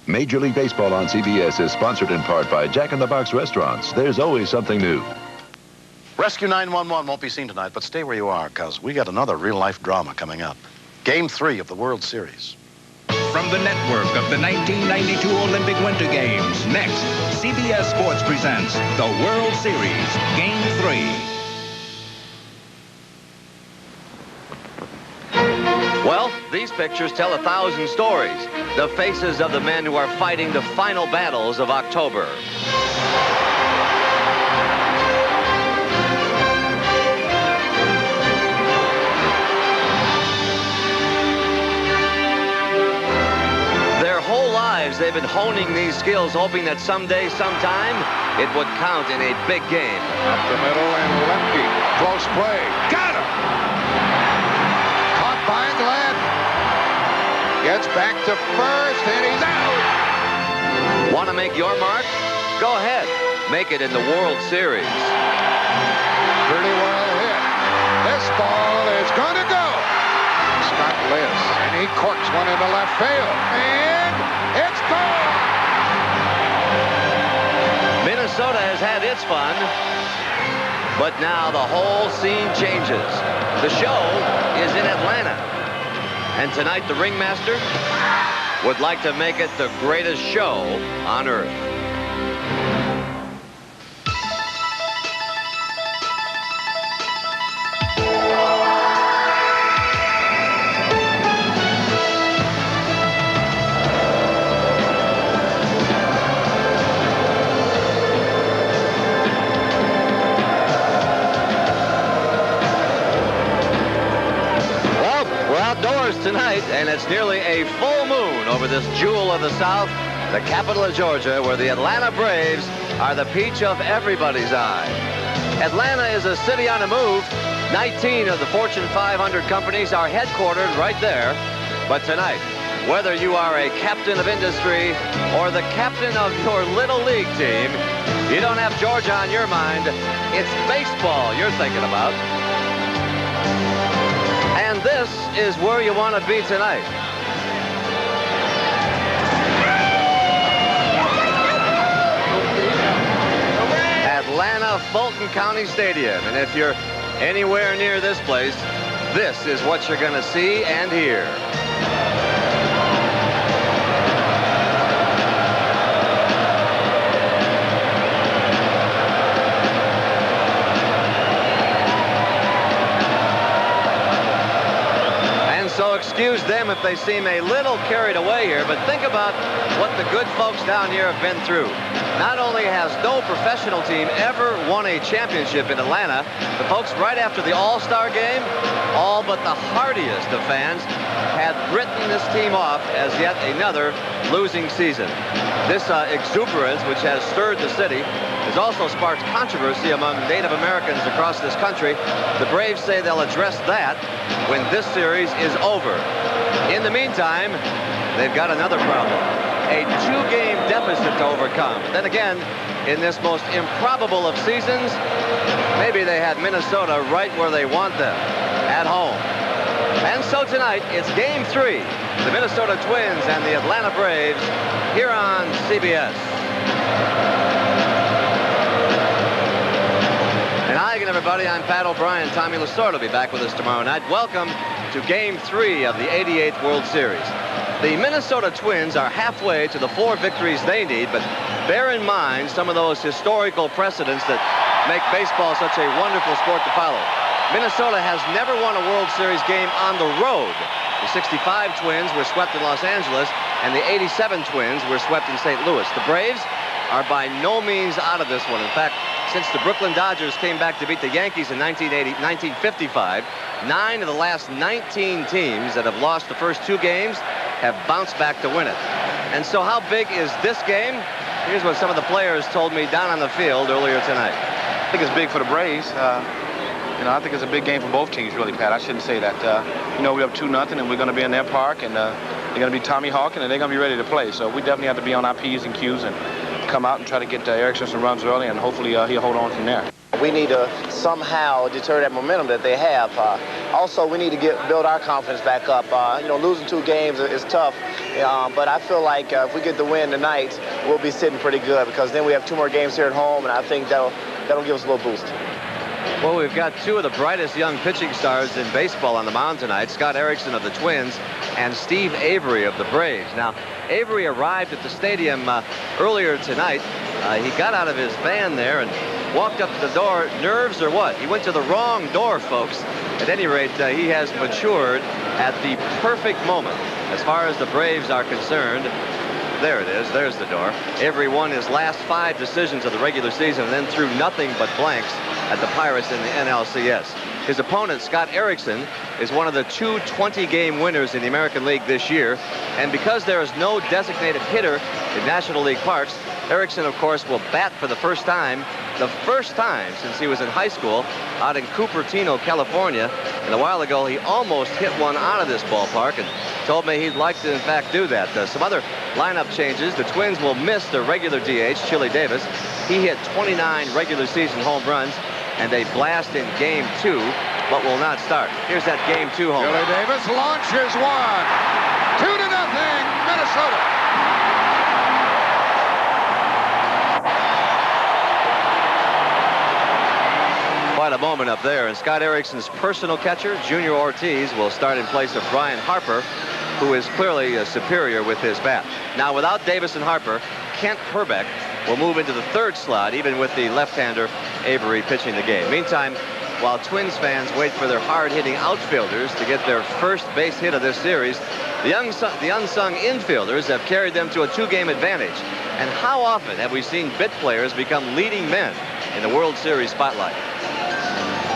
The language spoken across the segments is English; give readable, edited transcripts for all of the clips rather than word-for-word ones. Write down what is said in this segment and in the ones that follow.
Major League Baseball on CBS is sponsored in part by Jack in the Box restaurants. There's always something new. Rescue 911 won't be seen tonight, but stay where you are, because we got another real-life drama coming up. Game 3 of the World Series. From the network of the 1992 Olympic Winter Games, next, CBS Sports presents the World Series, Game 3. Well, these pictures tell 1,000 stories. The faces of the men who are fighting the final battles of October. Their whole lives, they've been honing these skills, hoping that someday, sometime, it would count in a big game. Up the middle and Lemke. Close play. Got him! By Glenn. Gets back to first, and he's out. Want to make your mark? Go ahead. Make it in the World Series. Pretty well hit. This ball is going to go. Scott Liss, and he corks one into left field. And it's gone. Minnesota has had its fun, but now the whole scene changes. The show is in Atlanta. And tonight, the ringmaster would like to make it the greatest show on earth. Tonight, and it's nearly a full moon over this jewel of the South, the capital of Georgia, where the Atlanta Braves are the peach of everybody's eye. Atlanta is a city on the move. 19 of the Fortune 500 companies are headquartered right there. But tonight, whether you are a captain of industry or the captain of your little league team, you don't have Georgia on your mind. It's baseball you're thinking about. And this is where you want to be tonight. Atlanta-Fulton County Stadium. And if you're anywhere near this place, this is what you're going to see and hear. So excuse them if they seem a little carried away here, but think about what the good folks down here have been through. Not only has no professional team ever won a championship in Atlanta, the folks right after the All-Star game, all but the hardiest of fans had written this team off as yet another losing season. This exuberance, which has stirred the city, has also sparked controversy among Native Americans across this country. The Braves say they'll address that when this series is over. In the meantime, they've got another problem. A 2-game deficit to overcome. Then again, in this most improbable of seasons, maybe they had Minnesota right where they want them, at home. And so tonight, it's Game 3. The Minnesota Twins and the Atlanta Braves here on CBS. And hi again, everybody. I'm Pat O'Brien. Tommy Lasorda will be back with us tomorrow night. Welcome to Game 3 of the 88th World Series. The Minnesota Twins are halfway to the 4 victories they need, but bear in mind some of those historical precedents that make baseball such a wonderful sport to follow. Minnesota has never won a World Series game on the road. The 65 Twins were swept in Los Angeles, and the 87 Twins were swept in St. Louis. The Braves are by no means out of this one. In fact, since the Brooklyn Dodgers came back to beat the Yankees in 1955, 9 of the last 19 teams that have lost the first 2 games have bounced back to win it. And so how big is this game? Here's what some of the players told me down on the field earlier tonight. I think it's big for the Braves. I think it's a big game for both teams, really, Pat. I shouldn't say that. We're up 2-0, and we're going to be in their park, and they're going to be Tommy hawking, and they're going to be ready to play. So we definitely have to be on our P's and Q's and come out and try to get Erickson some runs early, and hopefully he'll hold on from there. we need to somehow deter that momentum that they have. Also, we need to build our confidence back up. You know, losing 2 games is tough, but I feel like if we get the win tonight, we'll be sitting pretty good, because then we have 2 more games here at home, and I think that'll give us a little boost. Well, we've got 2 of the brightest young pitching stars in baseball on the mound tonight, Scott Erickson of the Twins and Steve Avery of the Braves. Now, Avery arrived at the stadium earlier tonight. He got out of his van there and walked up to the door. Nerves or what? He went to the wrong door, folks. At any rate, he has matured at the perfect moment as far as the Braves are concerned. There it is. There's the door. Avery won his last 5 decisions of the regular season and then threw nothing but blanks at the Pirates in the NLCS. His opponent, Scott Erickson, is one of the 2 20-game winners in the American League this year. And because there is no designated hitter in National League parks, Erickson, of course, will bat for the first time since he was in high school out in Cupertino, California. And a while ago, he almost hit one out of this ballpark and told me he'd like to, in fact, do that. Some other lineup changes. The Twins will miss their regular DH, Chili Davis. He hit 29 regular season home runs, and they blast in Game 2, but will not start. Here's that Game 2 home run. Chili Davis launches one. 2-0, Minnesota. Quite a moment up there, and Scott Erickson's personal catcher, Junior Ortiz, will start in place of Brian Harper, who is clearly superior with his bat. Now, without Davis and Harper, Kent Herbeck will move into the 3rd slot, even with the left-hander Avery pitching the game. Meantime, while Twins fans wait for their hard-hitting outfielders to get their first base hit of this series, the unsung infielders have carried them to a 2-game advantage. And how often have we seen bit players become leading men in the World Series spotlight?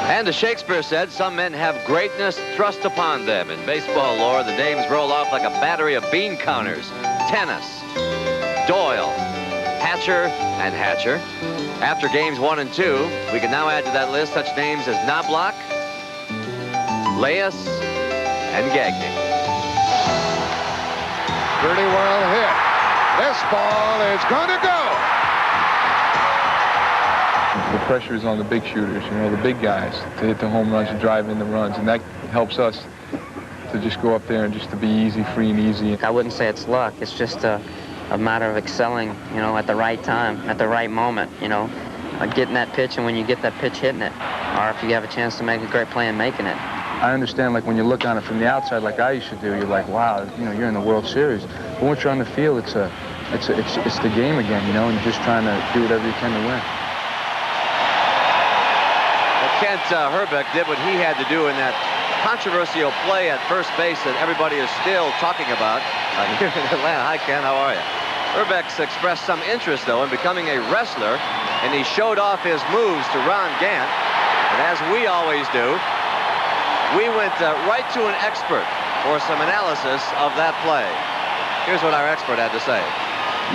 And as Shakespeare said, some men have greatness thrust upon them. In baseball lore, the names roll off like a battery of bean counters. Tennis, Doyle, Hatcher, and Hatcher. After games 1 and 2, we can now add to that list such names as Knobloch, Leas, and Gagne. Pretty well hit. This ball is going to go. The pressure is on the big shooters, you know, the big guys, to hit the home runs and drive in the runs, and that helps us to just go up there and just to be easy, free and easy. I wouldn't say it's luck. It's just a matter of excelling, you know, at the right time, at the right moment, you know, getting that pitch, and when you get that pitch, hitting it, or if you have a chance to make a great play and making it. I understand, like, when you look on it from the outside, like I used to do, you're like, wow, you know, you're in the World Series. But once you're on the field, it's the game again, you know, and you're just trying to do whatever you can to win. Kent Herbeck did what he had to do in that controversial play at first base that everybody is still talking about here in Atlanta. Hi, Ken. How are you? Herbeck's expressed some interest, though, in becoming a wrestler, and he showed off his moves to Ron Gant. And as we always do, we went right to an expert for some analysis of that play. Here's what our expert had to say.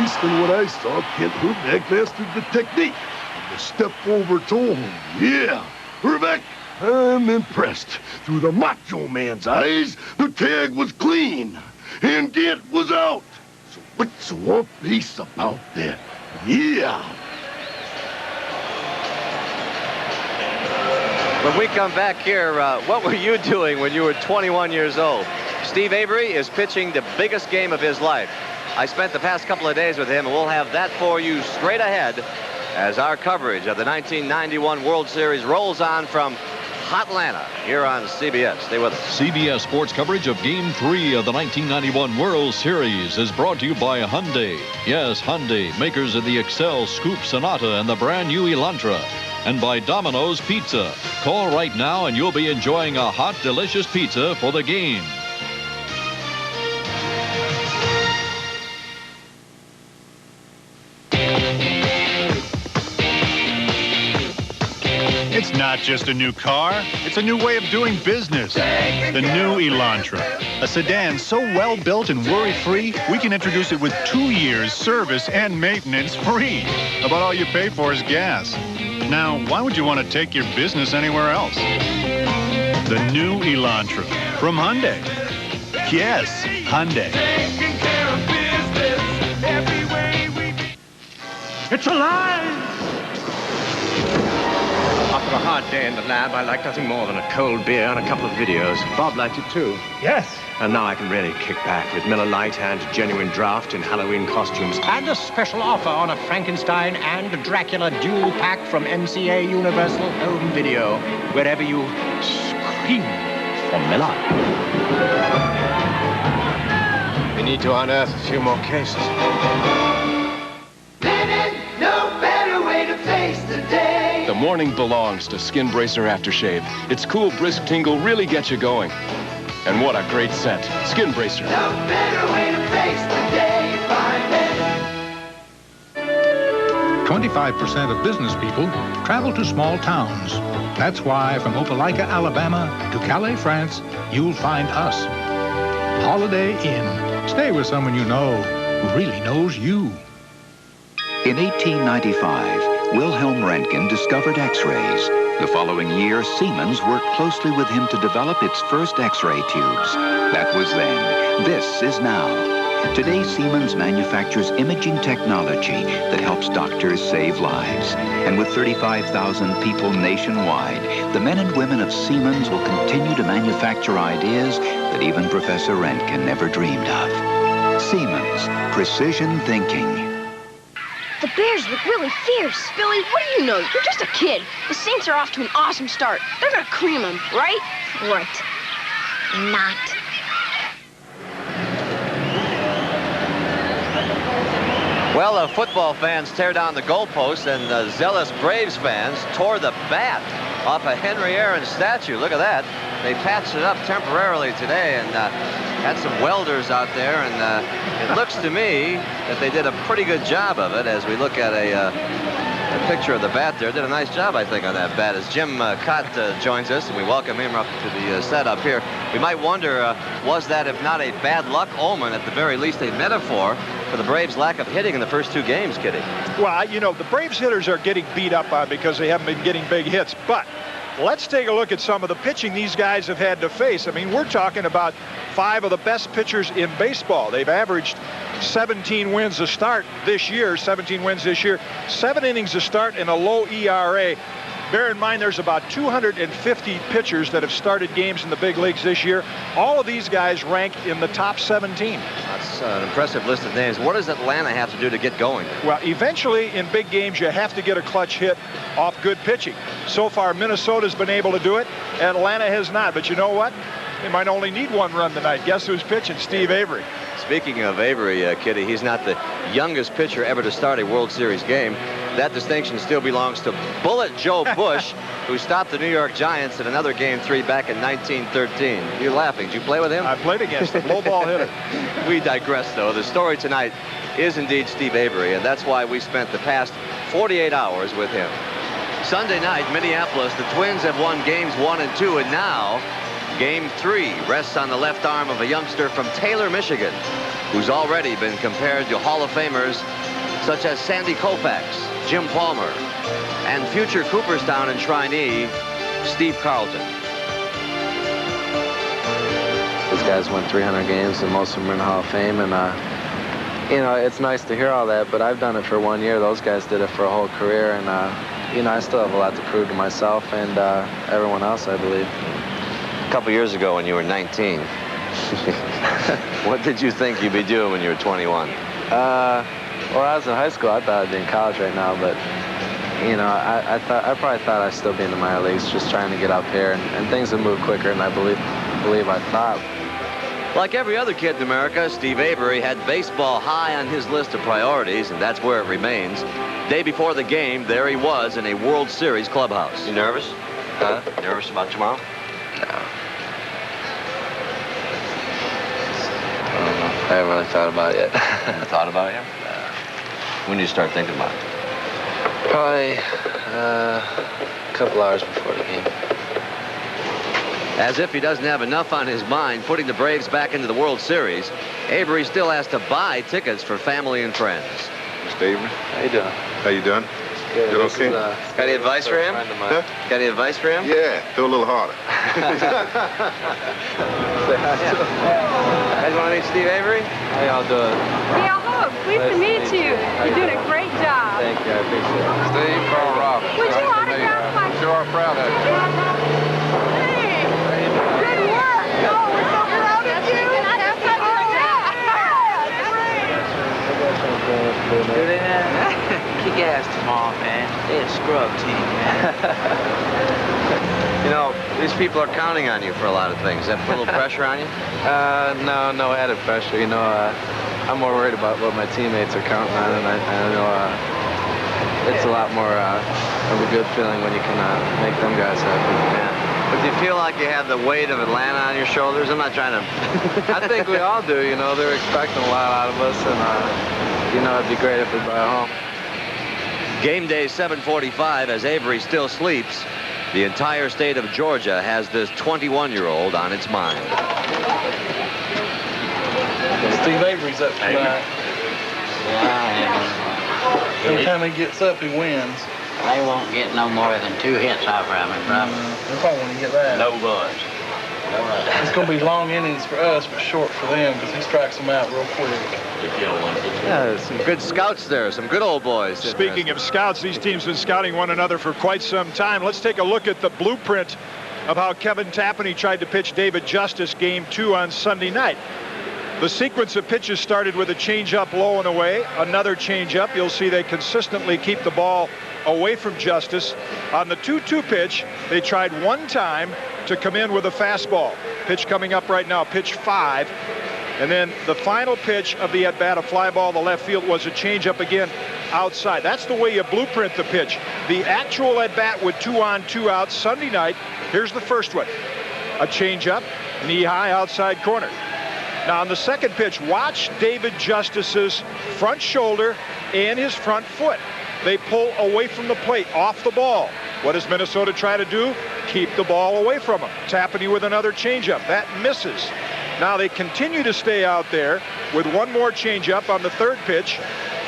Based on what I saw, Kent Herbeck mastered the technique. The step over toe home. Yeah. Herbeck, I'm impressed. Through the Macho Man's eyes, the tag was clean, and Gant was out. So what's so off-base about that? Yeah. When we come back here, what were you doing when you were 21 years old? Steve Avery is pitching the biggest game of his life. I spent the past couple of days with him, and we'll have that for you straight ahead as our coverage of the 1991 World Series rolls on from Atlanta here on CBS. Stay with us. CBS Sports coverage of Game 3 of the 1991 World Series is brought to you by Hyundai. Yes, Hyundai, makers of the Excel, Scoop, Sonata, and the brand new Elantra. And by Domino's Pizza. Call right now and you'll be enjoying a hot, delicious pizza for the game. It's not just a new car, it's a new way of doing business. The new Elantra, a sedan so well built and worry-free, we can introduce it with 2 years service and maintenance free. About all you pay for is gas. Now, why would you want to take your business anywhere else? The new Elantra from Hyundai. Yes, Hyundai. It's alive! After a hard day in the lab, I like nothing more than a cold beer and a couple of videos. Bob liked it too. Yes. And now I can really kick back with Miller Lite and genuine draft in Halloween costumes. And a special offer on a Frankenstein and Dracula dual pack from MCA Universal Home Video, wherever you scream for Miller. We need to unearth a few more cases. No better way to face the day. The morning belongs to Skin Bracer Aftershave. Its cool, brisk tingle really gets you going. And what a great scent. Skin Bracer. No better way to face the day. Find 25% of business people travel to small towns. That's why from Opelika, Alabama to Calais, France, you'll find us. Holiday Inn. Stay with someone you know who really knows you. In 1895, Wilhelm Röntgen discovered X-rays. The following year, Siemens worked closely with him to develop its first X-ray tubes. That was then. This is now. Today, Siemens manufactures imaging technology that helps doctors save lives. And with 35,000 people nationwide, the men and women of Siemens will continue to manufacture ideas that even Professor Röntgen never dreamed of. Siemens, precision thinking. The Bears look really fierce. Billy, what do you know? You're just a kid. The Saints are off to an awesome start. They're gonna cream them, right? Right. Not. Well, football fans tear down the goalposts, and zealous Braves fans tore the bat off a Henry Aaron statue. Look at that. They patched it up temporarily today and had some welders out there, and it looks to me that they did a pretty good job of it. As we look at a picture of the bat there, did a nice job, I think, on that bat. As Jim Cott joins us, and we welcome him up to the setup here, we might wonder, was that, if not a bad luck omen, at the very least a metaphor for the Braves' lack of hitting in the first two games, Kitty? Well, you know, the Braves hitters are getting beat up on because they haven't been getting big hits, but let's take a look at some of the pitching these guys have had to face. I mean, we're talking about 5 of the best pitchers in baseball. They've averaged 17 wins a start this year, 17 wins this year, 7 innings a start, and a low ERA. Bear in mind, there's about 250 pitchers that have started games in the big leagues this year. All of these guys ranked in the top 17. That's an impressive list of names. What does Atlanta have to do to get going? Well, eventually, in big games, you have to get a clutch hit off good pitching. So far, Minnesota's been able to do it. Atlanta has not. But you know what? They might only need 1 run tonight. Guess who's pitching? Steve Avery. Speaking of Avery, Kitty, he's not the youngest pitcher ever to start a World Series game. That distinction still belongs to Bullet Joe Bush, who stopped the New York Giants in another Game 3 back in 1913. You're laughing. Did you play with him? I played against him. Low ball hitter. We digress, though. The story tonight is indeed Steve Avery, and that's why we spent the past 48 hours with him. Sunday night, Minneapolis, the Twins have won games 1 and 2, and now Game 3 rests on the left arm of a youngster from Taylor, Michigan, who's already been compared to Hall of Famers such as Sandy Koufax, Jim Palmer, and future Cooperstown and Shrinee, Steve Carlton. Those guys won 300 games, and most of them are in the Hall of Fame, and you know, it's nice to hear all that, but I've done it for 1 year. Those guys did it for a whole career, and you know, I still have a lot to prove to myself and everyone else, I believe. A couple years ago when you were 19, what did you think you'd be doing when you were 21? Well, I was in high school. I thought I'd be in college right now, but you know, I probably thought I'd still be in the minor leagues, just trying to get up here, and things have moved quicker than I believe I thought. Like every other kid in America, Steve Avery had baseball high on his list of priorities, and that's where it remains. Day before the game, there he was in a World Series clubhouse. You nervous? Huh? Nervous about tomorrow? No. I haven't really thought about it yet. Thought about it yet? When do you start thinking about it? Probably a couple hours before the game. As if he doesn't have enough on his mind putting the Braves back into the World Series, Avery still has to buy tickets for family and friends. Mr. Avery. How you doing? How you doing? Good. You okay? Got any advice for him? Huh? Got any advice for him? Yeah, do a little harder. Guys want to meet Steve Avery? How y'all doing? Hey, hello. Pleased to meet you. You're doing a great job. Thank you. I appreciate it. Steve, Carl Robbins. Would you autograph my... Sure. Do they now? Kick ass tomorrow, man. They're a scrub team, man. You know, these people are counting on you for a lot of things. That put a little pressure on you? No added pressure. You know, I'm more worried about what my teammates are counting on, and I know it's a lot more of a good feeling when you can make them guys happy. Yeah. But do you feel like you have the weight of Atlanta on your shoulders? I'm not trying to... I think we all do, you know. They're expecting a lot out of us, and, you know, it'd be great if we brought home. Game day 7:45 as Avery still sleeps. The entire state of Georgia has this 21-year-old on its mind. Steve Avery's up tonight. Yeah, every time he gets up, he wins. They won't get no more than 2 hits off of him, probably. They probably want to get that. No runs. It's going to be long innings for us, but short for them because he strikes them out real quick. Yeah, some good scouts there, some good old boys. Speaking of scouts, these teams have been scouting one another for quite some time. Let's take a look at the blueprint of how Kevin Tapani tried to pitch David Justice game 2 on Sunday night. The sequence of pitches started with a changeup low and away, another changeup. You'll see they consistently keep the ball away from Justice. On the 2-2 pitch, they tried one time to come in with a fastball. Pitch coming up right now, pitch 5. And then the final pitch of the at-bat, a fly ball to left field, was a changeup again outside. That's the way you blueprint the pitch. The actual at-bat with 2 on, 2 out Sunday night. Here's the first one. A changeup, knee high outside corner. Now on the second pitch, watch David Justice's front shoulder and his front foot. They pull away from the plate, off the ball. What does Minnesota try to do? Keep the ball away from him. Tapani with another changeup. That misses. Now they continue to stay out there with one more changeup on the third pitch.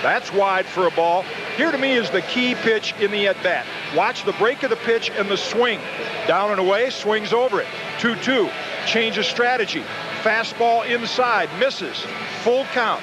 That's wide for a ball. Here to me is the key pitch in the at-bat. Watch the break of the pitch and the swing. Down and away, swings over it. 2-2. Change of strategy. Fastball inside, misses. Full count.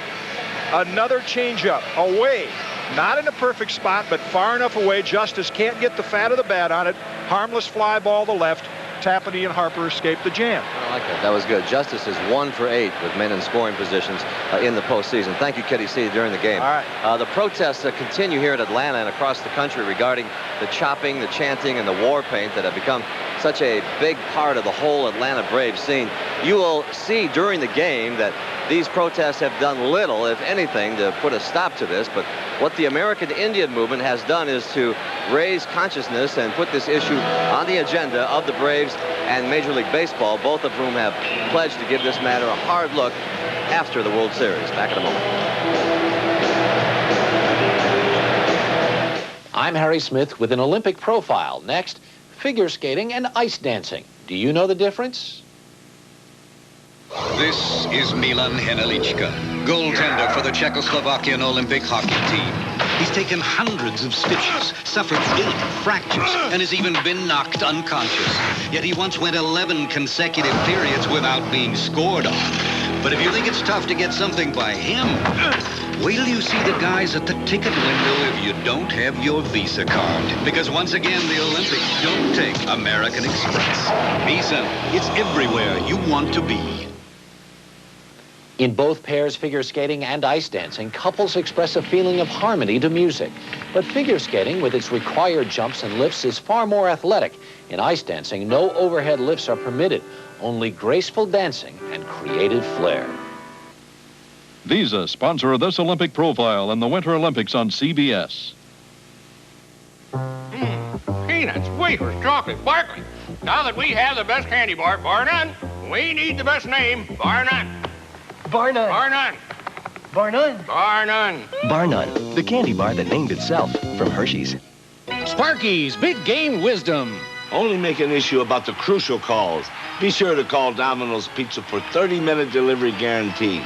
Another changeup away. Not in a perfect spot, but far enough away. Justice can't get the fat of the bat on it. Harmless fly ball to left. Tapani and Harper escape the jam. I like that. That was good. Justice is 1 for 8 with men in scoring positions in the postseason. Thank you, Kitty C, during the game. All right. The protests continue here in Atlanta and across the country regarding the chopping, the chanting, and the war paint that have become such a big part of the whole Atlanta Braves scene. You will see during the game that these protests have done little, if anything, to put a stop to this. But what the American Indian movement has done is to raise consciousness and put this issue on the agenda of the Braves and Major League Baseball, both of whom have pledged to give this matter a hard look after the World Series. Back in a moment. I'm Harry Smith with an Olympic profile. Next, figure skating and ice dancing. Do you know the difference? This is Milan Henelička, goaltender for the Czechoslovakian Olympic hockey team. He's taken hundreds of stitches, suffered 8 fractures, and has even been knocked unconscious. Yet he once went 11 consecutive periods without being scored on. But if you think it's tough to get something by him, wait till you see the guys at the ticket window if you don't have your Visa card. Because once again, the Olympics don't take American Express. Visa, it's everywhere you want to be. In both pairs, figure skating and ice dancing, couples express a feeling of harmony to music. But figure skating, with its required jumps and lifts, is far more athletic. In ice dancing, no overhead lifts are permitted, only graceful dancing and creative flair. Visa, sponsor of this Olympic profile and the Winter Olympics on CBS. Peanuts, wafers, chocolate, sparkling. Now that we have the best candy bar, bar none, we need the best name, bar none. Bar none. Bar none. Bar none. Bar none. Bar none, the candy bar that named itself from Hershey's. Sparky's Big Game Wisdom. Only make an issue about the crucial calls. Be sure to call Domino's Pizza for 30-minute delivery guarantee.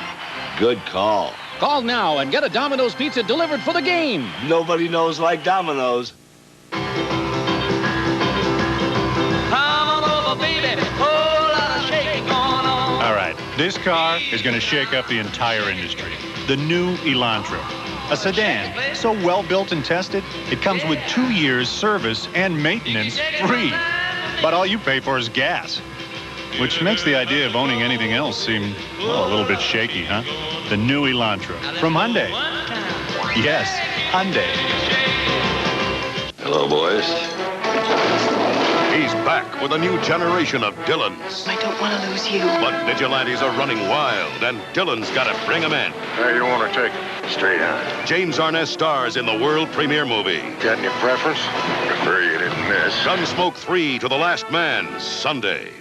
Good call. Call now and get a Domino's Pizza delivered for the game. Nobody knows like Domino's. All right, this car is going to shake up the entire industry. The new Elantra. A sedan so well built and tested, it comes with 2 years service and maintenance free. But all you pay for is gas, which makes the idea of owning anything else seem, well, a little bit shaky, huh? The new Elantra from Hyundai. Yes, Hyundai. Hello, boys. He's back with a new generation of Dylans. I don't want to lose you. But vigilantes are running wild, and Dylan's got to bring them in. How you want to take it? Straight on. James Arness stars in the world premiere movie. Got any preference? Prefer you didn't miss. Gunsmoke 3 to the Last Man, Sunday.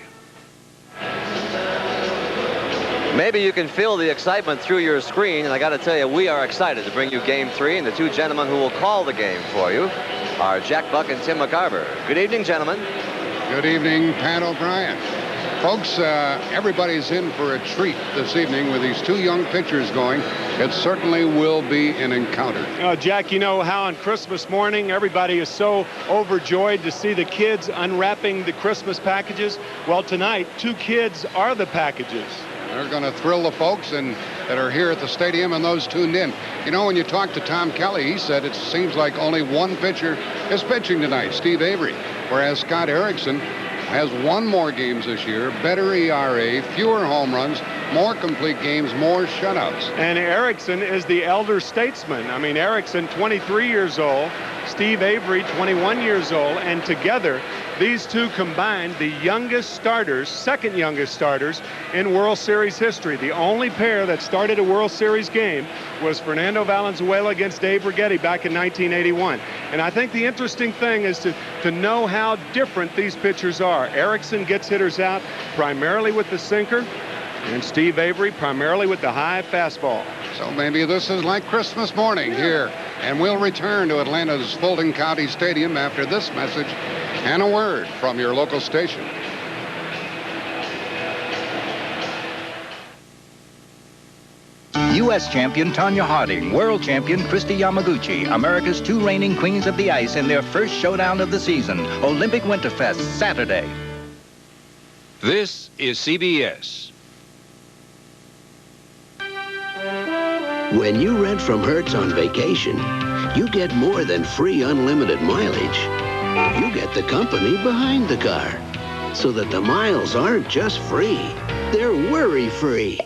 Maybe you can feel the excitement through your screen, and I got to tell you, we are excited to bring you Game 3, and the two gentlemen who will call the game for you are Jack Buck and Tim McCarver. Good evening, gentlemen. Good evening, Pat O'Brien. Folks, everybody's in for a treat this evening with these two young pitchers going. It certainly will be an encounter. Jack, you know how on Christmas morning everybody is so overjoyed to see the kids unwrapping the Christmas packages? Well, tonight, two kids are the packages. They're going to thrill the folks that are here at the stadium and those tuned in. You know, when you talk to Tom Kelly, he said it seems like only one pitcher is pitching tonight, Steve Avery, whereas Scott Erickson has won more games this year, better ERA, fewer home runs, more complete games, more shutouts. And Erickson is the elder statesman. I mean, Erickson, 23 years old, Steve Avery, 21 years old, and together, these two combined the youngest starters, second youngest starters in World Series history. The only pair that started a World Series game was Fernando Valenzuela against Dave Righetti back in 1981. And I think the interesting thing is to know how different these pitchers are. Erickson gets hitters out primarily with the sinker, and Steve Avery primarily with the high fastball. So maybe this is like Christmas morning here. And we'll return to Atlanta's Fulton County Stadium after this message and a word from your local station. U.S. champion Tanya Harding, world champion Christy Yamaguchi, America's two reigning queens of the ice in their first showdown of the season, Olympic Winterfest, Saturday. This is CBS. When you rent from Hertz on vacation, you get more than free unlimited mileage. You get the company behind the car, so that the miles aren't just free, they're worry-free.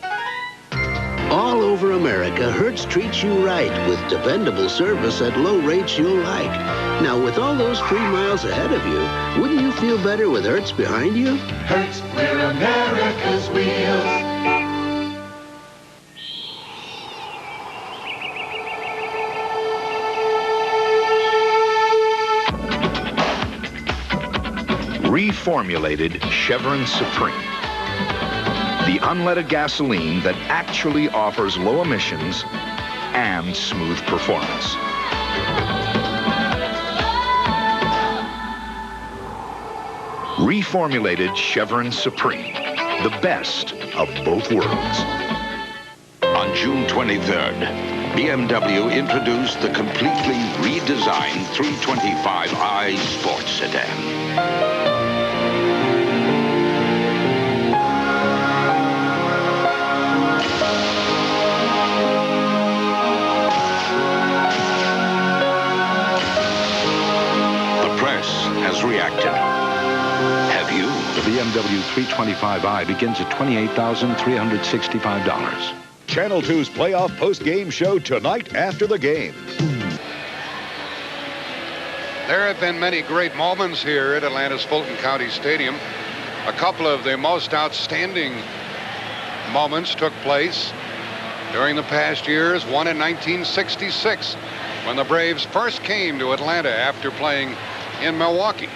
All over America, Hertz treats you right with dependable service at low rates you'll like. Now, with all those free miles ahead of you, wouldn't you feel better with Hertz behind you? Hertz, we're America's wheels. Reformulated Chevron Supreme. The unleaded gasoline that actually offers low emissions and smooth performance. Reformulated Chevron Supreme. The best of both worlds. On June 23rd, BMW introduced the completely redesigned 325i sports sedan. Has reacted. Have you? The BMW 325i begins at $28,365. Channel 2's playoff post-game show tonight after the game. There have been many great moments here at Atlanta's Fulton County Stadium. A couple of the most outstanding moments took place during the past years. One in 1966, when the Braves first came to Atlanta after playing in Milwaukee.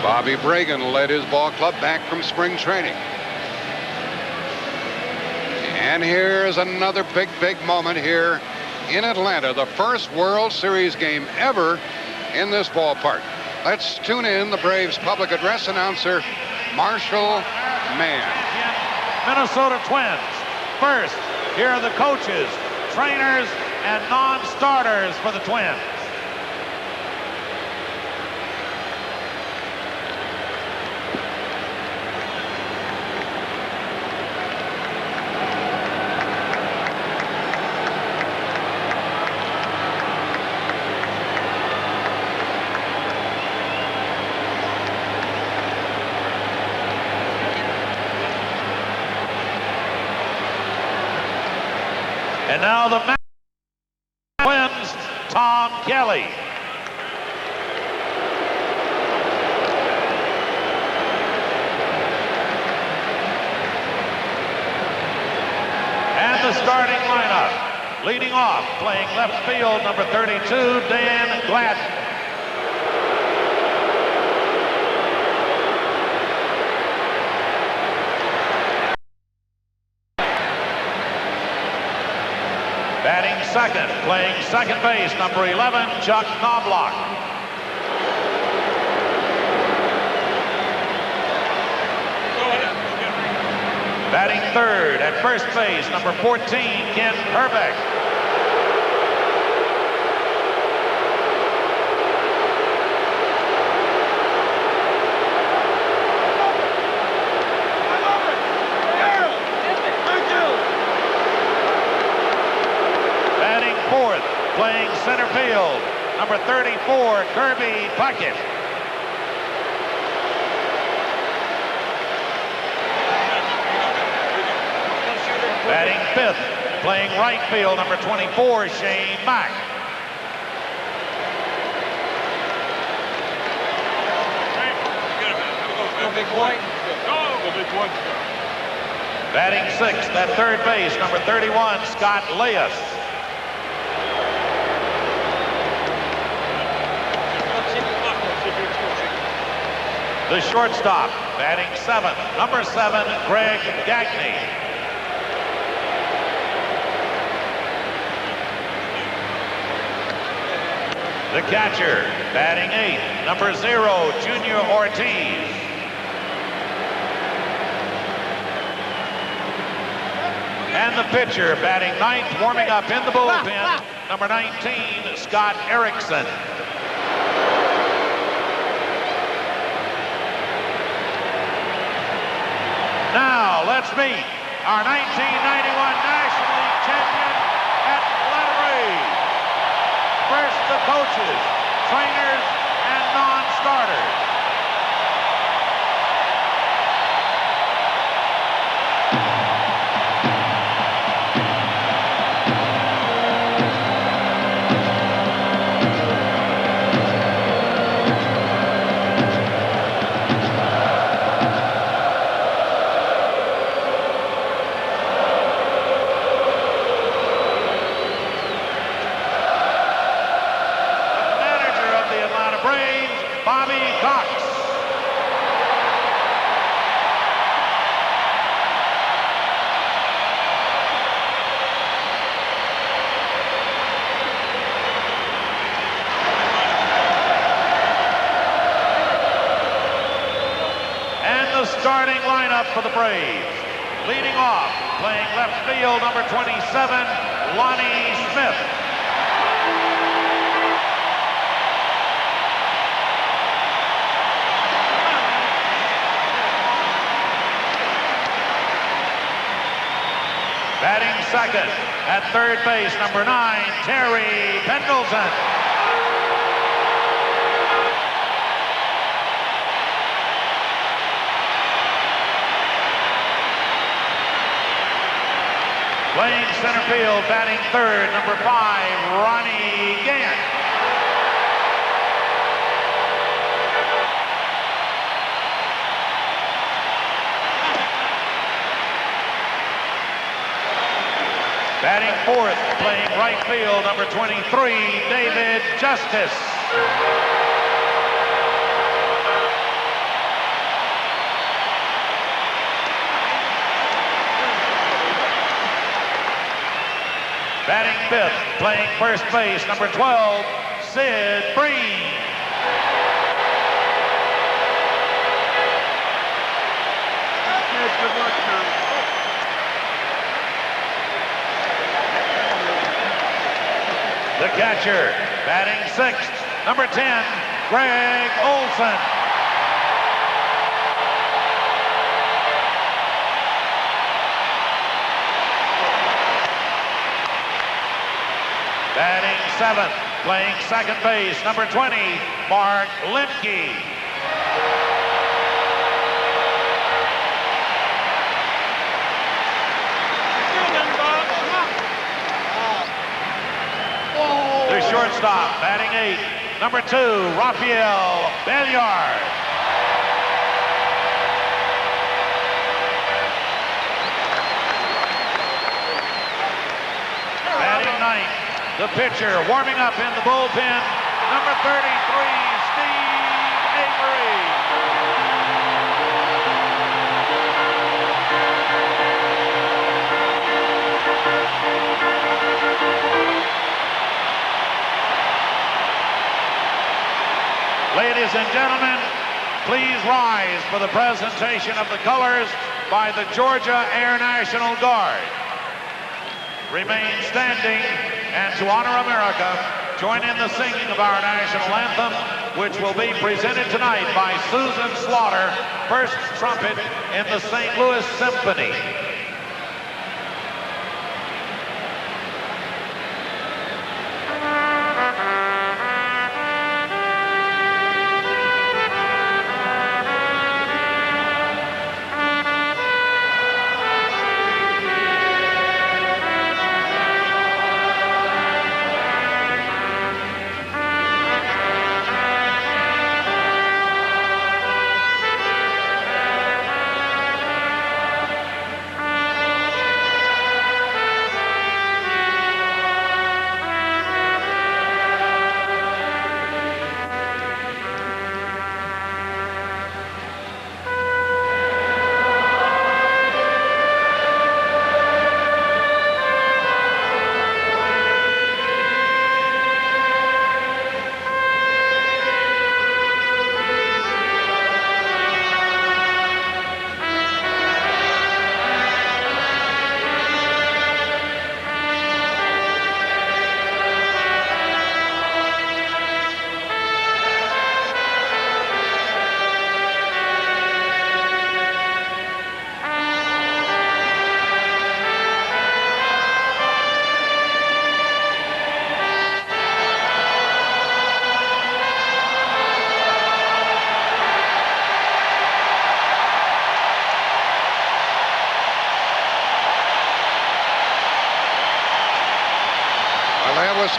Bobby Bragan led his ball club back from spring training. And here's another big moment here in Atlanta. The first World Series game ever in this ballpark. Let's tune in the Braves public address announcer, Marshall Mann. Minnesota Twins. First, here are the coaches, trainers, and non-starters for the Twins. And now the wins Tom Kelly. And the starting lineup. Leading off, playing left field, number 32, Dan Gladden. Batting second, playing second base, number 11, Chuck Knobloch. Batting third at first base, number 14, Ken Herbeck. Batting fourth, playing center field, number 34, Kirby Puckett. Batting fifth, playing right field, number 24, Shane Mack. Go, big boy. Go, big boy. Batting sixth at third base, number 31, Scott Leyes. The shortstop, batting seventh, number 7, Greg Gagne. The catcher, batting eighth, number 0, Junior Ortiz. And the pitcher, batting ninth, warming up in the bullpen, number 19, Scott Erickson. Now, let's meet our 1991 National League champion, Atlanta-Fulton. First, the coaches, trainers, and non-starters. Starting lineup for the Braves. Leading off, playing left field, number 27, Lonnie Smith. Batting second at third base, number 9, Terry Pendleton. Playing center field, batting third, number 5, Ronnie Gant. Batting fourth, playing right field, number 23, David Justice. Batting fifth, playing first base, number 12, Sid Breen. The catcher, batting sixth, number 10, Greg Olson. Batting seventh, playing second base, number 20, Mark Lemke. shortstop, batting 8, number 2, Rafael Belliard. Batting 9th, the pitcher warming up in the bullpen, number 33, Steve Avery. Ladies and gentlemen, please rise for the presentation of the colors by the Georgia Air National Guard. Remain standing, and to honor America, join in the singing of our national anthem, which will be presented tonight by Susan Slaughter, first trumpet in the St. Louis Symphony.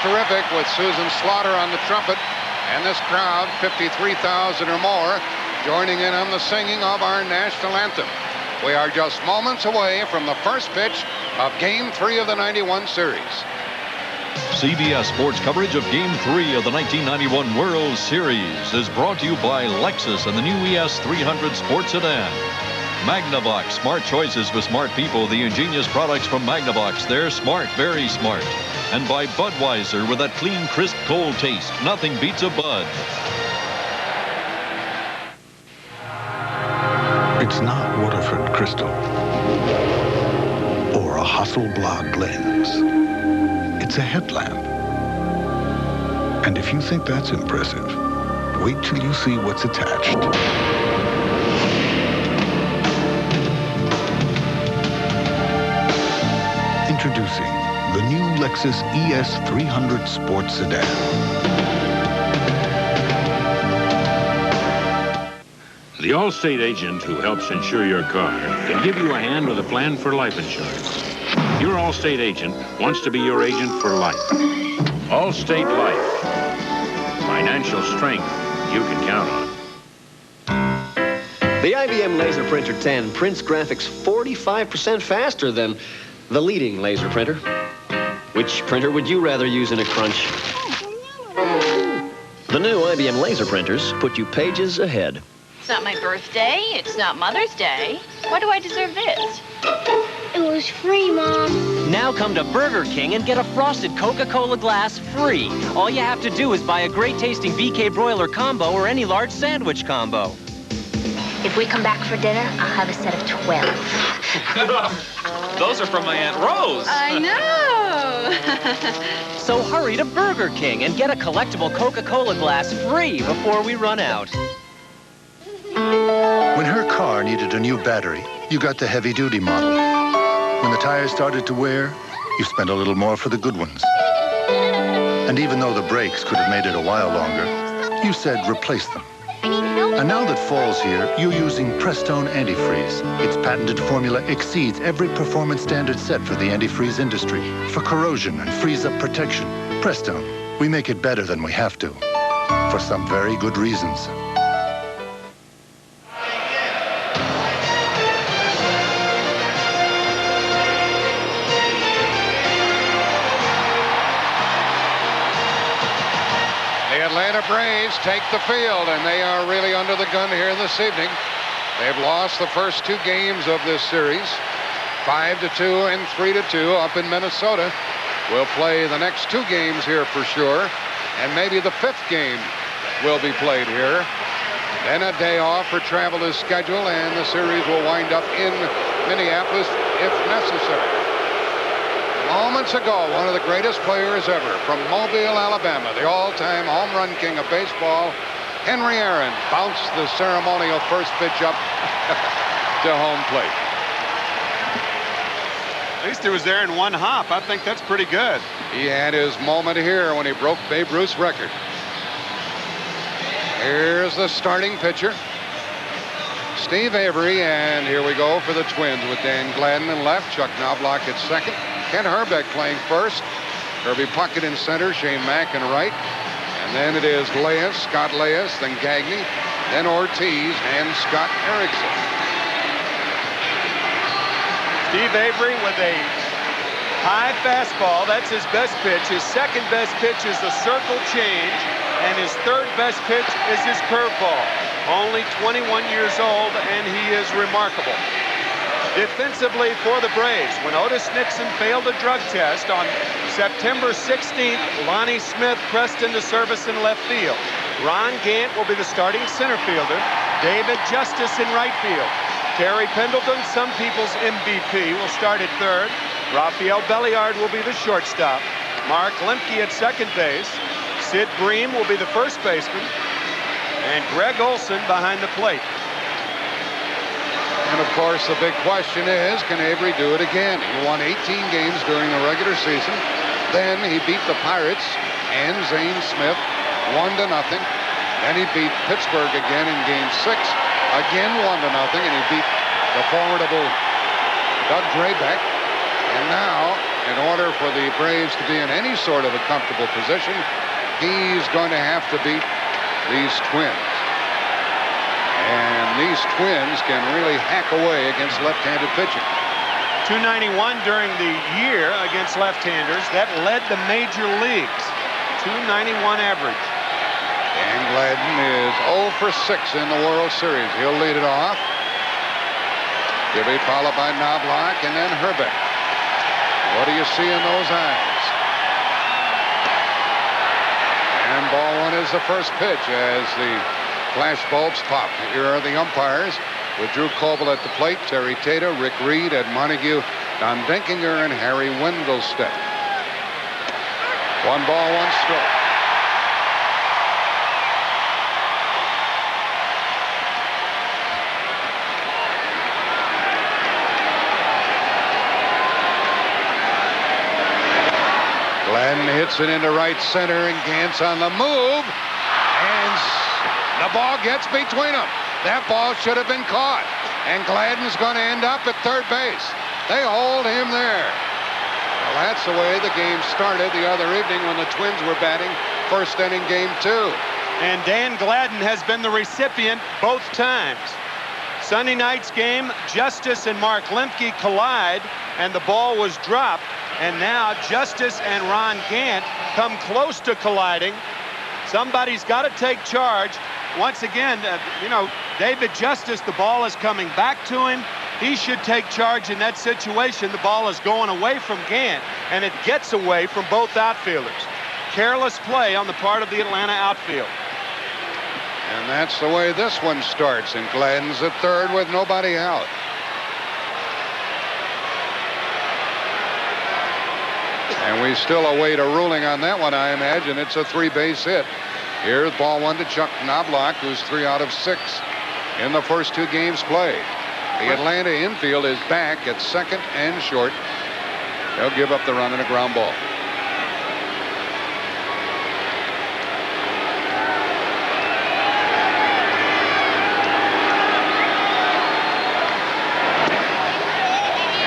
Terrific with Susan Slaughter on the trumpet and this crowd, 53,000 or more, joining in on the singing of our national anthem. We are just moments away from the first pitch of Game 3 of the 91 series. CBS Sports coverage of Game 3 of the 1991 World Series is brought to you by Lexus and the new ES 300 Sport Sedan. Magnavox, smart choices for smart people. The ingenious products from Magnavox, they're smart, very smart. And by Budweiser, with that clean, crisp, cold taste. Nothing beats a Bud. It's not Waterford Crystal or a Hasselblad lens. It's a headlamp. And if you think that's impressive, wait till you see what's attached. Introducing the new Lexus ES 300 Sport Sedan. The Allstate agent who helps insure your car can give you a hand with a plan for life insurance. Your Allstate agent wants to be your agent for life. Allstate Life. Financial strength you can count on. The IBM Laser Printer 10 prints graphics 45% faster than the leading laser printer. Which printer would you rather use in a crunch? The new IBM laser printers put you pages ahead. It's not my birthday. It's not Mother's Day. Why do I deserve this? It was free, Mom. Now come to Burger King and get a frosted Coca-Cola glass free. All you have to do is buy a great-tasting BK broiler combo or any large sandwich combo. If we come back for dinner, I'll have a set of 12. Those are from my Aunt Rose. I know. So hurry to Burger King and get a collectible Coca-Cola glass free before we run out. When her car needed a new battery, you got the heavy-duty model. When the tires started to wear, you spent a little more for the good ones. And even though the brakes could have made it a while longer, you said replace them. And now that fall's here, you're using Prestone Antifreeze. Its patented formula exceeds every performance standard set for the antifreeze industry. For corrosion and freeze-up protection, Prestone. We make it better than we have to, for some very good reasons. The Atlanta Braves take the field, and they are really under the gun here this evening. They've lost the first 2 games of this series, 5-2 and 3-2 up in Minnesota. We'll play the next 2 games here for sure, and maybe the 5th game will be played here. Then a day off for travel is scheduled, and the series will wind up in Minneapolis if necessary. Moments ago, one of the greatest players ever from Mobile, Alabama, the all-time home run king of baseball, Henry Aaron, bounced the ceremonial first pitch up to home plate. At least he was there in 1 hop. I think that's pretty good. He had his moment here when he broke Babe Ruth's record. Here's the starting pitcher, Steve Avery, and here we go for the Twins with Dan Gladden in left, Chuck Knobloch at second, Ken Herbeck playing first, Herbie Puckett in center, Shane Mack in right, and then it is Leas, Scott Leas, then Gagne, then Ortiz, and Scott Erickson. Steve Avery with a high fastball. That's his best pitch. His second best pitch is the circle change, and his third best pitch is his curveball. Only 21 years old, and he is remarkable. Defensively for the Braves, when Otis Nixon failed a drug test on September 16th, Lonnie Smith pressed into service in left field. Ron Gant will be the starting center fielder. David Justice in right field. Terry Pendleton, some people's MVP, will start at third. Rafael Belliard will be the shortstop. Mark Lemke at second base. Sid Bream will be the first baseman. And Greg Olson behind the plate. And, of course, the big question is, can Avery do it again? He won 18 games during the regular season. Then he beat the Pirates and Zane Smith 1-0. Then he beat Pittsburgh again in Game 6. Again 1-0, and he beat the formidable Doug Drabek. And now, in order for the Braves to be in any sort of a comfortable position, he's going to have to beat these Twins. And these Twins can really hack away against left-handed pitching. 291 during the year against left-handers. That led the major leagues. 291 average. Dan Gladden is 0 for 6 in the World Series. He'll lead it off. He'll be followed by Knobloch and then Herbeck. What do you see in those eyes? And ball 1 is the first pitch as the flash bulbs pop. Here are the umpires with Drew Coble at the plate, Terry Tater, Rick Reed, Ed Montague, Don Denkinger, and Harry Wendelstedt. 1 ball, 1 strike. Gladden hits it into right center, and Gant's on the move, and the ball gets between them. That ball should have been caught, and Gladden's going to end up at third base. They hold him there. Well, that's the way the game started the other evening when the Twins were batting first inning Game 2. And Dan Gladden has been the recipient both times. Sunday night's game, Justice and Mark Lemke collide, and the ball was dropped. And now Justice and Ron Gant come close to colliding. Somebody's got to take charge. Once again, David Justice, the ball is coming back to him. He should take charge in that situation. The ball is going away from Gant, and it gets away from both outfielders. Careless play on the part of the Atlanta outfield. And that's the way this one starts, and Gladden's at third with nobody out. And we still await a ruling on that one. I imagine it's a 3-base hit. Here's ball 1 to Chuck Knobloch, who's 3 out of 6 in the first 2 games played. The Atlanta infield is back at second and short. They'll give up the run and a ground ball.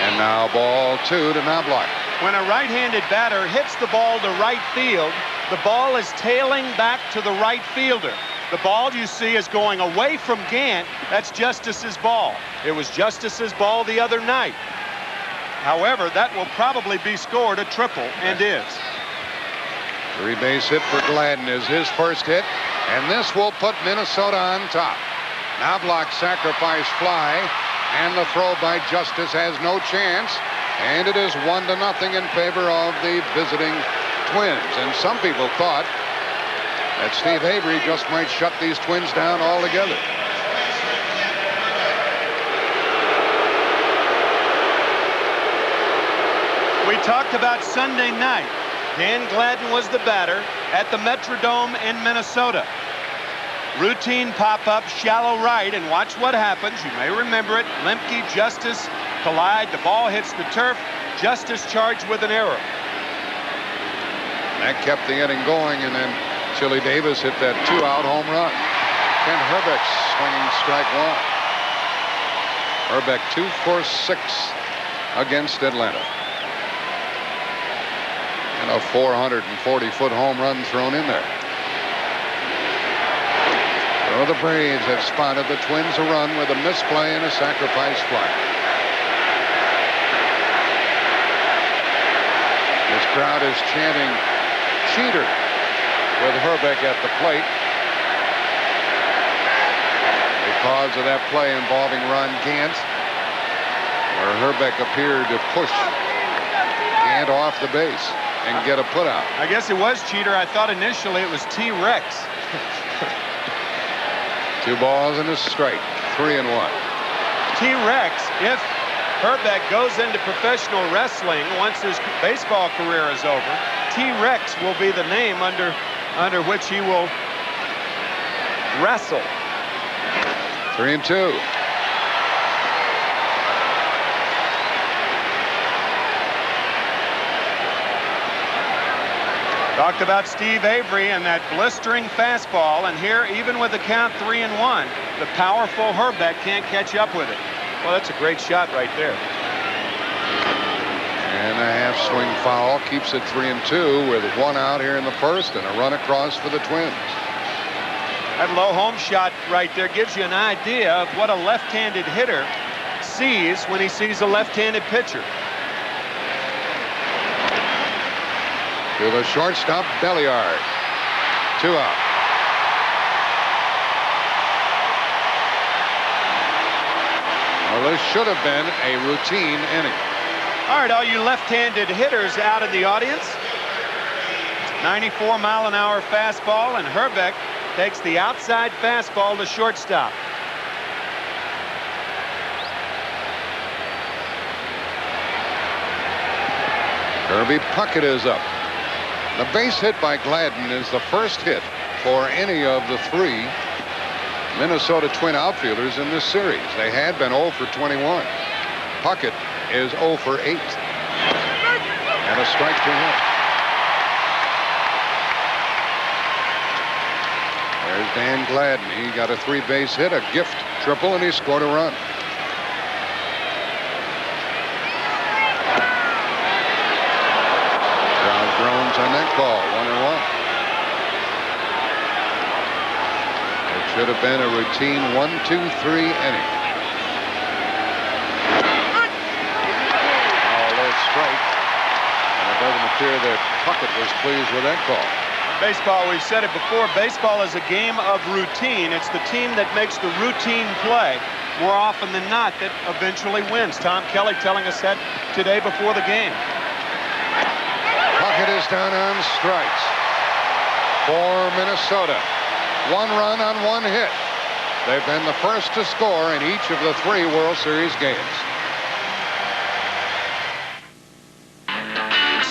And now ball 2 to Knobloch. When a right-handed batter hits the ball to right field, The ball is tailing back to the right fielder. The ball you see is going away from Gant. That's Justice's ball. It was Justice's ball the other night. However, that will probably be scored a triple, and is. 3-base hit for Gladden is his first hit, and this will put Minnesota on top. Knobloch sacrifice fly, and the throw by Justice has no chance, and it is 1-0 in favor of the visiting Twins. And some people thought that Steve Avery just might shut these Twins down altogether. We talked about Sunday night. Dan Gladden was the batter at the Metrodome in Minnesota. Routine pop-up, shallow right, and watch what happens. You may remember it. Lemke, Justice collide. The ball hits the turf. Justice charged with an error. That kept the inning going, and then Chili Davis hit that 2-out home run. Ken Herbeck swinging strike one. Herbeck 2 for 6 against Atlanta. And a 440-foot home run thrown in there. So the Braves have spotted the Twins a run with a misplay and a sacrifice fly. This crowd is chanting cheater with Herbeck at the plate because of that play involving Ron Gant, where Herbeck appeared to push Gant off the base and get a putout. I guess it was cheater. I thought initially it was T-Rex. 2 balls and a strike. 3-1. T-Rex, if Herbeck goes into professional wrestling once his baseball career is over, T-Rex will be the name under which he will wrestle. 3-2. Talked about Steve Avery and that blistering fastball, and here, even with the count 3-1, the powerful Herbeck can't catch up with it. Well, that's a great shot right there. And a half swing foul keeps it 3-2 with 1 out here in the first and a run across for the Twins. That low home shot right there gives you an idea of what a left-handed hitter sees when he sees a left-handed pitcher. To the shortstop, Belliard. 2 out. Well, this should have been a routine inning. All right, all you left-handed hitters out in the audience. 94-mile-an-hour fastball, and Herbeck takes the outside fastball to shortstop. Kirby Puckett is up. The base hit by Gladden is the first hit for any of the 3 Minnesota Twin outfielders in this series. They had been 0 for 21. Puckett is 0 for 8. And a strike to him. There's Dan Gladden. He got a 3-base hit, a gift triple, and he scored a run. Crowd groans on that call. 1-1. It should have been a routine 1-2-3 inning. Strike. And it doesn't appear that Puckett was pleased with that call. Baseball, we've said it before, baseball is a game of routine. It's the team that makes the routine play more often than not that eventually wins. Tom Kelly telling us that today before the game. Puckett is down on strikes for Minnesota. 1 run on 1 hit. They've been the first to score in each of the 3 World Series games.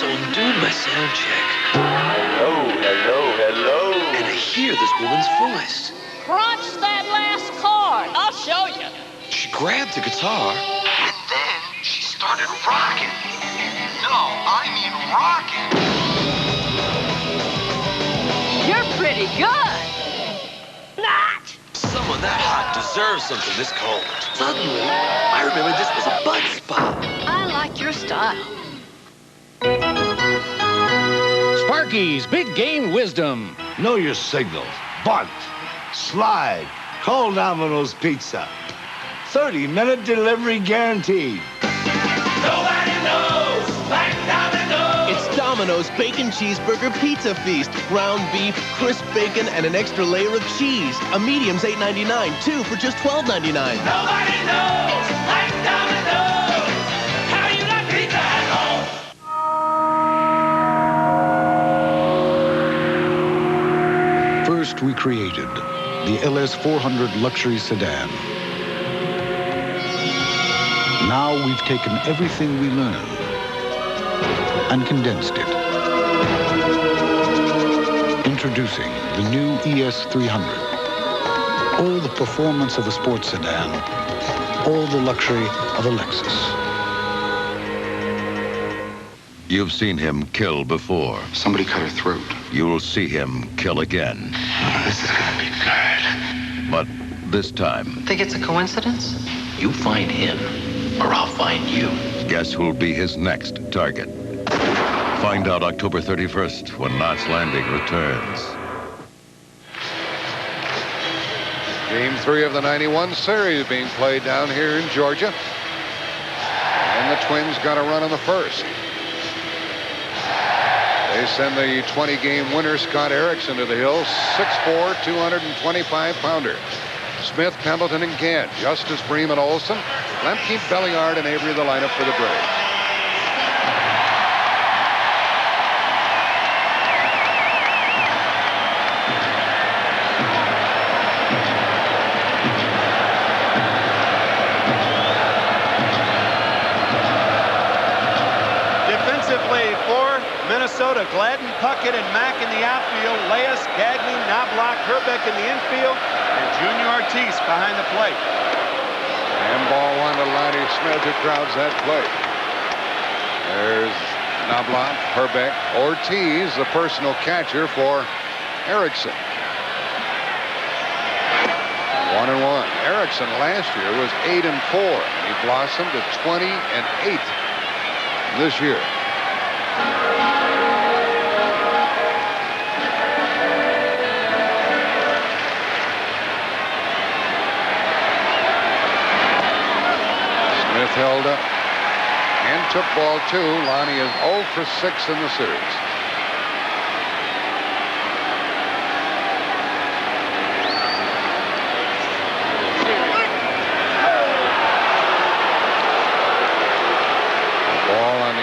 So I'm doing my sound check. Hello. And I hear this woman's voice. Crunch that last chord. I'll show you. She grabbed the guitar. And then she started rocking. No, I mean rocking. You're pretty good. Not. Someone that hot deserves something this cold. Suddenly, I remember this was a bud spot. I like your style. Sparky Rocky's Big Game Wisdom. Know your signals. Bunt. Slide. Call Domino's Pizza. 30-minute delivery guaranteed. Nobody knows like Domino's. It's Domino's Bacon Cheeseburger Pizza Feast. Ground beef, crisp bacon, and an extra layer of cheese. A medium's $8.99, two for just $12.99. Nobody knows like Domino's. How you like pizza at home? First, we created the LS400 luxury sedan. Now we've taken everything we learned and condensed it. Introducing the new ES300. All the performance of a sports sedan, all the luxury of a Lexus. You've seen him kill before. Somebody cut her throat. You'll see him kill again. This is gonna be good. But this time... Think it's a coincidence? You find him, or I'll find you. Guess who'll be his next target? Find out October 31st when Knots Landing returns. Game 3 of the 91 series being played down here in Georgia. And the Twins got a run on the first. They send the 20-game winner, Scott Erickson, to the hill. 6'4", 225-pounder. Smith, Pendleton, and Gant. Justice, Freeman, Olson. Lemke, Belliard, and Avery the lineup for the Braves. Defensively for Minnesota, Gladden, Puckett, and Mack in the outfield. Leas, Gagne, Knobloch, Herbeck in the infield, and Junior Ortiz behind the plate. And ball one to Lonnie Smith, who crowds that plate. There's Knobloch, Herbeck, Ortiz, the personal catcher for Erickson. 1-1. Erickson last year was 8-4. He blossomed to 20-8 this year. Smith held up and took ball 2. Lonnie is 0 for 6 in the series.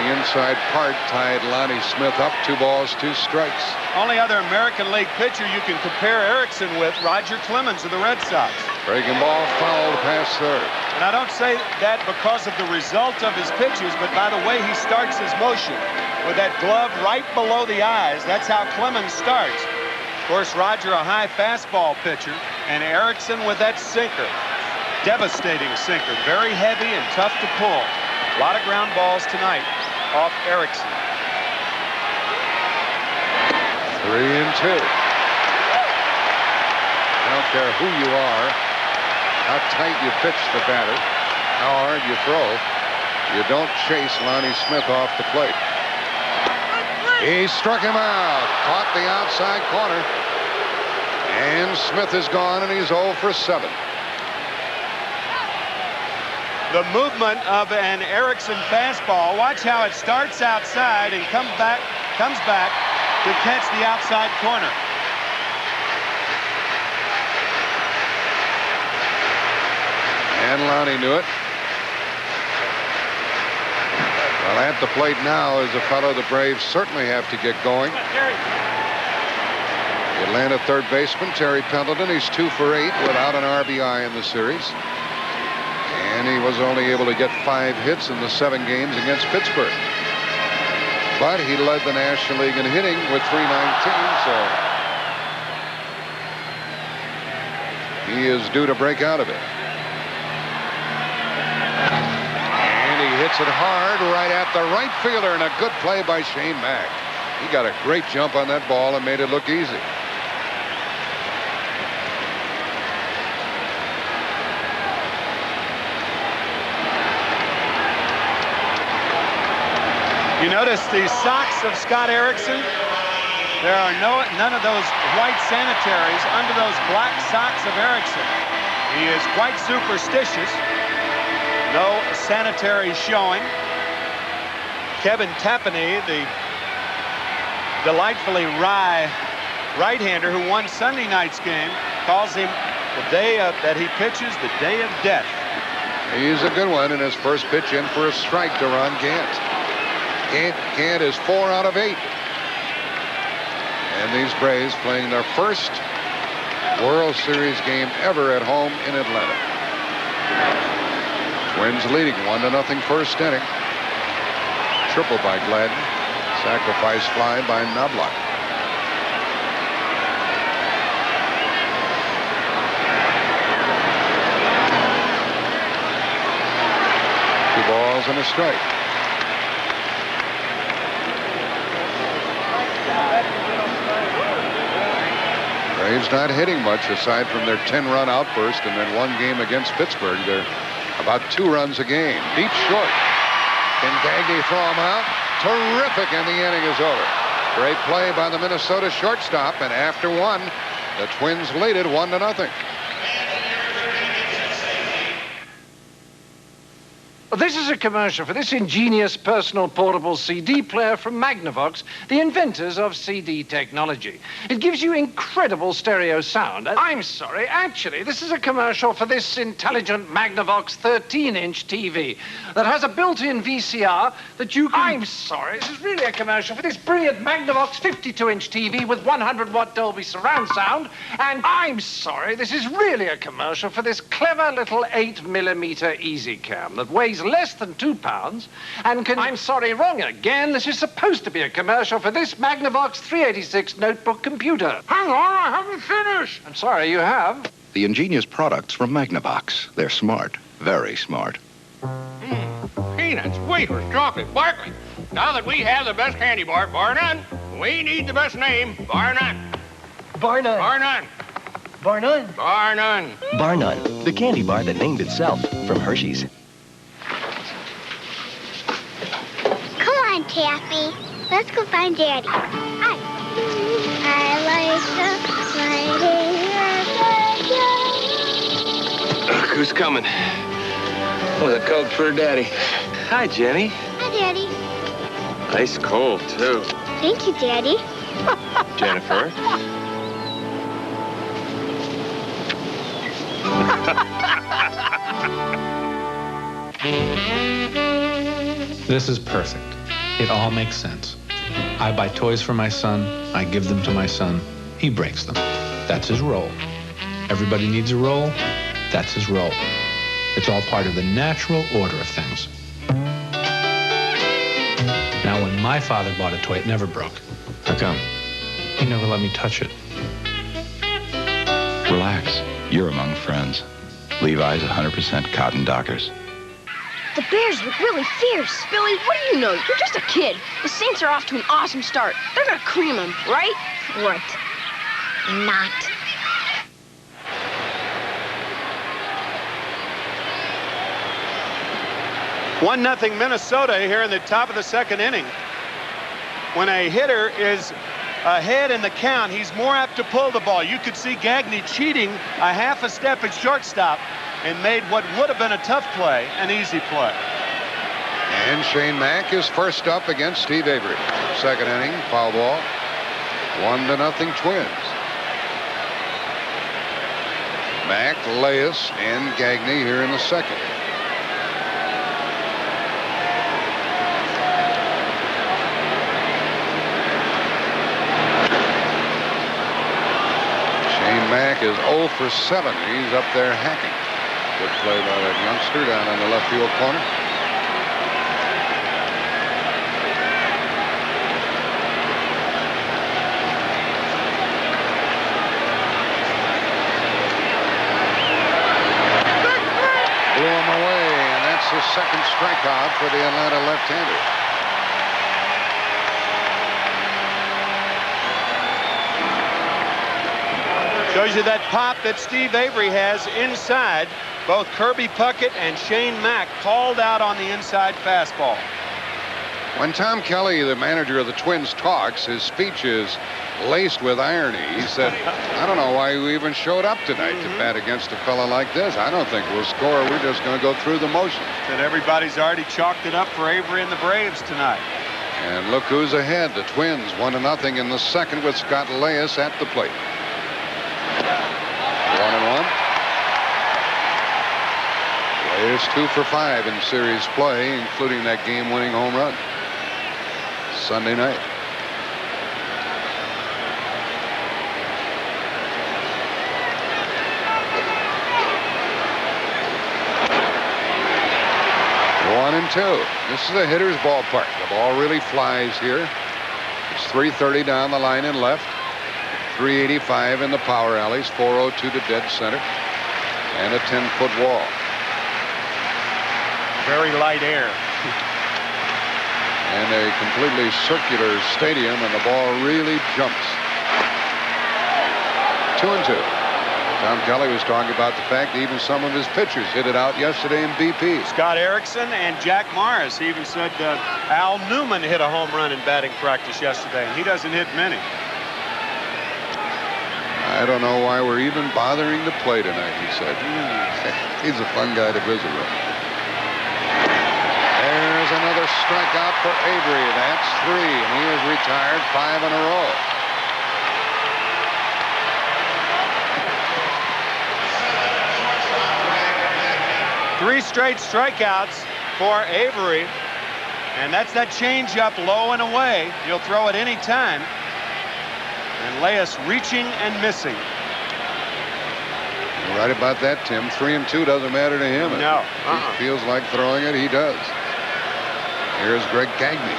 Inside part tied Lonnie Smith up. 2 balls, 2 strikes. Only other American League pitcher you can compare Erickson with, Roger Clemens of the Red Sox. Breaking ball fouled past third. And I don't say that because of the result of his pitches, but by the way he starts his motion with that glove right below the eyes. That's how Clemens starts. Of course, Roger, a high fastball pitcher, and Erickson with that sinker. Devastating sinker. Very heavy and tough to pull. A lot of ground balls tonight off Erickson. 3-2. I don't care who you are, how tight you pitch the batter, how hard you throw, you don't chase Lonnie Smith off the plate. He struck him out, caught the outside corner, and Smith is gone, and he's 0 for 7. The movement of an Erickson fastball. Watch how it starts outside and comes back to catch the outside corner. And Lonnie knew it. Well, at the plate now is a fellow the Braves certainly have to get going. The Atlanta third baseman, Terry Pendleton. He's 2 for 8 without an RBI in the series. And he was only able to get 5 hits in the 7 games against Pittsburgh. But he led the National League in hitting with 319, so he is due to break out of it. And he hits it hard right at the right fielder, and a good play by Shane Mack. He got a great jump on that ball and made it look easy. You notice the socks of Scott Erickson There are none of those white sanitaries under those black socks of Erickson. He is quite superstitious. No sanitary showing. Kevin Tappaney, the delightfully wry right-hander who won Sunday night's game, calls him the day that he pitches, the day of death. He's a good one in his first pitch in for a strike to Ron Gant. Gant is 4 out of 8. And these Braves playing their first World Series game ever at home in Atlanta. Twins leading 1-0 first inning. Triple by Gladden. Sacrifice fly by Knobloch. Balls and a strike. Braves not hitting much aside from their 10-run outburst and then one game against Pittsburgh. They're about 2 runs a game. Deep short. Can Gagne throw him out? Terrific, and the inning is over. Great play by the Minnesota shortstop, and after 1, the Twins lead it 1-0. This is a commercial for this ingenious personal portable CD player from Magnavox, the inventors of CD technology. It gives you incredible stereo sound. I'm sorry, actually, this is a commercial for this intelligent Magnavox 13-inch TV that has a built-in VCR that you can... I'm sorry, this is really a commercial for this brilliant Magnavox 52-inch TV with 100-watt Dolby surround sound. And I'm sorry, this is really a commercial for this clever little 8mm EasyCam that weighs less than 2 pounds and can... I'm sorry, wrong again. This is supposed to be a commercial for this Magnavox 386 notebook computer. Hang on, I haven't finished. I'm sorry, you have. The ingenious products from Magnavox. They're smart, very smart. Peanuts, wafers, chocolate, barkley. Now that we have the best candy bar, bar none, we need the best name, bar none. Bar none. Bar none. Bar none. Bar none. Bar none, the candy bar that named itself from Hershey's. Come on, Taffy. Let's go find Daddy. I like the Look who's coming. With a Coke for Daddy. Hi, Jenny. Hi, Daddy. Ice cold, too. Thank you, Daddy. Jennifer. This is perfect. It all makes sense. I buy toys for my son. I give them to my son. He breaks them. That's his role. Everybody needs a role. That's his role. It's all part of the natural order of things. Now, when my father bought a toy, it never broke. How come? He never let me touch it. Relax. You're among friends. Levi's 100% cotton Dockers. The Bears look really fierce. Billy, what do you know? You're just a kid. The Saints are off to an awesome start. They're gonna cream them, right? Right. Not. One nothing Minnesota here in the top of the second inning. When a hitter is ahead in the count, he's more apt to pull the ball. You could see Gagne cheating a half a step at shortstop and made what would have been a tough play an easy play. And Shane Mack is first up against Steve Avery. Second inning, foul ball. 1-0 Twins. Mack, Leas, and Gagne here in the second. Shane Mack is 0 for 7. He's up there hacking. Good play by that youngster down in the left field corner. Blew him away, and that's the second strikeout for the Atlanta left-hander. Shows you that pop that Steve Avery has inside. Both Kirby Puckett and Shane Mack called out on the inside fastball. When Tom Kelly, the manager of the Twins, talks, his speech is laced with irony. He said, I don't know why we even showed up tonight to bat against a fella like this. I don't think we'll score. We're just going to go through the motions. And everybody's already chalked it up for Avery and the Braves tonight. And look who's ahead. The Twins 1-0 in the second with Scott Leyes at the plate. 1-1. Leyes 2 for 5 in series play, including that game-winning home run Sunday night. One and two. This is a hitter's ballpark. The ball really flies here. It's 330 down the line and left. 385 in the power alleys. 402 to dead center. And a 10-foot wall. Very light air. And a completely circular stadium, and the ball really jumps. 2-2. Tom Kelly was talking about the fact that even some of his pitchers hit it out yesterday in BP. Scott Erickson and Jack Morris. He even said Al Newman hit a home run in batting practice yesterday, and he doesn't hit many. I don't know why we're even bothering to play tonight, he said. He's a fun guy to visit with. There's another strikeout for Avery. That's 3, and he has retired 5 in a row. Three straight strikeouts for Avery. And that's that changeup low and away. He'll throw it any time. And Leyes reaching and missing. You're right about that, Tim. 3 and 2 doesn't matter to him. No. If he feels like throwing it, he does. Here's Greg Gagne.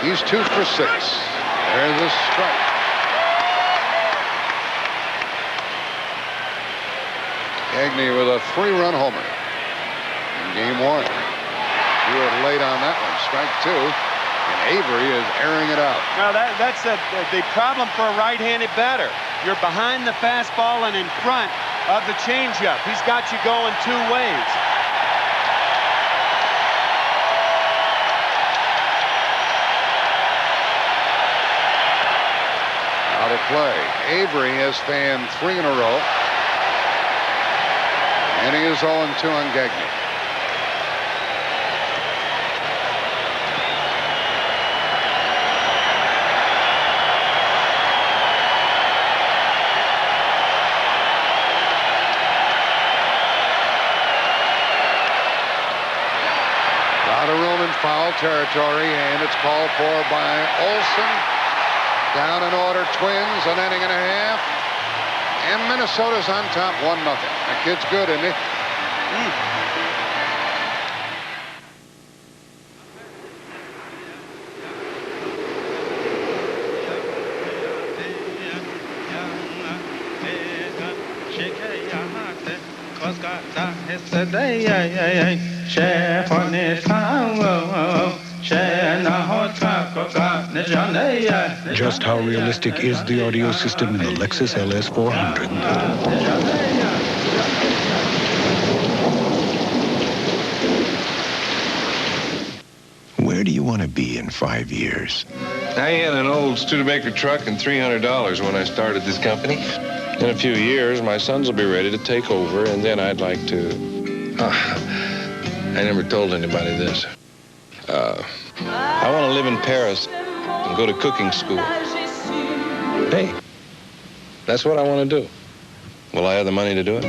He's 2 for 6. There's a strike. Gagne with a 3-run homer in game 1. He was late on that one. Strike 2. And Avery is airing it out. Now that's the problem for a right-handed batter. You're behind the fastball and in front of the changeup. He's got you going 2 ways. Out of play. Avery has fanned 3 in a row. And he is 0-2 on Gagne. Out of room in foul territory, and it's called for by Olson. Down in order, Twins, an inning and a half. And Minnesota's on top 1-0. That kid's good, isn't he? Just how realistic is the audio system in the Lexus LS 400? Where do you want to be in 5 years? I had an old Studebaker truck and $300 when I started this company. In a few years, my sons will be ready to take over, and then I'd like to... I never told anybody this. I want to live in Paris and go to cooking school. Hey, that's what I want to do. Will I have the money to do it?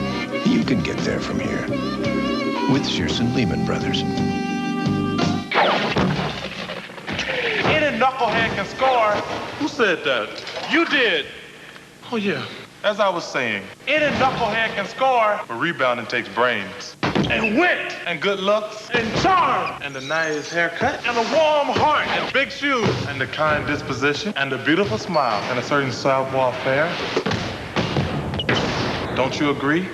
You can get there from here with Shearson Lehman Brothers. Any knucklehead can score. Who said that? You did. Oh, yeah. As I was saying, Any knucklehead can score. but rebounding takes brains. And wit. And good looks. And charm. And a nice haircut. And a warm heart. And big shoes. And a kind disposition. And a beautiful smile. And a certain savoir-faire. Don't you agree?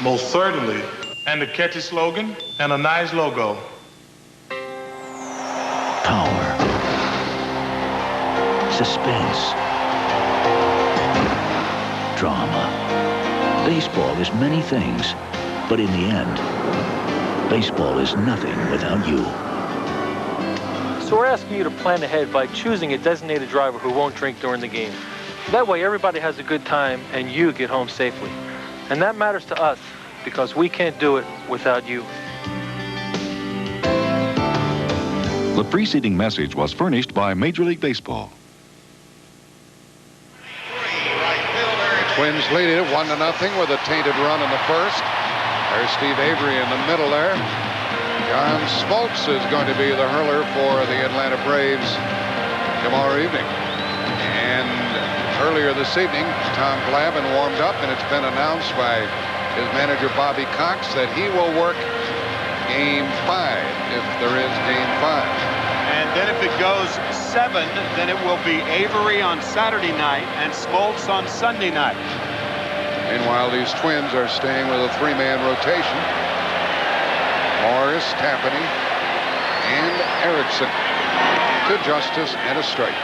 Most certainly. And a catchy slogan. And a nice logo. Power. Suspense. Drama. Baseball is many things, but in the end, Baseball is nothing without you. So we're asking you to plan ahead by choosing a designated driver who won't drink during the game. That way everybody has a good time and you get home safely. And that matters to us because we can't do it without you. The preceding message was furnished by Major League Baseball. Twins lead it 1-0 with a tainted run in the first. There's Steve Avery in the middle there. John Smoltz is going to be the hurler for the Atlanta Braves tomorrow evening. And earlier this evening, Tom Glavine warmed up, and it's been announced by his manager, Bobby Cox, that he will work Game 5, if there is Game 5. And then if it goes 7, then it will be Avery on Saturday night and Smoltz on Sunday night. Meanwhile, these Twins are staying with a 3-man rotation. Morris, Tapani, and Erickson to Justice and a strike.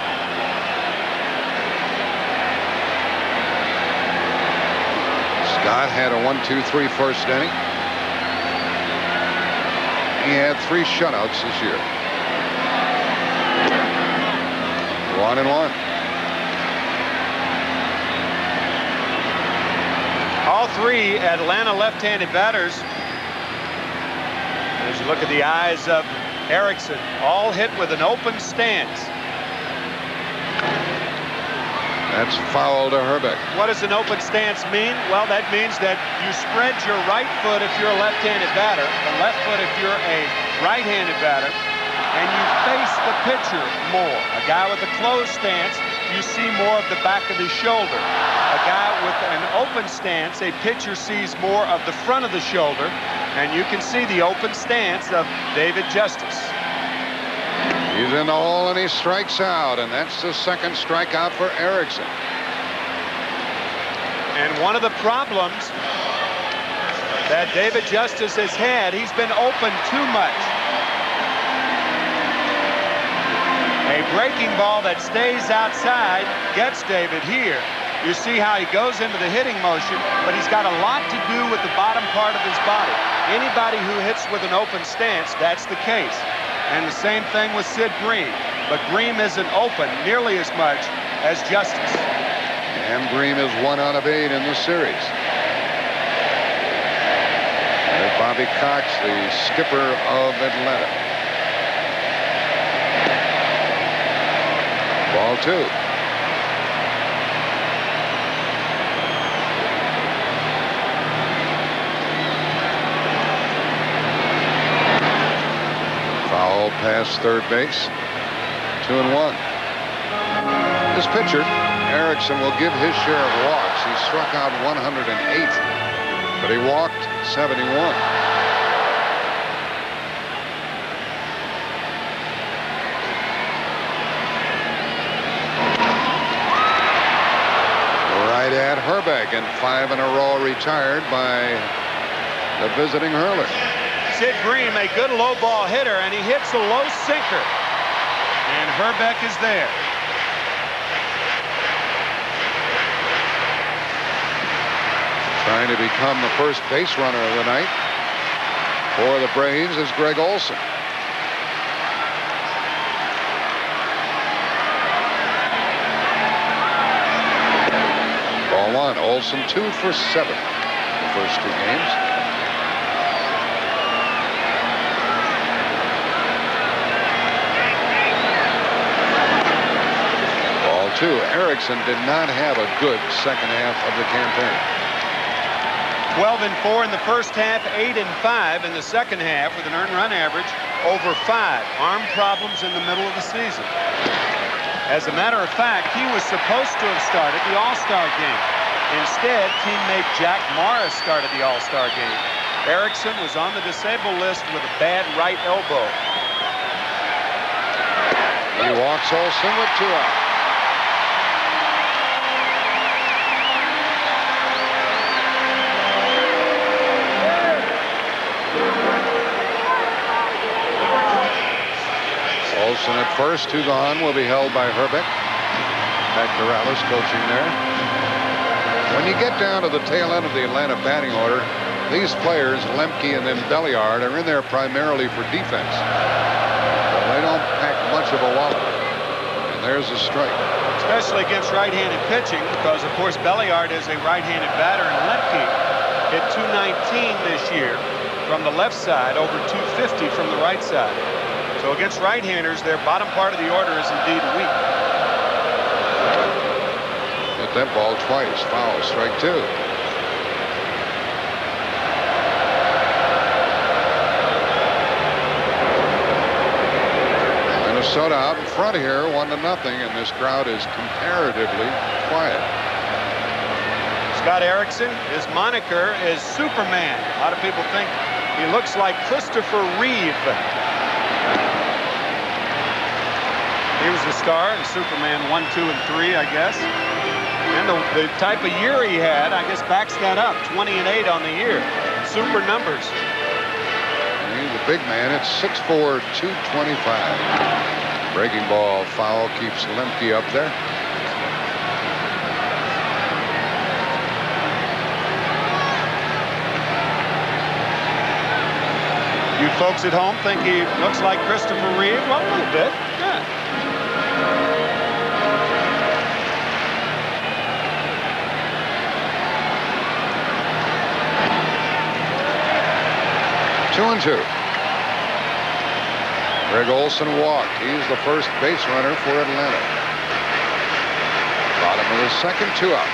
Scott had a 1-2-3 first inning. He had 3 shutouts this year. 1-1. All 3 Atlanta left-handed batters. As you look at the eyes of Erickson, all hit with an open stance. That's foul to Herbeck. What does an open stance mean? Well, that means that you spread your right foot if you're a left-handed batter, the left foot if you're a right-handed batter, and you face the pitcher more. A guy with a closed stance, you see more of the back of his shoulder. A guy with an open stance, a pitcher sees more of the front of the shoulder, and you can see the open stance of David Justice. He's in the hole and he strikes out, and that's the second strikeout for Erickson. And one of the problems that David Justice has had, he's been open too much. A breaking ball that stays outside gets David here. You see how he goes into the hitting motion, but he's got a lot to do with the bottom part of his body. Anybody who hits with an open stance, that's the case. And the same thing with Sid Bream. But Bream isn't open nearly as much as Justice. And Bream is 1 out of 8 in the series. There's Bobby Cox, the skipper of Atlanta. Ball 2. Foul past third base. 2-1. This pitcher, Erickson, will give his share of walks. He struck out 108, but he walked 71. Right at Herbeck, and 5 in a row retired by the visiting hurler. Sid Bream, a good low ball hitter, and he hits a low sinker. And Herbeck is there. Trying to become the first base runner of the night for the Braves is Greg Olson. Ball 1. Olson 2 for 7 the first 2 games. Ball 2. Erickson did not have a good second half of the campaign. 12-4 in the first half, 8-5 in the second half with an earned run average over 5. Arm problems in the middle of the season. As a matter of fact, he was supposed to have started the All-Star game. Instead, teammate Jack Morris started the All-Star game. Erickson was on the disabled list with a bad right elbow. He walks Olson with 2 out. Olson at first, 2 gone, will be held by Herbeck. Pat Corrales coaching there. When you get down to the tail end of the Atlanta batting order, These players, Lemke and then Belliard, are in there primarily for defense. Well, they don't pack much of a wallop. And there's a strike. Especially against right-handed pitching, because, of course, Belliard is a right-handed batter, and Lemke hit .219 this year from the left side, over .250 from the right side. So against right-handers, their bottom part of the order is indeed weak. Hit that ball twice. Foul, strike two. Minnesota out in front here, 1-0, and this crowd is comparatively quiet. Scott Erickson, his moniker is Superman. A lot of people think he looks like Christopher Reeve. He was the star in Superman 1, 2, and 3, I guess. And the type of year he had, I guess, backs that up. 20-8 on the year. Super numbers. He's a big man. It's 6'4", 225. Breaking ball foul keeps Lemke up there. You folks at home think he looks like Christopher Reeve? Well, a little bit. Yeah. Two and two. Greg Olson walked. He's the first base runner for Atlanta. Bottom of the second, 2 out.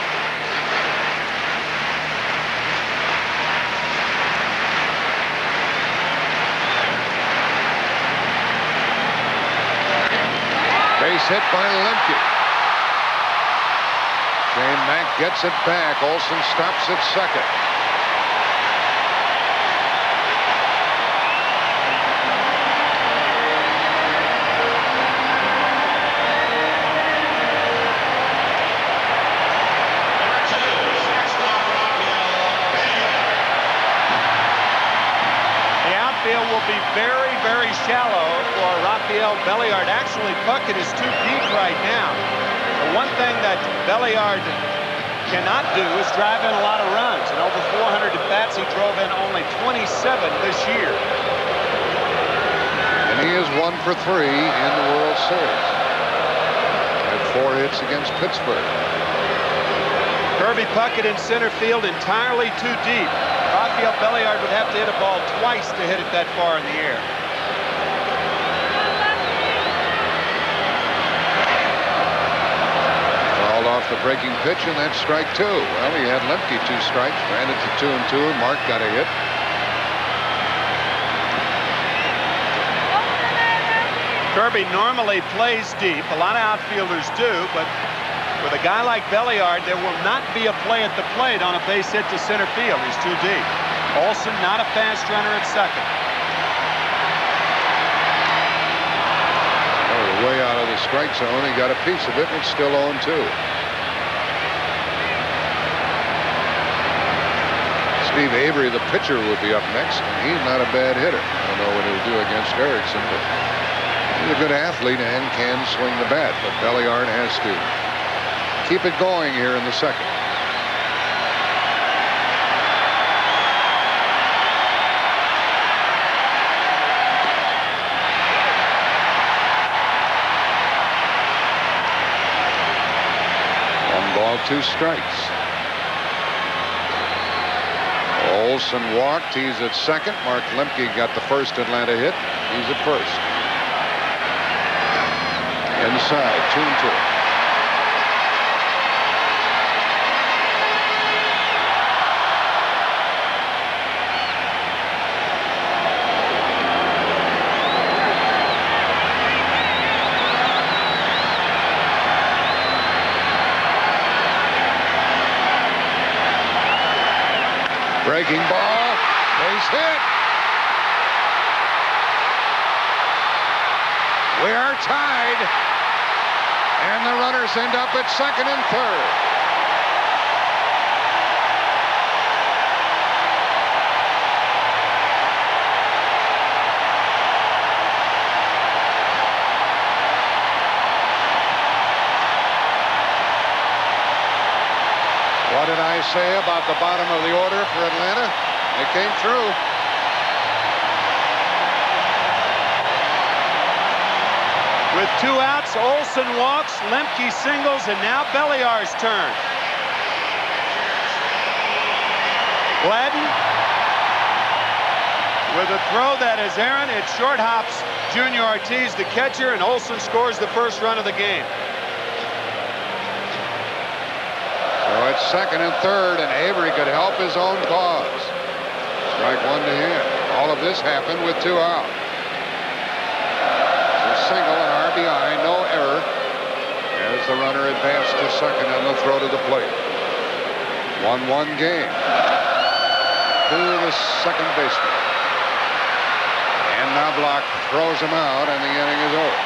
Base hit by Lemke. Shane Mack gets it back. Olson stops at second. Will be very, very shallow for Rafael Belliard. Actually, Puckett is too deep right now. The one thing that Belliard cannot do is drive in a lot of runs. And over 400 at-bats, he drove in only 27 this year. And he is 1 for 3 in the World Series. Had 4 hits against Pittsburgh. Kirby Puckett in center field, entirely too deep. Rafael Belliard would have to hit a ball twice to hit it that far in the air. Fouled off the breaking pitch, and that's strike 2. Well, he had Lemke 2 strikes, ran it to 2 and 2, and Mark got a hit. Kirby normally plays deep. A lot of outfielders do, but with a guy like Belliard, there will not be a play at the plate on a base hit to center field. He's too deep. Olson, not a fast runner at second. Oh, way out of the strike zone. He got a piece of it, and it's still 0-2. Steve Avery, the pitcher, will be up next, and he's not a bad hitter. I don't know what he'll do against Erickson, but he's a good athlete and can swing the bat, but Belliard has to keep it going here in the second. One ball, 2 strikes. Olson walked. He's at second. Mark Lemke got the first Atlanta hit. He's at first. Inside, 2 and 2. Breaking ball, base hit. We are tied, and the runners end up at second and third. What did I say about the bottom of the order for Atlanta? They came through. With 2 outs, Olson walks, Lemke singles, and now Belliar's turn. Gladden with a throw that is errant. It short hops Junior Ortiz, the catcher, and Olson scores the first run of the game. So it's second and third, and Avery could help his own cause. Strike 1 to him. All of this happened with 2 out. A single, an RBI, no error, as the runner advanced to second on the throw to the plate. 1-1 game. To the second baseman. And Knobloch throws him out, and the inning is over.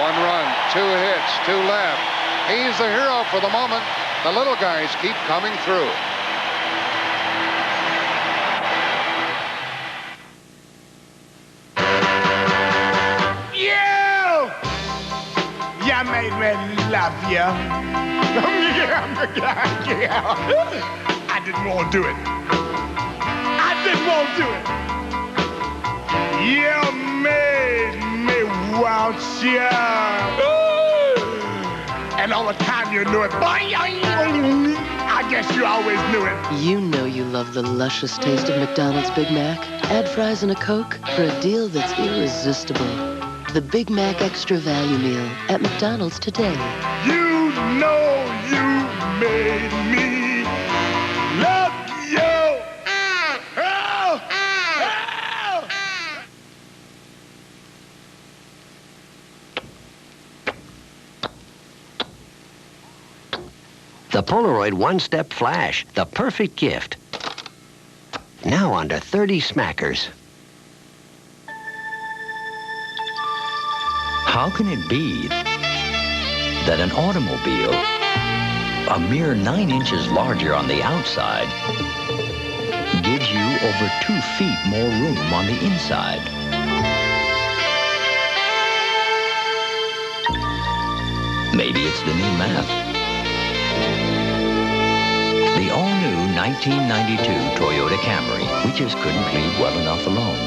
1 run, 2 hits, 2 left. He's the hero for the moment. The little guys keep coming through. You made me love you. I didn't want to do it. I didn't want to do it. You made me want you. And all the time you knew it. I guess you always knew it. You know you love the luscious taste of McDonald's Big Mac. Add fries and a Coke for a deal that's irresistible. The Big Mac Extra Value Meal at McDonald's today. You know you made me love you. Oh, oh. The Polaroid one-step flash, the perfect gift. Now on to 30 smackers. How can it be that an automobile, a mere 9 inches larger on the outside, gives you over 2 feet more room on the inside? Maybe it's the new math. The all-new 1992 Toyota Camry. We just couldn't leave well enough alone.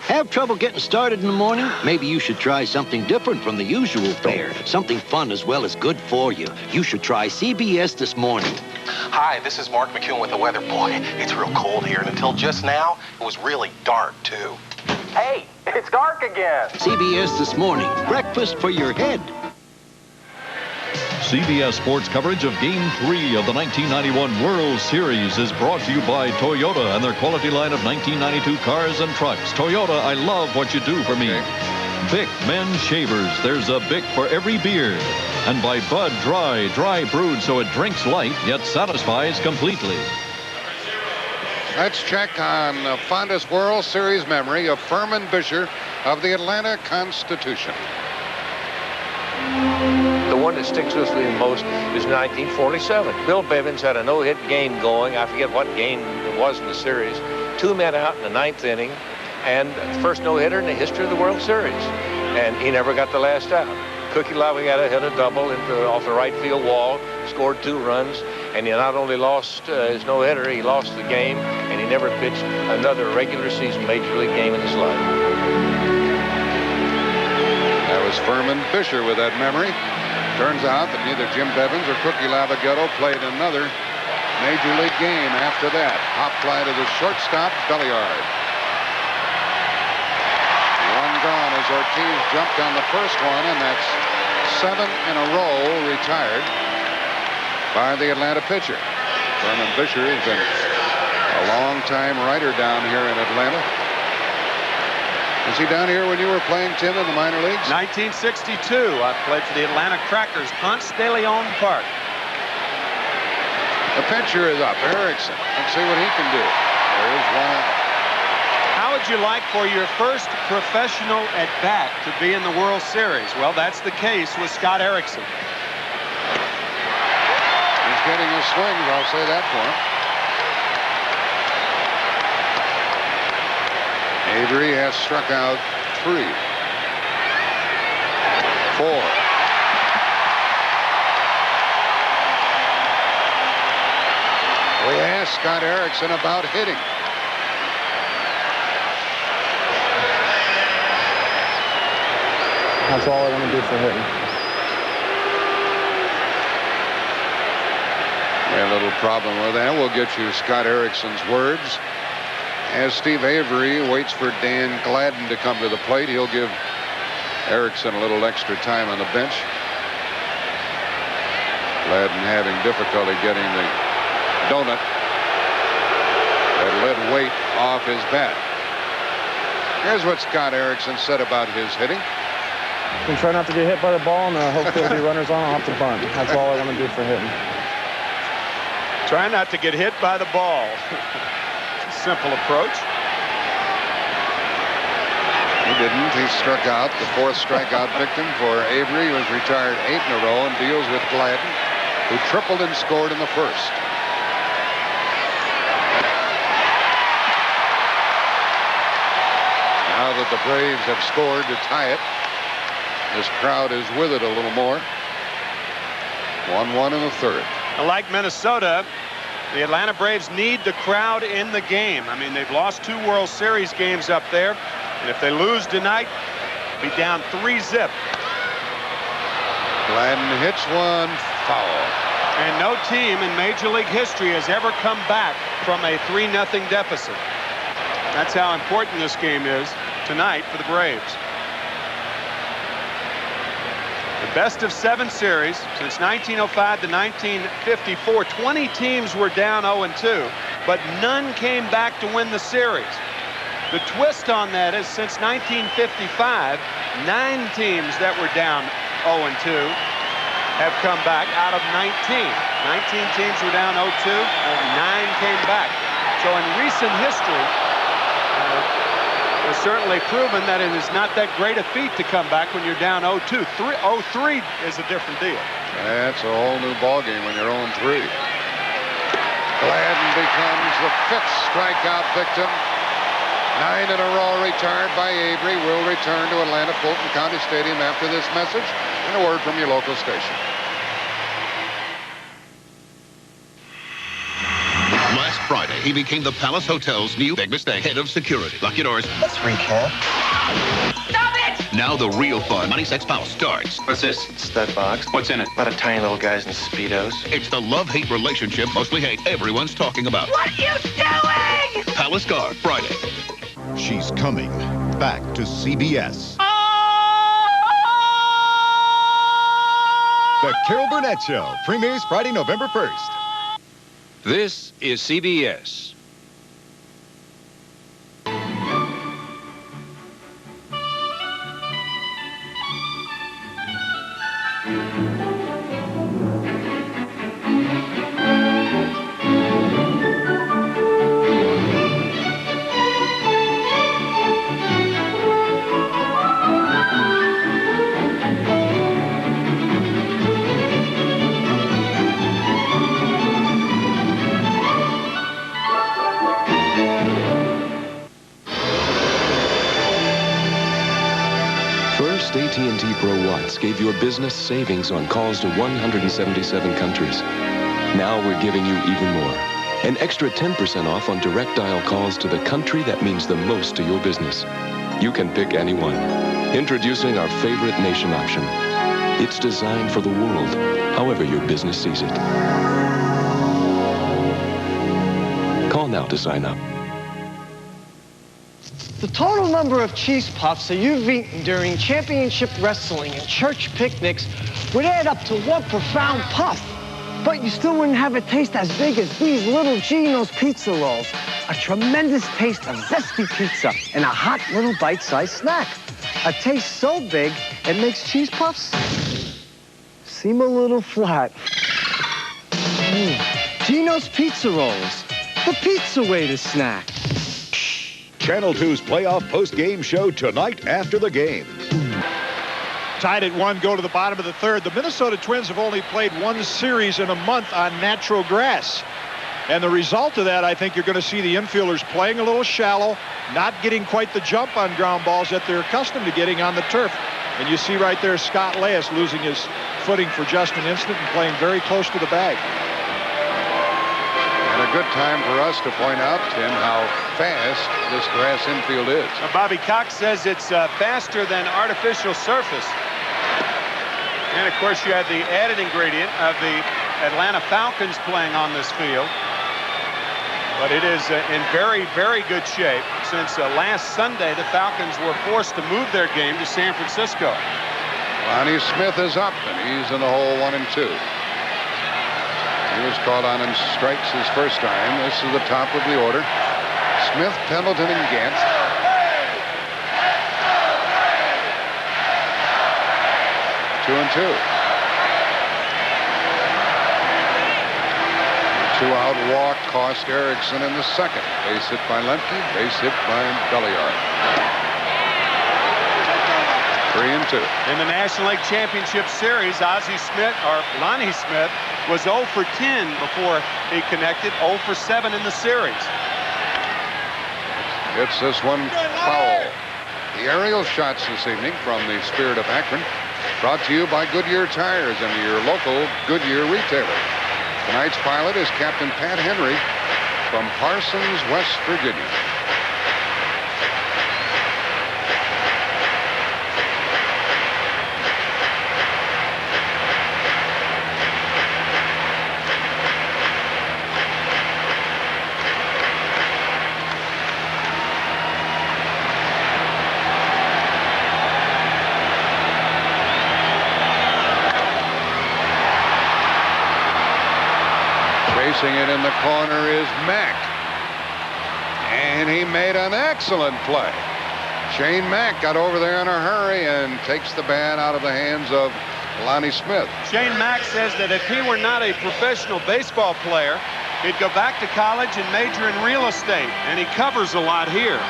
Have trouble getting started in the morning? Maybe you should try something different from the usual fare. Something fun as well as good for you. You should try CBS This Morning. Hi, this is Mark McEwen with the weather. Boy, it's real cold here, and until just now, it was really dark, too. Hey, it's dark again. CBS This Morning. Breakfast for your head. CBS Sports coverage of Game 3 of the 1991 World Series is brought to you by Toyota and their quality line of 1992 cars and trucks. Toyota, I love what you do for me. Bic Men's Shavers, there's a Bic for every beard. And by Bud Dry brewed so it drinks light yet satisfies completely. Let's check on the fondest World Series memory of Furman Bisher of the Atlanta Constitution. The one that sticks with me the most is 1947. Bill Bivens had a no-hit game going. I forget what game it was in the series. 2 men out in the 9th inning, and the first no-hitter in the history of the World Series. And he never got the last out. Cookie Lavigata hit a double off the right field wall, scored 2 runs, and he not only lost his no-hitter, he lost the game, and he never pitched another regular season major league game in his life. That was Furman Bisher with that memory. Turns out that neither Jim Bevins or Cookie Lavighetto played another major league game after that. Hop fly to the shortstop, Belliard. 1 gone as Ortiz jumped on the first one, and that's 7 in a row retired by the Atlanta pitcher. Furman Bisher has been a long-time writer down here in Atlanta. Was he down here when you were playing, Tim, in the minor leagues? 1962. I played for the Atlanta Crackers, Ponce de Leon Park. The pitcher is up, Erickson. Let's see what he can do. There is 1 out. How would you like for your first professional at-bat to be in the World Series? Well, that's the case with Scott Erickson. He's getting his swings, I'll say that for him. Avery has struck out 3. 4. We asked asked Scott Erickson about hitting. That's all I want to do for hitting. A little problem with that. We'll get you Scott Erickson's words. As Steve Avery waits for Dan Gladden to come to the plate, he'll give Erickson a little extra time on the bench. Gladden having difficulty getting the donut, that lead weight off his bat. Here's what Scott Erickson said about his hitting. You can try not to get hit by the ball, and hopefully there'll be runners on. I'll have to bunt. That's all I want to do for hitting. Try not to get hit by the ball. Simple approach. He didn't. He struck out. The fourth strikeout victim for Avery, who was retired 8 in a row and deals with Gladden, who tripled and scored in the first. Now that the Braves have scored to tie it, this crowd is with it a little more. 1-1 in the third. Like Minnesota, the Atlanta Braves need the crowd in the game. I mean, they've lost 2 World Series games up there, and if they lose tonight, be down 3-zip. Gladden hits one, foul. And no team in Major League history has ever come back from a 3-0 deficit. That's how important this game is tonight for the Braves. The best of 7 series since 1905 to 1954. 20 teams were down 0-2, but none came back to win the series. The twist on that is since 1955, 9 teams that were down 0-2 have come back out of 19. 19 teams were down 0-2, and 9 came back. So in recent history, it's certainly proven that it is not that great a feat to come back when you're down 0-2. 0-3 is a different deal. That's a whole new ballgame when you're 0-3. Gladden becomes the 5th strikeout victim. 9 in a row retired by Avery. Will return to Atlanta-Fulton County Stadium after this message and a word from your local station. Last Friday, he became the Palace Hotel's new big mistake head of security. Lock your doors. Let's recap. Stop it! Now the real fun Money, Sex, Power starts. What's this? Stud box. What's in it? A lot of tiny little guys in Speedos. It's the love-hate relationship, mostly hate, everyone's talking about. What are you doing? Palace Car, Friday. She's coming back to CBS. The Carol Burnett Show premieres Friday, November 1st. This is CBS. AT&T Pro Watts gave your business savings on calls to 177 countries. Now we're giving you even more. An extra 10% off on direct dial calls to the country that means the most to your business. You can pick anyone. Introducing our favorite nation option. It's designed for the world, however your business sees it. Call now to sign up. The total number of cheese puffs that you've eaten during championship wrestling and church picnics would add up to one profound puff. But you still wouldn't have a taste as big as these little Gino's pizza rolls. A tremendous taste of zesty pizza and a hot little bite-sized snack. A taste so big, it makes cheese puffs seem a little flat. Gino's Pizza Rolls, the pizza way to snack. Channel 2's playoff post-game show tonight after the game. Tied at 1, go to the bottom of the third. The Minnesota Twins have only played 1 series in a month on natural grass. And the result of that, I think you're going to see the infielders playing a little shallow, not getting quite the jump on ground balls that they're accustomed to getting on the turf. And you see right there Scott Leyes losing his footing for just an instant and playing very close to the bag. And a good time for us to point out, Tim, how fast this grass infield is. Bobby Cox says it's faster than artificial surface. And, of course, you had the added ingredient of the Atlanta-Falcons playing on this field. But it is in very, very good shape since last Sunday the Falcons were forced to move their game to San Francisco. Lonnie Smith is up, and he's in the hole 1-2. He was called on and strikes his first time. This is the top of the order. Smith, Pendleton, and Gant. 2-2. Two-out walk cost Erickson in the second. Base hit by Lemke, base hit by Belliard. 3-2. In the National League Championship Series, Lonnie Smith was 0 for 10 before he connected, 0 for 7 in the series. It's this one foul. The aerial shots this evening from the Spirit of Akron, brought to you by Goodyear Tires and your local Goodyear retailer. Tonight's pilot is Captain Pat Henry from Parsons, West Virginia. Chasing it in the corner is Mack. And he made an excellent play. Shane Mack got over there in a hurry and takes the bat out of the hands of Lonnie Smith. Shane Mack says that if he were not a professional baseball player, he'd go back to college and major in real estate. And he covers a lot here.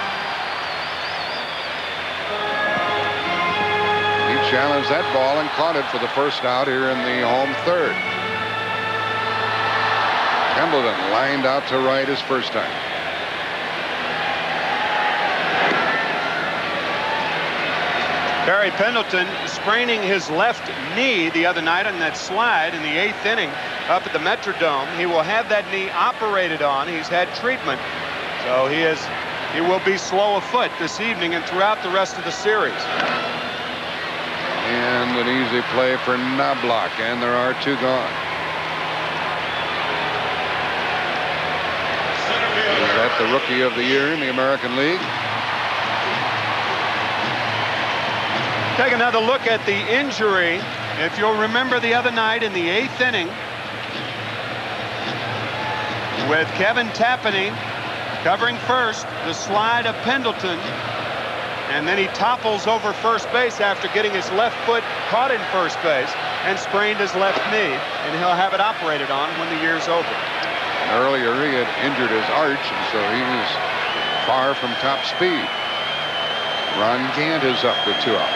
He challenged that ball and caught it for the first out here in the home third. Pendleton lined out to right his first time. Barry Pendleton spraining his left knee the other night on that slide in the 8th inning up at the Metrodome. He will have that knee operated on. He's had treatment. So he will be slow of foot this evening and throughout the rest of the series. And an easy play for Knobloch, and there are two gone. Is that the Rookie of the Year in the American League? Take another look at the injury. If you'll remember the other night in the 8th inning with Kevin Tapani covering first, the slide of Pendleton, and then he topples over first base after getting his left foot caught in first base and sprained his left knee, and he'll have it operated on when the year's over. Earlier, he had injured his arch, and so he was far from top speed. Ron Gant is up with 2 out.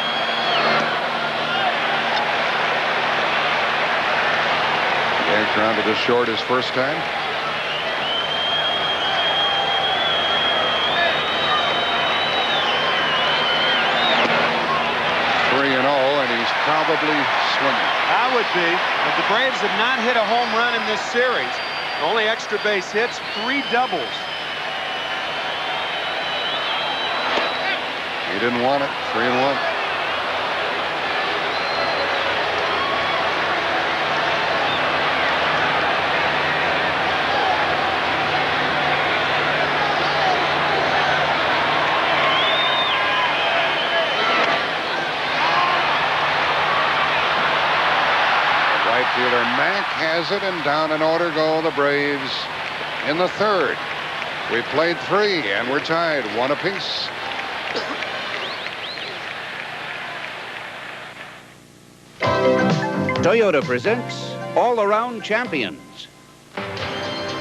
Gant grounded to short his first time. And he's probably swinging. I would be. But the Braves have not hit a home run in this series. Only extra base hits, 3 doubles. He didn't want it. 3-1. Fielder Mack has it, and down in order go the Braves in the third. We played 3, and we're tied 1 apiece. Toyota presents All-Around Champions.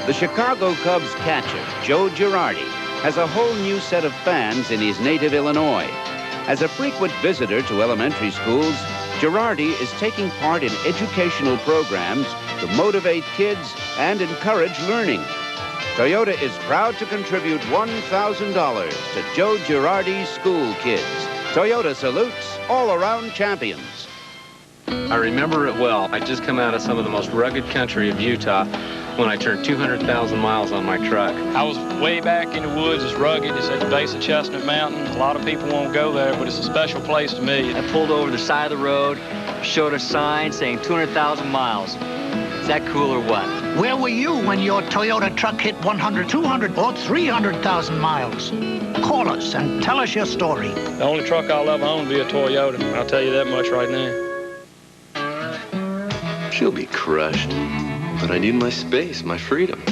The Chicago Cubs catcher, Joe Girardi, has a whole new set of fans in his native Illinois. As a frequent visitor to elementary schools, Girardi is taking part in educational programs to motivate kids and encourage learning. Toyota is proud to contribute $1,000 to Joe Girardi's school kids. Toyota salutes all-around champions. I remember it well. I just come out of some of the most rugged country of Utah, when I turned 200,000 miles on my truck. I was way back in the woods. It's rugged. It's at the base of Chestnut Mountain. A lot of people won't go there, but it's a special place to me. I pulled over the side of the road, showed a sign saying 200,000 miles. Is that cool or what? Where were you when your Toyota truck hit 100, 200, or 300,000 miles? Call us and tell us your story. The only truck I'll ever own will be a Toyota. I'll tell you that much right now. She'll be crushed. But I need my space, my freedom.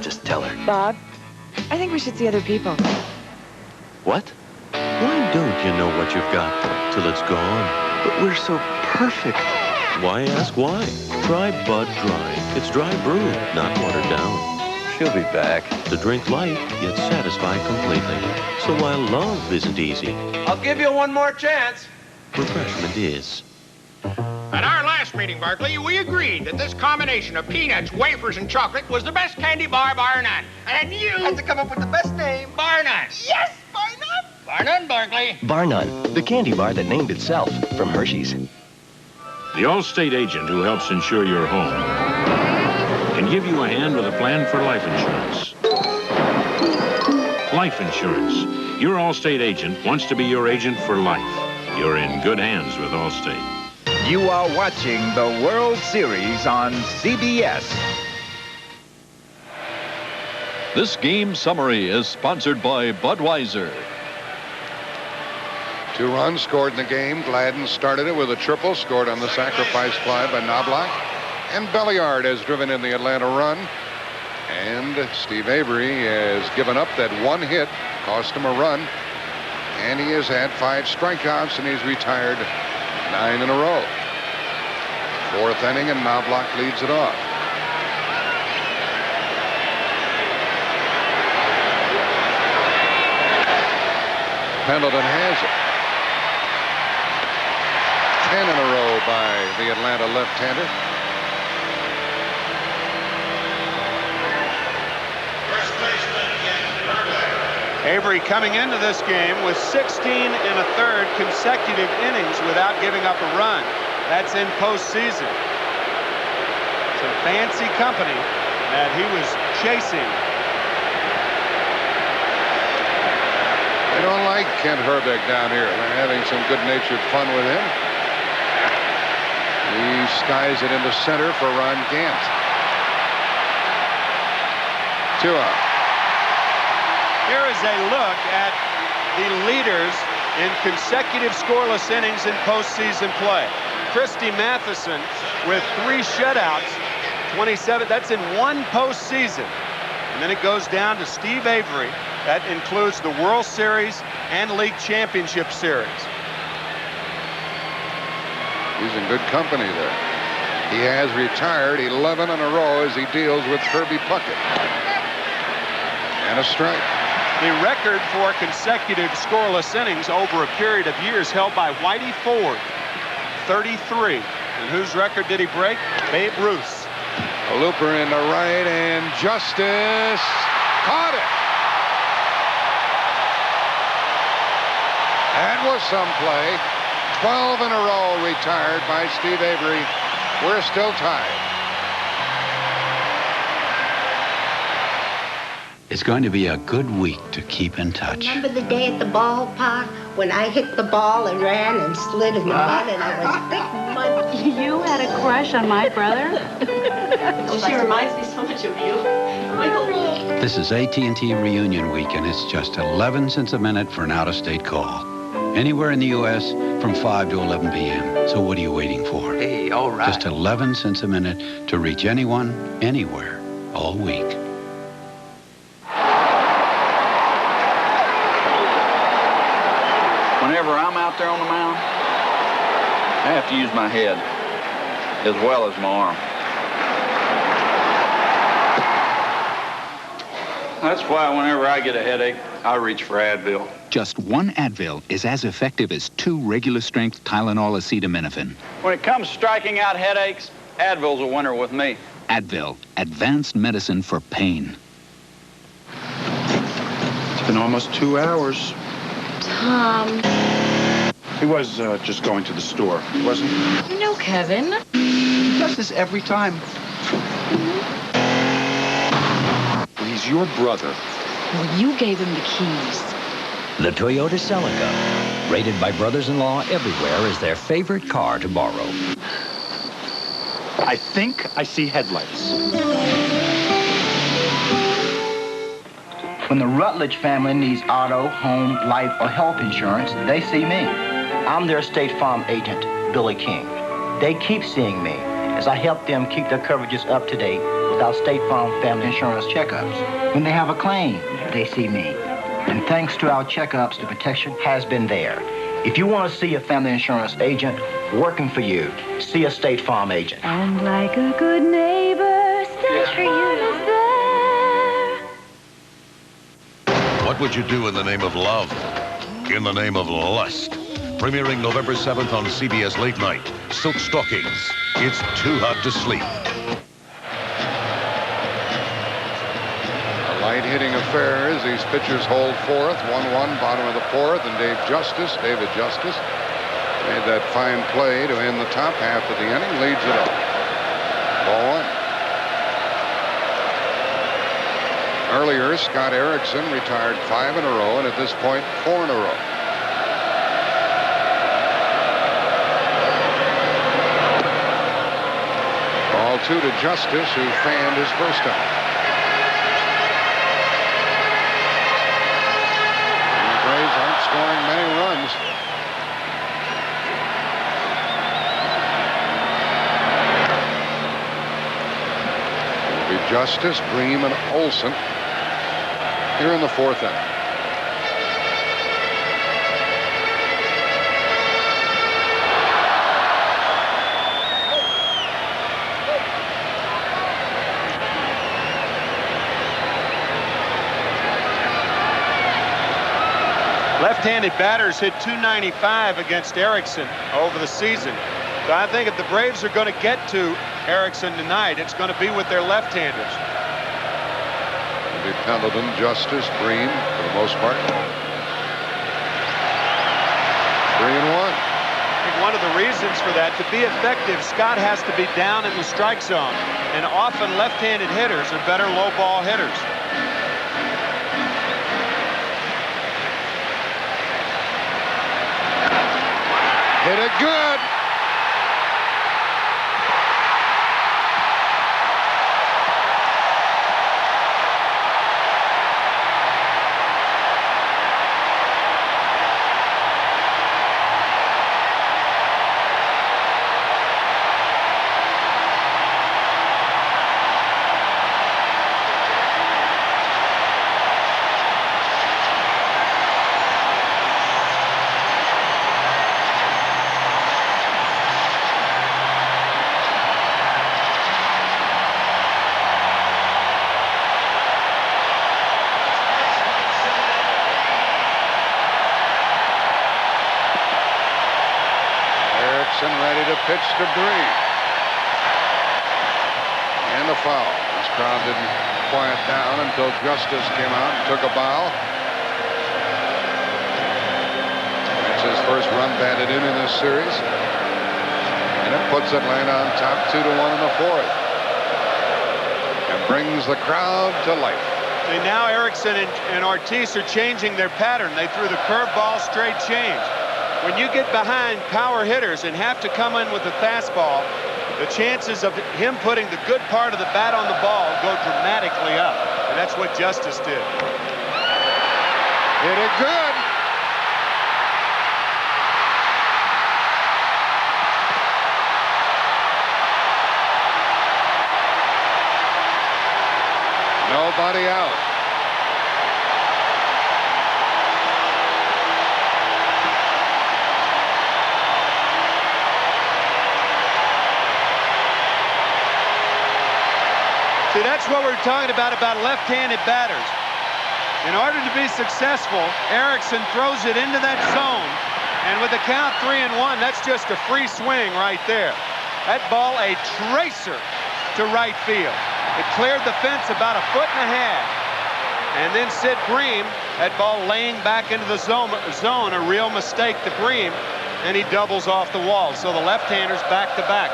Just tell her. Bob, I think we should see other people. What? Why don't you know what you've got till it's gone? But we're so perfect. Why ask why? Try Bud Dry. It's dry brew, not watered down. She'll be back. To drink light, yet satisfy completely. So while love isn't easy, I'll give you one more chance. refreshment is. At our last meeting, Barkley, we agreed that this combination of peanuts, wafers, and chocolate was the best candy bar, bar none. And you had to come up with the best name, bar none. Yes, bar none. Bar none, Barkley. Bar None, the candy bar that named itself from Hershey's. The Allstate agent who helps insure your home can give you a hand with a plan for life insurance. Life insurance. Your Allstate agent wants to be your agent for life. You're in good hands with Allstate. You are watching the World Series on CBS. This game summary is sponsored by Budweiser. 2 runs scored in the game. Gladden started it with a triple, scored on the sacrifice fly by Knobloch. And Belliard has driven in the Atlanta run. And Steve Avery has given up that one hit, cost him a run. And he has had 5 strikeouts, and he's retired 9 in a row. 4th inning, and Knobloch leads it off. Pendleton has it. 10 in a row by the Atlanta left-hander. Avery coming into this game with 16 1/3 consecutive innings without giving up a run. That's in postseason. Some fancy company that he was chasing. They don't like Kent Herbeck down here. They're having some good-natured fun with him. He skies it into center for Ron Gant. 2 out. Here is a look at the leaders in consecutive scoreless innings in postseason play. Christy Matheson with 3 shutouts, 27. That's in one postseason. And then it goes down to Steve Avery. That includes the World Series and League Championship Series. He's in good company there. He has retired 11 in a row as he deals with Kirby Puckett. And a strike. The record for consecutive scoreless innings over a period of years held by Whitey Ford, 33. And whose record did he break? Babe Ruth's. A looper in the right, and Justice caught it. That was some play. 12 in a row retired by Steve Avery. We're still tied. It's going to be a good week to keep in touch. Remember the day at the ballpark when I hit the ball and ran and slid in the mud and I was thick mud? You had a crush on my brother? She reminds me so much of you. This is AT&T Reunion Week, and it's just 11 cents a minute for an out-of-state call. Anywhere in the U.S. from 5 to 11 p.m. So what are you waiting for? Hey, all right. Just 11 cents a minute to reach anyone, anywhere, all week. Whenever I'm out there on the mound, I have to use my head as well as my arm. That's why whenever I get a headache, I reach for Advil. Just 1 Advil is as effective as 2 regular-strength Tylenol acetaminophen. When it comes to striking out headaches, Advil's a winner with me. Advil, advanced medicine for pain. It's been almost 2 hours. Tom. He was just going to the store, wasn't he? No, Kevin. He does this every time. your brother. Well, you gave him the keys. The Toyota Celica, rated by brothers-in-law everywhere as their favorite car to borrow. I think I see headlights. When the Rutledge family needs auto, home, life, or health insurance, they see me. I'm their State Farm agent, Billy King. They keep seeing me as I help them keep their coverages up to date with our State Farm family insurance checkups. When they have a claim, they see me. And thanks to our checkups, the protection has been there. If you want to see a family insurance agent working for you, see a State Farm agent. And like a good neighbor, State Farm is there. What would you do in the name of love? In the name of lust? Premiering November 7th on CBS Late Night. Silk Stockings. It's too hot to sleep. Light hitting affair as these pitchers hold fourth. 1-1, bottom of the fourth, and David Justice made that fine play to end the top half of the inning, leads it up. Ball one. Earlier, Scott Erickson retired 5 in a row, and at this point, 4 in a row. Ball 2 to Justice, who fanned his first out. Aren't scoring many runs. It'll be Justice, Bream, and Olson here in the fourth inning. Left-handed batters hit .295 against Erickson over the season. So I think if the Braves are going to get to Erickson tonight, it's going to be with their left-handers. It'll be Pendleton, Justice, Bream for the most part. 3-1. I think one of the reasons for that, to be effective, Scott has to be down in the strike zone. And often left-handed hitters are better low ball hitters. Hit it good. Ready to pitch to Bream. And a foul. This crowd didn't quiet down until Justice came out and took a bow. It's his first run batted in this series. And it puts Atlanta on top 2-1 in the fourth. And brings the crowd to life. See, now Erickson and Ortiz are changing their pattern. They threw the curveball straight change. When you get behind power hitters and have to come in with a fastball, the chances of him putting the good part of the bat on the ball go dramatically up. And that's what Justice did. Hit it good. Nobody out. See, that's what we're talking about left-handed batters. In order to be successful, Erickson throws it into that zone. And with the count 3-1, that's just a free swing right there. That ball a tracer to right field. It cleared the fence about 1.5 feet. And then Sid Bream, that ball laying back into the zone, a real mistake to Bream. And he doubles off the wall. So the left-handers back to back.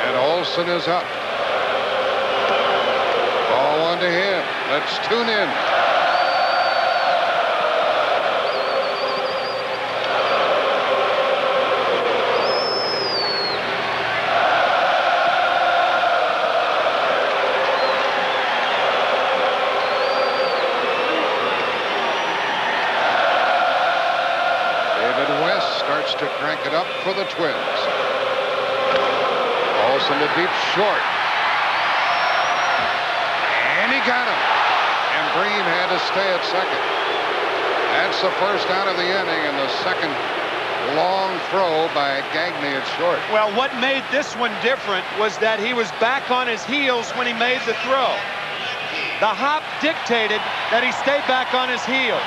And Olson is up. Ball 1 to him. Let's tune in. To crank it up for the Twins. Olsen to deep short. And he got him. And Bream had to stay at second. That's the first out of the inning, and the second long throw by Gagne at short. Well, what made this one different was that he was back on his heels when he made the throw. The hop dictated that he stayed back on his heels.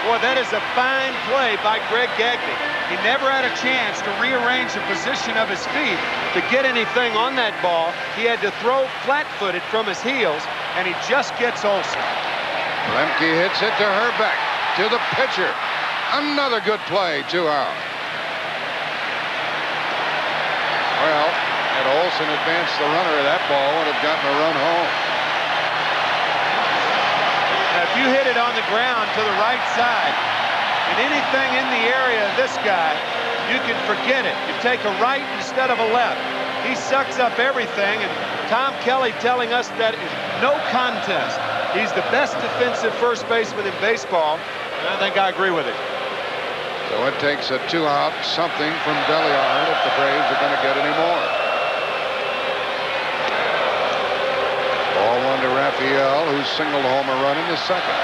Boy, that is a fine play by Greg Gagne. He never had a chance to rearrange the position of his feet to get anything on that ball. He had to throw flat-footed from his heels, and he just gets Olsen. Lemke hits it to Herbeck, to the pitcher. Another good play, 2 out. Well, had Olsen advanced the runner, that ball would have gotten a run home. Now, if you hit it on the ground to the right side, and anything in the area of this guy, you can forget it. You take a right instead of a left. He sucks up everything, and Tom Kelly telling us that is no contest. He's the best defensive first baseman in baseball, and I think I agree with it. So it takes a 2-out something from Belliard if the Braves are going to get any more. Ball one to Raphael, who singled home a run in the second.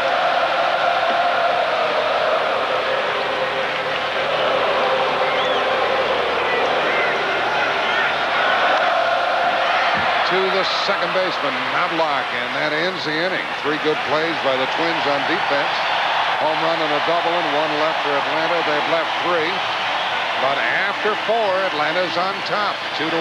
To the second baseman, Knobloch, and that ends the inning. 3 good plays by the Twins on defense. Home run and a double, and 1 left for Atlanta. They've left 3. But after 4, Atlanta's on top, 2-1.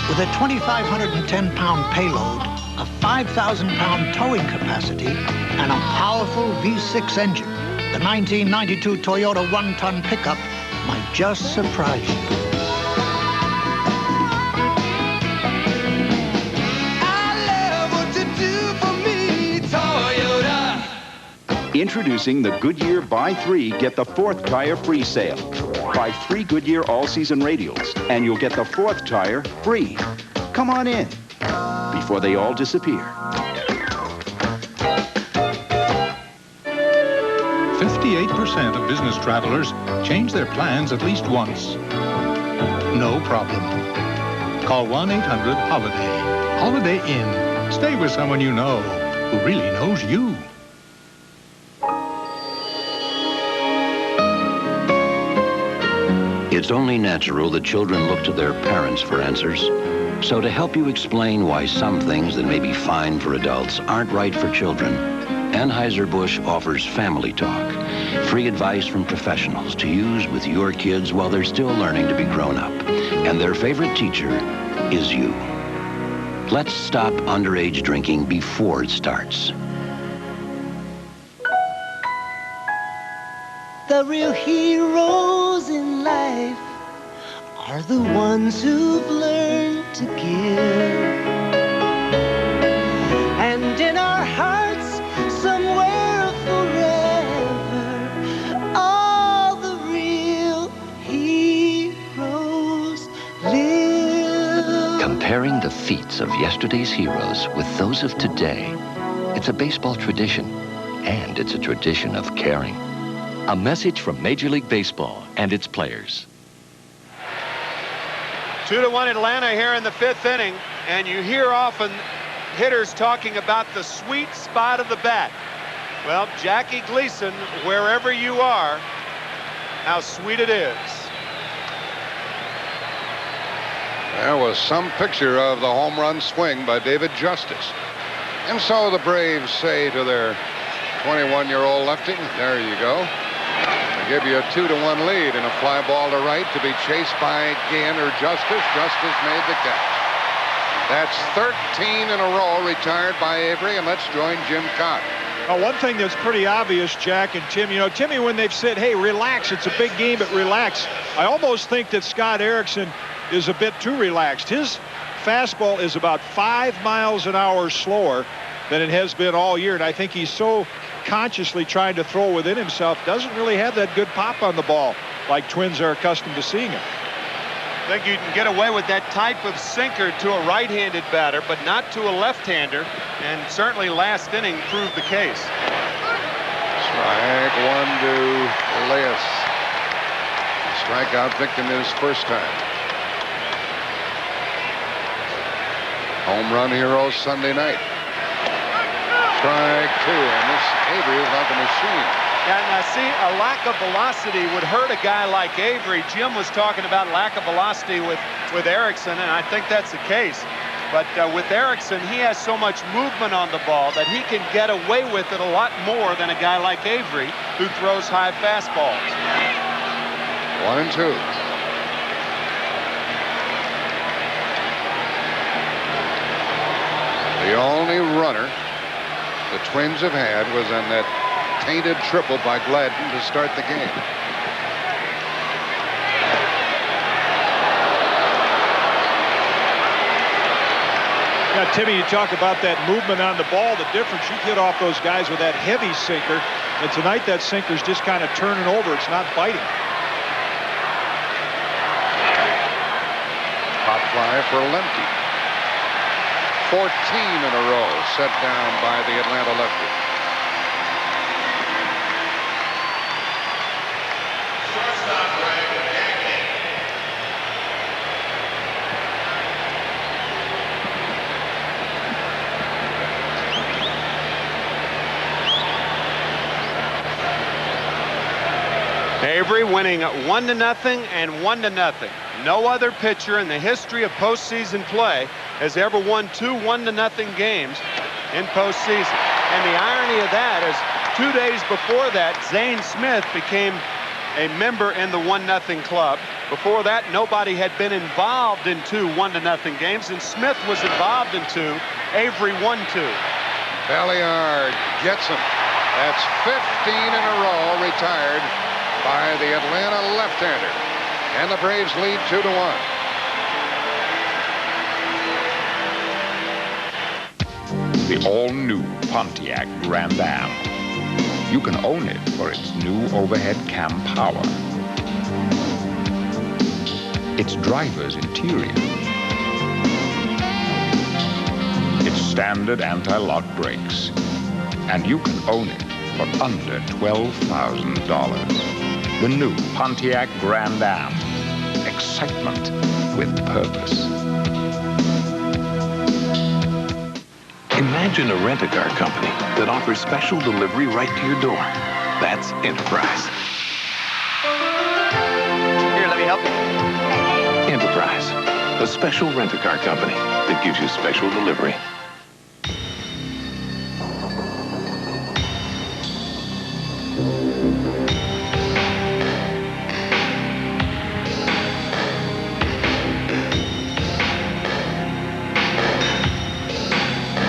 With a 2,510-pound payload, a 5,000-pound towing capacity, and a powerful V6 engine, the 1992 Toyota 1-ton pickup might just surprise you. Introducing the Goodyear Buy 3, Get the 4th Tire free sale. Buy 3 Goodyear all-season radials, and you'll get the 4th tire free. Come on in before they all disappear. 58% of business travelers change their plans at least once. No problem. Call 1-800-HOLIDAY. Holiday Inn. Stay with someone you know who really knows you. It's only natural that children look to their parents for answers. So to help you explain why some things that may be fine for adults aren't right for children, Anheuser-Busch offers Family Talk, free advice from professionals to use with your kids while they're still learning to be grown up. And their favorite teacher is you. Let's stop underage drinking before it starts. The real heroes in life are the ones who've learned to give. And in our hearts, somewhere forever, all the real heroes live. Comparing the feats of yesterday's heroes with those of today, it's a baseball tradition, and it's a tradition of caring. A message from Major League Baseball and its players. 2-1 Atlanta here in the 5th inning, and you hear often hitters talking about the sweet spot of the bat. Well, Jackie Gleason, wherever you are, how sweet it is. There was some picture of the home run swing by David Justice. And so the Braves say to their 21-year-old lefty, there you go. They give you a 2-1 lead, and a fly ball to right to be chased by Ginn or Justice. Justice made the catch. That's 13 in a row retired by Avery, and let's join Jim Cott. Well, one thing that's pretty obvious, Jack and Tim, you know, Timmy, when they've said, hey, relax, it's a big game, but relax, I almost think that Scott Erickson is a bit too relaxed. His fastball is about 5 miles an hour slower than it has been all year, and I think he's so consciously trying to throw within himself, doesn't really have that good pop on the ball like Twins are accustomed to seeing him. I think you can get away with that type of sinker to a right-handed batter, but not to a left-hander, and certainly last inning proved the case. Strike one to Elias. Strikeout victim his first time. Home run hero Sunday night. Strike two, and this Avery is like a machine. Yeah, now see, a lack of velocity would hurt a guy like Avery. Jim was talking about lack of velocity with Erickson, and I think that's the case. But with Erickson, he has so much movement on the ball that he can get away with it a lot more than a guy like Avery, who throws high fastballs. 1-2. The only runner the Twins have had was on that tainted triple by Gladden to start the game. Now, Timmy, you talk about that movement on the ball, the difference you get off those guys with that heavy sinker, and tonight that sinker's just kind of turning over. It's not biting. Pop fly for Lemke. 14 in a row set down by the Atlanta lefty. Avery winning 1-0 and 1-0. No other pitcher in the history of postseason play has ever won 2 1-0 games in postseason. And the irony of that is 2 days before that, Zane Smith became a member in the 1-0 club. Before that, nobody had been involved in 2 1-0 games, and Smith was involved in 2. Avery won 2. Belliard gets him. That's 15 in a row retired by the Atlanta left-hander. And the Braves lead 2-1. The all-new Pontiac Grand Am. You can own it for its new overhead cam power, its driver's interior, its standard anti-lock brakes, and you can own it for under $12,000. The new Pontiac Grand Am. Excitement with purpose. Imagine a rent-a-car company that offers special delivery right to your door. That's Enterprise. Here, let me help you. Enterprise, a special rent-a-car company that gives you special delivery.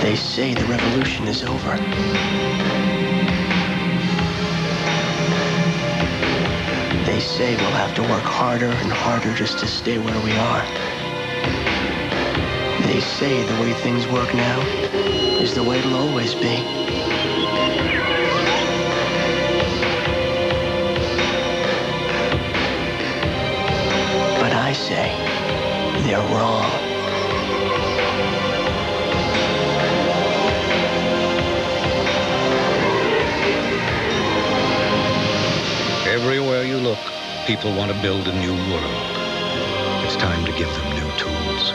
They say the revolution is over. They say we'll have to work harder and harder just to stay where we are. They say the way things work now is the way it'll always be. But I say they're wrong. Everywhere you look, people want to build a new world. It's time to give them new tools.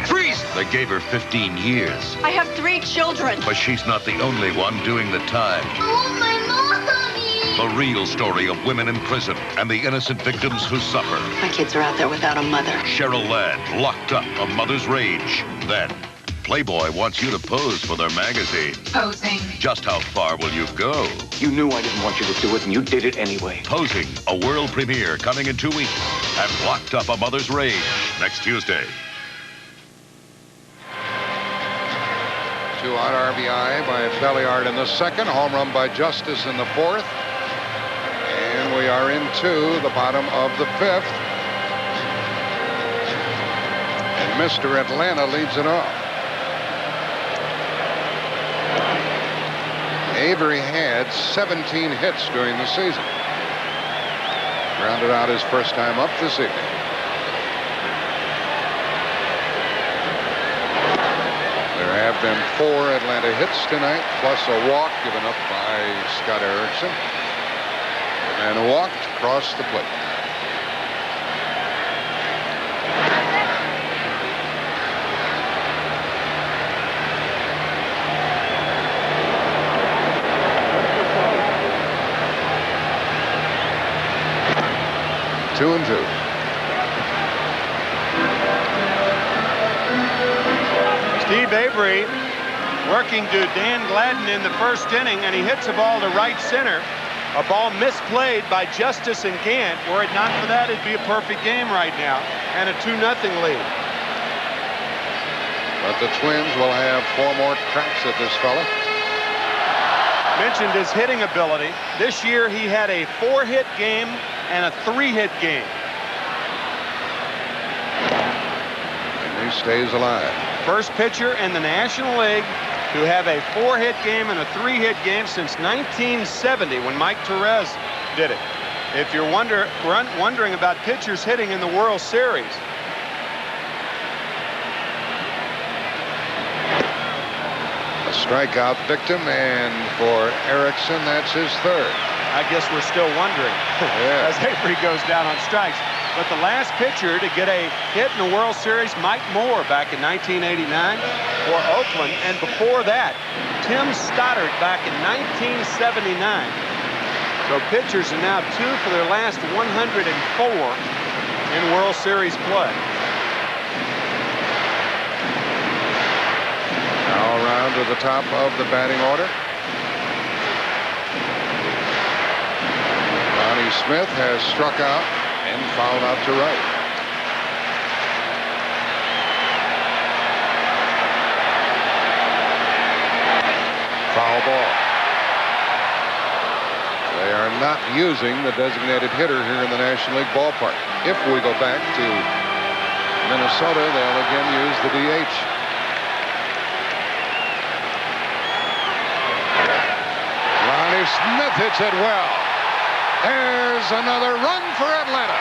Freeze! They gave her 15 years. I have 3 children. But she's not the only one doing the time. I want my mommy! The real story of women in prison and the innocent victims who suffer. My kids are out there without a mother. Cheryl Ladd, locked up, a mother's rage. Then, Playboy wants you to pose for their magazine. Posing. Just how far will you go? You knew I didn't want you to do it, and you did it anyway. Posing, a world premiere coming in 2 weeks. And Locked Up, a Mother's Rage, next Tuesday. 2-out RBI by Belliard in the second. Home run by Justice in the fourth. And we are into the bottom of the fifth. And Mr. Atlanta leads it off. Avery had 17 hits during the season. Rounded out his first time up this evening. There have been 4 Atlanta hits tonight, plus a walk given up by Scott Erickson. And walked across the plate. Two and two. Steve Avery working to Dan Gladden in the first inning, and he hits a ball to right center. A ball misplayed by Justice and Gant. Were it not for that, it'd be a perfect game right now, and a 2-0 lead. But the Twins will have 4 more cracks at this fella. Mentioned his hitting ability. This year he had a 4-hit game and a 3-hit game. And he stays alive. First pitcher in the National League to have a 4-hit game and a 3-hit game since 1970 when Mike Torres did it. If you're wondering about pitchers hitting in the World Series. A strikeout victim, and for Erickson, that's his third. I guess we're still wondering as Avery goes down on strikes. But the last pitcher to get a hit in the World Series, Mike Moore, back in 1989 for Oakland. And before that, Tim Stoddard back in 1979. So pitchers are now 2 for their last 104 in World Series play. Now around to the top of the batting order. Ronnie Smith has struck out and fouled out to right. Foul ball. They are not using the designated hitter here in the National League ballpark. If we go back to Minnesota, they'll again use the DH. Ronnie Smith hits it well. There's another run for Atlanta.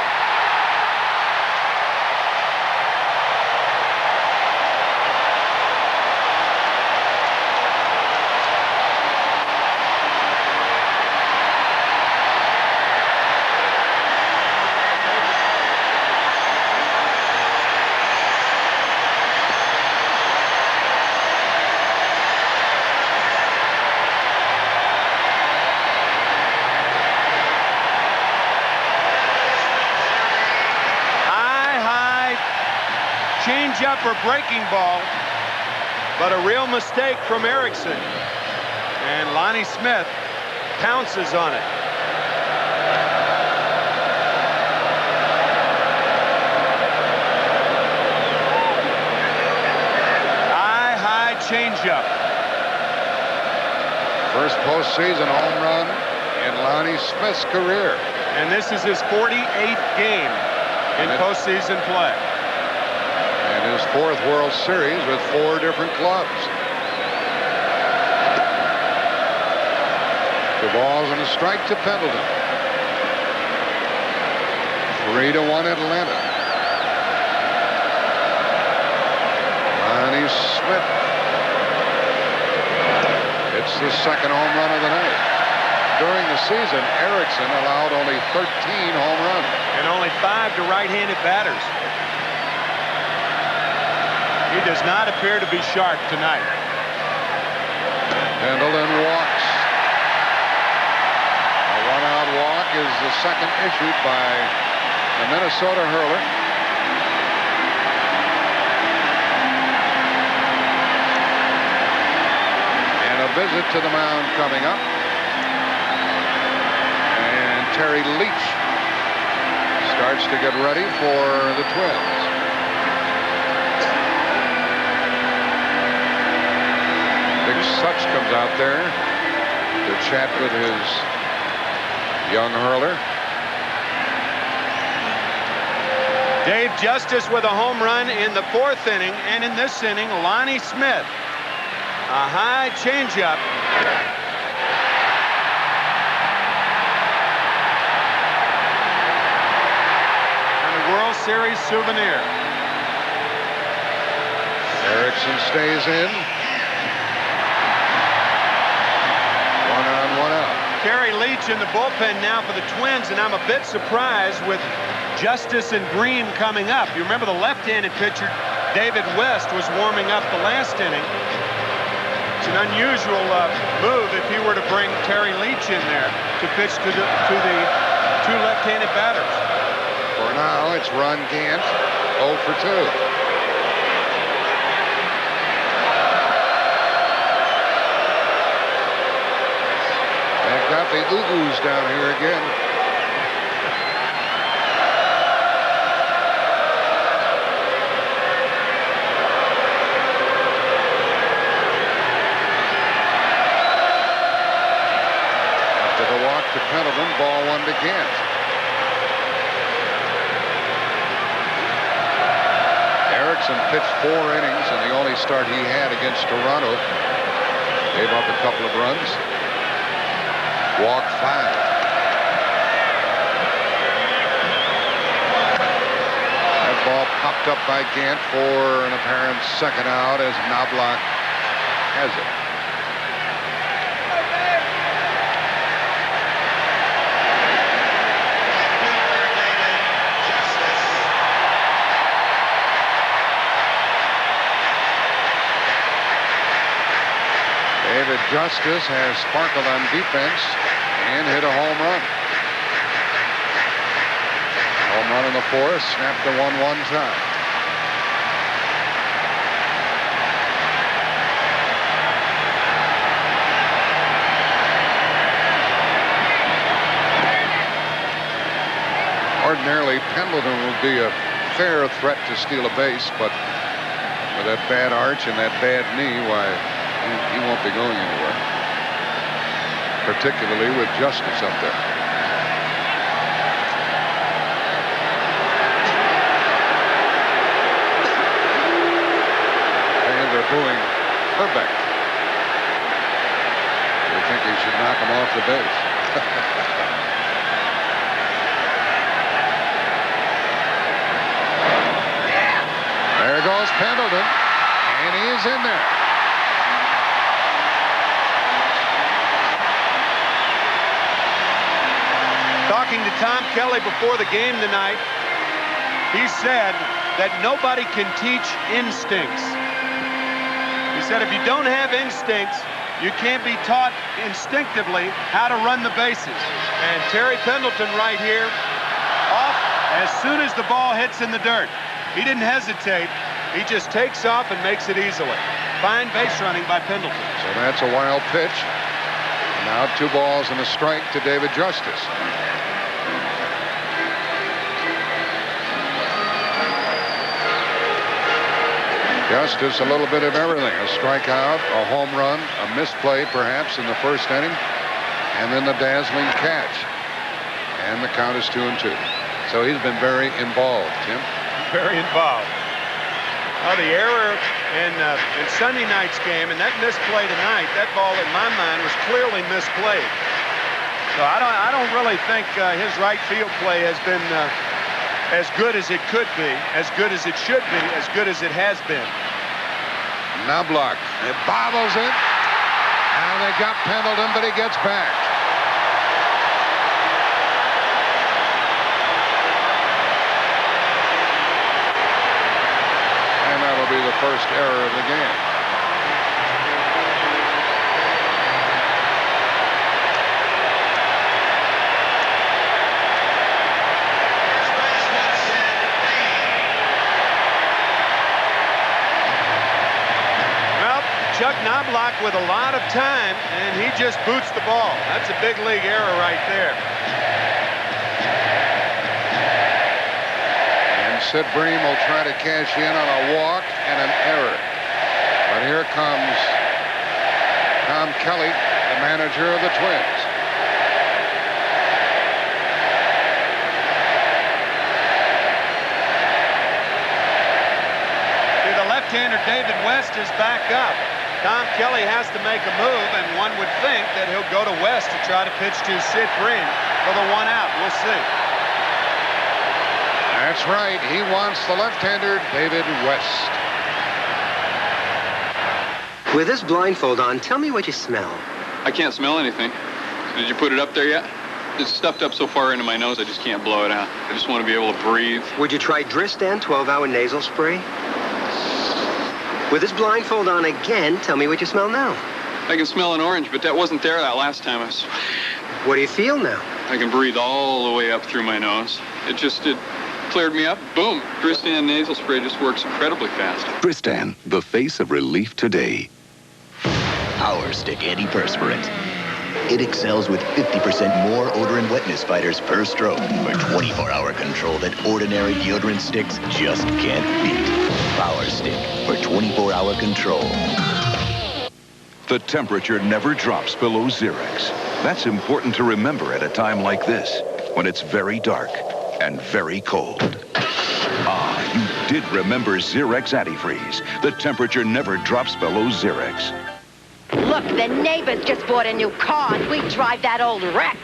Changeup or breaking ball, but a real mistake from Erickson. And Lonnie Smith pounces on it. High changeup. First postseason home run in Lonnie Smith's career. And this is his 48th game in postseason play. And his 4th World Series with 4 different clubs. 2 balls and a strike to Pendleton. 3-1 Atlanta. Lonnie Smith. It's the 2nd home run of the night. During the season, Erickson allowed only 13 home runs. And only 5 to right-handed batters. He does not appear to be sharp tonight. Pendleton walks. A 1-out walk is the second issued by the Minnesota hurler. And a visit to the mound coming up. And Terry Leach starts to get ready for the Twins. Such comes out there to chat with his young hurler. Dave Justice with a home run in the 4th inning, and in this inning, Lonnie Smith. A high changeup. And a World Series souvenir. Erickson stays in. 1 on, 1 out. Terry Leach in the bullpen now for the Twins, and I'm a bit surprised with Justice and Green coming up. You remember the left-handed pitcher, David West, was warming up the last inning. It's an unusual move if you were to bring Terry Leach in there to pitch to the 2 left-handed batters. For now, it's Ron Gant, 0 for 2. They've got the ooh-oohs down here again. After the walk to Pendleton, ball 1 to Gant. Erickson pitched 4 innings, and the only start he had against Toronto. Gave up a couple of runs. Walked 5. That ball popped up by Gant for an apparent second out as Knobloch has it. David Justice has sparkled on defense and hit a home run. Home run in the 4th, snapped the 1-1 tie. Ordinarily, Pendleton would be a fair threat to steal a base, but with that bad arch and that bad knee, why, he won't be going anywhere. Particularly with Justice up there. And they're booing Herbeck. They think he should knock him off the base. There goes Pendleton, and he's in there. Talking to Tom Kelly before the game tonight, he said that nobody can teach instincts. He said if you don't have instincts, you can't be taught instinctively how to run the bases. And Terry Pendleton right here, off as soon as the ball hits in the dirt. He didn't hesitate. He just takes off and makes it easily. Fine base running by Pendleton. So that's a wild pitch. And now 2 balls and a strike to David Justice. Justice, a little bit of everything. A strikeout, a home run, a misplay perhaps in the 1st inning, and then the dazzling catch. And the count is 2-2. So he's been very involved, Tim. Very involved. Oh, the error in Sunday night's game and that misplay tonight, that ball in my mind was clearly misplayed. So I don't really think his right field play has been as good as it could be, as good as it should be, as good as it has been. Knobloch, it bobbles it, and they got Pendleton, but he gets back. And that'll be the first error of the game. Chuck Knobloch with a lot of time, and he just boots the ball. That's a big league error right there. And Sid Bream will try to cash in on a walk and an error. But here comes Tom Kelly, the manager of the Twins. Left-hander David West is back up. Tom Kelly has to make a move, and one would think that he'll go to West to try to pitch to Sid Green for the one out. We'll see. That's right. He wants the left-hander David West. With this blindfold on, tell me what you smell. I can't smell anything. Did you put it up there yet? It's stuffed up so far into my nose, I just can't blow it out. I just want to be able to breathe. Would you try Dristan 12-hour nasal spray? With this blindfold on again, tell me what you smell now. I can smell an orange, but that wasn't there that last time. What do you feel now? I can breathe all the way up through my nose. It cleared me up. Boom. Dristan nasal spray just works incredibly fast. Dristan, the face of relief today. Power Stick Antiperspirant. It excels with 50% more odor and wetness fighters per stroke for 24-hour control that ordinary deodorant sticks just can't beat. Power Stick for 24-hour control. The temperature never drops below Xerex. That's important to remember at a time like this, when it's very dark and very cold. Ah, you did remember Xerex Antifreeze. The temperature never drops below Xerex. Look, the neighbors just bought a new car, and we drive that old wreck.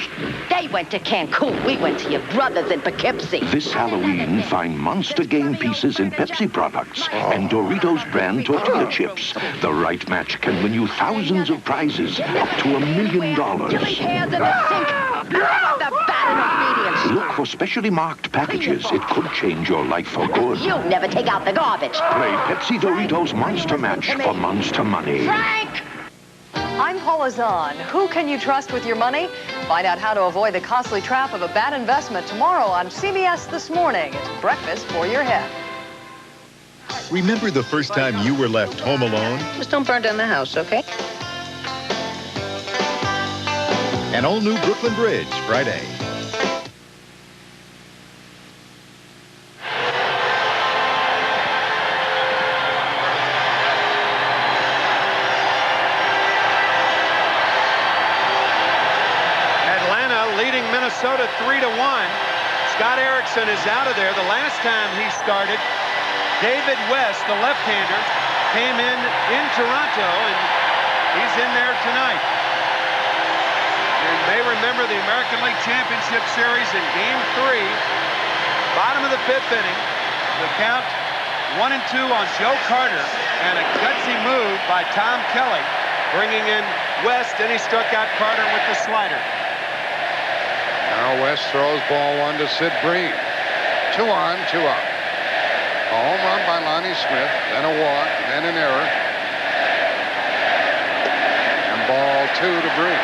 They went to Cancun. We went to your brother's in Poughkeepsie. This Halloween, find monster game pieces in Pepsi products and Doritos brand tortilla chips. The right match can win you thousands of prizes, up to $1 million. Chili hands in the sink. The bad ingredients. Look for specially marked packages. It could change your life for good. You never take out the garbage. Play Pepsi Doritos Monster Match for monster money. Frank! I'm Paula Zahn. Who can you trust with your money? Find out how to avoid the costly trap of a bad investment tomorrow on CBS This Morning. It's breakfast for your head. Remember the first time you were left home alone? Just don't burn down the house, okay? An all-new Brooklyn Bridge, Friday. Minnesota 3-1. Scott Erickson is out of there. The last time he started, David West, the left-hander, came in Toronto, and he's in there tonight. You may remember the American League Championship Series in Game 3, bottom of the 5th inning. The count 1-2 on Joe Carter, and a gutsy move by Tom Kelly, bringing in West, and he struck out Carter with the slider. Now West throws ball one to Sid Green. 2 on, 2 out. A home run by Lonnie Smith, then a walk, then an error. And ball 2 to Green.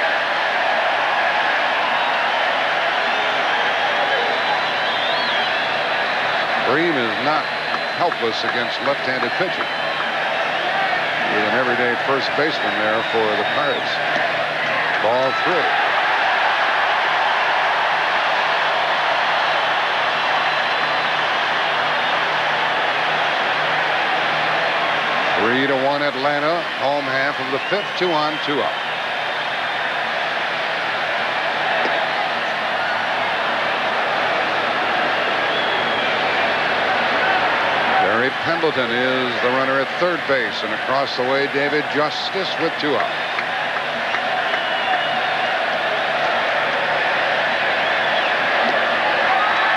Green is not helpless against left-handed pitching. With an everyday first baseman there for the Pirates. Ball 3. 3-1 Atlanta, home half of the 5th, 2 on, 2 out. Barry Pendleton is the runner at third base, and across the way, David Justice with 2 out.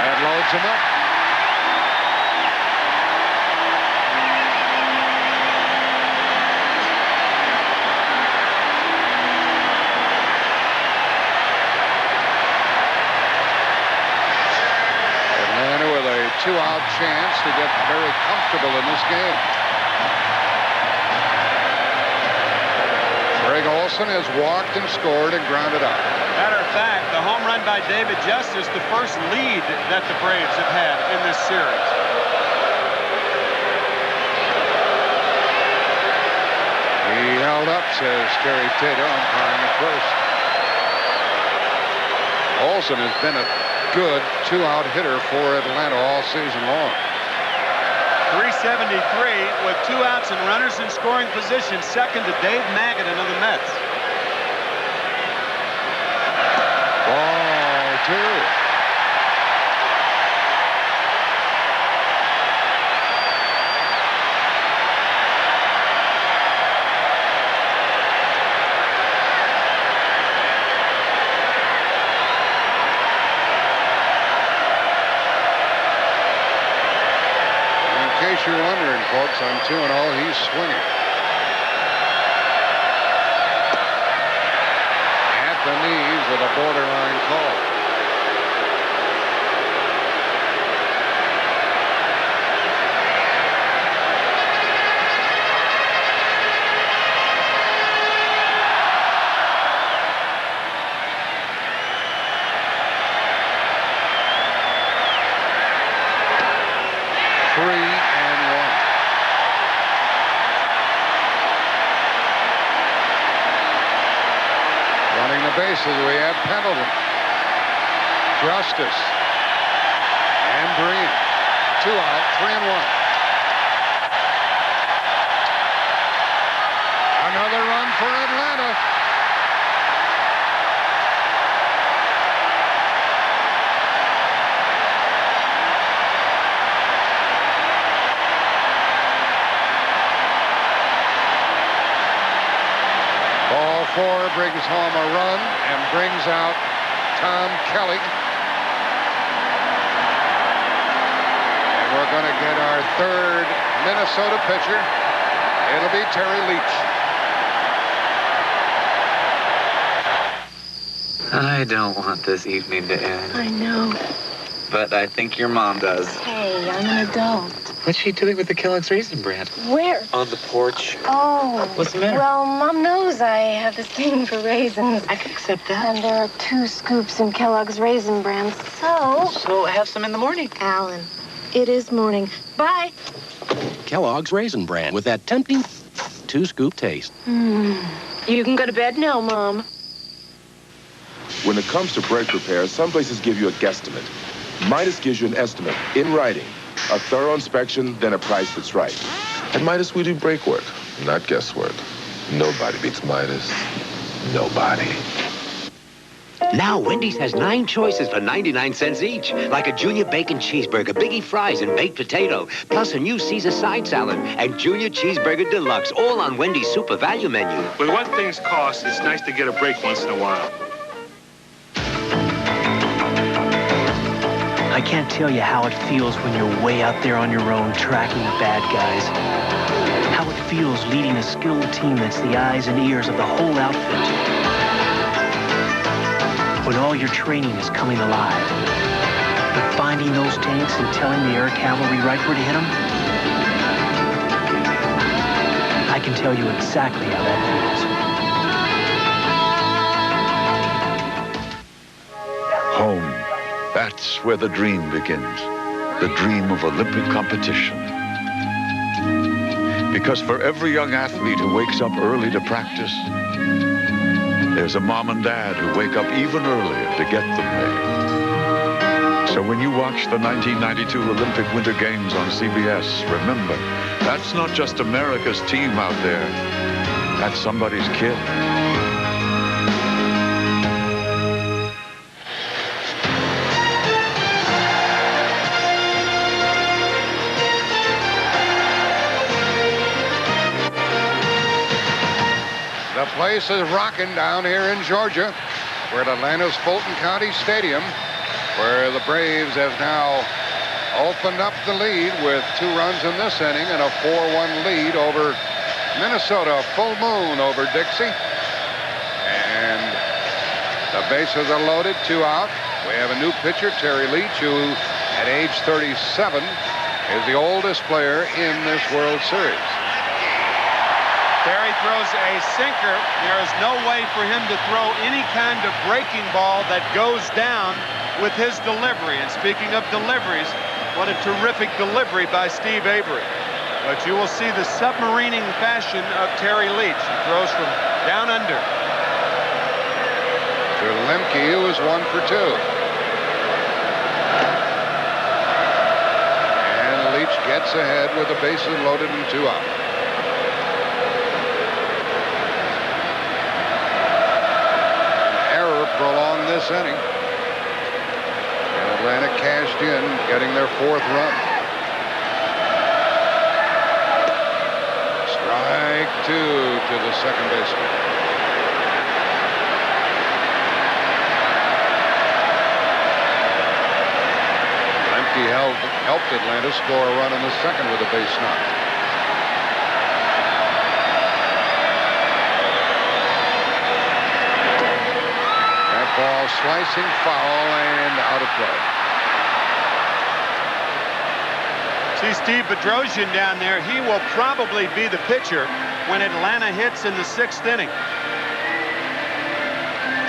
That loads him up. Two-out chance to get very comfortable in this game. Greg Olson has walked and scored and grounded out. Matter of fact, the home run by David Justice, the first lead that the Braves have had in this series. He held up, says Terry Tato, umpiring at first. Olson has been a good two-out hitter for Atlanta all season long. 373 with 2 outs and runners in scoring position, second to Dave Magadan of the Mets. In case you're wondering, folks, on 2-0, he's swinging. At the knees with a borderline call. Bases, we have Pendleton, Justice, and Breen. 2 out, 3-1. Another run for Atlanta. Ball 4 brings home a run and brings out Tom Kelly. And we're going to get our third Minnesota pitcher. It'll be Terry Leach. I don't want this evening to end. I know. But I think your mom does. Hey, I'm an adult. What's she doing with the Kellogg's Raisin Bran? Where? On the porch. Oh. What's the matter? Well, Mom knows I have this thing for raisins. I can accept that. And there are 2 scoops in Kellogg's Raisin Bran, so... So have some in the morning. Alan, it is morning. Bye. Kellogg's Raisin Bran with that tempting 2-scoop taste. You can go to bed now, Mom. When it comes to brake repair, some places give you a guesstimate. Midas gives you an estimate in writing. A thorough inspection, then a price that's right. At Midas, we do brake work, not guesswork. Nobody beats Midas. Nobody. Now Wendy's has 9 choices for 99 cents each, like a junior bacon cheeseburger, biggie fries, and baked potato, plus a new Caesar side salad and junior cheeseburger deluxe, all on Wendy's super value menu. With what things cost, it's nice to get a break once in a while. I can't tell you how it feels when you're way out there on your own tracking the bad guys. How it feels leading a skilled team that's the eyes and ears of the whole outfit. When all your training is coming alive. But finding those tanks and telling the air cavalry right where to hit them, I can tell you exactly how that feels. Home. That's where the dream begins. The dream of Olympic competition. Because for every young athlete who wakes up early to practice, there's a mom and dad who wake up even earlier to get them there. So when you watch the 1992 Olympic Winter Games on CBS, remember, that's not just America's team out there. That's somebody's kid. The place is rocking down here in Georgia. We're at Atlanta's Fulton County Stadium, where the Braves have now opened up the lead with 2 runs in this inning and a 4-1 lead over Minnesota. Full moon over Dixie. And the bases are loaded, 2 out. We have a new pitcher, Terry Leach, who at age 37 is the oldest player in this World Series. Terry throws a sinker. There is no way for him to throw any kind of breaking ball that goes down with his delivery. And speaking of deliveries, what a terrific delivery by Steve Avery. But you will see the submarining fashion of Terry Leach. He throws from down under. To Lemke, who is 1 for 2. And Leach gets ahead with the bases loaded and 2 out. Prolong this inning. Atlanta cashed in, getting their 4th run. Strike 2 to the second baseman. Lemke helped Atlanta score a run in the second with a base knock. That ball slicing foul and out of play. See Steve Bedrosian down there. He will probably be the pitcher when Atlanta hits in the 6th inning.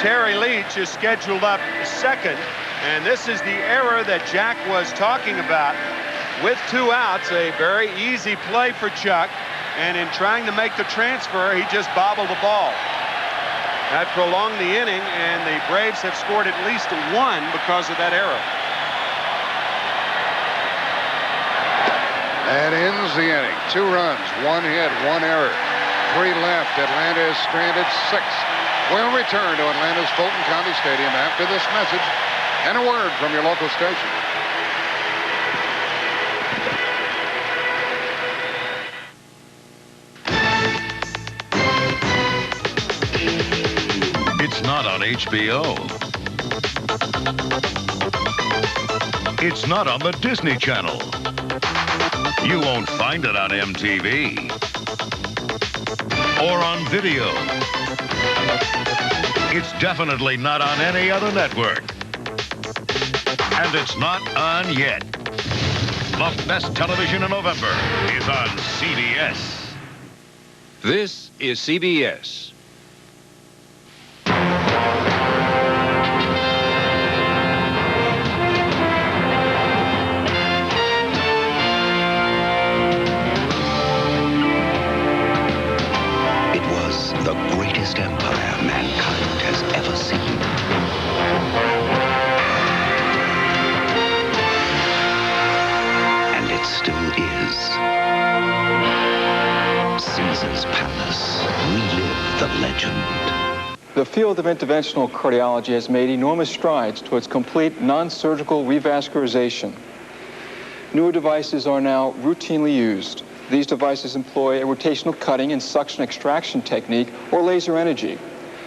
Terry Leach is scheduled up second, and this is the error that Jack was talking about. With 2 outs, a very easy play for Chuck, and in trying to make the transfer, he just bobbled the ball. That prolonged the inning, and the Braves have scored at least 1 because of that error. That ends the inning. 2 runs, 1 hit, 1 error. 3 left. Atlanta is stranded 6. We'll return to Atlanta's Fulton County Stadium after this message and a word from your local station. It's not on HBO. It's not on the Disney Channel. You won't find it on MTV or on video. It's definitely not on any other network. And it's not on yet. The best television in November is on CBS. This is CBS. The greatest empire mankind has ever seen. And it still is. Caesar's Palace. Relive the legend. The field of interventional cardiology has made enormous strides towards complete non-surgical revascularization. Newer devices are now routinely used. These devices employ a rotational cutting and suction extraction technique or laser energy.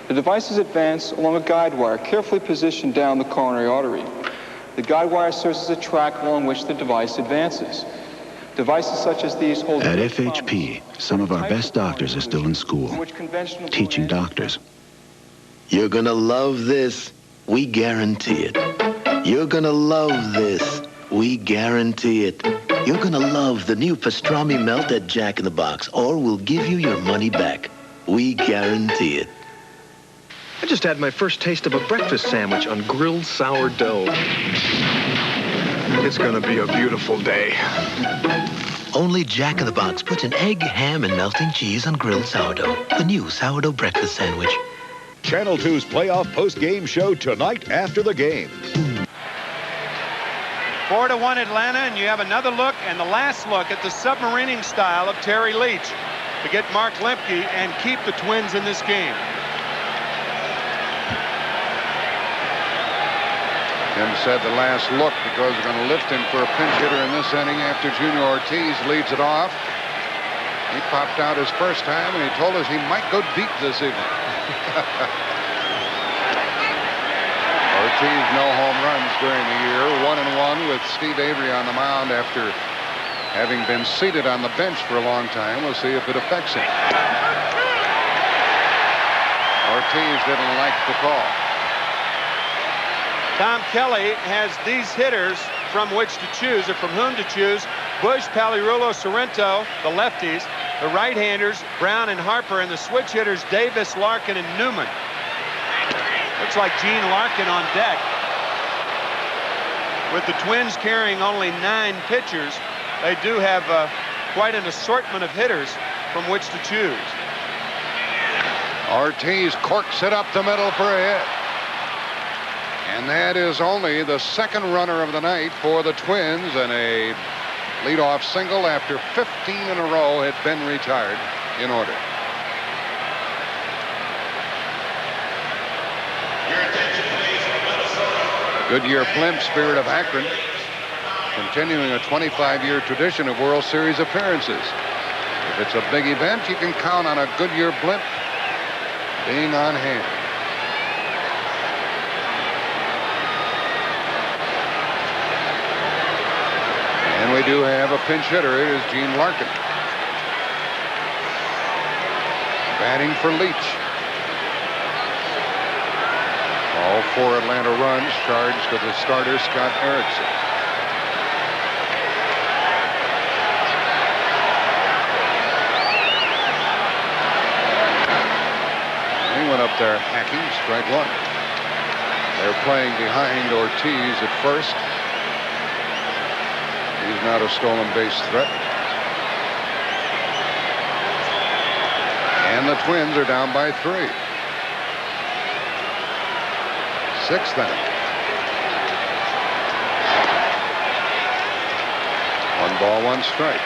The devices advance along a guide wire carefully positioned down the coronary artery. The guide wire serves as a track along which the device advances. Devices such as these hold... At FHP, some of our best doctors are still in school, teaching doctors. You're gonna love this. We guarantee it. You're gonna love this. We guarantee it. You're gonna love the new pastrami melt at Jack in the Box, or we'll give you your money back. We guarantee it. I just had my first taste of a breakfast sandwich on grilled sourdough. It's gonna be a beautiful day. Only Jack in the Box puts an egg, ham, and melting cheese on grilled sourdough. The new sourdough breakfast sandwich. Channel 2's playoff post-game show tonight after the game. 4-1 Atlanta, and you have another look and the last look at the submarining style of Terry Leach to get Mark Lemke and keep the Twins in this game. Tim said the last look because they're going to lift him for a pinch hitter in this inning after Junior Ortiz leads it off. He popped out his first time, and he told us he might go deep this evening. Ortiz, no home runs during the year. 1-1 with Steve Avery on the mound after having been seated on the bench for a long time. We'll see if it affects him. Ortiz didn't like the call. Tom Kelly has these hitters from which to choose, or from whom to choose. Bush, Palirulo, Sorrento, the lefties. The right-handers, Brown and Harper, and the switch hitters, Davis, Larkin, and Newman. Looks like Gene Larkin on deck. With the Twins carrying only 9 pitchers, they do have quite an assortment of hitters from which to choose. Ortiz corks it up the middle for a hit. And that is only the second runner of the night for the Twins, and a leadoff single after 15 in a row had been retired in order. Your attention, please, Minnesota. Goodyear Blimp, Spirit of Akron, continuing a 25-year tradition of World Series appearances. If it's a big event, you can count on a Goodyear Blimp being on hand. And we do have a pinch hitter. It is Gene Larkin. Batting for Leach. All 4 Atlanta runs charged to the starter, Scott Erickson. He went up there hacking, strike 1. They're playing behind Ortiz at first. He's not a stolen base threat. And the Twins are down by 3. 6th inning. 1 ball, 1 strike.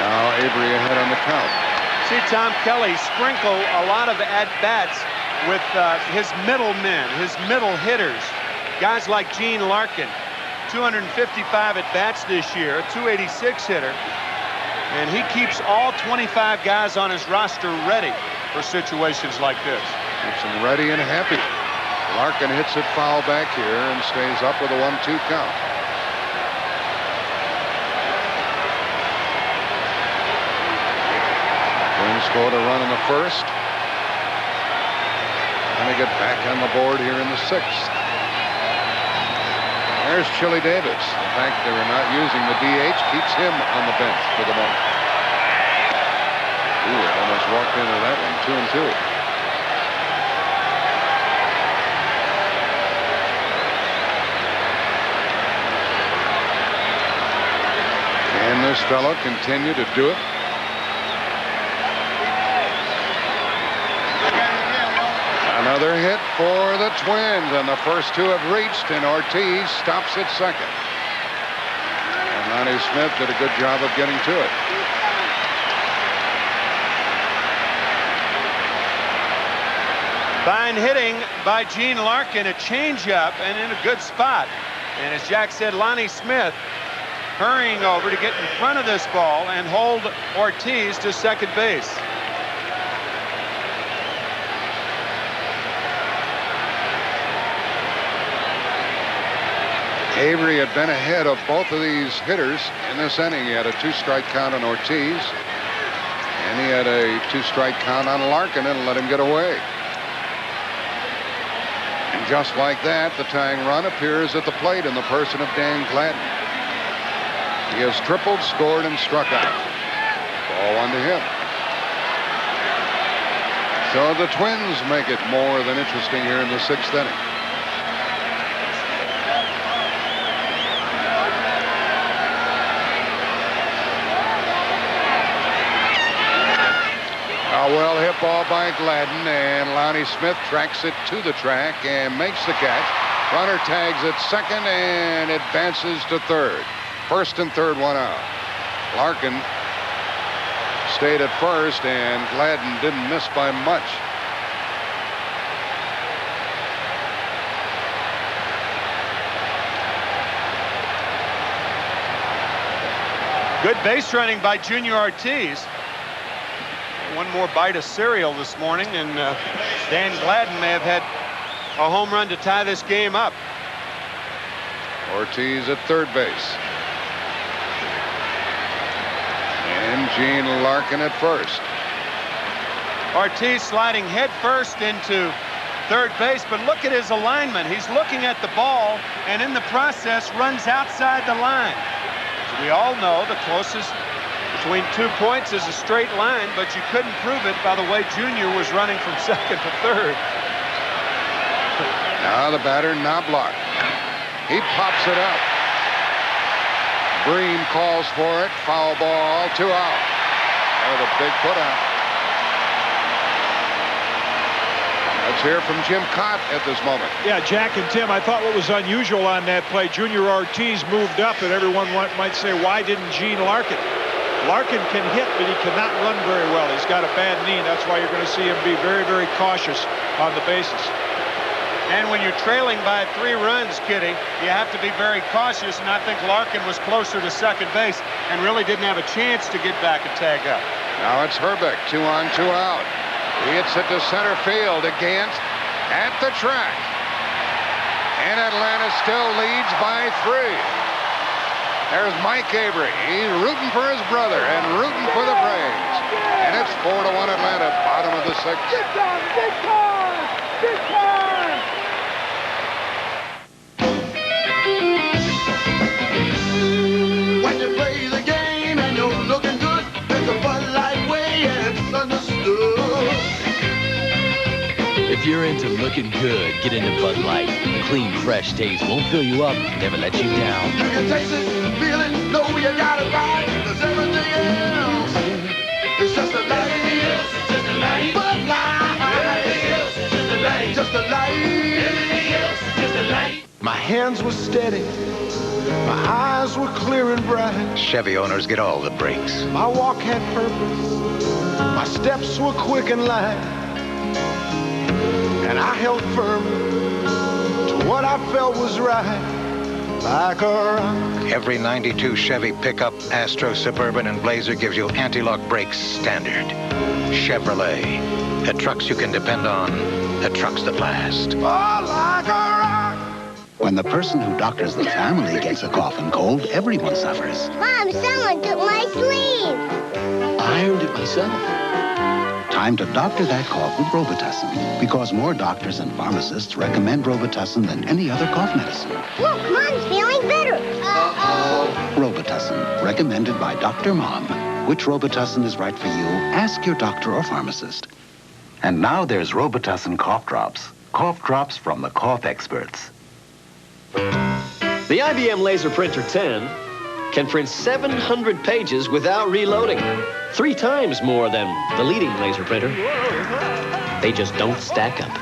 Now Avery ahead on the count. See Tom Kelly sprinkle a lot of at-bats with his middle men, his middle hitters. Guys like Gene Larkin, 255 at-bats this year, a 286 hitter. And he keeps all 25 guys on his roster ready for situations like this. Keeps them ready and happy. Larkin hits it foul back here and stays up with a 1-2 count. Twins scored a run in the 1st. Trying to get back on the board here in the 6th. There's Chili Davis. The fact they were not using the DH keeps him on the bench for the moment. Ooh, almost walked into that one. 2-2. Can this fellow continue to do it? Another hit for the Twins, and the first 2 have reached, and Ortiz stops at second. And Lonnie Smith did a good job of getting to it. Fine hitting by Gene Larkin, a changeup and in a good spot. And as Jack said, Lonnie Smith hurrying over to get in front of this ball and hold Ortiz to second base. Avery had been ahead of both of these hitters in this inning. He had a 2-strike count on Ortiz, and he had a 2-strike count on Larkin and let him get away. And just like that, the tying run appears at the plate in the person of Dan Gladden. He has tripled, scored, and struck out. Ball 1 to him. So the Twins make it more than interesting here in the 6th inning. A well-hit ball by Gladden, and Lonnie Smith tracks it to the track and makes the catch. Runner tags at second and advances to third. First and third, 1 out. Larkin stayed at first, and Gladden didn't miss by much. Good base running by Junior Ortiz. 1 more bite of cereal this morning, and Dan Gladden may have had a home run to tie this game up. Ortiz at third base. And Gene Larkin at first. Ortiz sliding head first into third base, but look at his alignment. He's looking at the ball, and in the process runs outside the line. As we all know, the closest between 2 points is a straight line, but you couldn't prove it by the way Junior was running from second to third. Now the batter, Knobloch. He pops it up. Green calls for it. Foul ball, 2 out. That was a big put out. Let's hear from Jim Cott at this moment. Yeah, Jack and Tim, I thought what was unusual on that play, Junior Ortiz moved up, and everyone might say, why didn't Gene Larkin? Larkin can hit, but he cannot run very well. He's got a bad knee. That's why you're going to see him be very, very cautious on the bases. And when you're trailing by 3 runs, Kitty, you have to be very cautious, and I think Larkin was closer to second base and really didn't have a chance to get back and tag up. Now it's Herbeck, 2 on, 2 out. He hits it to center field again at the track. And Atlanta still leads by 3. There's Mike Avery. He's rooting for his brother and rooting for the Braves. And it's 4-1 Atlanta, bottom of the 6th. Good time, good time, good time. When you play the game and you're looking good, there's a Bud Light way and it's understood. If you're into looking good, get into Bud Light. The clean, fresh taste won't fill you up, never let you down. You can taste it, feel it, know you got it right. There's everything else. It's just a light. Just a light. Bud Light. Everything else is just a light. Just a light. Everything else is just a light. My hands were steady. My eyes were clear and bright. Chevy owners get all the breaks. My walk had purpose. My steps were quick and light. And I held firm to what I felt was right, like a rock. Every 92 Chevy pickup, Astro, Suburban, and Blazer gives you anti-lock brakes standard. Chevrolet, the trucks you can depend on, the trucks that last. Oh, like a rock. When the person who doctors the family gets a cough and cold, everyone suffers. Mom, someone took my sleeve. I ironed it myself. Time to doctor that cough with Robitussin, because more doctors and pharmacists recommend Robitussin than any other cough medicine. Look, Mom's feeling better. Uh-oh. Robitussin, recommended by Dr. Mom. Which Robitussin is right for you? Ask your doctor or pharmacist. And now there's Robitussin cough drops. Cough drops from the cough experts. The IBM Laser Printer 10 can print 700 pages without reloading. 3 times more than the leading laser printer. They just don't stack up.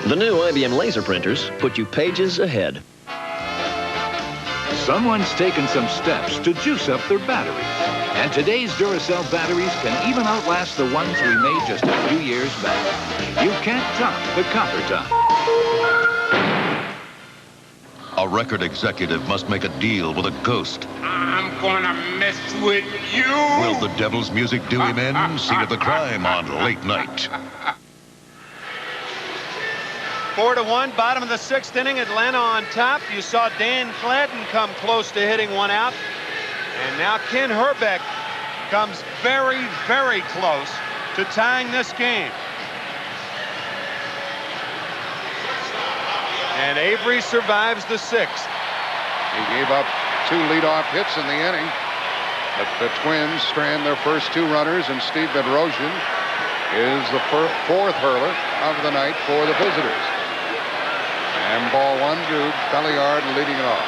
The new IBM laser printers put you pages ahead. Someone's taken some steps to juice up their batteries. And today's Duracell batteries can even outlast the ones we made just a few years back. You can't top the copper top. A record executive must make a deal with a ghost. I'm gonna mess with you. Will the devil's music do him in? Scene of the crime on Late Night. 4-1, bottom of the 6th inning, Atlanta on top. You saw Dan Cladden come close to hitting one out. And now Ken Herbeck comes very, very close to tying this game. And Avery survives the 6th. He gave up 2 leadoff hits in the inning. But the Twins strand their first 2 runners, and Steve Bedrosian is the 4th hurler of the night for the visitors. And ball 1 to Belliard leading it off.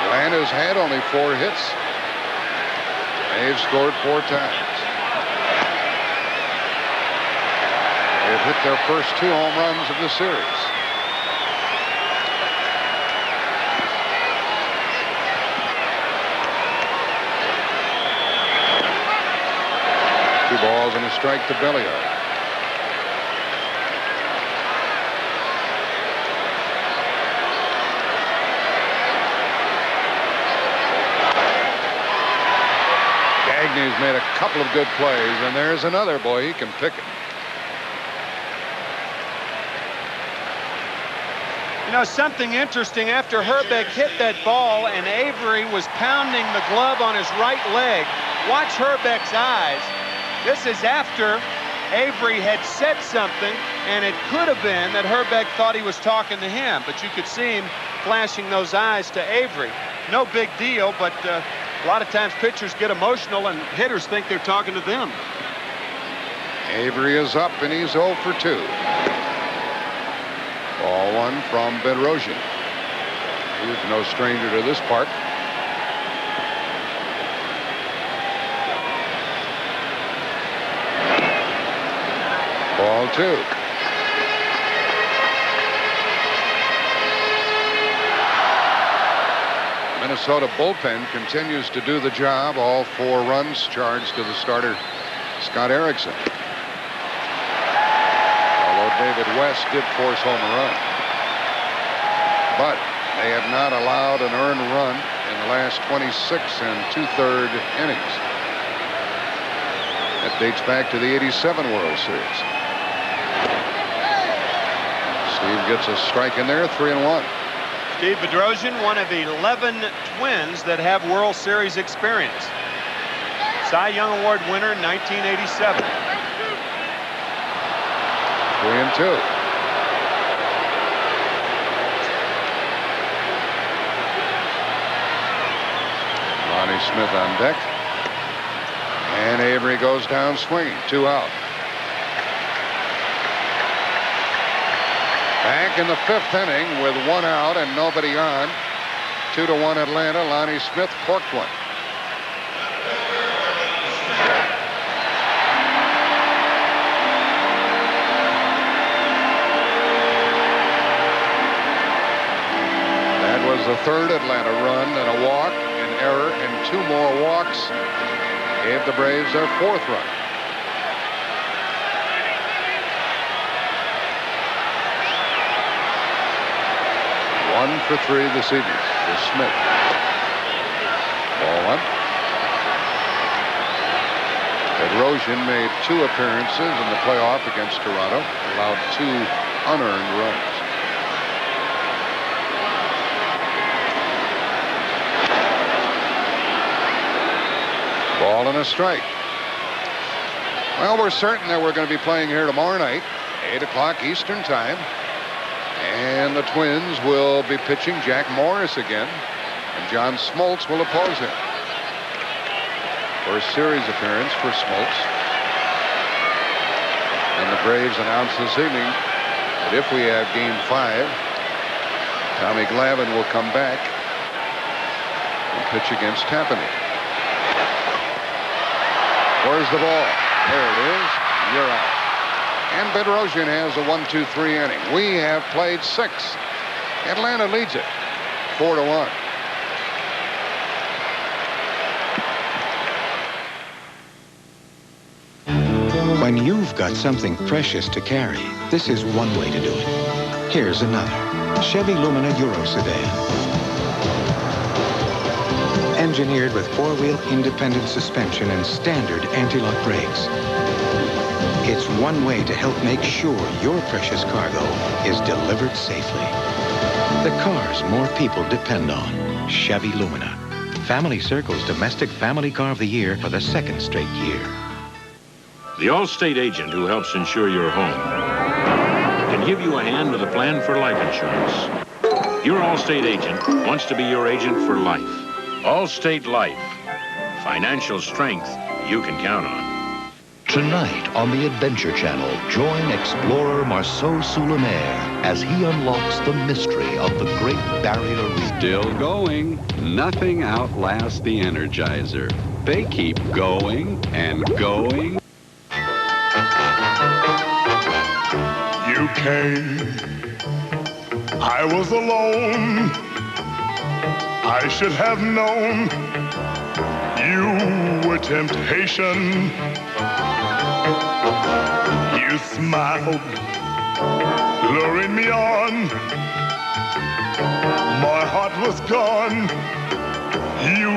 Atlanta's had only 4 hits. They've scored 4 times. They've hit their first 2 home runs of the series. Two balls and a strike to Belliard. Gagney's made a couple of good plays, and there's another. Boy, he can pick it. You know, something interesting, after Herbeck hit that ball and Avery was pounding the glove on his right leg, watch Herbeck's eyes. This is after Avery had said something, and it could have been that Herbeck thought he was talking to him, but you could see him flashing those eyes to Avery. No big deal, but a lot of times pitchers get emotional and hitters think they're talking to them. Avery is up, and he's 0 for 2. Ball 1 from Bedrosian. He's no stranger to this park. Ball 3-2. Minnesota bullpen continues to do the job. All 4 runs charged to the starter, Scott Erickson. Although David West did force home a run. But they have not allowed an earned run in the last 26 2/3 innings. That dates back to the '87 World Series. Steve gets a strike in there, 3-1. Steve Bedrosian, one of 11 Twins that have World Series experience. Cy Young Award winner in 1987. 3-2. Lonnie Smith on deck. And Avery goes down swinging. 2 out. Back in the 5th inning with 1 out and nobody on. 2-1 Atlanta. Lonnie Smith corked one. That was the 3rd Atlanta run and a walk, an error, and 2 more walks gave the Braves their 4th run. One for 3 this evening to Smith. Ball 1. Bedrosian made 2 appearances in the playoff against Toronto, allowed 2 unearned runs. Ball and a strike. Well, we're certain that we're going to be playing here tomorrow night, 8 o'clock Eastern time. And the Twins will be pitching Jack Morris again, and John Smoltz will oppose him. First series appearance for Smoltz. And the Braves announced this evening that if we have Game 5, Tommy Glavine will come back and pitch against Tapani. Where's the ball? There it is. You're out. And Bedrosian has a 1-2-3 inning. We have played 6. Atlanta leads it 4-1. When you've got something precious to carry, this is one way to do it. Here's another. Chevy Lumina Euro Sedan. Engineered with 4-wheel independent suspension and standard anti-lock brakes. It's one way to help make sure your precious cargo is delivered safely. The cars more people depend on. Chevy Lumina. Family Circle's Domestic Family Car of the Year for the 2nd straight year. The Allstate agent who helps insure your home can give you a hand with a plan for life insurance. Your Allstate agent wants to be your agent for life. Allstate Life. Financial strength you can count on. Tonight on the Adventure Channel, join explorer Marceau Soulamer as he unlocks the mystery of the Great Barrier Reef. Still going. Nothing outlasts the Energizer. They keep going and going. You came. I was alone. I should have known you were temptation. You smiled, luring me on. My heart was gone. You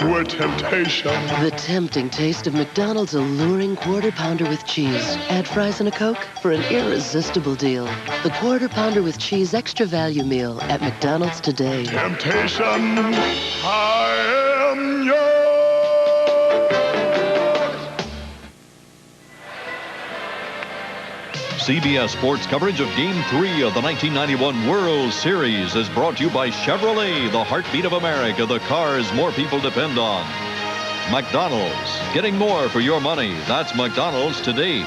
were temptation. The tempting taste of McDonald's alluring Quarter Pounder with cheese. Add fries and a Coke for an irresistible deal. The Quarter Pounder with cheese extra value meal at McDonald's today. Temptation, I am yours. CBS Sports coverage of Game 3 of the 1991 World Series is brought to you by Chevrolet, the heartbeat of America, the cars more people depend on. McDonald's, getting more for your money. That's McDonald's today.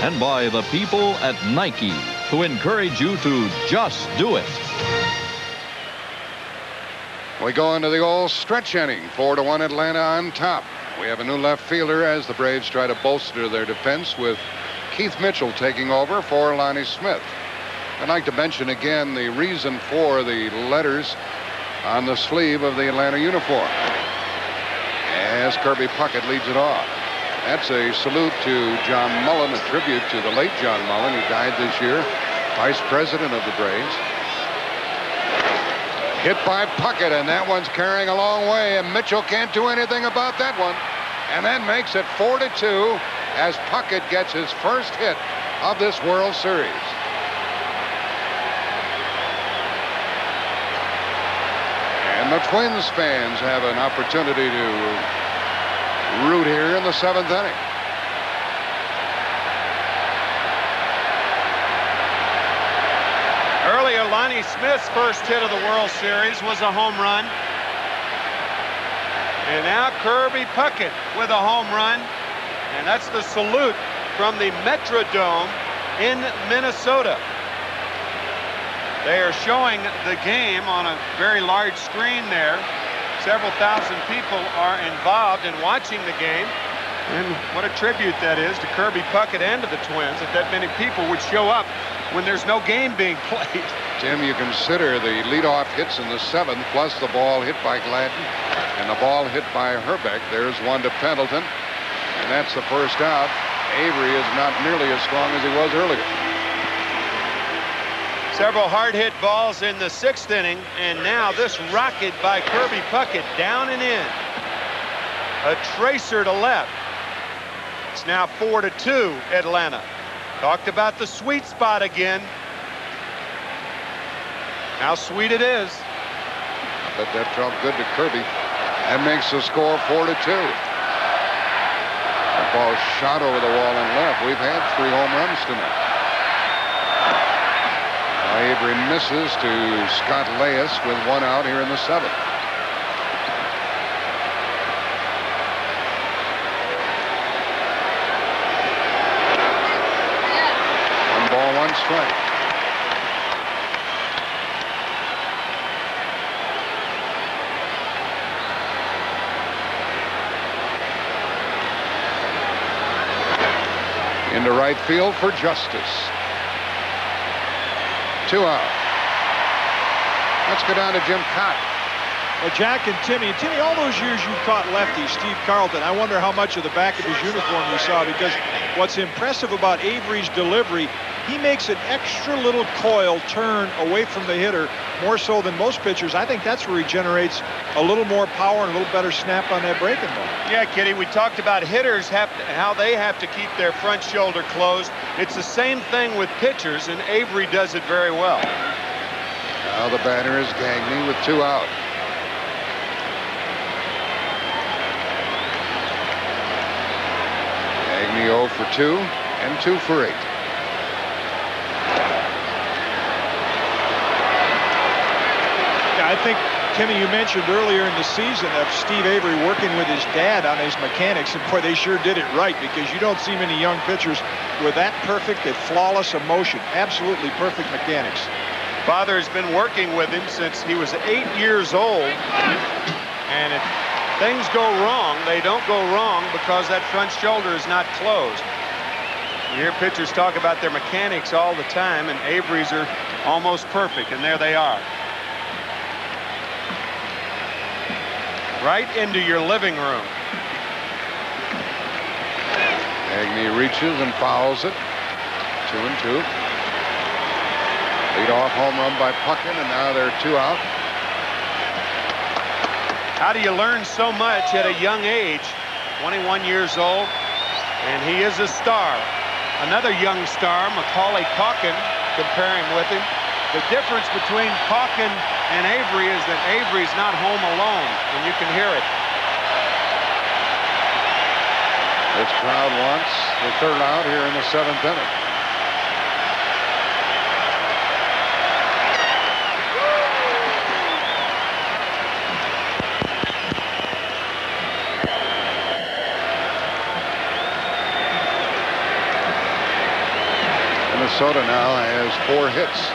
And by the people at Nike, who encourage you to just do it. We go into the old stretch inning. 4-1 Atlanta on top. We have a new left fielder as the Braves try to bolster their defense with Keith Mitchell taking over for Lonnie Smith. I'd like to mention again the reason for the letters on the sleeve of the Atlanta uniform, as Kirby Puckett leads it off. That's a salute to John Mullen, a tribute to the late John Mullen, who died this year, vice president of the Braves. Hit by Puckett, and that one's carrying a long way, and Mitchell can't do anything about that one. And that makes it 4-2 as Puckett gets his first hit of this World Series. And the Twins fans have an opportunity to root here in the 7th inning. Earlier, Lonnie Smith's first hit of the World Series was a home run. And now Kirby Puckett with a home run. And that's the salute from the Metrodome in Minnesota. They are showing the game on a very large screen there. Several thousand people are involved in watching the game. And what a tribute that is to Kirby Puckett and to the Twins, that many people would show up when there's no game being played. Tim, you consider the leadoff hits in the 7th, plus the ball hit by Gladden and the ball hit by Herbeck. There's one to Pendleton, and that's the first out. Avery is not nearly as strong as he was earlier. Several hard-hit balls in the 6th inning, and now this rocket by Kirby Puckett down and in. A tracer to left. It's now 4-2 Atlanta. Talked about the sweet spot again. How sweet it is. I bet that felt good to Kirby. That makes the score 4-2. That ball shot over the wall and left. We've had 3 home runs tonight. Avery misses to Scott Leyes with 1 out here in the 7th. 1 ball, 1 strike. Into right field for Justice. 2 out. Let's go down to Jim Cott. Well, Jack and Timmy, all those years you caught lefty, Steve Carlton, I wonder how much of the back of his uniform you saw, because what's impressive about Avery's delivery, he makes an extra little coil turn away from the hitter, more so than most pitchers. I think that's where he generates a little more power and a little better snap on that breaking ball. Yeah, Kitty, we talked about hitters how they have to keep their front shoulder closed. It's the same thing with pitchers, and Avery does it very well. Now the batter is Gagne with 2 out. Gagne 0 for 2 and 2 for 8. Yeah, I think, Timmy, you mentioned earlier in the season of Steve Avery working with his dad on his mechanics, and boy, they sure did it right, because you don't see many young pitchers with that perfect and flawless emotion. Absolutely perfect mechanics. Father has been working with him since he was 8 years old, and if things go wrong, they don't go wrong because that front shoulder is not closed. You hear pitchers talk about their mechanics all the time, and Avery's are almost perfect, and there they are. Right into your living room. Gagne reaches and fouls it. 2-2. Lead-off home run by Puckett, and now they're 2 out. How do you learn so much at a young age? 21 years old, and he is a star. Another young star, Macaulay Culkin, compare him with him. The difference between Culkin and Avery is that Avery's not home alone, and you can hear it. This crowd wants the 3rd out here in the 7th inning. Minnesota now has 4 hits.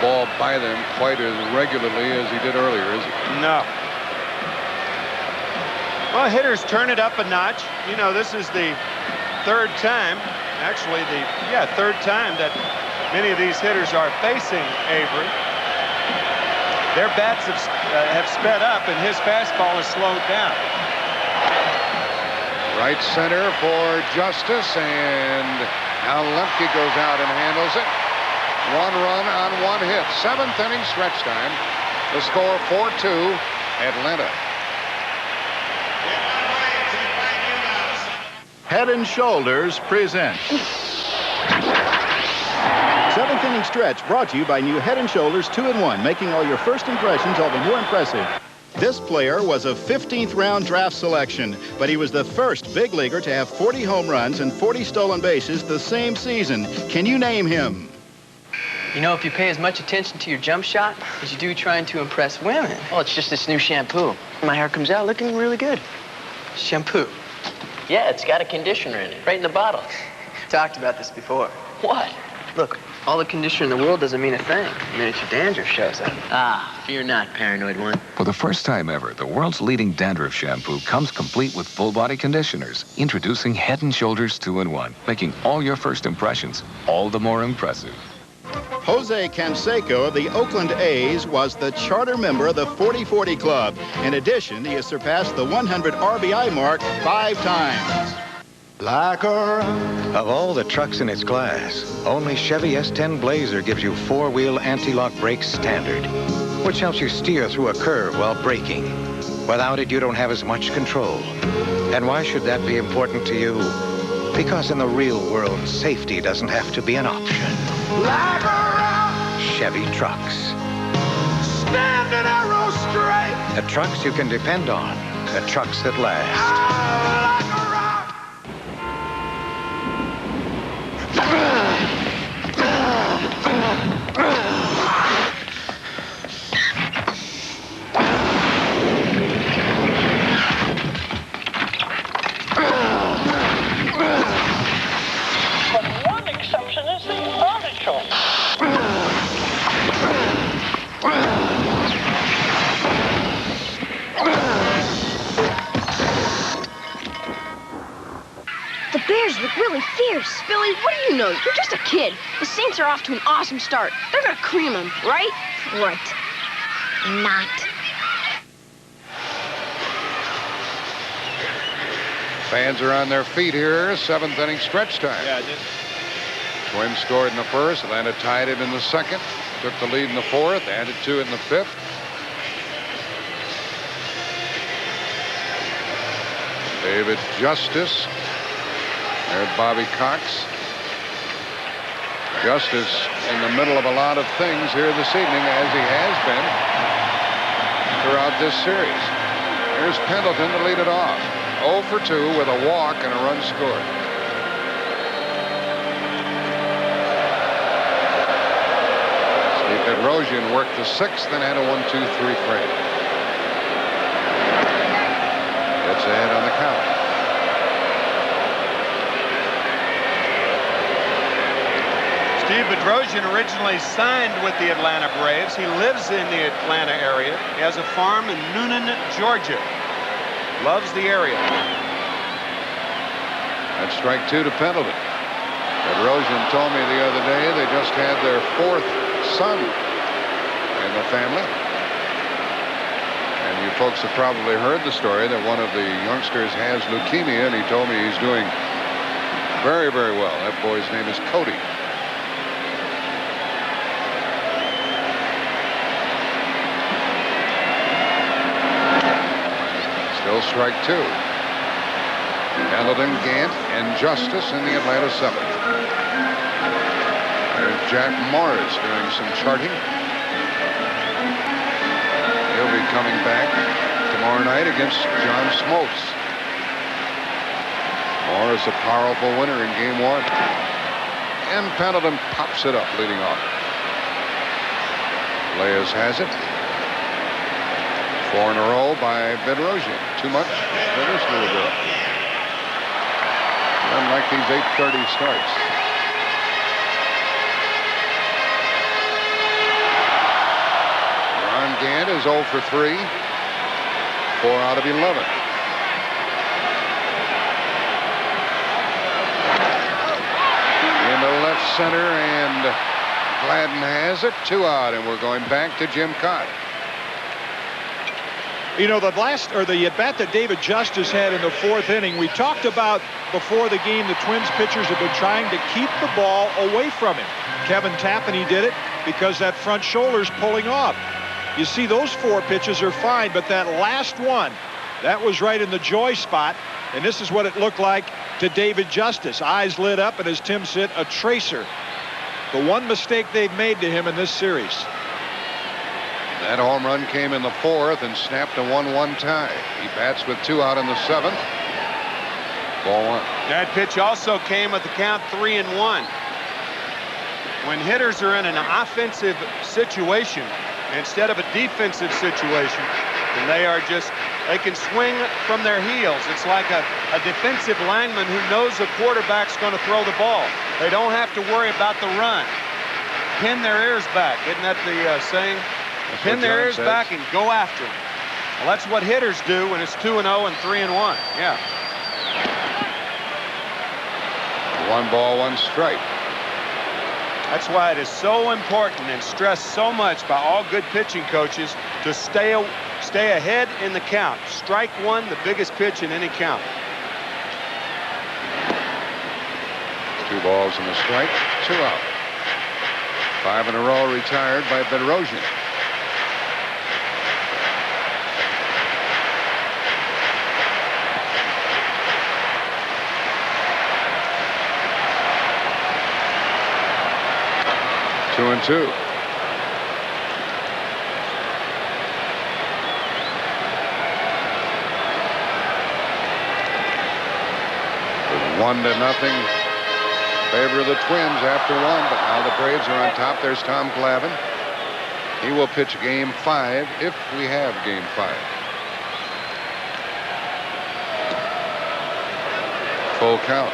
ball by them quite as regularly as he did earlier, is he? No. Well, hitters turn it up a notch. You know, this is the third time, actually third time that many of these hitters are facing Avery. Their bats have sped up, and his fastball has slowed down. Right center for Justice, and now Lemke goes out and handles it. 1 run on 1 hit. 7th inning stretch time. The score 4-2 Atlanta. Head and Shoulders presents 7th inning stretch, brought to you by new Head and Shoulders 2-in-1, making all your first impressions all the more impressive. This player was a 15th round draft selection, but he was the first big leaguer to have 40 home runs and 40 stolen bases the same season. Can you name him? You know, if you pay as much attention to your jump shot as you do trying to impress women. Well, it's just this new shampoo. My hair comes out looking really good. Shampoo. Yeah, it's got a conditioner in it, right in the bottle. Talked about this before. What? Look, all the conditioner in the world doesn't mean a thing the minute your dandruff shows up. Ah, fear not, paranoid one. For the first time ever, the world's leading dandruff shampoo comes complete with full-body conditioners. Introducing Head & Shoulders 2-in-1, making all your first impressions all the more impressive. Jose Canseco of the Oakland A's was the charter member of the 40-40 Club. In addition, he has surpassed the 100 RBI mark 5 times. Like of all the trucks in its class, only Chevy S10 Blazer gives you 4-wheel anti-lock brakes standard, which helps you steer through a curve while braking. Without it, you don't have as much control. And why should that be important to you? Because in the real world, safety doesn't have to be an option. Like a rock, Chevy trucks. standing arrow straight. The trucks you can depend on. The trucks that last. Like a rock. But one exception is the artichoke. The Bears look really fierce. Billy, what do you know? You're just a kid. The Saints are off to an awesome start. They're gonna cream them, right? Right. Not. Fans are on their feet here. 7th inning stretch time. Yeah, I did. Twins scored in the first. Atlanta tied it in the second. Took the lead in the fourth. Added 2 in the fifth. David Justice. There's Bobby Cox. Justice in the middle of a lot of things here this evening, as he has been throughout this series. Here's Pendleton to lead it off. 0 for 2 with a walk and a run scored. Steve Bedrosian worked the 6th and had a 1-2-3 frame. Gets ahead on the count. Steve Bedrosian originally signed with the Atlanta Braves. He lives in the Atlanta area. He has a farm in Noonan, Georgia. Loves the area. That's strike 2 to Pendleton. Bedrosian told me the other day they just had their 4th son in the family. And you folks have probably heard the story that one of the youngsters has leukemia, and he told me he's doing very, very well. That boy's name is Cody. Still strike 2. Pendleton, Gant, and Justice in the Atlanta 7th. There's Jack Morris doing some charting. He'll be coming back tomorrow night against John Smoltz. Morris a powerful winner in game 1. And Pendleton pops it up leading off. Reyes has it. 4 in a row by Bedrosian. Too much? Bedrosian will do it. Unlike these 8:30 starts. Gant is 0 for 3. 4 out of 11. Into left center, and Gladden has it. 2 out, and we're going back to Jim Cott. You know, the at-bat that David Justice had in the 4th inning, we talked about before the game, the Twins pitchers have been trying to keep the ball away from him. Kevin Tapani did it because that front shoulder's pulling off. You see, those 4 pitches are fine, but that last one, that was right in the joy spot, and this is what it looked like to David Justice. Eyes lit up, and as Tim said, a tracer. The one mistake they've made to him in this series. That home run came in the 4th and snapped a 1-1 tie. He bats with 2 out in the 7th. Ball 1. That pitch also came with the count 3-1. When hitters are in an offensive situation instead of a defensive situation, and they can swing from their heels. It's like a defensive lineman who knows the quarterback's going to throw the ball. They don't have to worry about the run. Pin their ears back. Isn't that the saying? Pin their ears back and go after them. Well, that's what hitters do when it's 2-0 and 3-1. Yeah. 1 ball, 1 strike. That's why it is so important and stressed so much by all good pitching coaches to stay ahead in the count. Strike 1, the biggest pitch in any count. 2 balls and a strike, 2 out. 5 in a row retired by Bedrosian. Two and 2. With 1-0 favor of the Twins after 1, but now the Braves are on top. There's Tom Glavine. He will pitch game 5 if we have game 5. Full count.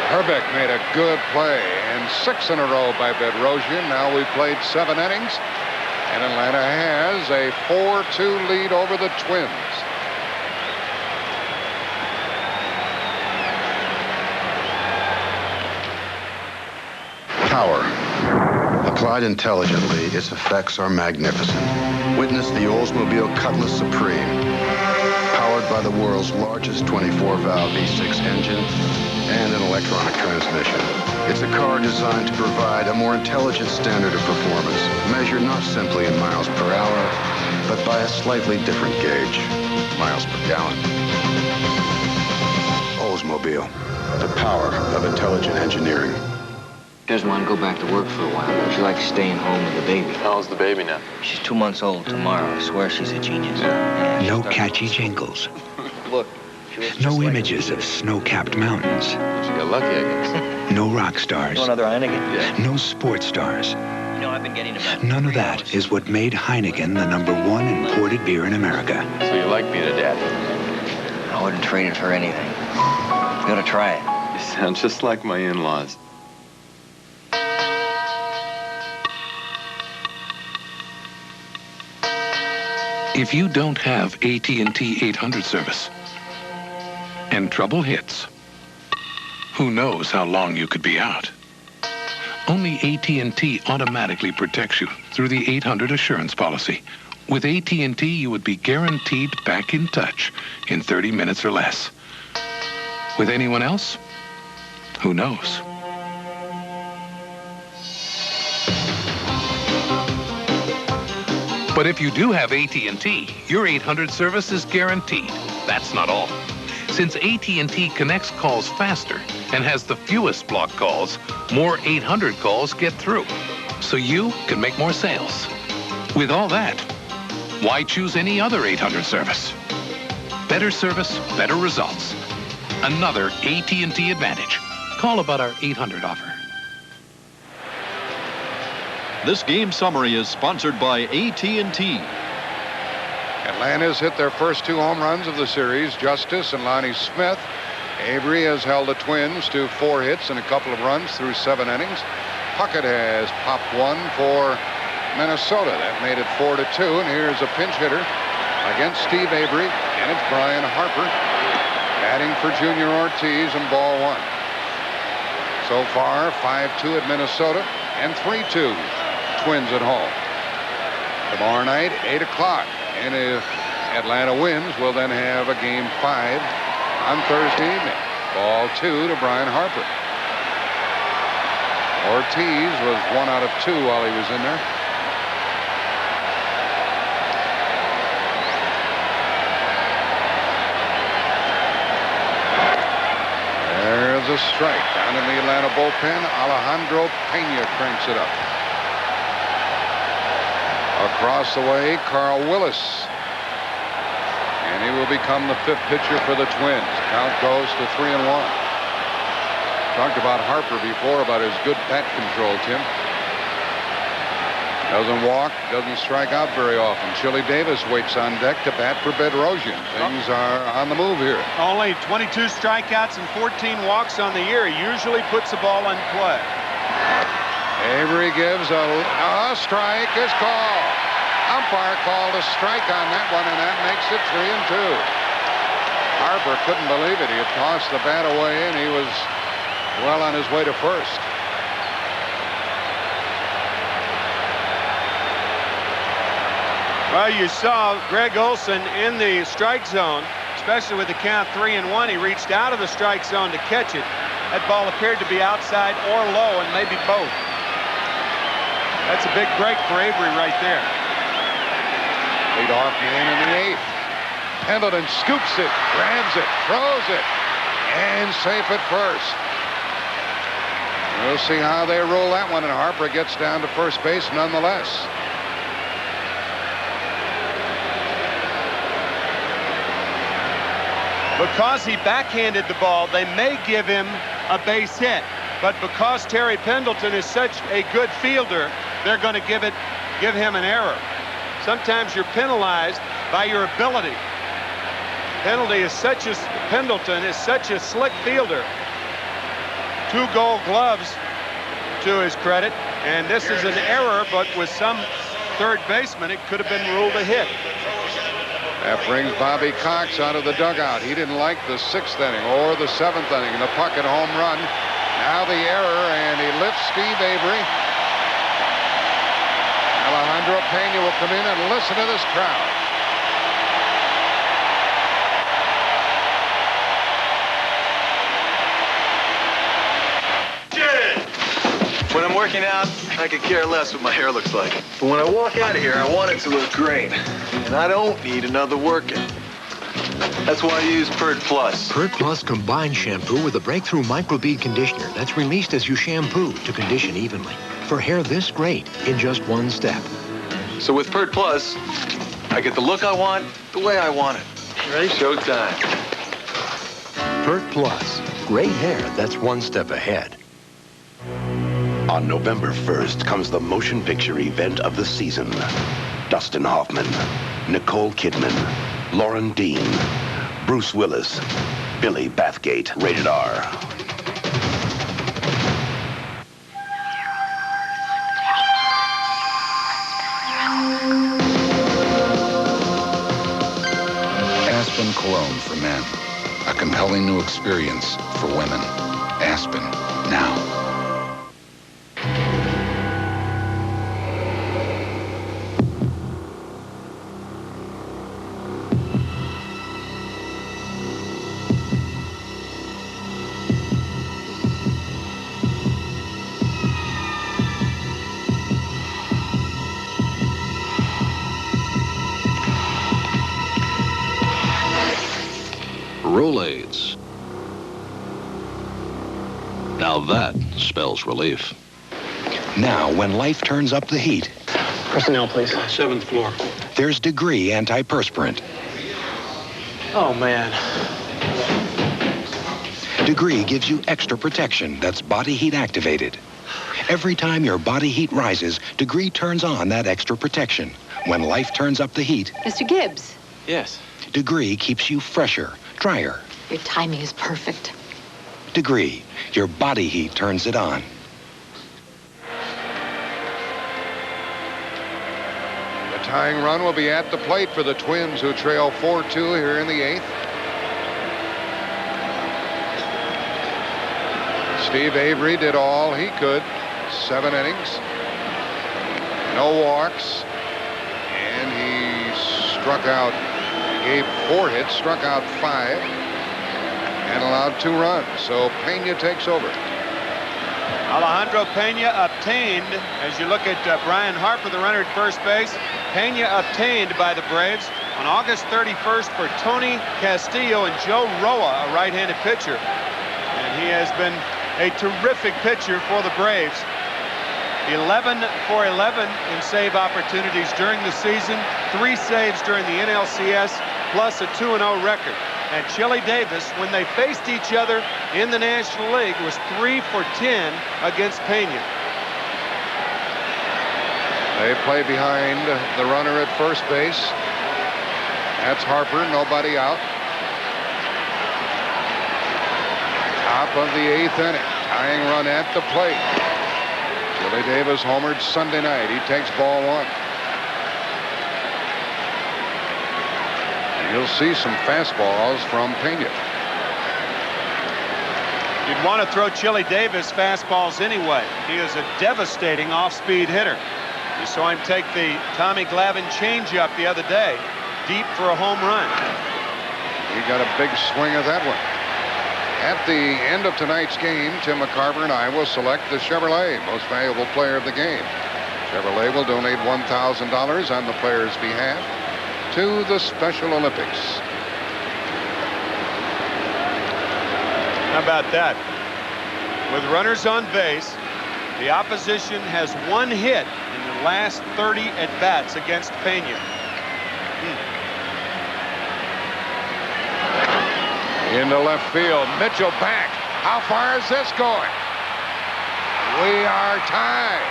Herbeck made a good play, and 6 in a row by Bedrosian. Now we've played 7 innings, and Atlanta has a 4-2 lead over the Twins. Power. Applied intelligently, its effects are magnificent. Witness the Oldsmobile Cutlass Supreme. Powered by the world's largest 24-valve V6 engine and an electronic transmission. It's a car designed to provide a more intelligent standard of performance, measured not simply in miles per hour, but by a slightly different gauge, miles per gallon. Oldsmobile, the power of intelligent engineering. She doesn't want to go back to work for a while. She likes staying home with the baby. How old's the baby now? She's 2 months old tomorrow. I swear she's a genius. No catchy jingles. Look. No images of snow-capped mountains. She got lucky, I guess. No rock stars. You want another Heineken? Yeah. No sports stars. You know, I've been getting about... None of that is what made Heineken the #1 imported beer in America. So you like being a daddy? I wouldn't trade it for anything. You gotta try it. You sound just like my in-laws. If you don't have AT&T 800 service and trouble hits, who knows how long you could be out? Only AT&T automatically protects you through the 800 assurance policy. With AT&T, you would be guaranteed back in touch in 30 minutes or less. With anyone else? Who knows? But if you do have AT&T, your 800 service is guaranteed. That's not all. Since AT&T connects calls faster and has the fewest blocked calls, more 800 calls get through, so you can make more sales. With all that, why choose any other 800 service? Better service, better results. Another AT&T advantage. Call about our 800 offer. This game summary is sponsored by AT&T. Atlanta's hit their first 2 home runs of the series, Justice and Lonnie Smith. Avery has held the Twins to 4 hits and a couple of runs through 7 innings. Puckett has popped one for Minnesota. That made it 4-2, and here's a pinch hitter against Steve Avery, and it's Brian Harper batting for Junior Ortiz, and ball 1. So far, 5-2 at Minnesota and 3-2 Twins at home. Tomorrow night, 8 o'clock, and if Atlanta wins, we'll then have a game 5 on Thursday evening. Ball 2 to Brian Harper. Ortiz was 1 out of 2 while he was in there. There's a strike down in the Atlanta bullpen. Alejandro Pena cranks it up. Across the way, Carl Willis. And he will become the 5th pitcher for the Twins. Count goes to 3-1. Talked about Harper before, about his good bat control, Tim. Doesn't walk, doesn't strike out very often. Chili Davis waits on deck to bat for Bedrosian. Things are on the move here. Only 22 strikeouts and 14 walks on the year. He usually puts the ball in play. Avery gives a strike is called. Umpire called a strike on that one, and that makes it 3-2. Harper couldn't believe it. He had tossed the bat away, and he was well on his way to first. Well, you saw Greg Olson in the strike zone, especially with the count 3-1. He reached out of the strike zone to catch it. That ball appeared to be outside or low, and maybe both. That's a big break for Avery right there. Leadoff man in the 8th. Pendleton scoops it, grabs it, throws it, and safe at first. We'll see how they roll that one, and Harper gets down to first base nonetheless. Because he backhanded the ball, they may give him a base hit. But because Terry Pendleton is such a good fielder, they're going to give him an error. Sometimes you're penalized by your ability. Pendleton is such a slick fielder. 2 gold gloves to his credit, and this is an error, but with some third baseman, it could have been ruled a hit. That brings Bobby Cox out of the dugout. He didn't like the 6th inning or the 7th inning. The Puckett home run. Now the error, and he lifts Steve Avery. Alejandro Pena will come in and listen to this crowd. When I'm working out, I could care less what my hair looks like. But when I walk out of here, I want it to look great. And I don't need another workout. That's why I use Pert Plus. Pert Plus combines shampoo with a breakthrough microbead conditioner that's released as you shampoo to condition evenly. For hair this great in just 1 step. So with Pert Plus, I get the look I want, the way I want it. Ready? Showtime. Pert Plus. Great hair that's 1 step ahead. On November 1st comes the motion picture event of the season. Dustin Hoffman, Nicole Kidman, Lauren Dean, Bruce Willis, Billy Bathgate, rated R. Aspen Cologne for men. A compelling new experience for women. Aspen, now. Rolaids. Now that spells relief. Now, when life turns up the heat. Personnel, please. 7th floor. There's Degree antiperspirant. Oh, man. Degree gives you extra protection that's body heat activated. Every time your body heat rises, Degree turns on that extra protection. When life turns up the heat, Mr. Gibbs. Yes. Degree keeps you fresher, drier. Your timing is perfect. Degree, your body heat turns it on. The tying run will be at the plate for the Twins, who trail 4-2 here in the 8th. Steve Avery did all he could. 7 innings. No walks. And he struck out, gave 4 hits, struck out 5, and allowed 2 runs. So Pena takes over. Alejandro Pena obtained, as you look at Brian Harper, the runner at first base, Pena obtained by the Braves on August 31st for Tony Castillo and Joe Roa, a right-handed pitcher. And he has been a terrific pitcher for the Braves. 11 for 11 in save opportunities during the season, 3 saves during the NLCS, plus a 2-0 record. And Chili Davis, when they faced each other in the National League, was 3 for 10 against Pena. They play behind the runner at first base. That's Harper, nobody out. Top of the 8th inning. Tying run at the plate. Chili Davis homered Sunday night. He takes ball 1. And you'll see some fastballs from Pena. You'd want to throw Chili Davis fastballs anyway. He is a devastating off-speed hitter. You saw him take the Tommy Glavine changeup the other day, deep for a home run. He got a big swing at that one. At the end of tonight's game, Tim McCarver and I will select the Chevrolet Most Valuable Player of the game. Chevrolet will donate $1,000 on the player's behalf to the Special Olympics. How about that? With runners on base, the opposition has 1 hit in the last 30 at-bats against Pena. Into left field, Mitchell back. How far is this going? We are tied.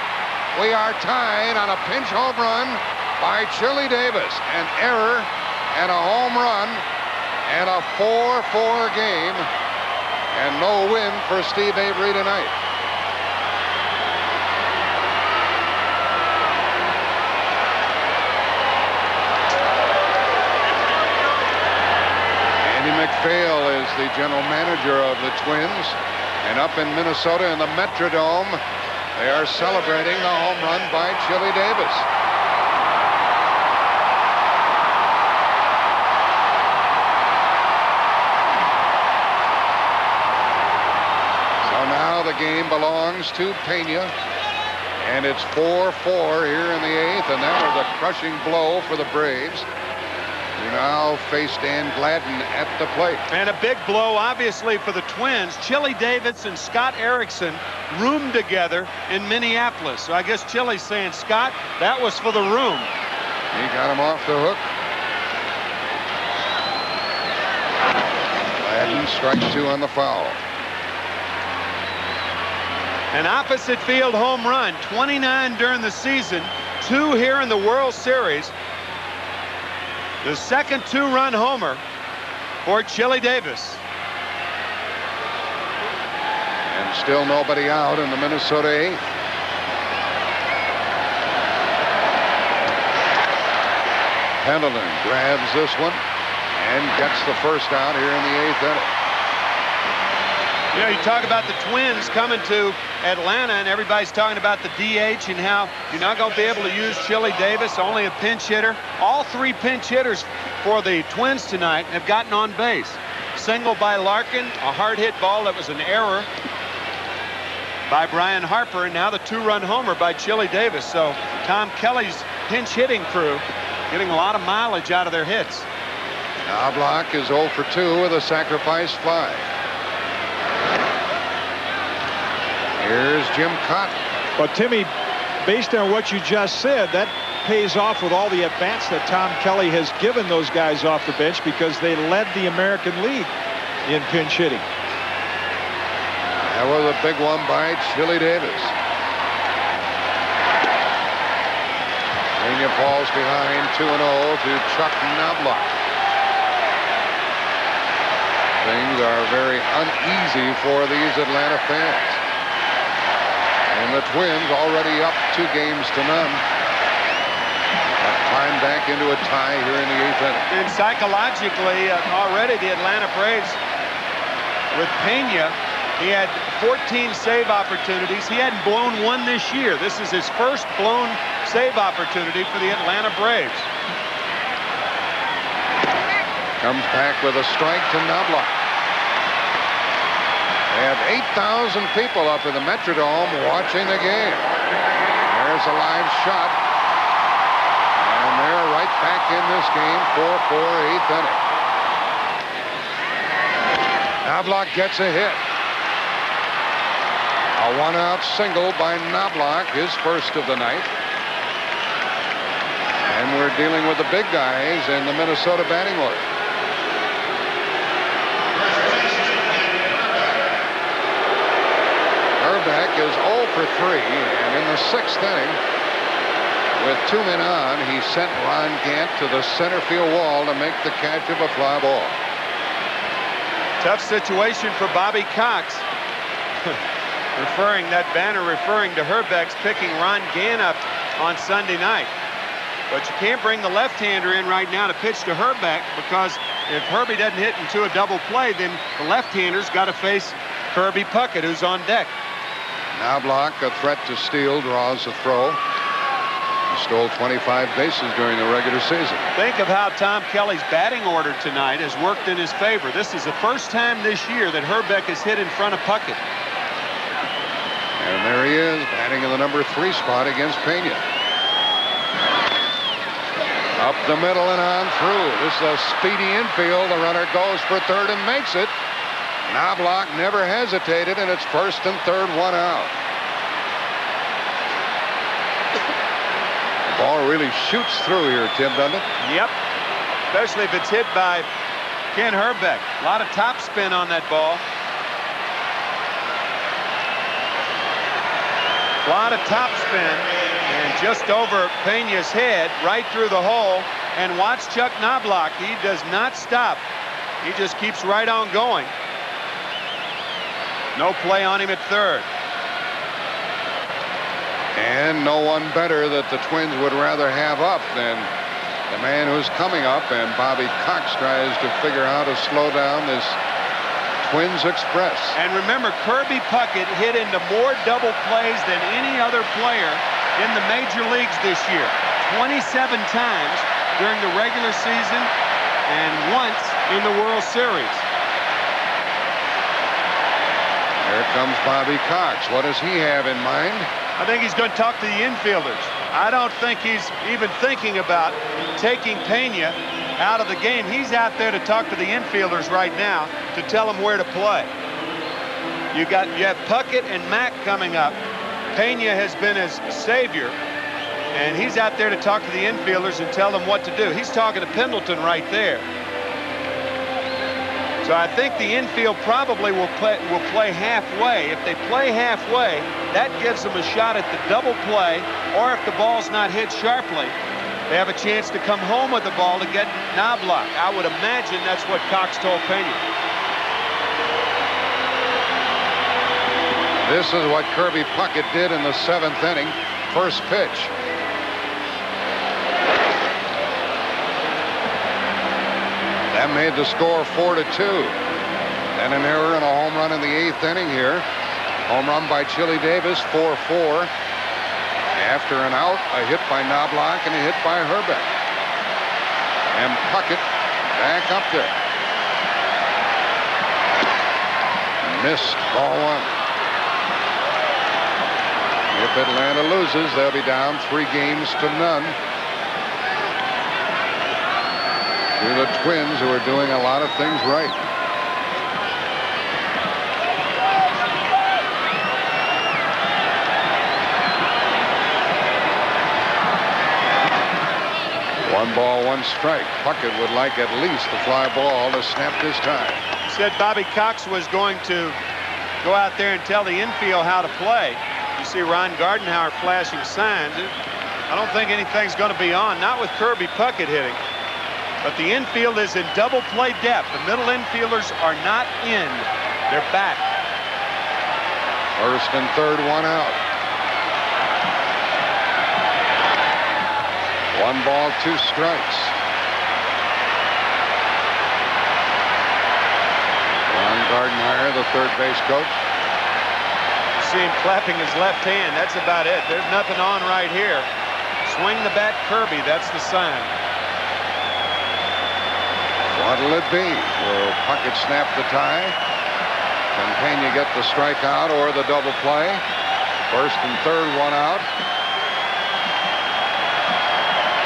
We are tied on a pinch home run by Chili Davis. An error and a home run and a 4-4 game, and no win for Steve Avery tonight. McPhail is the general manager of the Twins, and up in Minnesota in the Metrodome, they are celebrating the home run by Chili Davis. So now the game belongs to Pena, and it's 4-4 here in the 8th, and that was a crushing blow for the Braves, who now face Dan Gladden at the plate. And a big blow, obviously, for the Twins. Chili Davis and Scott Erickson roomed together in Minneapolis. So I guess Chili's saying, Scott, that was for the room. He got him off the hook. Gladden strikes 2 on the foul. An opposite field home run, 29 during the season, 2 here in the World Series. The second 2-run homer for Chili Davis. And still nobody out in the Minnesota 8th. Pendleton grabs this one and gets the first out here in the 8th inning. You know, you talk about the Twins coming to Atlanta, and everybody's talking about the DH and how you're not going to be able to use Chili Davis, only a pinch hitter. All 3 pinch hitters for the Twins tonight have gotten on base. Single by Larkin, a hard hit ball that was an error by Brian Harper, and now the 2-run homer by Chili Davis. So Tom Kelly's pinch hitting crew getting a lot of mileage out of their hits. Knobloch is 0 for 2 with a sacrifice fly. Here's Jim Cotton. But Timmy, based on what you just said, that pays off with all the at-bats that Tom Kelly has given those guys off the bench, because they led the American League in pinch hitting. That was a big one by Chili Davis. Pena falls behind 2-0 to Chuck Knobloch. Things are very uneasy for these Atlanta fans. And the Twins already up 2 games to none. Climb back into a tie here in the 8th inning. And psychologically, already the Atlanta Braves with Pena, he had 14 save opportunities. He hadn't blown one this year. This is his first blown save opportunity for the Atlanta Braves. Comes back with a strike to Knobloch. They have 8,000 people up in the Metrodome watching the game. There's a live shot. And they're right back in this game, 4-4, 8th inning. Knobloch gets a hit. A 1-out single by Knobloch, his first of the night. And we're dealing with the big guys in the Minnesota batting order. Herbeck is 0 for 3, and in the 6th inning, with 2 men on, he sent Ron Gant to the center field wall to make the catch of a fly ball. Tough situation for Bobby Cox. referring to Herbeck's picking Ron Gant up on Sunday night. But you can't bring the left-hander in right now to pitch to Herbeck, because if Herbie doesn't hit into a double play, then the left-hander's got to face Kirby Puckett, who's on deck. Knobloch, a threat to steal, draws a throw. He stole 25 bases during the regular season. Think of how Tom Kelly's batting order tonight has worked in his favor. This is the first time this year that Herbeck has hit in front of Puckett. And there he is, batting in the number 3 spot against Pena. Up the middle and on through. This is a speedy infield. The runner goes for third and makes it. Knobloch never hesitated, and it's first and third, 1 out. The ball really shoots through here, Tim, doesn't it? Yep. Especially if it's hit by Ken Herbeck. A lot of top spin on that ball. A lot of top spin, and just over Pena's head, right through the hole. And watch Chuck Knobloch. He does not stop. He just keeps right on going. No play on him at third. And no one better that the Twins would rather have up than the man who's coming up. And Bobby Cox tries to figure out how to slow down this Twins Express. And remember, Kirby Puckett hit into more double plays than any other player in the major leagues this year. 27 times during the regular season and once in the World Series. Here comes Bobby Cox. What does he have in mind? I think he's going to talk to the infielders. I don't think he's even thinking about taking Pena out of the game. He's out there to talk to the infielders right now to tell them where to play. You have Puckett and Mack coming up. Pena has been his savior, and he's out there to talk to the infielders and tell them what to do. He's talking to Pendleton right there. So I think the infield probably will play halfway. If they play halfway, that gives them a shot at the double play, or if the ball's not hit sharply, they have a chance to come home with the ball to get Knobloch. I would imagine that's what Cox told Pena. This is what Kirby Puckett did in the 7th inning. First pitch. That made the score 4-2. And an error and a home run in the 8th inning here. Home run by Chili Davis, 4-4. After an out, a hit by Knobloch and a hit by Herbeck. And Puckett back up there. Missed, ball 1. If Atlanta loses, they'll be down 3 games to none. To the Twins, who are doing a lot of things right. One ball, one strike. Puckett would like at least a fly ball to snap this tie. Said Bobby Cox was going to go out there and tell the infield how to play. You see Ron Gardenhauer flashing signs. I don't think anything's going to be on, not with Kirby Puckett hitting. But the infield is in double play depth. The middle infielders are not in. They're back. First and third, one out. 1 ball, 2 strikes. Ron Gardenhauer, the third base coach. You see him clapping his left hand. That's about it. There's nothing on right here. Swing the bat, Kirby. That's the sign. What'll it be? Will Puckett snap the tie? Can Pena get the strikeout or the double play? First and third, one out.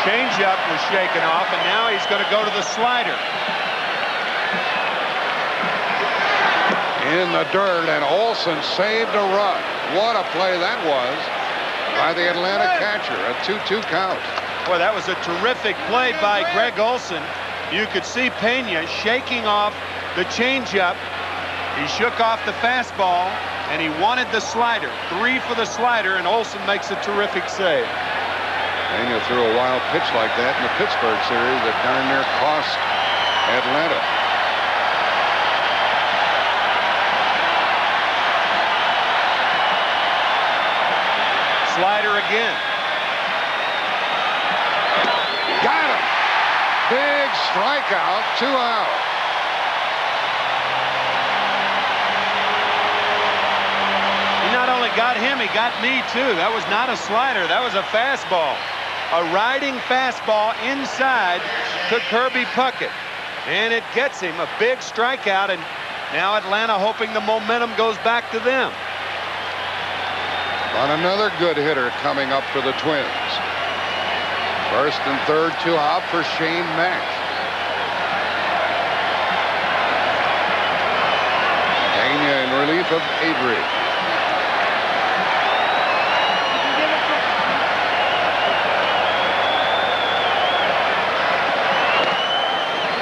Changeup was shaken off, and now he's going to go to the slider. In the dirt, and Olson saved a run. What a play that was by the Atlanta catcher. A 2-2 count. Boy, that was a terrific play by Greg Olson. You could see Pena shaking off the changeup. He shook off the fastball, and he wanted the slider. 3 for the slider, and Olson makes a terrific save. Pena threw a wild pitch like that in the Pittsburgh series that darn near cost Atlanta. Slider again. Got him. Big strikeout, 2 out. He not only got him, he got me too. That was not a slider. That was a fastball. A riding fastball inside to Kirby Puckett. And it gets him a big strikeout, and now Atlanta hoping the momentum goes back to them. On another good hitter coming up for the Twins. First and third, 2 out for Shane Mack. Pena in relief of Avery.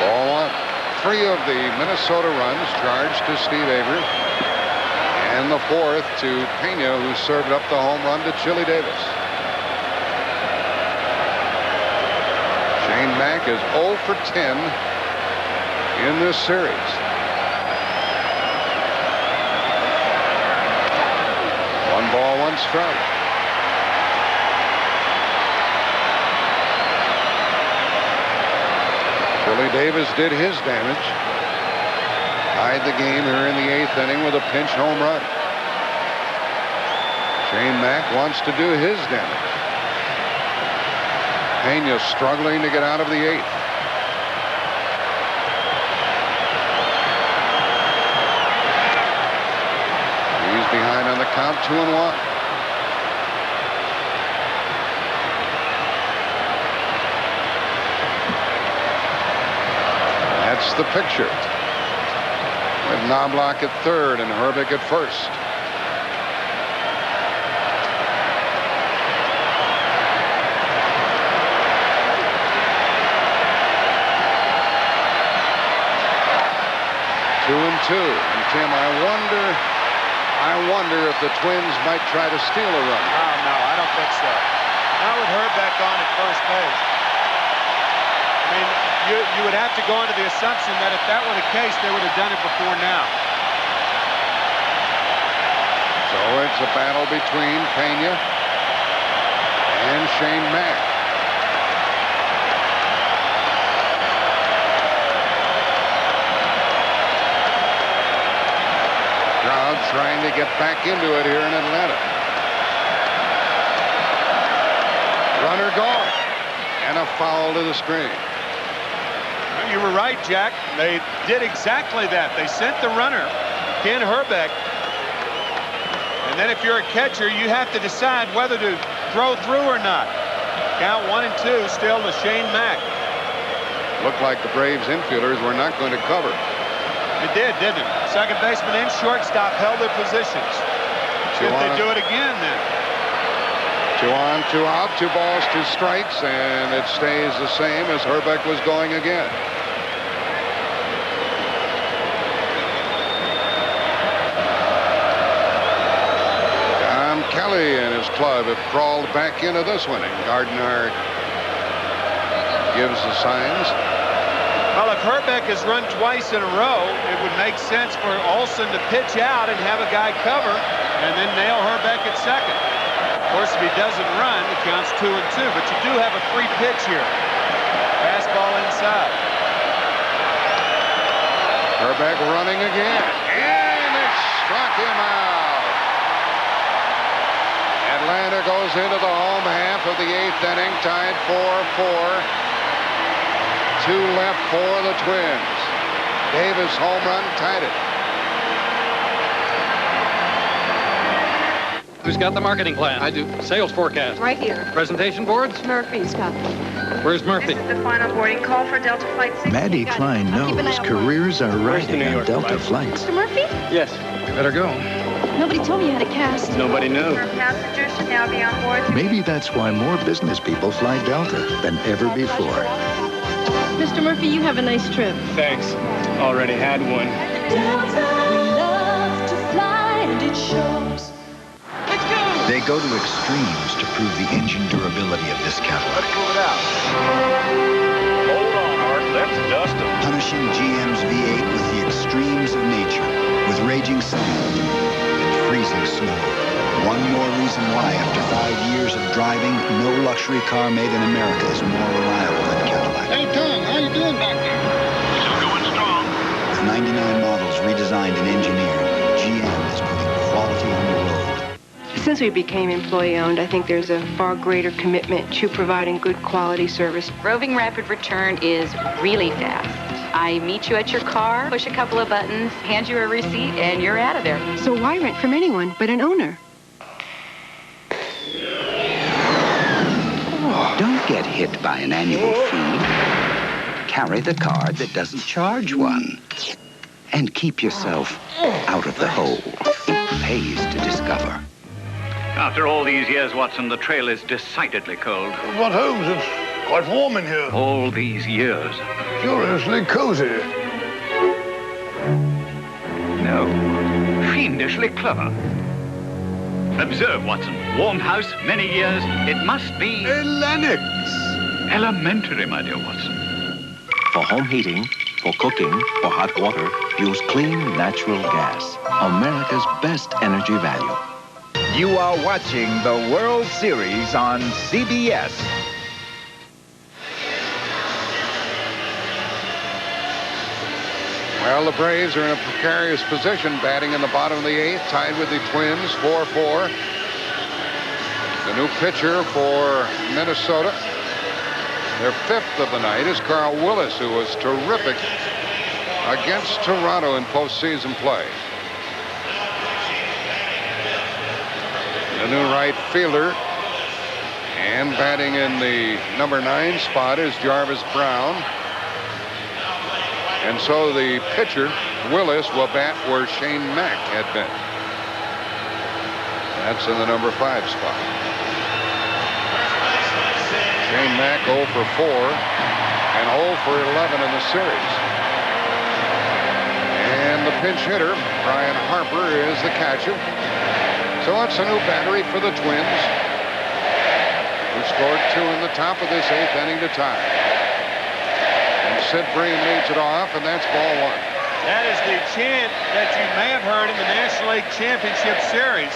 Ball 1. 3 of the Minnesota runs charged to Steve Avery. And the 4th to Pena, who served up the home run to Chili Davis. Shane Mack is 0 for 10 in this series. 1 ball, 1 strike. Chili Davis did his damage. Tied the game here in the 8th inning with a pinch home run. Shane Mack wants to do his damage. Pena struggling to get out of the 8th. He's behind on the count, 2-1. That's the picture. With Knobloch at third and Herbeck at first. Two and 2. And Tim, I wonder if the Twins might try to steal a run. Oh, no, I don't think so. Not with Herbeck on at first base. I mean, you would have to go into the assumption that if that were the case, they would have done it before now. So it's a battle between Pena and Shane Mack. Crowd trying to get back into it here in Atlanta. Runner gone. And a foul to the screen. You were right, Jack. They did exactly that. They sent the runner, Ken Herbeck. And then if you're a catcher, you have to decide whether to throw through or not. Count 1 and 2 still to Shane Mack. Looked like the Braves infielders were not going to cover. It did, didn't it? Second baseman and shortstop held their positions. Should they do it again then? 2 on, 2 out, 2 balls, 2 strikes, and it stays the same as Herbeck was going again. Kelly and his club have crawled back into this one, and Gardner gives the signs. Well, if Herbeck has run twice in a row, it would make sense for Olson to pitch out and have a guy cover and then nail Herbeck at second. Of course, if he doesn't run, it counts 2-2, but you do have a free pitch here. Fastball inside. Herbeck running again, and it struck him out. Atlanta goes into the home half of the 8th inning, tied 4-4. 2 left for the Twins. Davis home run tied it. Who's got the marketing plan? I do. Sales forecast. Right here. Presentation boards? Murphy's got them. Where's Murphy? This is the final boarding call for Delta Flight 6. Maddie Klein knows careers are riding on Delta flights. Mr. Murphy? Yes. Better go. Nobody told me you had a cast. Nobody knew. Passengers should now be on board. Maybe that's why more business people fly Delta than ever before. Mr. Murphy, you have a nice trip. Thanks. Already had one. Love to fly and it shows. They go to extremes to prove the engine durability of this Cadillac. Let's move it out. Hold on, Art. Let's dust him. Punishing GM's V8 with the extremes of nature, with raging sand and freezing snow. One more reason why, after 5 years of driving, no luxury car made in America is more reliable than Cadillac. Hey, Tom, how you doing back there? Still going strong. With 99 models redesigned and engineered, GM is putting quality on the road. Since we became employee-owned, I think there's a far greater commitment to providing good quality service. Roving Rapid Return is really fast. I meet you at your car, push a couple of buttons, hand you a receipt, and you're out of there. So why rent from anyone but an owner? Don't get hit by an annual fee. Carry the card that doesn't charge one. And keep yourself out of the hole. It pays to discover. After all these years, Watson, the trail is decidedly cold. But Holmes, it's quite warm in here. All these years. Curiously cozy. No, fiendishly clever. Observe, Watson. Warm house, many years. It must be... Lennox. Elementary, my dear Watson. For home heating, for cooking, for hot water, use clean, natural gas. America's best energy value. You are watching the World Series on CBS. Well, the Braves are in a precarious position, batting in the bottom of the 8th, tied with the Twins, 4-4. The new pitcher for Minnesota, their 5th of the night, is Carl Willis, who was terrific against Toronto in postseason play. The new right fielder, and batting in the number 9 spot is Jarvis Brown. And so the pitcher, Willis, will bat where Shane Mack had been. That's in the number 5 spot. Shane Mack 0 for 4 and 0 for 11 in the series. And the pinch hitter, Brian Harper, is the catcher. So it's a new battery for the Twins, who scored 2 in the top of this 8th inning to tie. And Sid Bream leads it off, and that's ball 1. That is the chant that you may have heard in the National League Championship Series.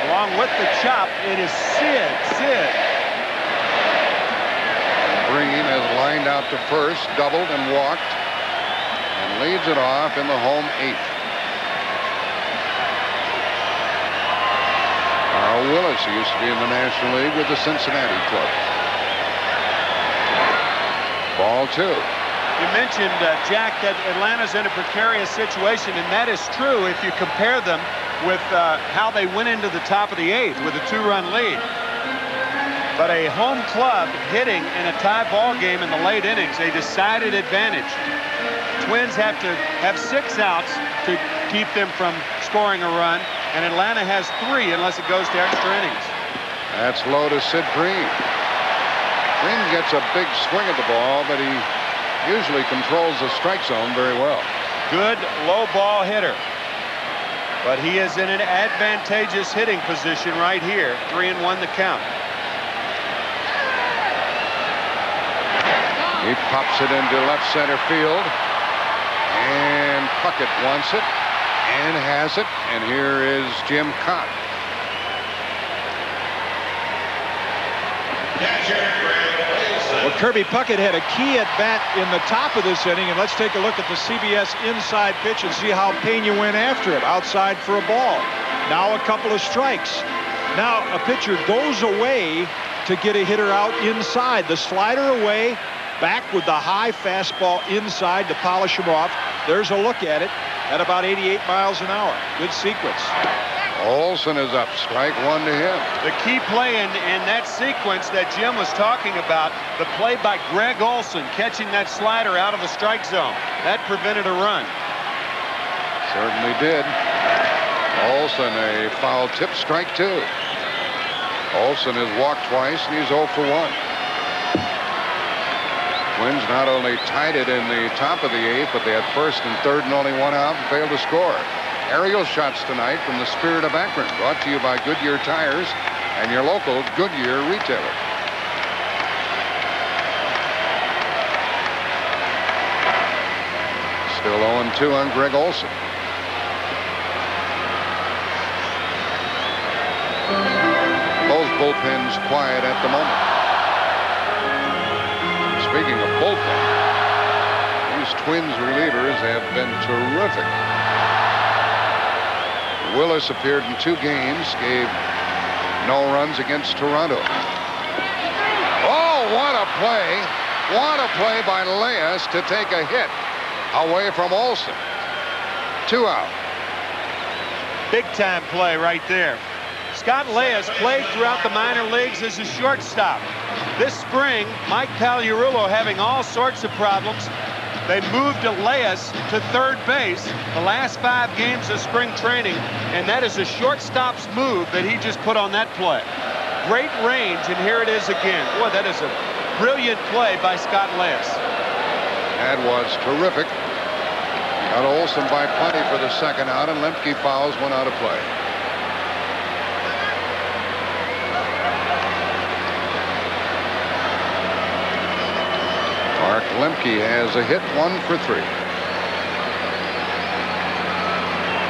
Along with the chop, it is Sid, Sid. Bream has lined out to first, doubled and walked, and leads it off in the home 8th. Carl Willis, who used to be in the National League with the Cincinnati club. Ball 2. You mentioned, Jack, that Atlanta's in a precarious situation, and that is true if you compare them with how they went into the top of the 8th with a 2-run lead. But a home club hitting in a tie ball game in the late innings, a decided advantage. Twins have to have 6 outs to keep them from scoring a run, and Atlanta has 3 unless it goes to extra innings. That's low to Sid Bream. Bream gets a big swing at the ball, but he usually controls the strike zone very well. Good low ball hitter. But he is in an advantageous hitting position right here. 3-1 the count. He pops it into left center field. And Puckett wants it and has it. And here is Jim Cott. Well, Kirby Puckett had a key at bat in the top of this inning, and let's take a look at the CBS inside pitch and see how Pena went after it. Outside for a ball. Now a couple of strikes. Now a pitcher goes away to get a hitter out inside. The slider away, back with the high fastball inside to polish him off. There's a look at it at about 88 miles an hour. Good sequence. Olson is up. Strike one to him. The key play in that sequence that Jim was talking about, the play by Greg Olson, catching that slider out of the strike zone. That prevented a run. Certainly did. Olson, a foul tip, strike two. Olson has walked twice, and he's 0 for 1. Twins not only tied it in the top of the 8th, but they had first and third and only one out and failed to score. Aerial shots tonight from the Spirit of Akron, brought to you by Goodyear Tires and your local Goodyear retailer. Still 0-2 on Greg Olson. Both bullpens quiet at the moment. Speaking of bullpen, these Twins relievers have been terrific. Willis appeared in 2 games, gave no runs against Toronto. Oh, what a play. What a play by Leas to take a hit away from Olson. 2 out. Big time play right there. Scott Leas played throughout the minor leagues as a shortstop. This spring, Mike Pagliarulo having all sorts of problems. They moved Leas to third base the last 5 games of spring training, and that is a shortstop's move that he just put on that play. Great range, and here it is again. Boy, that is a brilliant play by Scott Leas. That was terrific. Got Olson by plenty for the second out, and Lemke fouls one out of play. Mark Lemke has a hit, 1 for 3.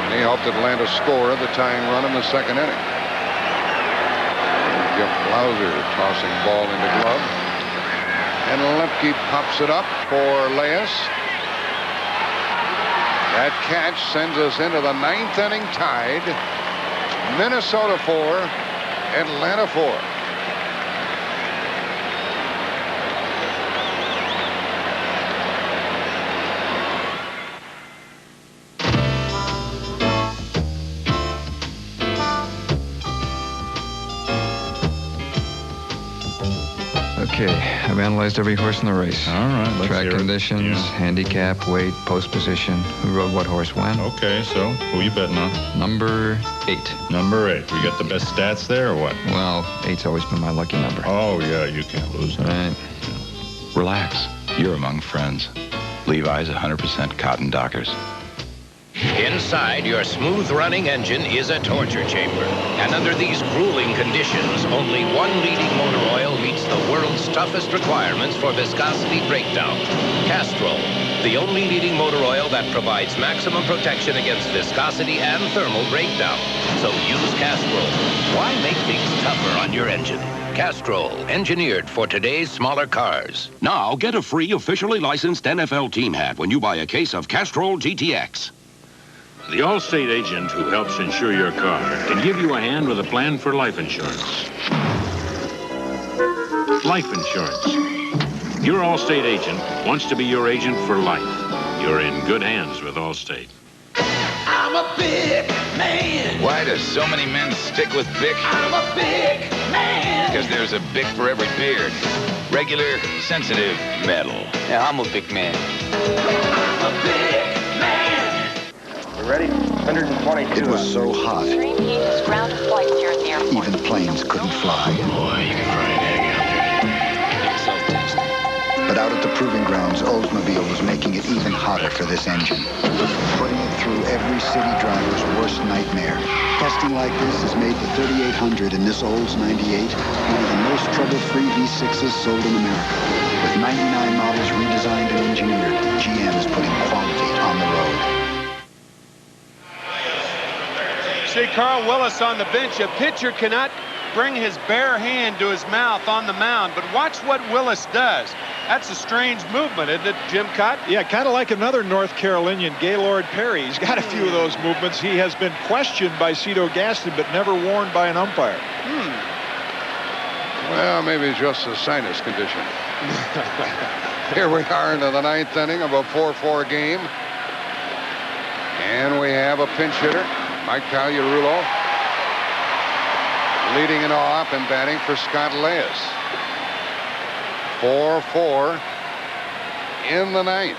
And he helped Atlanta score the tying run in the second inning. Jeff Blauser tossing ball into glove. And Lemke pops it up for Leas. That catch sends us into the 9th inning tied. Minnesota 4, Atlanta 4. Okay, I've analyzed every horse in the race. All right, let's Track hear it. conditions, Yeah. handicap, weight, post position, who rode what horse when. Okay, so who you betting on? Number 8. Number 8. We got the best stats there or what? Well, 8's always been my lucky number. Oh, yeah, you can't lose that. Right. Relax. You're among friends. Levi's 100% cotton Dockers. Inside your smooth-running engine is a torture chamber. And under these grueling conditions, only one leading motor oil meets the world's toughest requirements for viscosity breakdown. Castrol, the only leading motor oil that provides maximum protection against viscosity and thermal breakdown. So use Castrol. Why make things tougher on your engine? Castrol, engineered for today's smaller cars. Now, get a free officially licensed NFL team hat when you buy a case of Castrol GTX. The Allstate agent who helps insure your car can give you a hand with a plan for life insurance. Life insurance. Your Allstate agent wants to be your agent for life. You're in good hands with Allstate. I'm a big man. Why do so many men stick with Bic? I'm a big man. Because there's a Bic for every beard. Regular, sensitive, metal. Yeah, I'm a big man. I'm a big man. Ready? 122. It was so hot, Extreme heat has grounded flights here at the airport. even planes couldn't fly. Boy, you can fry an egg out there. It's so tasty. But out at the proving Grounds Oldsmobile was making it even hotter for this engine, putting it through every city driver's worst nightmare. Testing like this has made the 3800 in this Olds 98 one of the most trouble-free V6s sold in America. With 99 models redesigned and engineered, GM is putting quality on the road. See Carl Willis on the bench. A pitcher cannot bring his bare hand to his mouth on the mound, but watch what Willis does. That's a strange movement, isn't it, Jim Cott? Yeah, kind of like another North Carolinian, Gaylord Perry. He's got a few of those movements. He has been questioned by Cito Gaston, but never warned by an umpire. Well, maybe it's just a sinus condition. Here we are into the 9th inning of a 4-4 game. And we have a pinch hitter, Mike Pagliarulo, leading it off and batting for Scott Leyes. 4-4 in the 9th.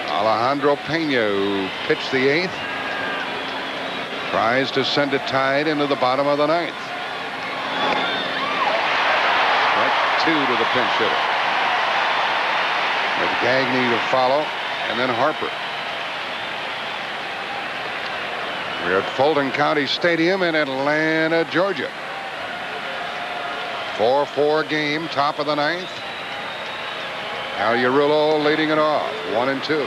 Alejandro Pena, who pitched the 8th, tries to send it tied into the bottom of the 9th. Strike 2 to the pinch hitter. With Gagne to follow, and then Harper. We're at Fulton County Stadium in Atlanta, Georgia. 4-4 game, top of the 9th. Pagliarulo leading it off, 1-2.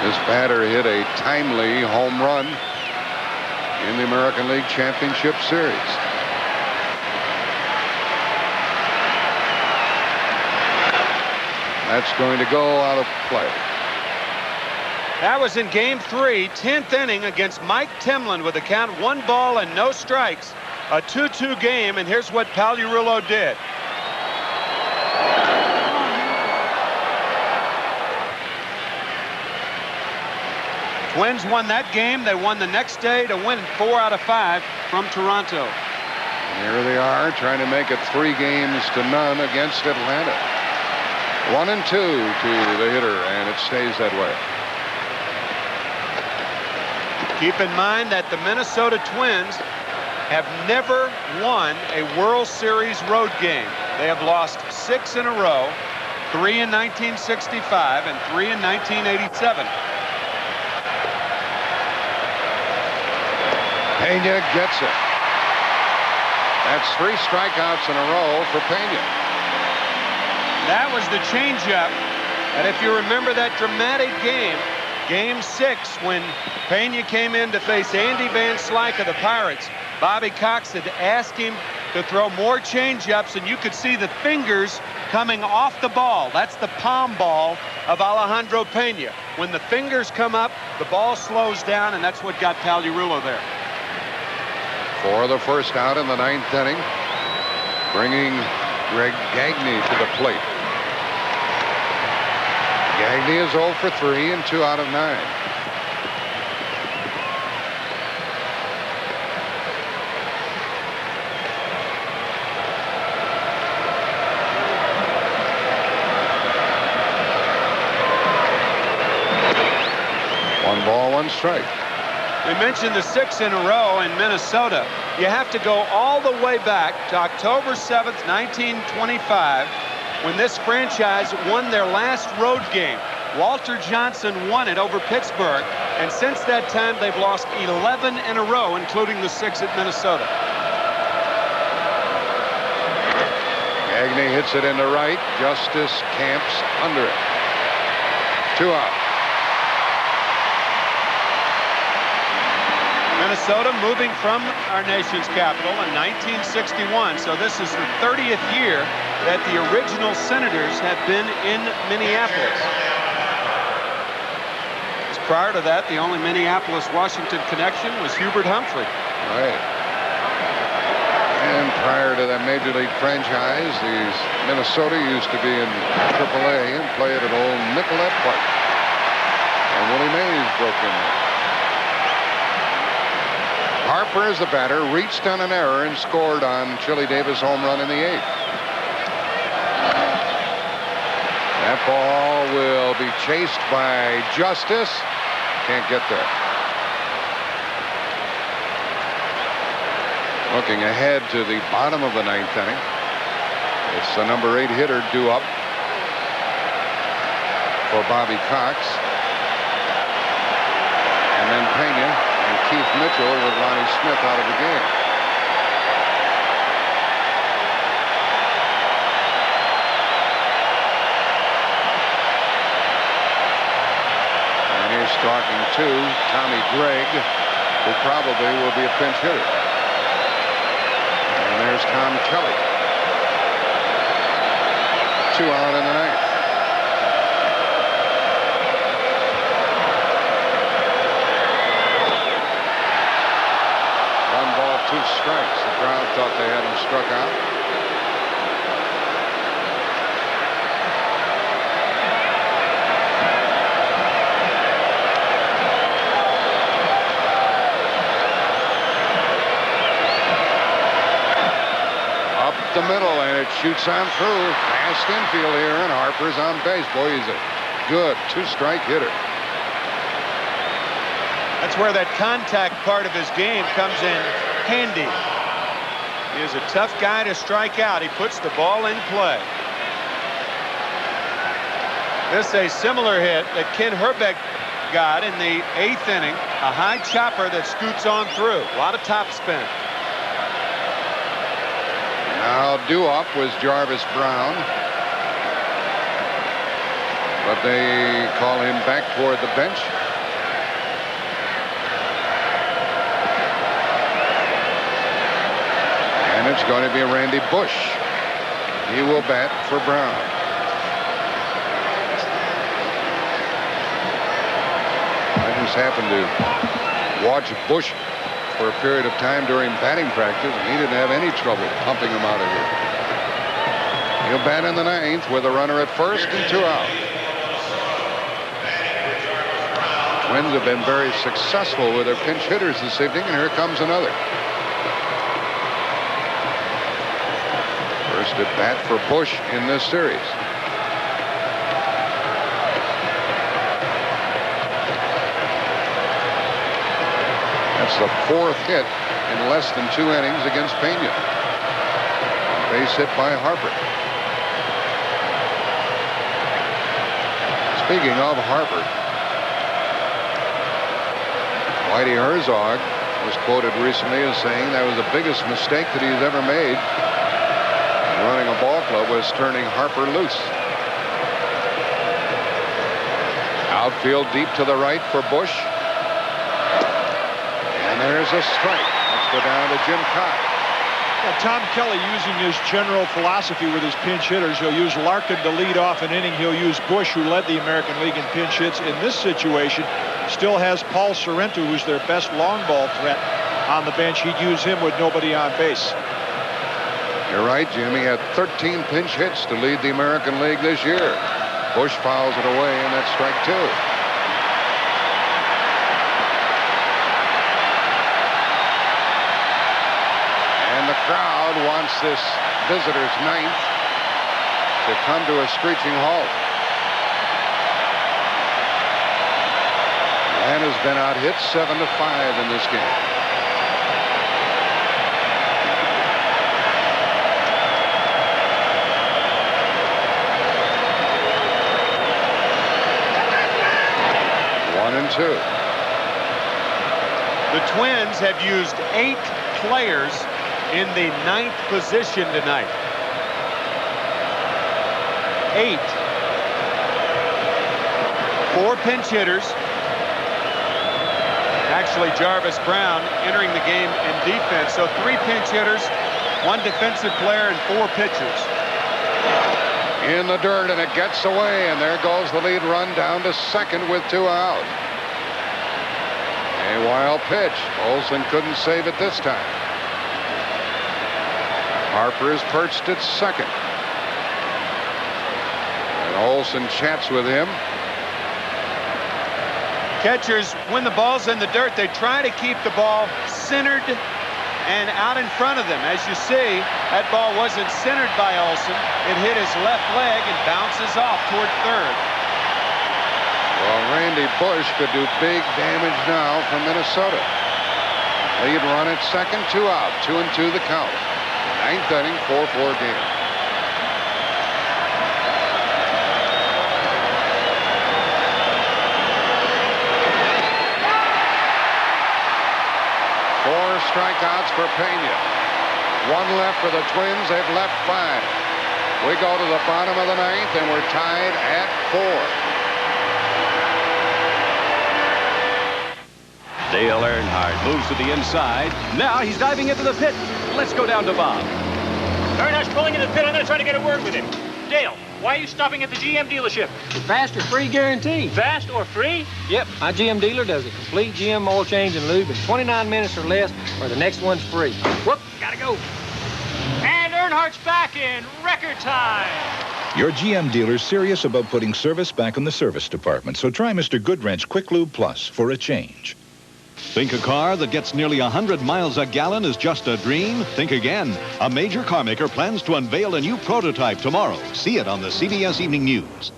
This batter hit a timely home run in the American League Championship Series. That's going to go out of play. That was in game 3, 10th inning against Mike Timlin with a count 1 ball and no strikes. A 2-2 game, and here's what Pagliarulo did. Twins won that game. They won the next day to win 4 out of 5 from Toronto. Here they are trying to make it 3 games to none against Atlanta. 1-2 to the hitter, and it stays that way. Keep in mind that the Minnesota Twins have never won a World Series road game. They have lost 6 in a row, 3 in 1965 and 3 in 1987. Pena gets it. That's 3 strikeouts in a row for Pena. That was the changeup. And if you remember that dramatic game, Game 6, when Pena came in to face Andy Van Slyke of the Pirates, Bobby Cox had asked him to throw more changeups, and you could see the fingers coming off the ball. That's the palm ball of Alejandro Pena. When the fingers come up, the ball slows down, and that's what got Pagliarulo there. For the first out in the 9th inning, bringing Greg Gagne to the plate. Gagne is 0 for 3 and 2 out of 9. One ball, 1 strike. We mentioned the 6 in a row in Minnesota. You have to go all the way back to October 7th, 1925, when this franchise won their last road game. Walter Johnson won it over Pittsburgh, and since that time they've lost 11 in a row, including the 6 at Minnesota. Gagne hits it into right. Justice camps under it. 2 out. Minnesota moving from our nation's capital in 1961, so this is the 30th year that the original Senators have been in Minneapolis. Prior to that, the only Minneapolis-Washington connection was Hubert Humphrey. Right. And prior to that Major League franchise, Minnesota used to be in AAA and played at old Nicollet Park. And Willie Mays broke in there. Harper, as the batter, reached on an error and scored on Chili Davis' home run in the 8th. That ball will be chased by Justice. Can't get there. Looking ahead to the bottom of the 9th inning. It's the number 8 hitter due up for Bobby Cox. And then Pena and Keith Mitchell with Lonnie Smith out of the game. And he's talking to Tommy Gregg, who probably will be a pinch hitter. And there's Tom Kelly. 2 out in the 9th. 2 strikes. The crowd thought they had him struck out. Up the middle, and it shoots on through. Fast infield here, and Harper's on base. Boy, he's a good 2-strike hitter. That's where that contact part of his game comes in handy. He is a tough guy to strike out. He puts the ball in play. This is a similar hit that Ken Herbeck got in the 8th inning. A high chopper that scoots on through. A lot of top spin. Now due up was Jarvis Brown. But they call him back toward the bench. And it's going to be Randy Bush. He will bat for Brown. I just happened to watch Bush for a period of time during batting practice, and he didn't have any trouble pumping him out of here. He'll bat in the 9th with a runner at first and 2 out. Twins have been very successful with their pinch hitters this evening, and here comes another. First at bat for Bush in this series. That's the 4th hit in less than 2 innings against Pena. Base hit by Harper. Speaking of Harper, Whitey Herzog was quoted recently as saying that was the biggest mistake that he's ever made running a ball club, was turning Harper loose. Outfield deep to the right for Bush. And there's a strike. Let's go down to Jim Cox. Well, Tom Kelly, using his general philosophy with his pinch hitters, he'll use Larkin to lead off an inning. He'll use Bush, who led the American League in pinch hits. In this situation, still has Paul Sorrento, who's their best long ball threat, on the bench. He'd use him with nobody on base. You're right, Jim. He had 13 pinch hits to lead the American League this year. Bush fouls it away, and that's strike 2. And the crowd wants this visitor's 9th to come to a screeching halt. Man has been out hit 7-5 in this game. And 2. The Twins have used 8 players in the 9th position tonight. 8. 4 pinch hitters. Actually, Jarvis Brown entering the game in defense. So 3 pinch hitters, 1 defensive player, and 4 pitchers. In the dirt, and it gets away, and there goes the lead run down to second with 2 out. A wild pitch. Olson couldn't save it this time. Harper is perched at second. And Olson chats with him. Catchers, when the ball's in the dirt, they try to keep the ball centered and out in front of them. As you see, that ball wasn't centered by Olson. It hit his left leg and bounces off toward third. Well, Randy Bush could do big damage now from Minnesota. Lead run at second, 2 out. 2-2 the count. 9th inning, 4-4 game. Four strikeouts for Pena. 1 left for the Twins. They've left 5. We go to the bottom of the 9th, and we're tied at 4. Dale Earnhardt moves to the inside. Now he's diving into the pit. Let's go down to Bob. Earnhardt's pulling in the pit. I'm going to try to get a word with him. Dale, why are you stopping at the GM dealership? Fast or free guarantee. Fast or free? Yep, my GM dealer does a complete GM oil change and lube in 29 minutes or less, or the next one's free. Whoop, gotta go. And Earnhardt's back in record time. Your GM dealer's serious about putting service back in the service department, so try Mr. Goodwrench Quick Lube Plus for a change. Think a car that gets nearly 100 miles a gallon is just a dream? Think again. A major car maker plans to unveil a new prototype tomorrow. See it on the CBS Evening News.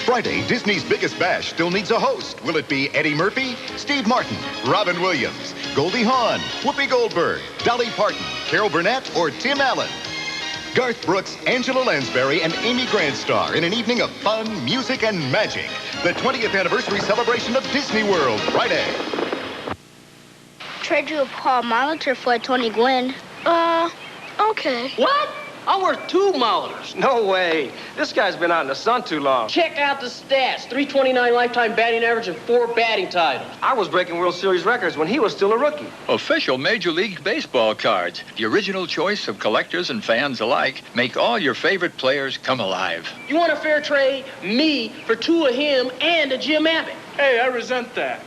Friday, Disney's Biggest Bash still needs a host. Will it be Eddie Murphy, Steve Martin, Robin Williams, Goldie Hawn, Whoopi Goldberg, Dolly Parton, Carol Burnett, or Tim Allen? Garth Brooks, Angela Lansbury, and Amy Grant star in an evening of fun, music, and magic. The 20th anniversary celebration of Disney World, Friday. Trade you a Paul Molitor for a Tony Gwynn. Okay. What? I'm worth 2 Molitors. No way. This guy's been out in the sun too long. Check out the stats. 329 lifetime batting average and 4 batting titles. I was breaking World Series records when he was still a rookie. Official Major League Baseball cards. The original choice of collectors and fans alike. Make all your favorite players come alive. You want a fair trade? Me for 2 of him and a Jim Abbott. Hey, I resent that.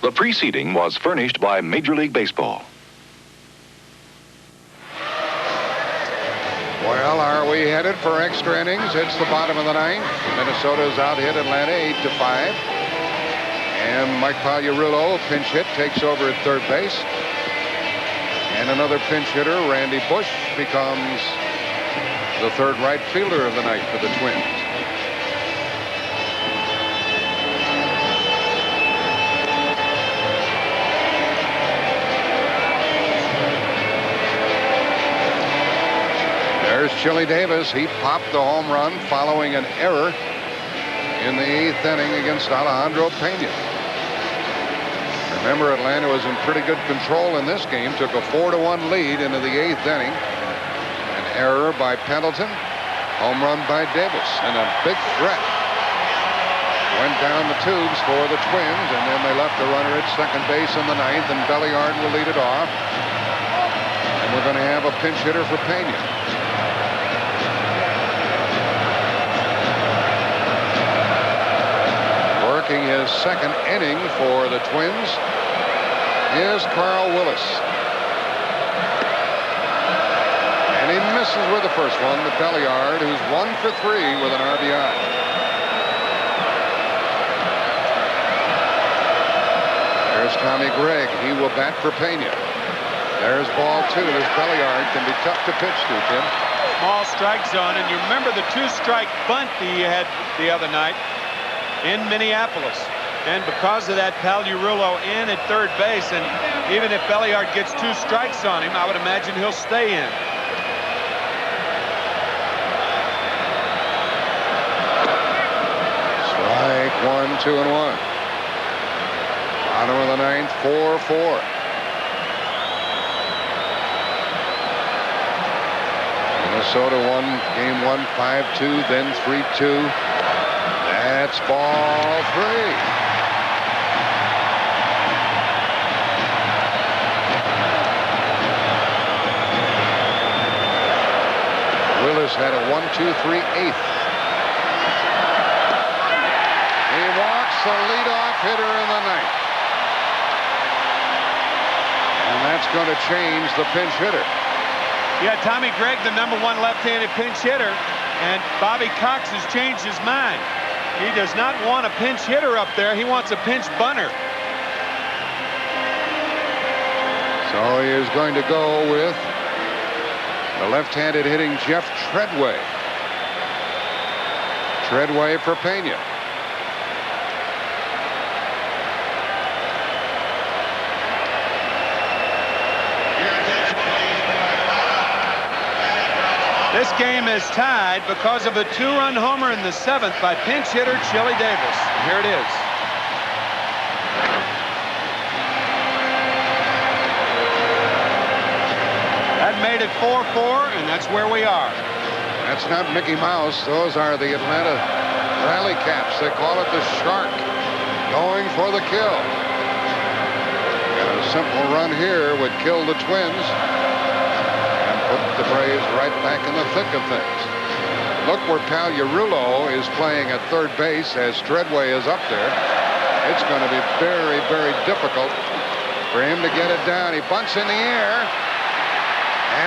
The preceding was furnished by Major League Baseball. Well, are we headed for extra innings? It's the bottom of the 9th. Minnesota's out-hit Atlanta 8-5. And Mike Pagliarulo, pinch hit, takes over at third base. And another pinch hitter, Randy Bush, becomes the third right fielder of the night for the Twins. There's Chili Davis. He popped the home run following an error in the 8th inning against Alejandro Pena. Remember, Atlanta was in pretty good control in this game. Took a 4-1 lead into the 8th inning. An error by Pendleton. Home run by Davis. And a big threat went down the tubes for the Twins. And then they left the runner at second base in the 9th. And Belliard will lead it off. And we're going to have a pinch hitter for Pena. Working his second inning for the Twins is Carl Willis. And he misses with the first one to Belliard, who's 1 for 3 with an RBI. There's Tommy Gregg. He will bat for Pena. There's ball 2. This Belliard can be tough to pitch to, Tim. Small strike zone, and you remember the 2-strike bunt that you had the other night in Minneapolis. And because of that, Pagliarulo in at third base, and even if Belliard gets 2 strikes on him, I would imagine he'll stay in. Strike 1, 2, and 1. Bottom of the 9th, 4-4. Minnesota won game 1, 5-2, then 3-2. That's ball 3. Willis had a 1-2-3-8. He walks the leadoff hitter in the 9th. And that's going to change the pinch hitter. Yeah, Tommy Gregg, the #1 left-handed pinch hitter, and Bobby Cox has changed his mind. He does not want a pinch hitter up there. He wants a pinch bunter. So he is going to go with the left-handed hitting Jeff Treadway. Treadway for Pena. This game is tied because of a 2-run homer in the 7th by pinch hitter Chili Davis. Here it is. That made it 4-4, and that's where we are. That's not Mickey Mouse. Those are the Atlanta Rally Caps. They call it the Shark. Going for the kill. And a simple run here would kill the Twins and put the Braves right back in the thick of things. Look where Pagliarulo is playing at third base as Treadway is up there. It's going to be very, very difficult for him to get it down. He bunts in the air.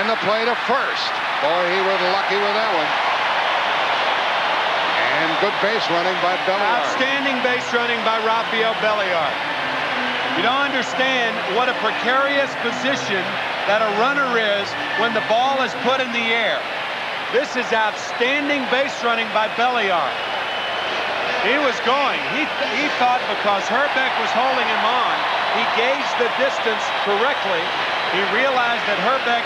And the play to first. Boy, he was lucky with that one. And good base running by Belliard. Outstanding base running by Rafael Belliard. You don't understand what a precarious position that a runner is when the ball is put in the air. This is outstanding base running by Belliard. He was going. He thought because Herbeck was holding him on, he gauged the distance correctly. He realized that Herbeck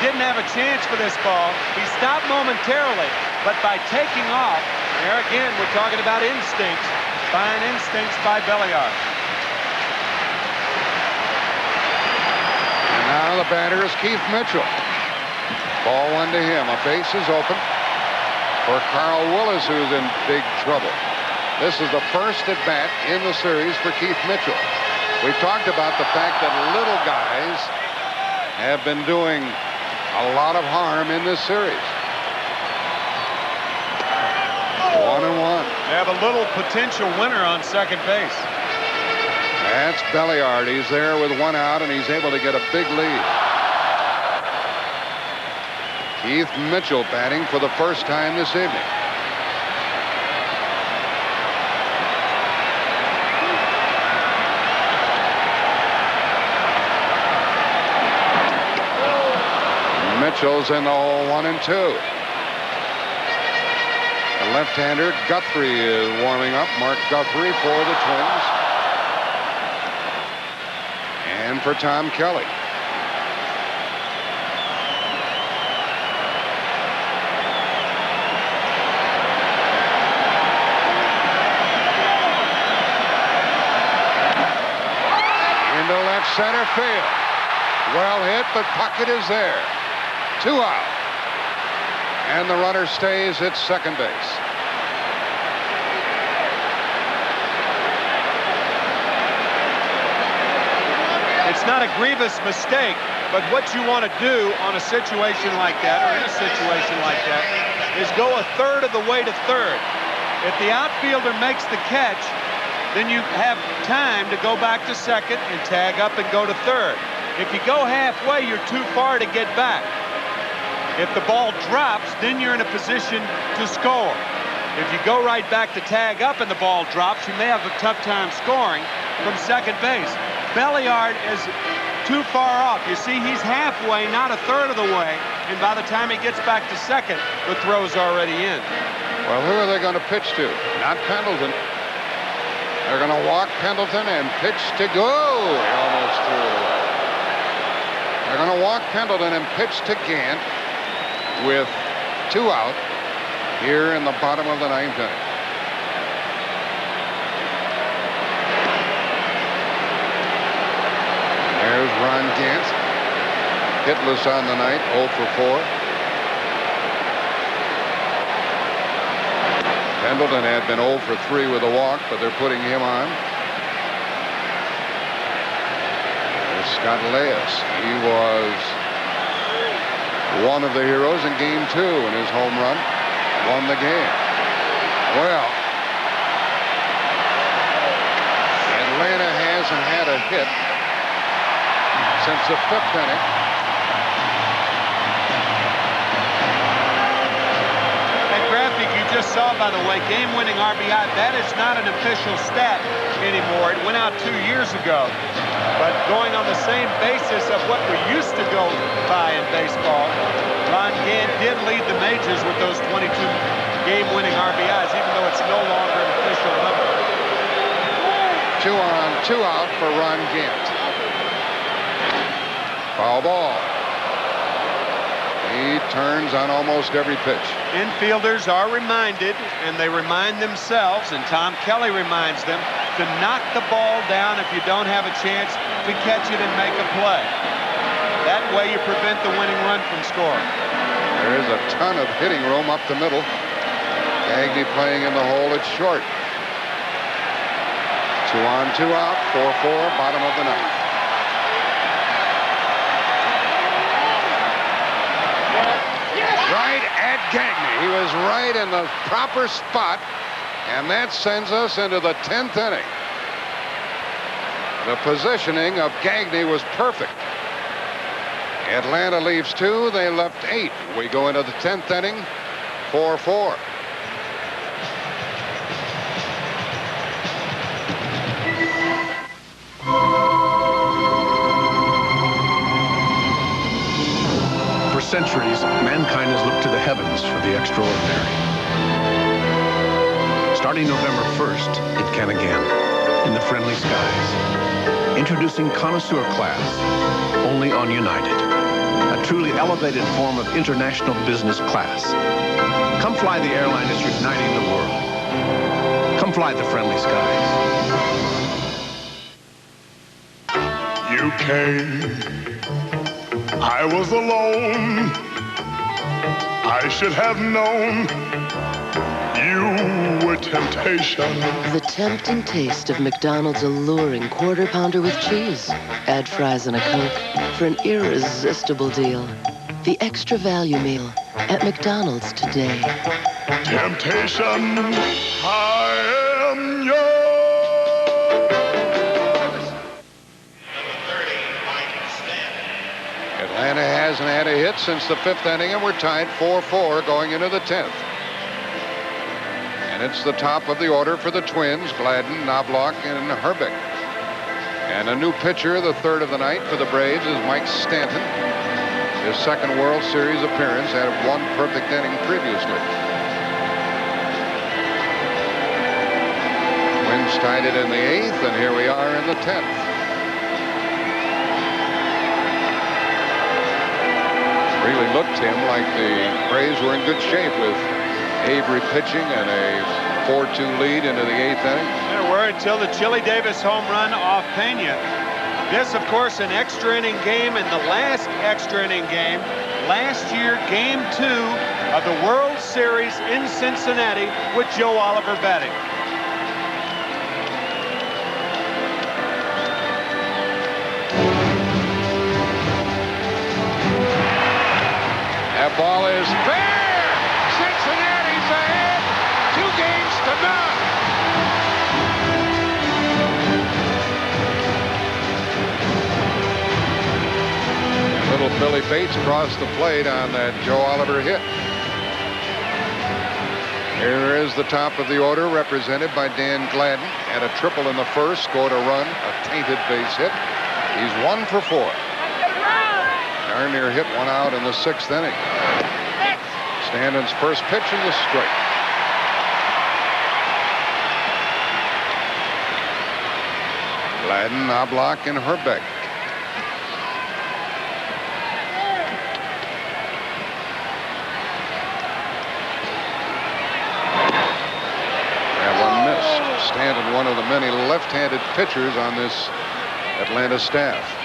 didn't have a chance for this ball. He stopped momentarily, but by taking off, there again, we're talking about instincts. Fine instincts by Belliard. And now the batter is Keith Mitchell. Ball 1 to him. A base is open for Carl Willis, who's in big trouble. This is the first at bat in the series for Keith Mitchell. We've talked about the fact that little guys have been doing a lot of harm in this series. 1-1. They have a little potential winner on second base. That's Belliard. He's there with 1 out, and he's able to get a big lead. Keith Mitchell batting for the first time this evening. Mitchell's in the hole, 1 and 2. The left-hander Guthrie is warming up. Mark Guthrie for the Twins. And for Tom Kelly. Into left center field. Well hit, but Puckett is there. 2 out. And the runner stays at second base. It's not a grievous mistake, but what you want to do on a situation like that, or in a situation like that, is go a third of the way to third. If the outfielder makes the catch, then you have time to go back to second and tag up and go to third. If you go halfway, you're too far to get back. If the ball drops, then you're in a position to score. If you go right back to tag up and the ball drops, you may have a tough time scoring from second base. Belliard is too far off. You see, he's halfway, not a third of the way, and by the time he gets back to second, the throw's already in. Well, who are they going to pitch to? Not Pendleton. They're going to walk Pendleton and pitch to go. He almost threw it away. They're going to walk Pendleton and pitch to Gant with 2 out here in the bottom of the 9th inning. There's Ron Gant. Hitless on the night, 0 for 4. Pendleton had been 0 for 3 with a walk, but they're putting him on. There's Scott Leas. He was one of the heroes in game 2, and his home run won the game. Well, Atlanta hasn't had a hit since the 5th inning. That graphic you just saw, by the way, game-winning RBI, that is not an official stat anymore. It went out 2 years ago. But going on the same basis of what we used to go by in baseball, Ron Gant did lead the majors with those 22 game-winning RBIs, even though it's no longer an official number. 2 on, 2 out for Ron Gant. Foul ball. He turns on almost every pitch. Infielders are reminded, and they remind themselves, and Tom Kelly reminds them, to knock the ball down if you don't have a chance to catch it and make a play. That way you prevent the winning run from scoring. There's a ton of hitting room up the middle. Gagne playing in the hole. It's short. 2 on, 2 out. 4-4, bottom of the ninth. Right at Gagne. He was right in the proper spot, and that sends us into the 10th inning. The positioning of Gagne was perfect. Atlanta leaves 2. They left 8. We go into the 10th inning. 4-4. For centuries, mankind has looked to the heavens for the extraordinary. Starting November 1st, it can again, in the friendly skies. Introducing Connoisseur Class, only on United. A truly elevated form of international business class. Come fly the airline that's uniting the world. Come fly the friendly skies. You came. I was alone. I should have known you were temptation. The tempting taste of McDonald's alluring quarter pounder with cheese. Add fries and a Coke for an irresistible deal. The extra value meal at McDonald's today. Temptation, I am yours. Atlanta hasn't had a hit since the 5th inning, and we're tied 4-4 going into the 10th. And it's the top of the order for the Twins, Gladden, Knobloch, and Herbeck. And a new pitcher, the 3rd of the night for the Braves, is Mike Stanton. His 2nd World Series appearance, had 1 perfect inning previously. Twins tied it in the 8th, and here we are in the 10th. Really looked to him like the Braves were in good shape with Avery pitching and a 4-2 lead into the 8th inning. There were until the Chili Davis home run off Pena. This, of course, an extra inning game, and the last extra inning game last year, Game 2 of the World Series in Cincinnati with Joe Oliver batting. That ball is fair. Cincinnati's ahead, 2 games to none. And little Billy Bates crossed the plate on that Joe Oliver hit. Here is the top of the order, represented by Dan Gladden. Had a triple in the 1st, scored a run, a tainted base hit. He's 1 for 4. Darn near hit 1 out in the 6th inning. Stanton's first pitch in the strike. Gladden, Knobloch, and Herbeck. That one missed. Stanton, one of the many left-handed pitchers on this Atlanta staff.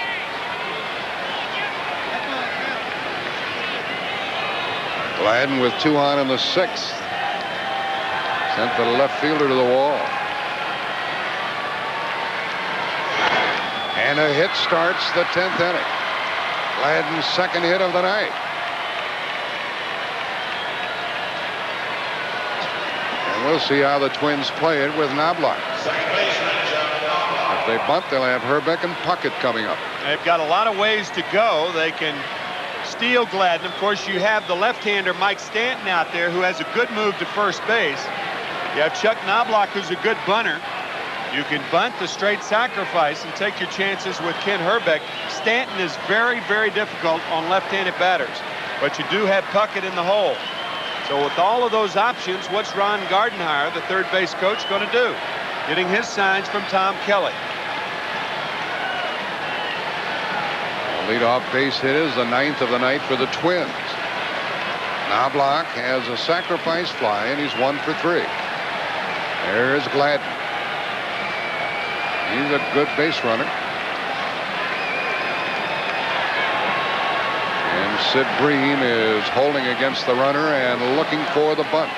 Gladden with 2 on in the 6th. Sent the left fielder to the wall. And a hit starts the 10th inning. Gladden's 2nd hit of the night. And we'll see how the Twins play it with Knobloch. If they bunt, they'll have Herbeck and Puckett coming up. They've got a lot of ways to go. They can steal Gladden. Of course, you have the left-hander Mike Stanton out there who has a good move to first base. You have Chuck Knobloch, who's a good bunter. You can bunt the straight sacrifice and take your chances with Ken Herbeck. Stanton is very, very difficult on left-handed batters, but you do have Puckett in the hole. So with all of those options, what's Ron Gardenhire, the 3rd base coach, going to do? Getting his signs from Tom Kelly. Leadoff base hit is the 9th of the night for the Twins. Knobloch has a sacrifice fly, and he's 1 for 3. There's Gladden. He's a good base runner. And Sid Bream is holding against the runner and looking for the bunt.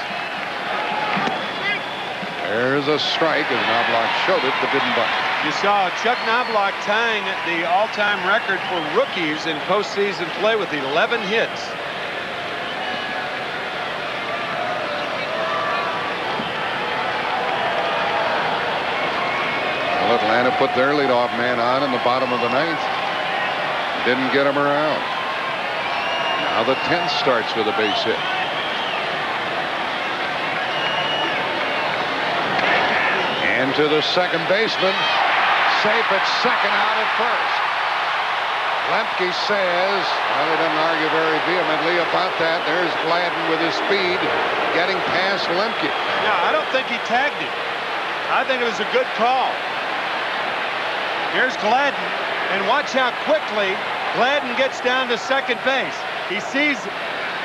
There's a strike as Knobloch showed it but didn't bunt. You saw Chuck Knobloch tying the all-time record for rookies in postseason play with 11 hits. Well, Atlanta put their leadoff man on in the bottom of the 9th. Didn't get him around. Now the 10th starts with a base hit. And to the second baseman. Safe at second, out at first. Lemke says, well, he doesn't argue very vehemently about that. There's Gladden with his speed getting past Lemke. No, I don't think he tagged him. I think it was a good call. Here's Gladden, and watch how quickly Gladden gets down to second base. He sees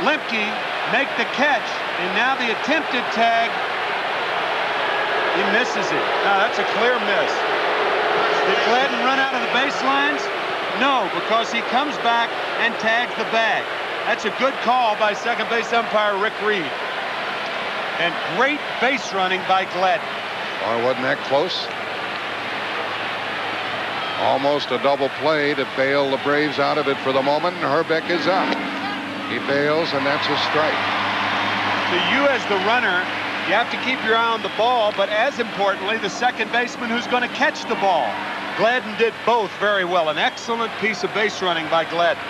Lemke make the catch, and now the attempted tag, he misses it. No, that's a clear miss. Did Gladden run out of the baselines? No, because he comes back and tags the bag. That's a good call by second base umpire Rick Reed. And great base running by Gladden. Boy, wasn't that close? Almost a double play to bail the Braves out of it for the moment. Herbeck is up. He bails, and that's a strike. To you as the runner, you have to keep your eye on the ball, but as importantly, the second baseman who's going to catch the ball. Gladden did both very well. An excellent piece of base running by Gladden.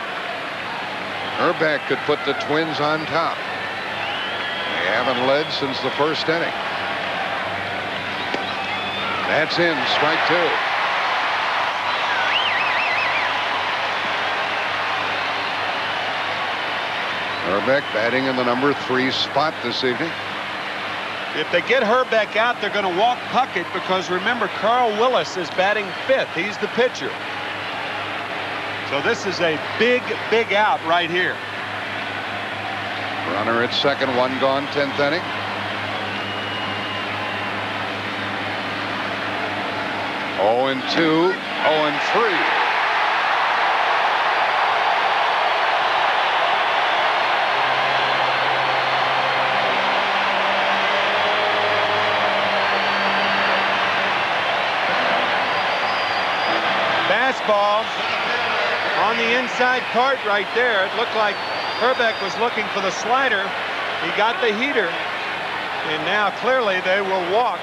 Herbeck could put the Twins on top. They haven't led since the first inning. That's in, strike 2. Herbeck batting in the number 3 spot this evening. If they get Herbeck out, they're going to walk Puckett because remember, Carl Willis is batting 5th. He's the pitcher. So this is a big, big out right here. Runner at second, 1 gone, 10th inning. Oh and 2, 0 and 3. Ball on the inside part right there. It looked like Herbeck was looking for the slider. He got the heater, and now clearly they will walk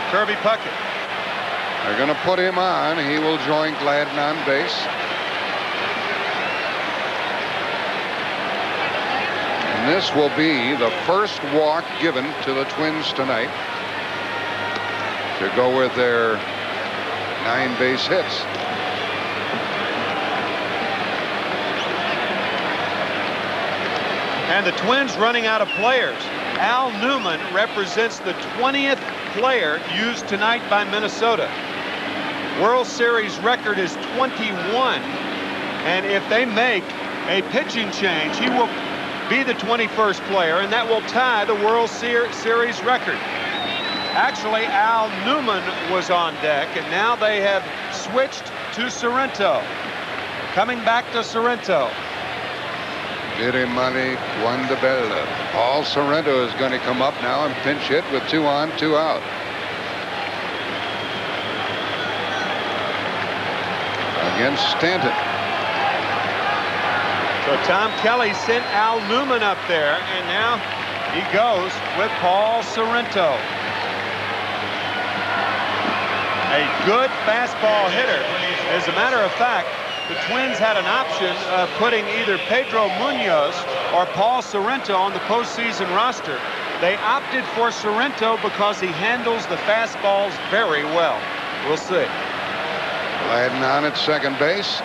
Kirby Puckett. They're going to put him on. He will join Gladden on base. And this will be the first walk given to the Twins tonight to go with their 9 base hits. And the Twins running out of players. Al Newman represents the 20th player used tonight by Minnesota. World Series record is 21. And if they make a pitching change, he will be the 21st player, and that will tie the World Series record. Actually, Al Newman was on deck, and now they have switched to Sorrento. Coming back to Sorrento. Diri Money, Juan de Bella. Paul Sorrento is going to come up now and pinch hit with 2 on, 2 out. Against Stanton. So Tom Kelly sent Al Newman up there, and now he goes with Paul Sorrento. A good fastball hitter. As a matter of fact, the Twins had an option of putting either Pedro Munoz or Paul Sorrento on the postseason roster. They opted for Sorrento because he handles the fastballs very well. We'll see. Gladden on at second base.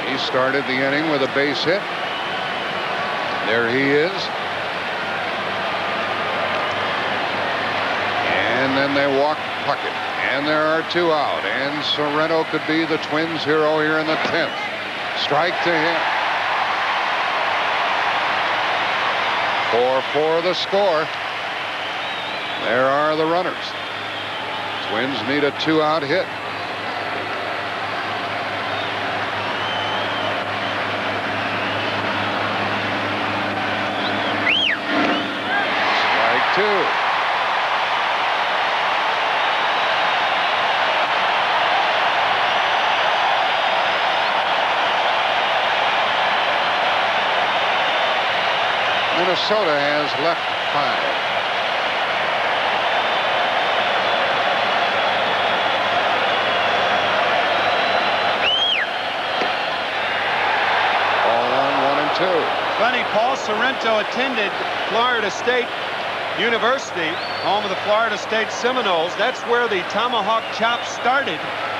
He started the inning with a base hit. There he is. And then they walk Puckett. And there are 2 out. And Sorrento could be the Twins' hero here in the 10th. Strike to him. 4-4 the score. There are the runners. Twins need a 2-out hit. Strike 2. Minnesota has left 5. Funny, Paul Sorrento attended Florida State University, home of the Florida State Seminoles. That's where the tomahawk chop started,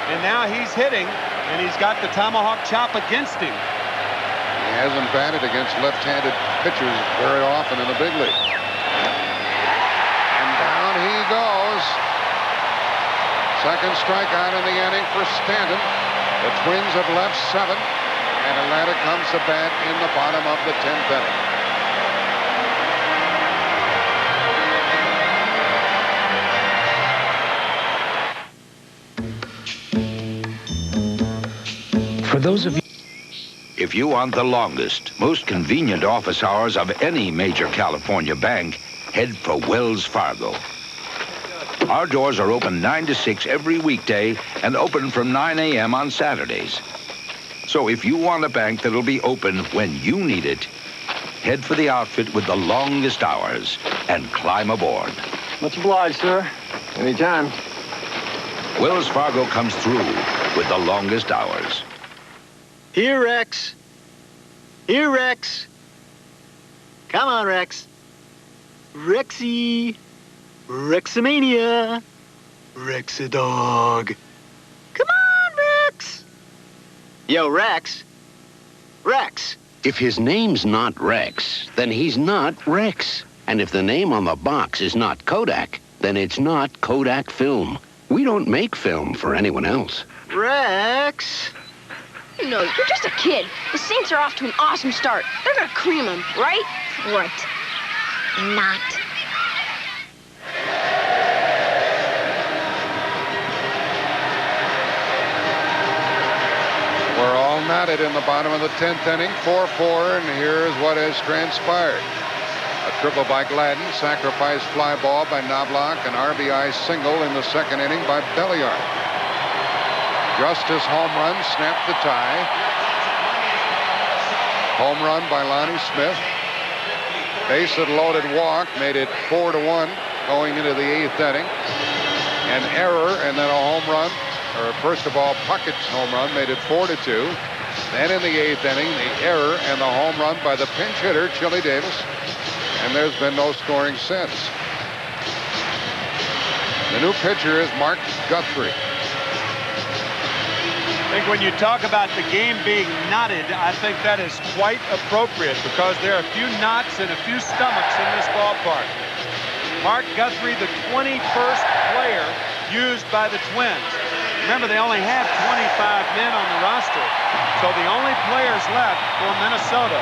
and now he's hitting, and he's got the tomahawk chop against him. He hasn't batted against left-handed pitchers very often in the big league. And down he goes. Second strikeout in the inning for Stanton. The Twins have left 7. And Atlanta comes to bat in the bottom of the 10th inning. For those of you, if you want the longest, most convenient office hours of any major California bank, head for Wells Fargo. Our doors are open 9 to 6 every weekday and open from 9 a.m. on Saturdays. So if you want a bank that'll be open when you need it, head for the outfit with the longest hours and climb aboard. Much obliged, sir. Anytime. Wells Fargo comes through with the longest hours. Here, Rex. Here, Rex. Come on, Rex. Rexy. Rexomania. Rex-a-dog. Come on, Rex. Yo, Rex. Rex. If his name's not Rex, then he's not Rex. And if the name on the box is not Kodak, then it's not Kodak Film. We don't make film for anyone else. Rex. No, you're just a kid. The Saints are off to an awesome start. They're gonna cream him, right? Right. Not. We're all knotted in the bottom of the 10th inning, 4-4, and here's what has transpired. A triple by Gladden, sacrifice fly ball by Knobloch, an RBI single in the second inning by Belliard. Justice home run snapped the tie. Home run by Lonnie Smith. Bases loaded walk made it 4-1 going into the 8th inning. An error and then a home run. Or first of all, Puckett's home run made it 4-2. Then in the 8th inning, the error and the home run by the pinch hitter, Chili Davis. And there's been no scoring since. The new pitcher is Mark Guthrie. I think when you talk about the game being knotted, I think that is quite appropriate because there are a few knots and a few stomachs in this ballpark. Mark Guthrie, the 21st player used by the Twins. Remember, they only have 25 men on the roster. So the only players left for Minnesota,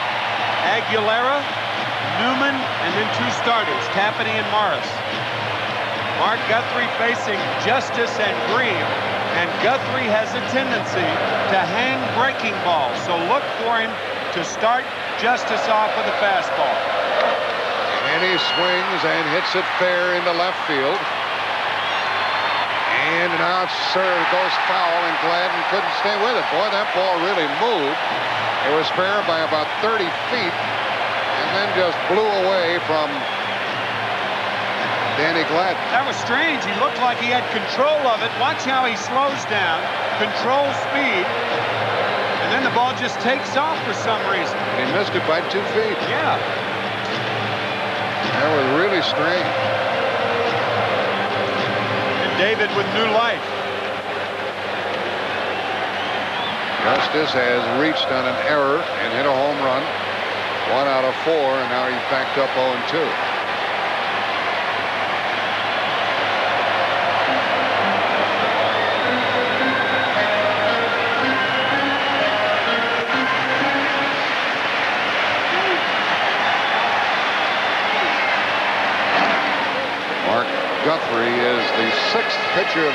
Aguilera, Newman, and then 2 starters, Tapani and Morris. Mark Guthrie facing Justice and Green, and Guthrie has a tendency to hang breaking balls. So look for him to start Justice off with a fastball. And he swings and hits it fair into left field. And now it goes foul, and Gladden couldn't stay with it. Boy, that ball really moved. It was fair by about 30 feet, and then just blew away from Danny Gladden. That was strange. He looked like he had control of it. Watch how he slows down, controls speed, and then the ball just takes off for some reason. He missed it by 2 feet. Yeah. That was really strange. David with new life. Justice has reached on an error and hit a home run. 1 out of 4, and now he's backed up 0-2.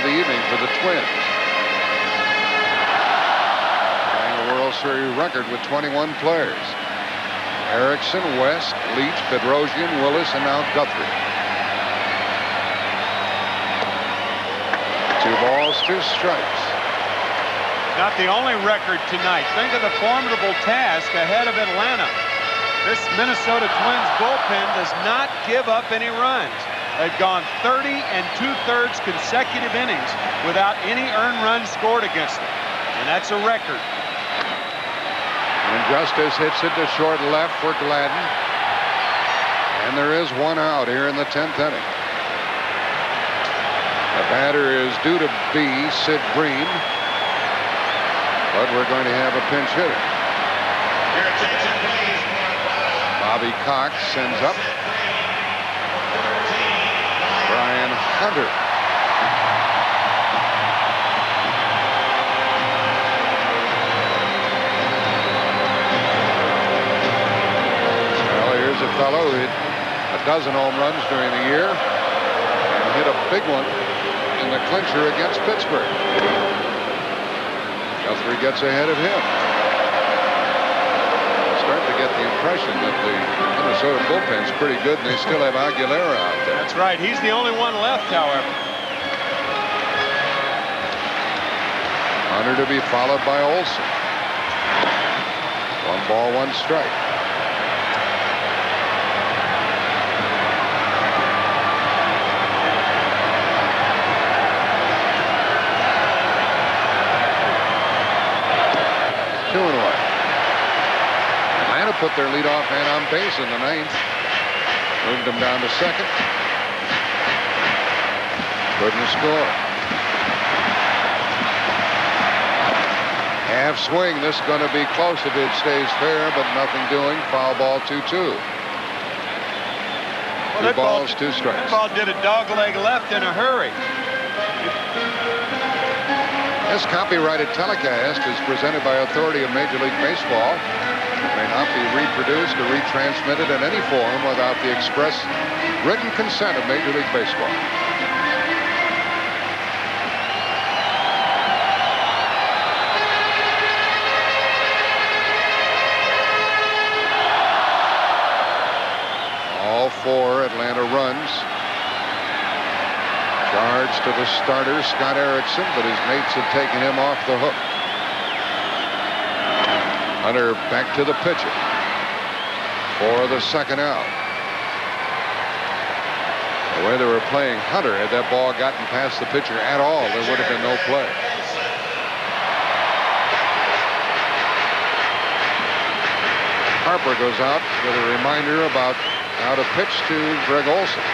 the evening for the Twins. Tying a World Series record with 21 players. Erickson, West, Leach, Bedrosian, Willis, and now Guthrie. 2 balls, 2 strikes. Not the only record tonight. Think of the formidable task ahead of Atlanta. This Minnesota Twins bullpen does not give up any runs. They've gone 30 2/3 consecutive innings without any earned runs scored against them. And that's a record. And Justice hits it to short left for Gladden. And there is 1 out here in the 10th inning. The batter is due to be Sid Green. But we're going to have a pinch hitter. Your attention, please. Bobby Cox sends up Brian Hunter. Well, here's a fellow who hit a dozen home runs during the year and hit a big one in the clincher against Pittsburgh. Guthrie gets ahead of him. Starting to get the impression that the Minnesota bullpen's pretty good, and they still have Aguilera out there. That's right. He's the only one left, however. Hunter to be followed by Olson. 1 ball, 1 strike. Atlanta put their leadoff man on base in the 9th. Moved him down to 2nd. Couldn't score. Half swing. This is going to be close if it stays fair, but nothing doing. Foul ball 2-2. Well, 2 balls, 2 strikes. That ball did a dog leg left in a hurry. This copyrighted telecast is presented by authority of Major League Baseball. It may not be reproduced or retransmitted in any form without the express written consent of Major League Baseball. All 4 Atlanta runs. Charge to the starter, Scott Erickson, but his mates have taken him off the hook. Hunter back to the pitcher for the 2nd out. The way they were playing Hunter, had that ball gotten past the pitcher at all, there would have been no play. Harper goes out with a reminder about how to pitch to Greg Olson.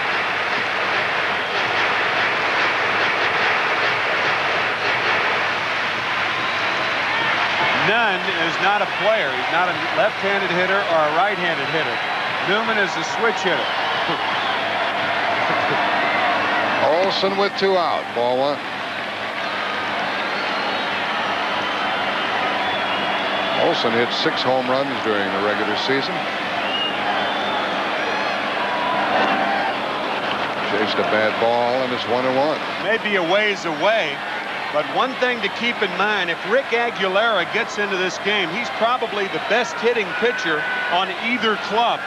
Nunn is not a player. He's not a left-handed hitter or a right-handed hitter. Newman is a switch hitter. Olson with 2 out. Ball 1. Olson hit 6 home runs during the regular season. Chased a bad ball, and it's 1-1. Maybe a ways away. But one thing to keep in mind, if Rick Aguilera gets into this game, he's probably the best hitting pitcher on either club.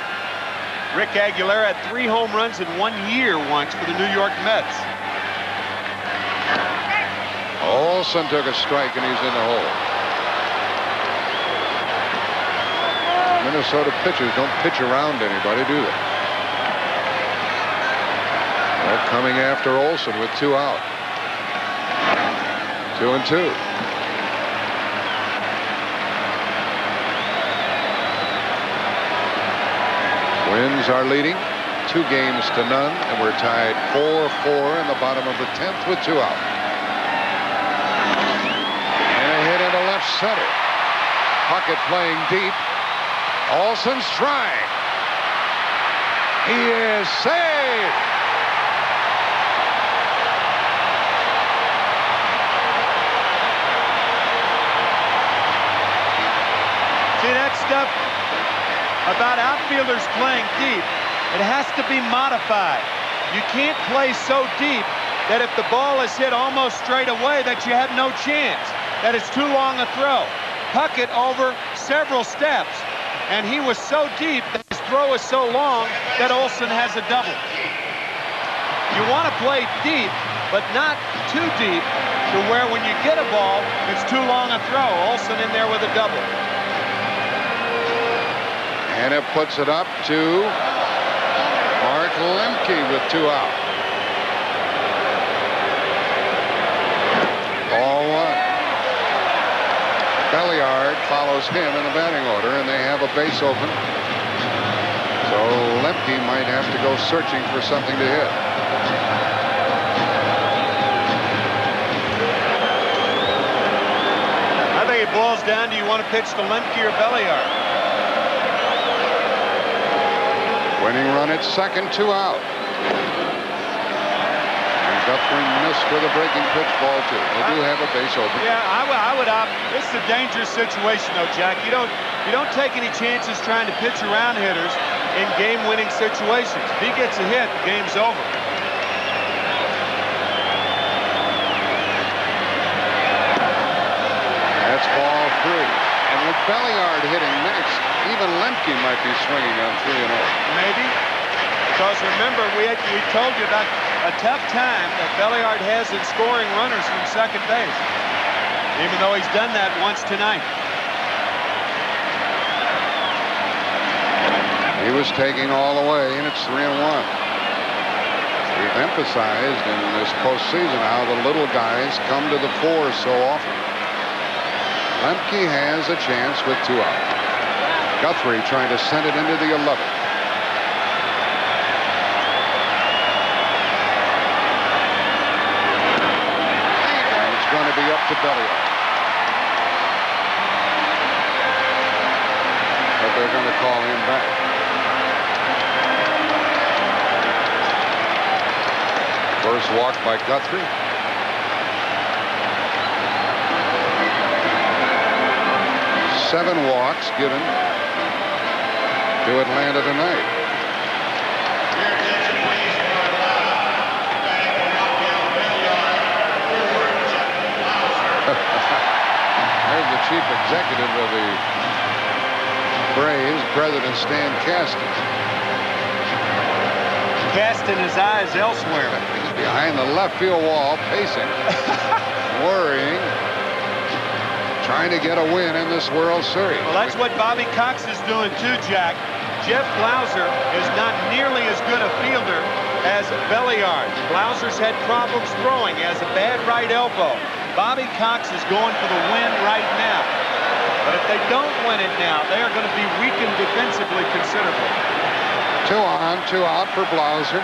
Rick Aguilera had 3 home runs in 1 year once for the New York Mets. Olson took a strike, and he's in the hole. Minnesota pitchers don't pitch around anybody, do they? Well, coming after Olson with 2 out. 2-2. Twins are leading 2-0, and we're tied 4-4 in the bottom of the 10th with 2 out. And a hit into left center. Puckett playing deep. Olson strike. He is saved. See, that stuff about outfielders playing deep, it has to be modified. You can't play so deep that if the ball is hit almost straight away, that you have no chance, that it's too long a throw. Puckett over several steps, and he was so deep that his throw is so long that Olson has a double. You want to play deep, but not too deep to where when you get a ball, it's too long a throw. Olson in there with a double. And it puts it up to Mark Lemke with 2 out. Ball 1. Belliard follows him in the batting order, and they have a base open. So Lemke might have to go searching for something to hit. I think it boils down to you want to pitch to Lemke or Belliard. Winning run at second, 2 out. And Guthrie missed with a breaking pitch, ball 2. They do have a base open. Yeah, I would opt. This is a dangerous situation, though, Jack. You don't take any chances trying to pitch around hitters in game-winning situations. If he gets a hit, the game's over. That's ball 3. And with Belliard hitting next, even Lemke might be swinging on 3-0. Maybe. Because remember, we told you about a tough time that Belliard has in scoring runners from second base. Even though he's done that once tonight. He was taking all the way, and it's 3-1. We've emphasized in this postseason how the little guys come to the fore so often. Lemke has a chance with 2 out. Guthrie trying to send it into the 11th. And it's going to be up to Belliard. But they're going to call him back. First walk by Guthrie. Seven walks given to Atlanta tonight. There's the chief executive of the Braves, President Stan Kasten. Casting his eyes elsewhere. Behind the left field wall, pacing, worrying, trying to get a win in this World Series. Well, that's what Bobby Cox is doing too, Jack. Jeff Blauser is not nearly as good a fielder as Belliard. Blauser's had problems throwing, has a bad right elbow. Bobby Cox is going for the win right now. But if they don't win it now, they are going to be weakened defensively considerably. 2 on, 2 out for Blauser.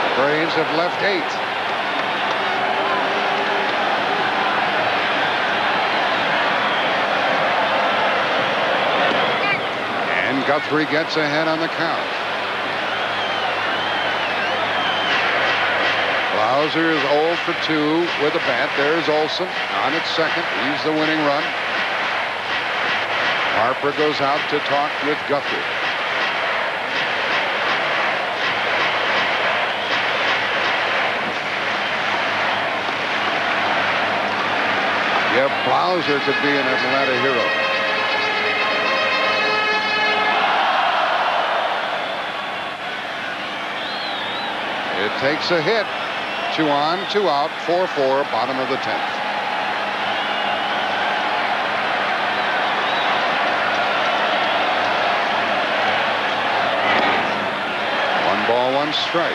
The Braves have left 8. And Guthrie gets ahead on the count. Blauser is 0 for 2 with a bat. There's Olson on at second. He's the winning run. Harper goes out to talk with Guthrie. Yeah, Blauser could be an Atlanta hero. It takes a hit. 2 on, 2 out, 4-4, bottom of the 10th. One ball, 1 strike.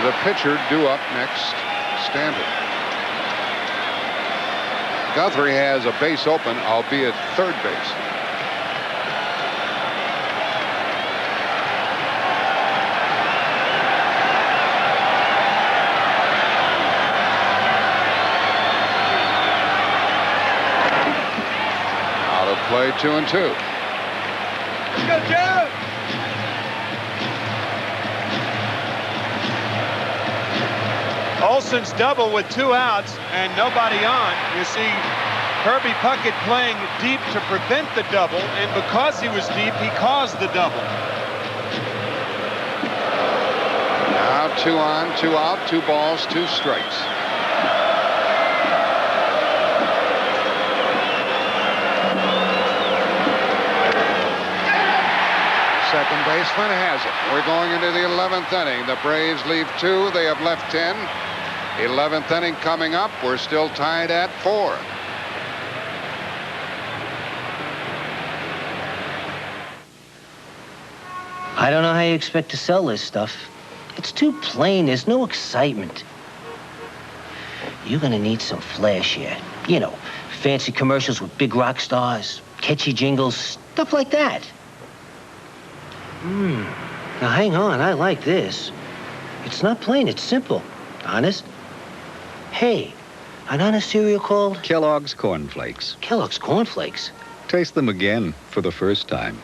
The pitcher due up next, Stanton. Guthrie has a base open, albeit third base. only 2-2. Let's go, Joe! Olson's double with 2 outs and nobody on. You see Kirby Puckett playing deep to prevent the double, and because he was deep, he caused the double. Now 2 on, 2 out, 2 balls, 2 strikes. Second baseman has it. We're going into the 11th inning. The Braves leave 2. They have left 10. 11th inning coming up. We're still tied at 4. I don't know how you expect to sell this stuff. It's too plain. There's no excitement. You're gonna need some flash here. You know, fancy commercials with big rock stars, catchy jingles, stuff like that. Now hang on, I like this. It's not plain, it's simple. Honest. Hey, an honest cereal called? Kellogg's Corn Flakes. Kellogg's Corn Flakes. Taste them again for the first time.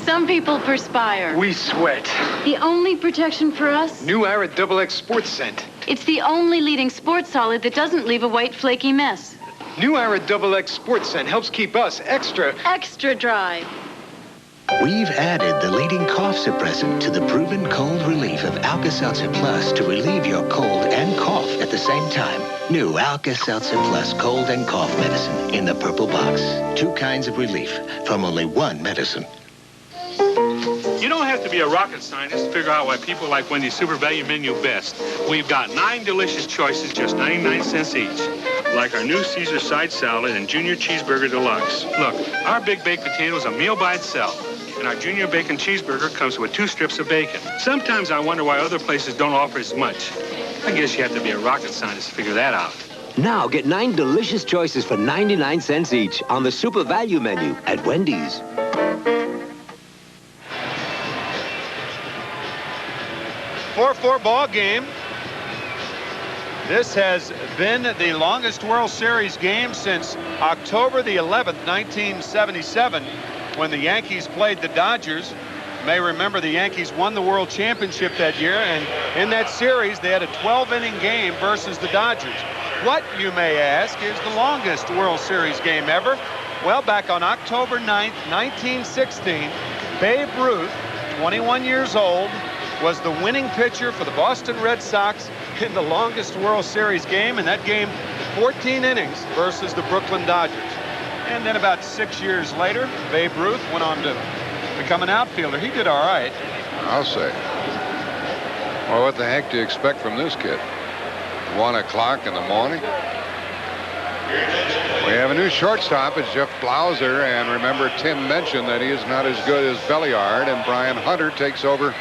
Some people perspire. We sweat. The only protection for us? New Ara XX Sports Scent. It's the only leading sports solid that doesn't leave a white flaky mess. New Ara XX Sports Scent helps keep us extra dry. We've added the leading cough suppressant to the proven cold relief of Alka-Seltzer Plus to relieve your cold and cough at the same time. New Alka-Seltzer Plus cold and cough medicine in the purple box. 2 kinds of relief from only 1 medicine. You don't have to be a rocket scientist to figure out why people like Wendy's Super Value Menu best. We've got 9 delicious choices, just 99 cents each. Like our new Caesar side salad and Junior Cheeseburger Deluxe. Look, our Big Baked Potato is a meal by itself. And our Junior Bacon Cheeseburger comes with 2 strips of bacon. Sometimes I wonder why other places don't offer as much. I guess you have to be a rocket scientist to figure that out. Now get 9 delicious choices for 99 cents each on the Super Value Menu at Wendy's. 4-4 ball game. This has been the longest World Series game since October the 11th, 1977, when the Yankees played the Dodgers. You may remember the Yankees won the World Championship that year, and in that series they had a 12-inning game versus the Dodgers. What, you may ask, is the longest World Series game ever? Well, back on October 9th, 1916, Babe Ruth, 21 years old, was the winning pitcher for the Boston Red Sox in the longest World Series game, and that game 14 innings versus the Brooklyn Dodgers. And then about 6 years later, Babe Ruth went on to become an outfielder. He did all right. I'll say. Well, what the heck do you expect from this kid? 1 o'clock in the morning? We have a new shortstop. It's Jeff Blauser, and remember Tim mentioned that he is not as good as Belliard, and Brian Hunter takes over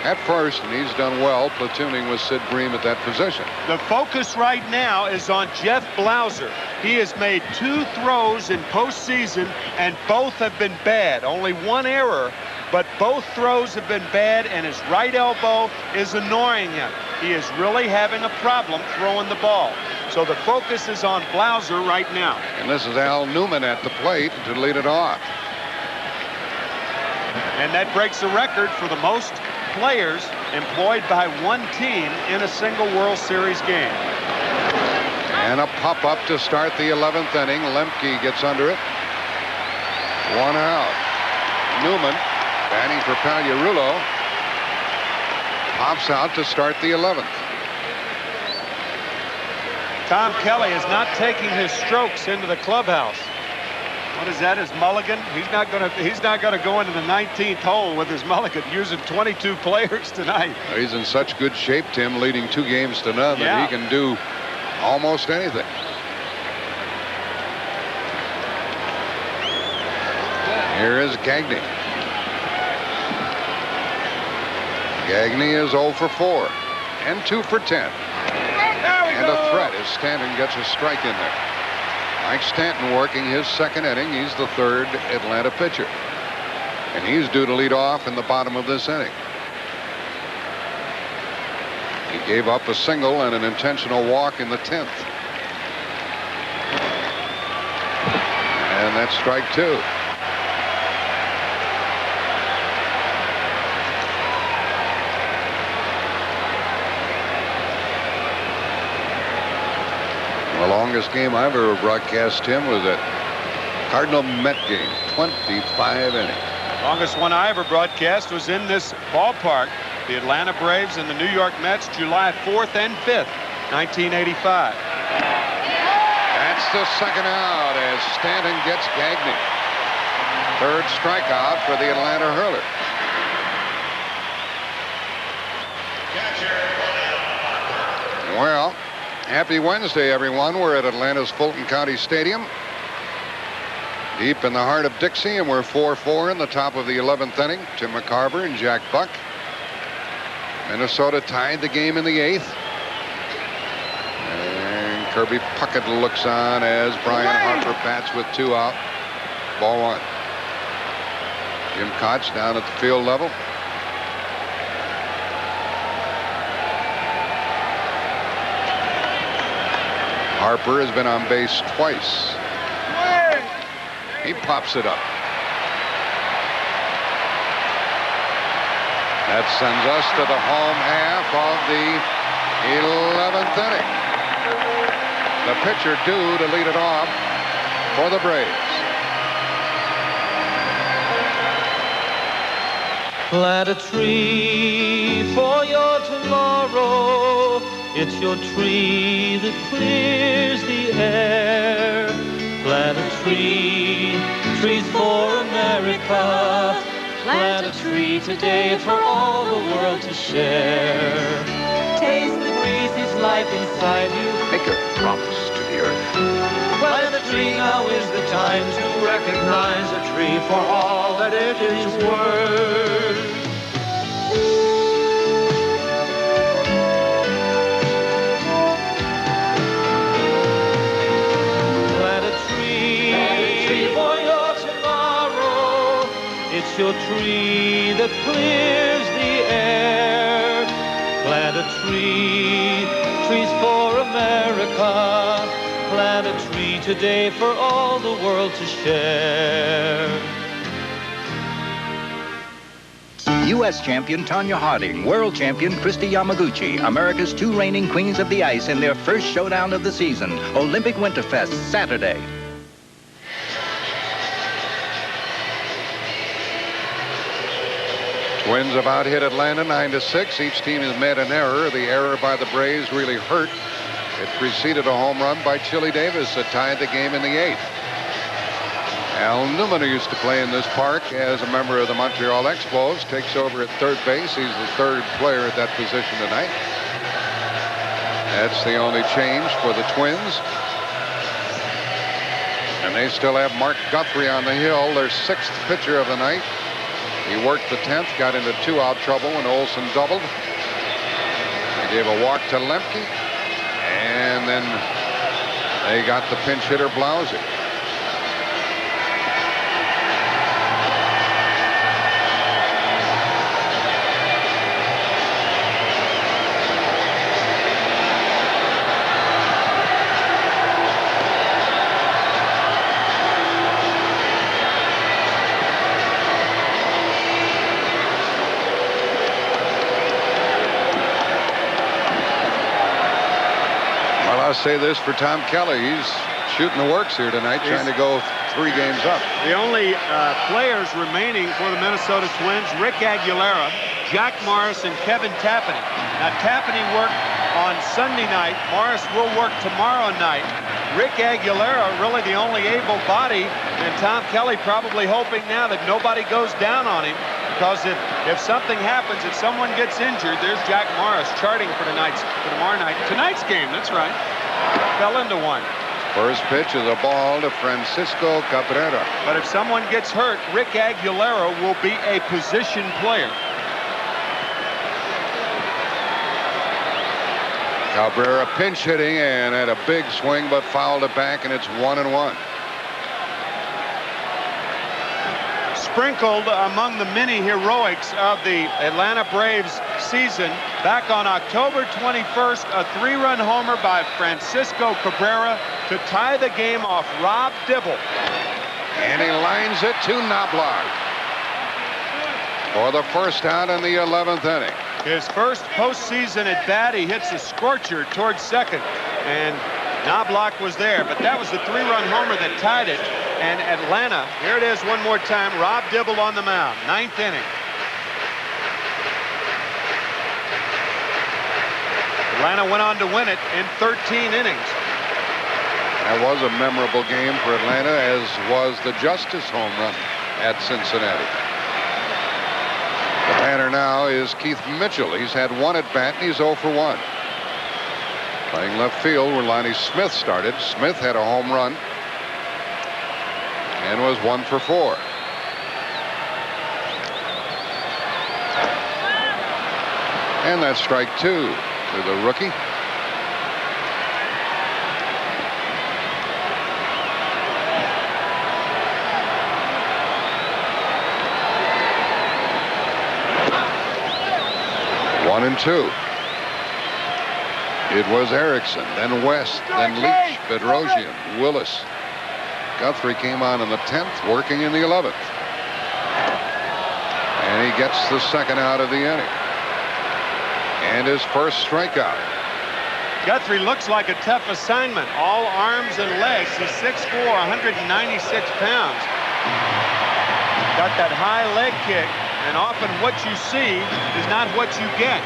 at first, and he's done well platooning with Sid Bream at that position. The focus right now is on Jeff Blauser. He has made 2 throws in postseason, and both have been bad. Only 1 error, but both throws have been bad, and his right elbow is annoying him. He is really having a problem throwing the ball. So the focus is on Blauser right now. And this is Al Newman at the plate to lead it off. And that breaks the record for the most players employed by 1 team in a single World Series game. And a pop-up to start the 11th inning. Lemke gets under it. 1 out. Newman batting for Pagliarulo. Pops out to start the 11th. Tom Kelly is not taking his strokes into the clubhouse. What is that, his mulligan? He's not gonna go into the 19th hole with his mulligan, using 22 players tonight. He's in such good shape, Tim, leading 2 games to none, that he can do almost anything. Here is Gagne. Gagne is 0 for 4 and 2 for 10. And a threat as Stanton gets a strike in there. Mike Stanton working his 2nd inning. He's the 3rd Atlanta pitcher. And he's due to lead off in the bottom of this inning. He gave up a single and an intentional walk in the 10th. And that's strike two. The longest game I've ever broadcast, Tim, was that Cardinal-Met game, 25 innings. Longest one I ever broadcast was in this ballpark. The Atlanta Braves and the New York Mets, July 4th and 5th, 1985. That's the second out as Stanton gets Gagne. Third strikeout for the Atlanta hurler. Well, happy Wednesday, everyone. We're at Atlanta's Fulton County Stadium, deep in the heart of Dixie, and we're 4-4 in the top of the 11th inning. Tim McCarver and Jack Buck. Minnesota tied the game in the 8th. And Kirby Puckett looks on as Brian Harper bats with 2 out. Ball 1. Jim Koch down at the field level. Harper has been on base twice. He pops it up. That sends us to the home half of the 11th inning. The pitcher due to lead it off for the Braves. Plant a tree for your tomorrow. It's your tree that clears the air. Plant a tree, trees for America. Plant a tree today for all the world to share. Taste the breeze, is life inside you. Make a promise to the earth. Plant a tree, now is the time to recognize a tree for all that it is worth. Plant a tree for your tomorrow. It's your tree that clears the air. Plant a tree, trees for America. Plant a tree today for all the world to share. U.S. champion Tanya Harding, world champion Christy Yamaguchi, America's 2 reigning queens of the ice in their first showdown of the season. Olympic Winterfest, Saturday. Twins have out-hit Atlanta 9-6. Each team has made an error. The error by the Braves really hurt. It preceded a home run by Chili Davis that tied the game in the 8th. Al Newman, who used to play in this park as a member of the Montreal Expos, takes over at third base. He's the 3rd player at that position tonight. That's the only change for the Twins. And they still have Mark Guthrie on the hill, their 6th pitcher of the night. He worked the 10th, got into 2-out trouble when Olson doubled. He gave a walk to Lemke. And then they got the pinch hitter Blauser. I'll say this for Tom Kelly. He's shooting the works here tonight, trying to go 3 games up. The only players remaining for the Minnesota Twins, Rick Aguilera, Jack Morris, and Kevin Tapani. Now, Tapani worked on Sunday night. Morris will work tomorrow night. Rick Aguilera, really the only able body, and Tom Kelly probably hoping now that nobody goes down on him, because if something happens, if someone gets injured, there's Jack Morris charting for tomorrow night. Tonight's game, that's right. Fell into one. First pitch is a ball to Francisco Cabrera. But if someone gets hurt, Rick Aguilera will be a position player. Cabrera pinch hitting and had a big swing, but fouled it back, and it's 1-1. Sprinkled among the many heroics of the Atlanta Braves season, back on October 21st, a 3-run homer by Francisco Cabrera to tie the game off Rob Dibble. And he lines it to Knobloch for the first out in the 11th inning. His first postseason at bat, he hits a scorcher towards second, and Knobloch was there, but that was the 3-run homer that tied it. And Atlanta, here it is one more time, Rob Dibble on the mound, 9th inning. Atlanta went on to win it in 13 innings. That was a memorable game for Atlanta, as was the Justice home run at Cincinnati. The batter now is Keith Mitchell. He's had 1 at bat and he's 0 for 1. Playing left field where Lonnie Smith started. Smith had a home run and was 1 for 4. And that's strike 2 to the rookie. One and 2. It was Erickson, then West, then Leach, Bedrosian, Willis. Guthrie came on in the 10th, working in the 11th. And he gets the second out of the inning. And his first strikeout. Guthrie looks like a tough assignment. All arms and legs. He's 6'4", 196 pounds. Got that high leg kick, and often what you see is not what you get.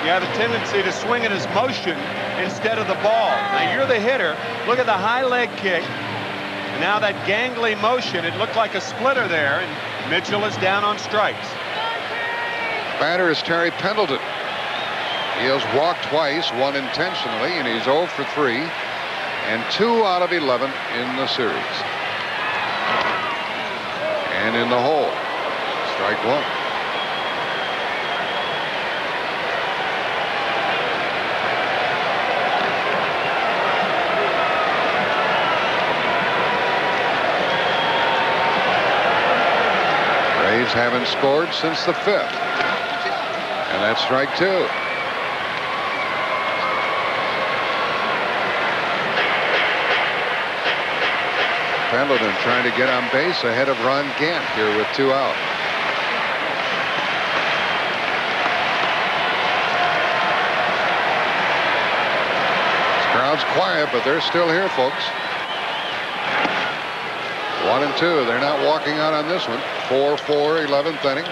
You have a tendency to swing at his motion instead of the ball. Now you're the hitter. Look at the high leg kick. And now that gangly motion, it looked like a splitter there, and Mitchell is down on strikes. Batter is Terry Pendleton. He has walked twice, 1 intentionally, and he's 0 for 3, and 2 out of 11 in the series. And in the hole, strike 1. Braves haven't scored since the 5th. And that's strike 2. Pendleton trying to get on base ahead of Ron Gant here with 2 out. This crowd's quiet, but they're still here, folks. 1 and 2. They're not walking out on this one. 4-4, 11th inning.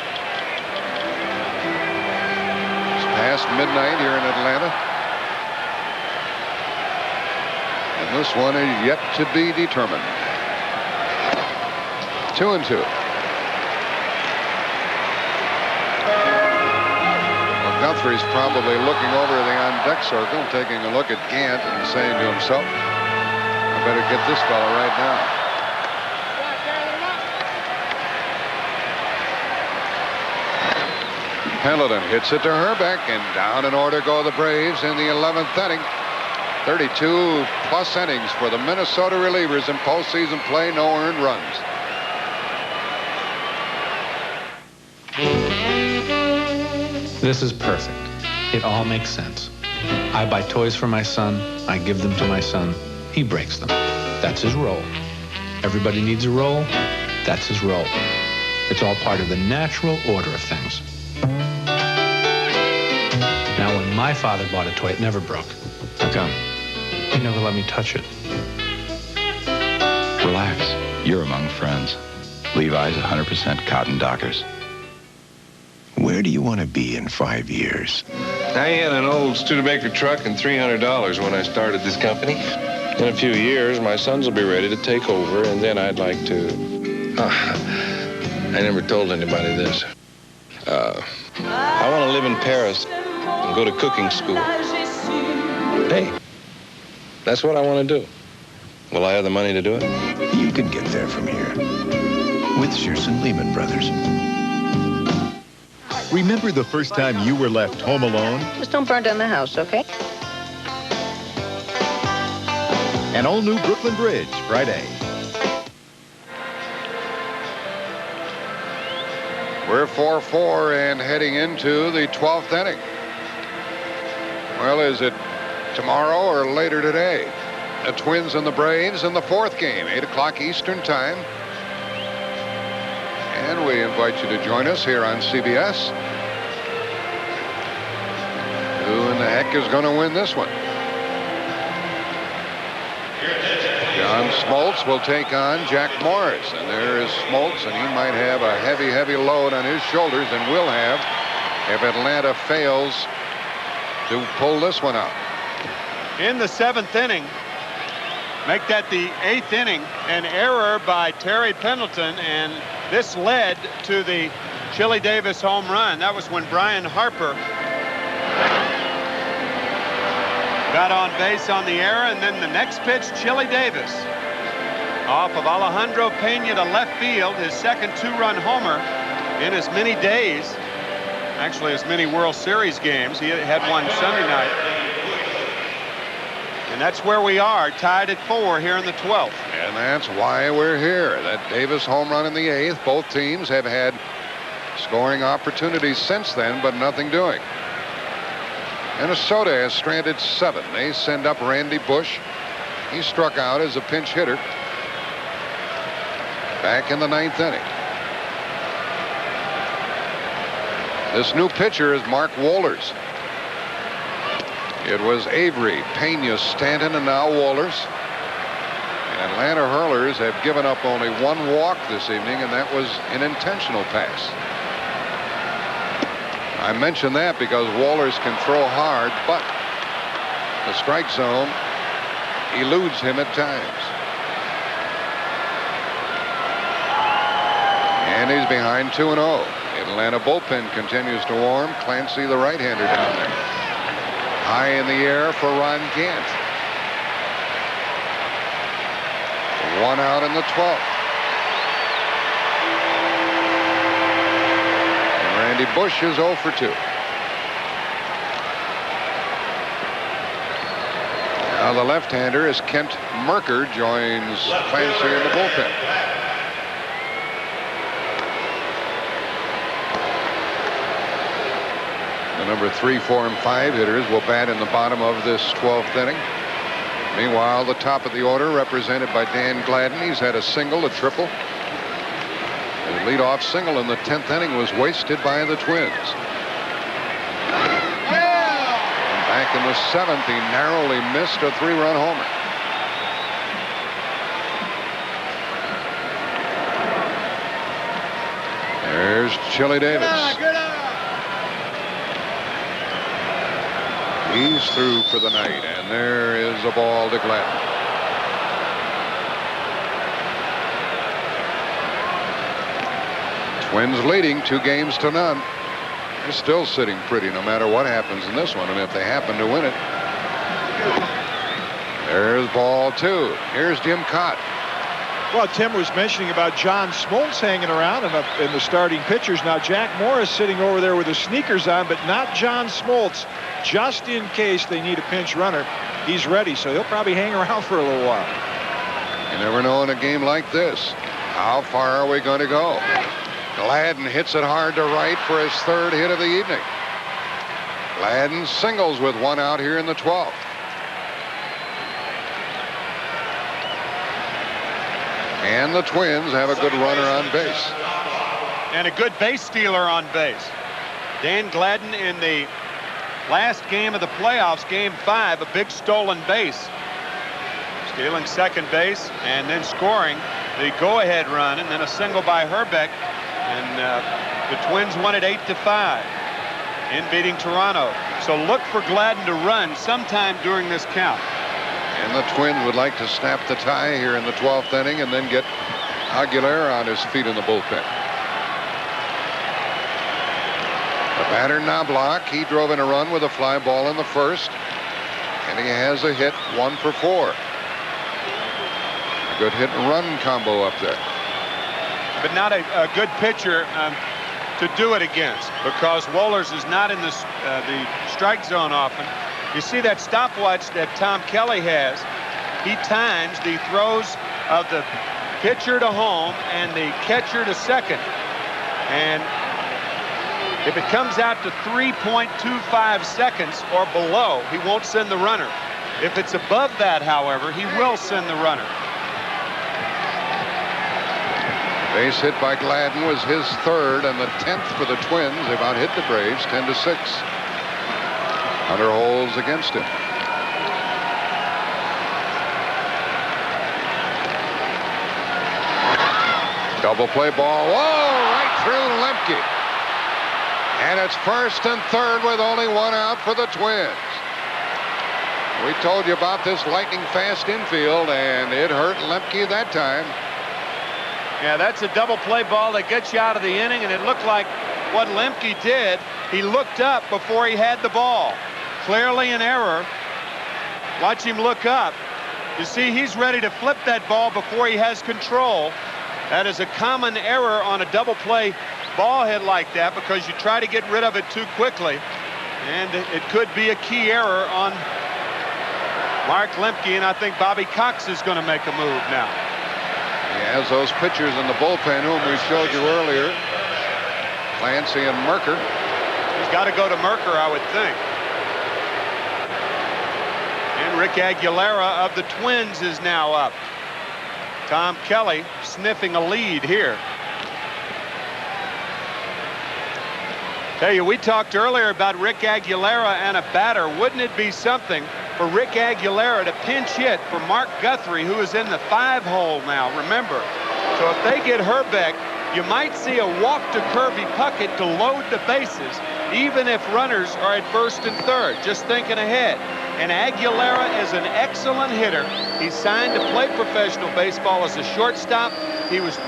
It's past midnight here in Atlanta. And this one is yet to be determined. 2 and 2. Well, Guthrie's probably looking over the on-deck circle, taking a look at Gant and saying to himself, I better get this fella right now. Pendleton hits it to Herbeck, and down in order go the Braves in the 11th inning. 32 plus innings for the Minnesota relievers in postseason play, no earned runs. This is perfect. It all makes sense. I buy toys for my son. I give them to my son. He breaks them. That's his role. Everybody needs a role. That's his role. It's all part of the natural order of things. Now, when my father bought a toy, it never broke. How come? He never let me touch it. Relax. You're among friends. Levi's 100% cotton Dockers. Where do you want to be in 5 years? I had an old Studebaker truck and $300 when I started this company. In a few years, my sons will be ready to take over, and then I'd like to... I never told anybody this. I want to live in Paris and go to cooking school. Hey, that's what I want to do. Will I have the money to do it? You can get there from here with Shearson Lehman Brothers. Remember the first time you were left home alone? Just don't burn down the house, okay? An all-new Brooklyn Bridge, Friday. We're 4-4 and heading into the 12th inning. Well, is it tomorrow or later today? The Twins and the Braves in the 4th game, 8 o'clock Eastern time. And we invite you to join us here on CBS. Who in the heck is going to win this one? John Smoltz will take on Jack Morris. And there is Smoltz, and he might have a heavy, heavy load on his shoulders, and will have if Atlanta fails to pull this one out. In the 7th inning, make that the 8th inning, an error by Terry Pendleton, and this led to the Chili Davis home run. That was when Brian Harper got on base on the error, and then the next pitch, Chili Davis off of Alejandro Pena to left field, his second 2-run homer in as many days, actually as many World Series games. He had one Sunday night. And that's where we are, tied at 4 here in the 12th. And that's why we're here. That Davis home run in the 8th. Both teams have had scoring opportunities since then, but nothing doing. Minnesota has stranded 7. They send up Randy Bush. He struck out as a pinch hitter back in the 9th inning. This new pitcher is Mark Wohlers. It was Avery, Pena, Stanton, and now Wohlers. And Atlanta hurlers have given up only 1 walk this evening, and that was an intentional pass. I mention that because Wohlers can throw hard, but the strike zone eludes him at times. And he's behind 2-0. The Atlanta bullpen continues to warm. Clancy, the right-hander, down there. High in the air for Ron Gant. 1 out in the 12th. And Randy Bush is 0 for 2. Now the left-hander is Kent Merker, joins Clancy in the bullpen. The number 3, 4, and 5 hitters will bat in the bottom of this 12th inning. Meanwhile, the top of the order represented by Dan Gladden. He's had a single, a triple. The leadoff single in the 10th inning was wasted by the Twins. And back in the 7th, he narrowly missed a 3-run homer. There's Chili Davis. He's through for the night, and there is a ball to Gladden. Twins leading 2-0. They're still sitting pretty no matter what happens in this one, and if they happen to win it. There's ball 2. Here's Jim Cott. Well, Tim was mentioning about John Smoltz hanging around in the starting pitchers. Now Jack Morris sitting over there with his sneakers on, but not John Smoltz. Just in case they need a pinch runner, he's ready, so he'll probably hang around for a little while. You never know in a game like this. How far are we going to go? Gladden hits it hard to right for his 3rd hit of the evening. Gladden singles with 1 out here in the 12th. And the Twins have a good runner on base. And a good base stealer on base. Dan Gladden in the last game of the playoffs, game 5, a big stolen base. Stealing second base and then scoring the go-ahead run, and then a single by Herbeck. And the Twins won it 8-5 in beating Toronto. So look for Gladden to run sometime during this count. And the Twins would like to snap the tie here in the 12th inning and then get Aguilera on his feet in the bullpen. The batter Knobloch, he drove in a run with a fly ball in the 1st. And he has a hit, 1 for 4. A good hit and run combo up there. But not a good pitcher to do it against, because Wohlers is not in the strike zone often. You see that stopwatch that Tom Kelly has. He times the throws of the pitcher to home and the catcher to second. And if it comes out to 3.25 seconds or below, he won't send the runner. If it's above that, however, he will send the runner. Base hit by Gladden was his third and the 10th for the Twins. They've out-hit the Braves 10-6. Hunter holds against him. Double play ball. Whoa, right through Lemke. And it's first and third with only one out for the Twins. We told you about this lightning fast infield, and it hurt Lemke that time. Yeah, that's a double play ball that gets you out of the inning, and it looked like what Lemke did. He looked up before he had the ball. Clearly an error. Watch him look up. You see, he's ready to flip that ball before he has control. That is a common error on a double play ball hit like that because you try to get rid of it too quickly. And it could be a key error on Mark Lemke, and I think Bobby Cox is going to make a move now. He has those pitchers in the bullpen whom we showed you earlier. Clancy and Merker. He's got to go to Merker, I would think. And Rick Aguilera of the Twins is now up. Tom Kelly sniffing a lead here. Tell you, we talked earlier about Rick Aguilera and a batter. Wouldn't it be something for Rick Aguilera to pinch hit for Mark Guthrie, who is in the 5-hole now, remember. So if they get Herbeck, you might see a walk to Kirby Puckett to load the bases, even if runners are at first and third, just thinking ahead. And Aguilera is an excellent hitter. He signed to play professional baseball as a shortstop. He was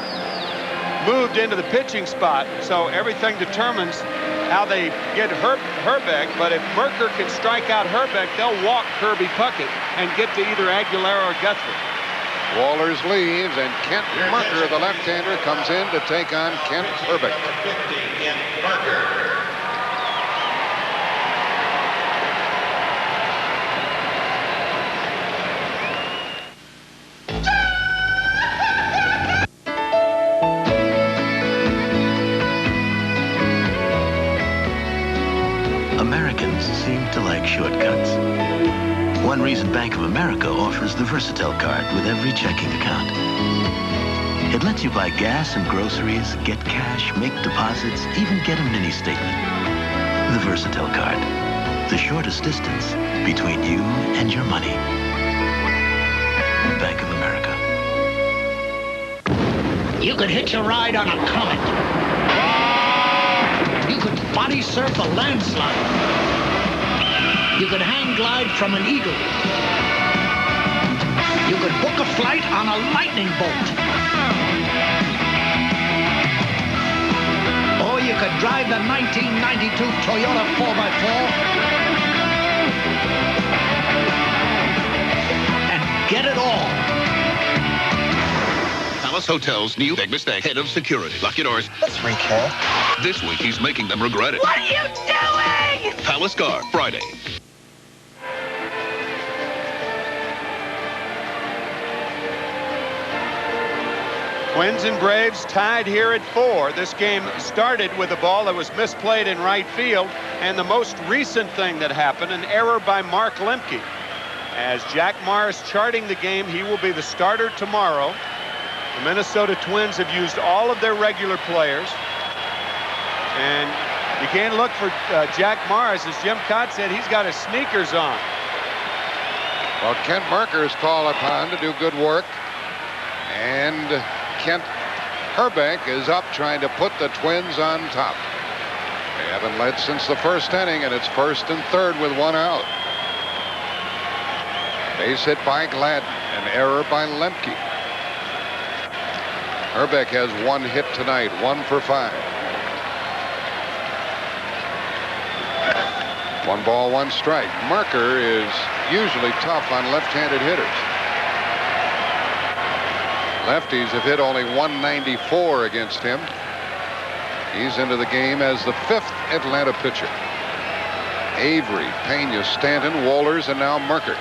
moved into the pitching spot, so everything determines how they get Herbeck. But if Merker can strike out Herbeck, they'll walk Kirby Puckett and get to either Aguilera or Guthrie. Wallers leaves, and Kent Merker, the left-hander, comes in to take on Kent Herbeck. Americans seem to like shortcuts. One reason Bank of America offers the Versatile card with every checking account. It lets you buy gas and groceries, get cash, make deposits, even get a mini statement. The Versatile card. The shortest distance between you and your money. Bank of America. You could hitch a ride on a Comet. You could body surf a landslide. You could hang glide from an Eagle. You could book a flight on a lightning bolt. Or you could drive the 1992 Toyota 4x4 and get it all. Palace Hotel's new big mistake, head of security. Lock your doors. Let's recap. This week, he's making them regret it. What are you doing? Palace Car, Friday. Twins and Braves tied here at 4. This game started with a ball that was misplayed in right field, and the most recent thing that happened, an error by Mark Lemke. As Jack Morris charting the game, he will be the starter tomorrow. The Minnesota Twins have used all of their regular players, and you can't look for Jack Morris. As Jim Cott said, he's got his sneakers on. Well, Kent Merker is called upon to do good work, and Kent Herbeck is up trying to put the Twins on top. They haven't led since the first inning, and it's first and third with one out. Base hit by Gladden, an error by Lemke. Herbeck has one hit tonight, 1 for 5. 1 ball, 1 strike. Merker is usually tough on left-handed hitters. Lefties have hit only 194 against him. He's into the game as the 5th Atlanta pitcher. Avery, Pena, Stanton, Wallers, and now Merker.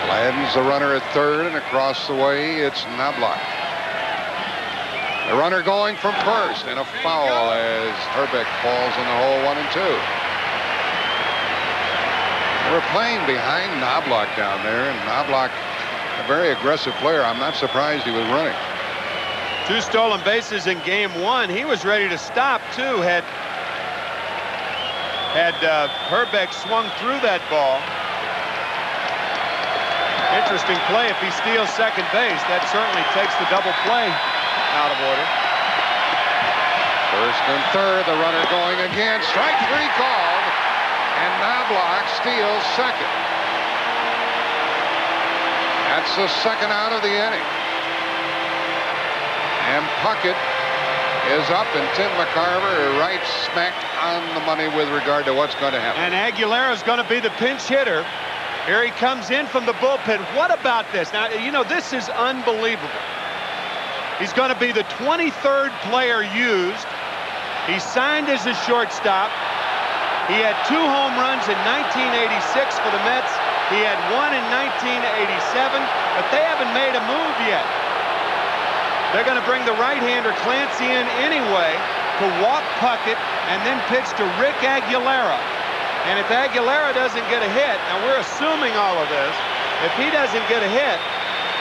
Gladden's the runner at third, and across the way, it's Knobloch. The runner going from first, and a foul as Herbeck falls in the hole 1 and 2. They were playing behind Knobloch down there, and Knobloch, a very aggressive player. I'm not surprised he was running. 2 stolen bases in game 1. He was ready to stop, too, had Herbeck swung through that ball. Interesting play. If he steals second base, that certainly takes the double play out of order. First and third, the runner going again. Strike 3 called, and Knobloch steals second. That's the second out of the inning. And Puckett is up, and Tim McCarver right smack on the money with regard to what's going to happen. And Aguilera is going to be the pinch hitter. Here he comes in from the bullpen. What about this? Now, you know, this is unbelievable. He's going to be the 23rd player used. He signed as a shortstop. He had 2 home runs in 1986 for the Mets. He had 1 in 1987, but they haven't made a move yet. They're going to bring the right-hander Clancy in anyway to walk Puckett and then pitch to Rick Aguilera. And if Aguilera doesn't get a hit, now we're assuming all of this, if he doesn't get a hit,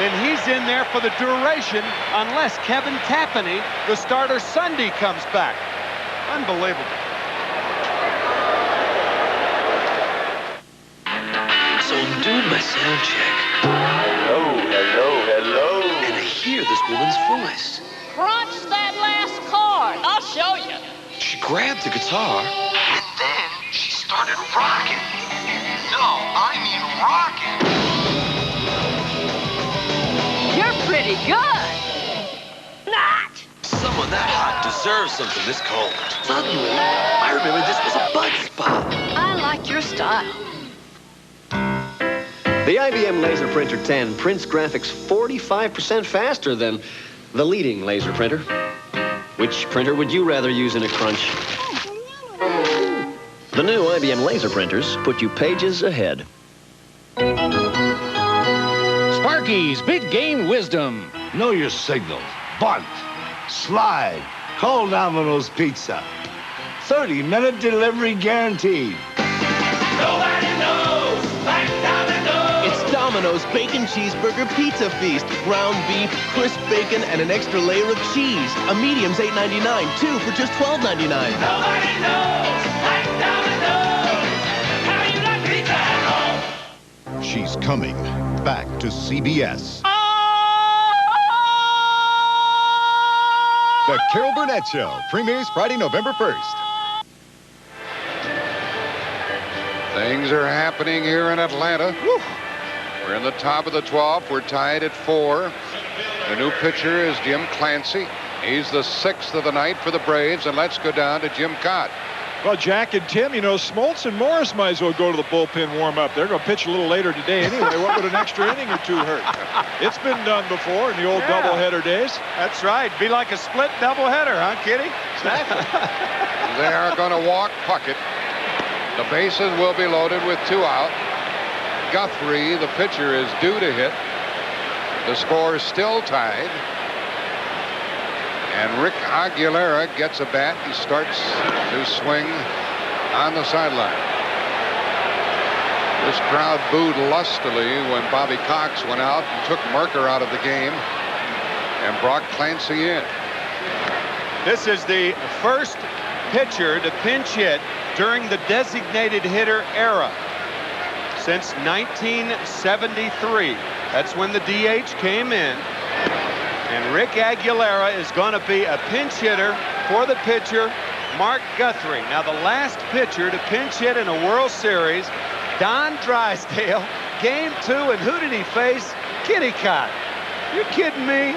then he's in there for the duration unless Kevin Tapani, the starter Sunday, comes back. Unbelievable. So I'm doing my sound check. Hello. And I hear this woman's voice. Crunch that last chord. I'll show you. She grabbed the guitar. And then she started rocking. No, I mean rocking. You're pretty good. Not. Someone that hot deserves something this cold. Suddenly, I remember this was a bud spot. I like your style. The IBM Laser Printer 10 prints graphics 45% faster than the leading laser printer. Which printer would you rather use in a crunch? The new IBM laser printers put you pages ahead. Sparky's Big Game Wisdom. Know your signals. Bunt. Slide. Call Domino's Pizza. 30-minute delivery guaranteed. Nobody knows like Domino's. It's Domino's Bacon Cheeseburger Pizza Feast. Ground beef, crisp bacon, and an extra layer of cheese. A medium's $8.99, 2 for just $12.99. Nobody knows like Domino's. How you like pizza at home? She's coming back to CBS. The Carol Burnett Show premieres Friday, November 1st. Things are happening here in Atlanta. Woo. We're in the top of the 12th. We're tied at 4. The new pitcher is Jim Clancy. He's the 6th of the night for the Braves, and let's go down to Jim Cott. Well, Jack and Tim, you know, Smoltz and Morris might as well go to the bullpen warm-up. They're going to pitch a little later today anyway. What would an extra inning or 2 hurt? It's been done before in the old doubleheader days. That's right. Be like a split doubleheader, huh, Kitty? Exactly. They are going to walk Puckett. The bases will be loaded with 2 out. Guthrie, the pitcher, is due to hit. The score is still tied. And Rick Aguilera gets a bat and starts to swing on the sideline. This crowd booed lustily when Bobby Cox went out and took Merker out of the game and brought Clancy in. This is the first pitcher to pinch hit during the designated hitter era since 1973. That's when the DH came in. And Rick Aguilera is going to be a pinch hitter for the pitcher, Mark Guthrie. Now, the last pitcher to pinch hit in a World Series, Don Drysdale, Game 2, and who did he face? Kitty Cott. You're kidding me?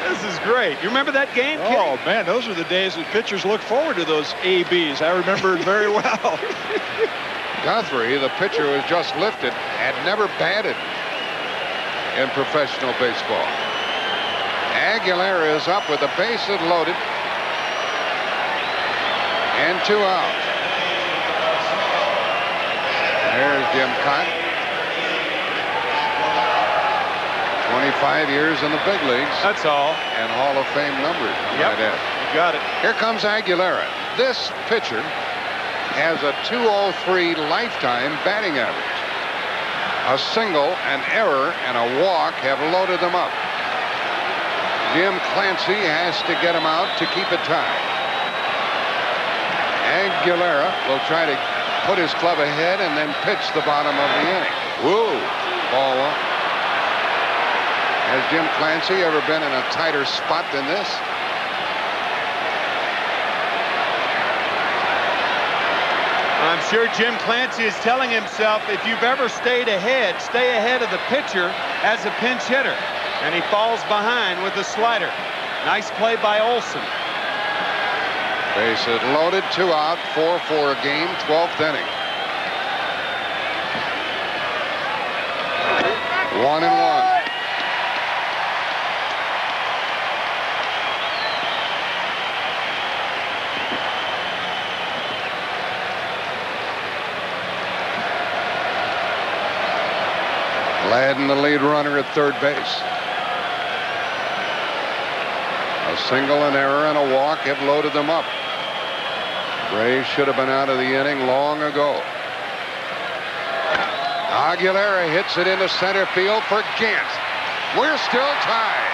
This is great. You remember that game, Kitty? Oh, man, those are the days that pitchers look forward to those ABs. I remember it very well. Guthrie, the pitcher who was just lifted, had never batted in professional baseball. Aguilera is up with the bases loaded and 2 out. There's Jim Cott. 25 years in the big leagues. That's all. And Hall of Fame numbers. Yep, you got it. Here comes Aguilera. This pitcher has a .203 lifetime batting average. A single, an error, and a walk have loaded them up. Jim Clancy has to get him out to keep it tied. Aguilera will try to put his club ahead and then pitch the bottom of the inning. Whoa, ball one. Has Jim Clancy ever been in a tighter spot than this? I'm sure Jim Clancy is telling himself, if you've ever stayed ahead, stay ahead of the pitcher as a pinch hitter. And he falls behind with the slider. Nice play by Olson. Bases loaded, 2 out, 4-4 game, 12th inning. 1-1. Gladden, the lead runner at third base. A single, an error, and a walk have loaded them up. Braves should have been out of the inning long ago. Aguilera hits it into center field for Gant. We're still tied.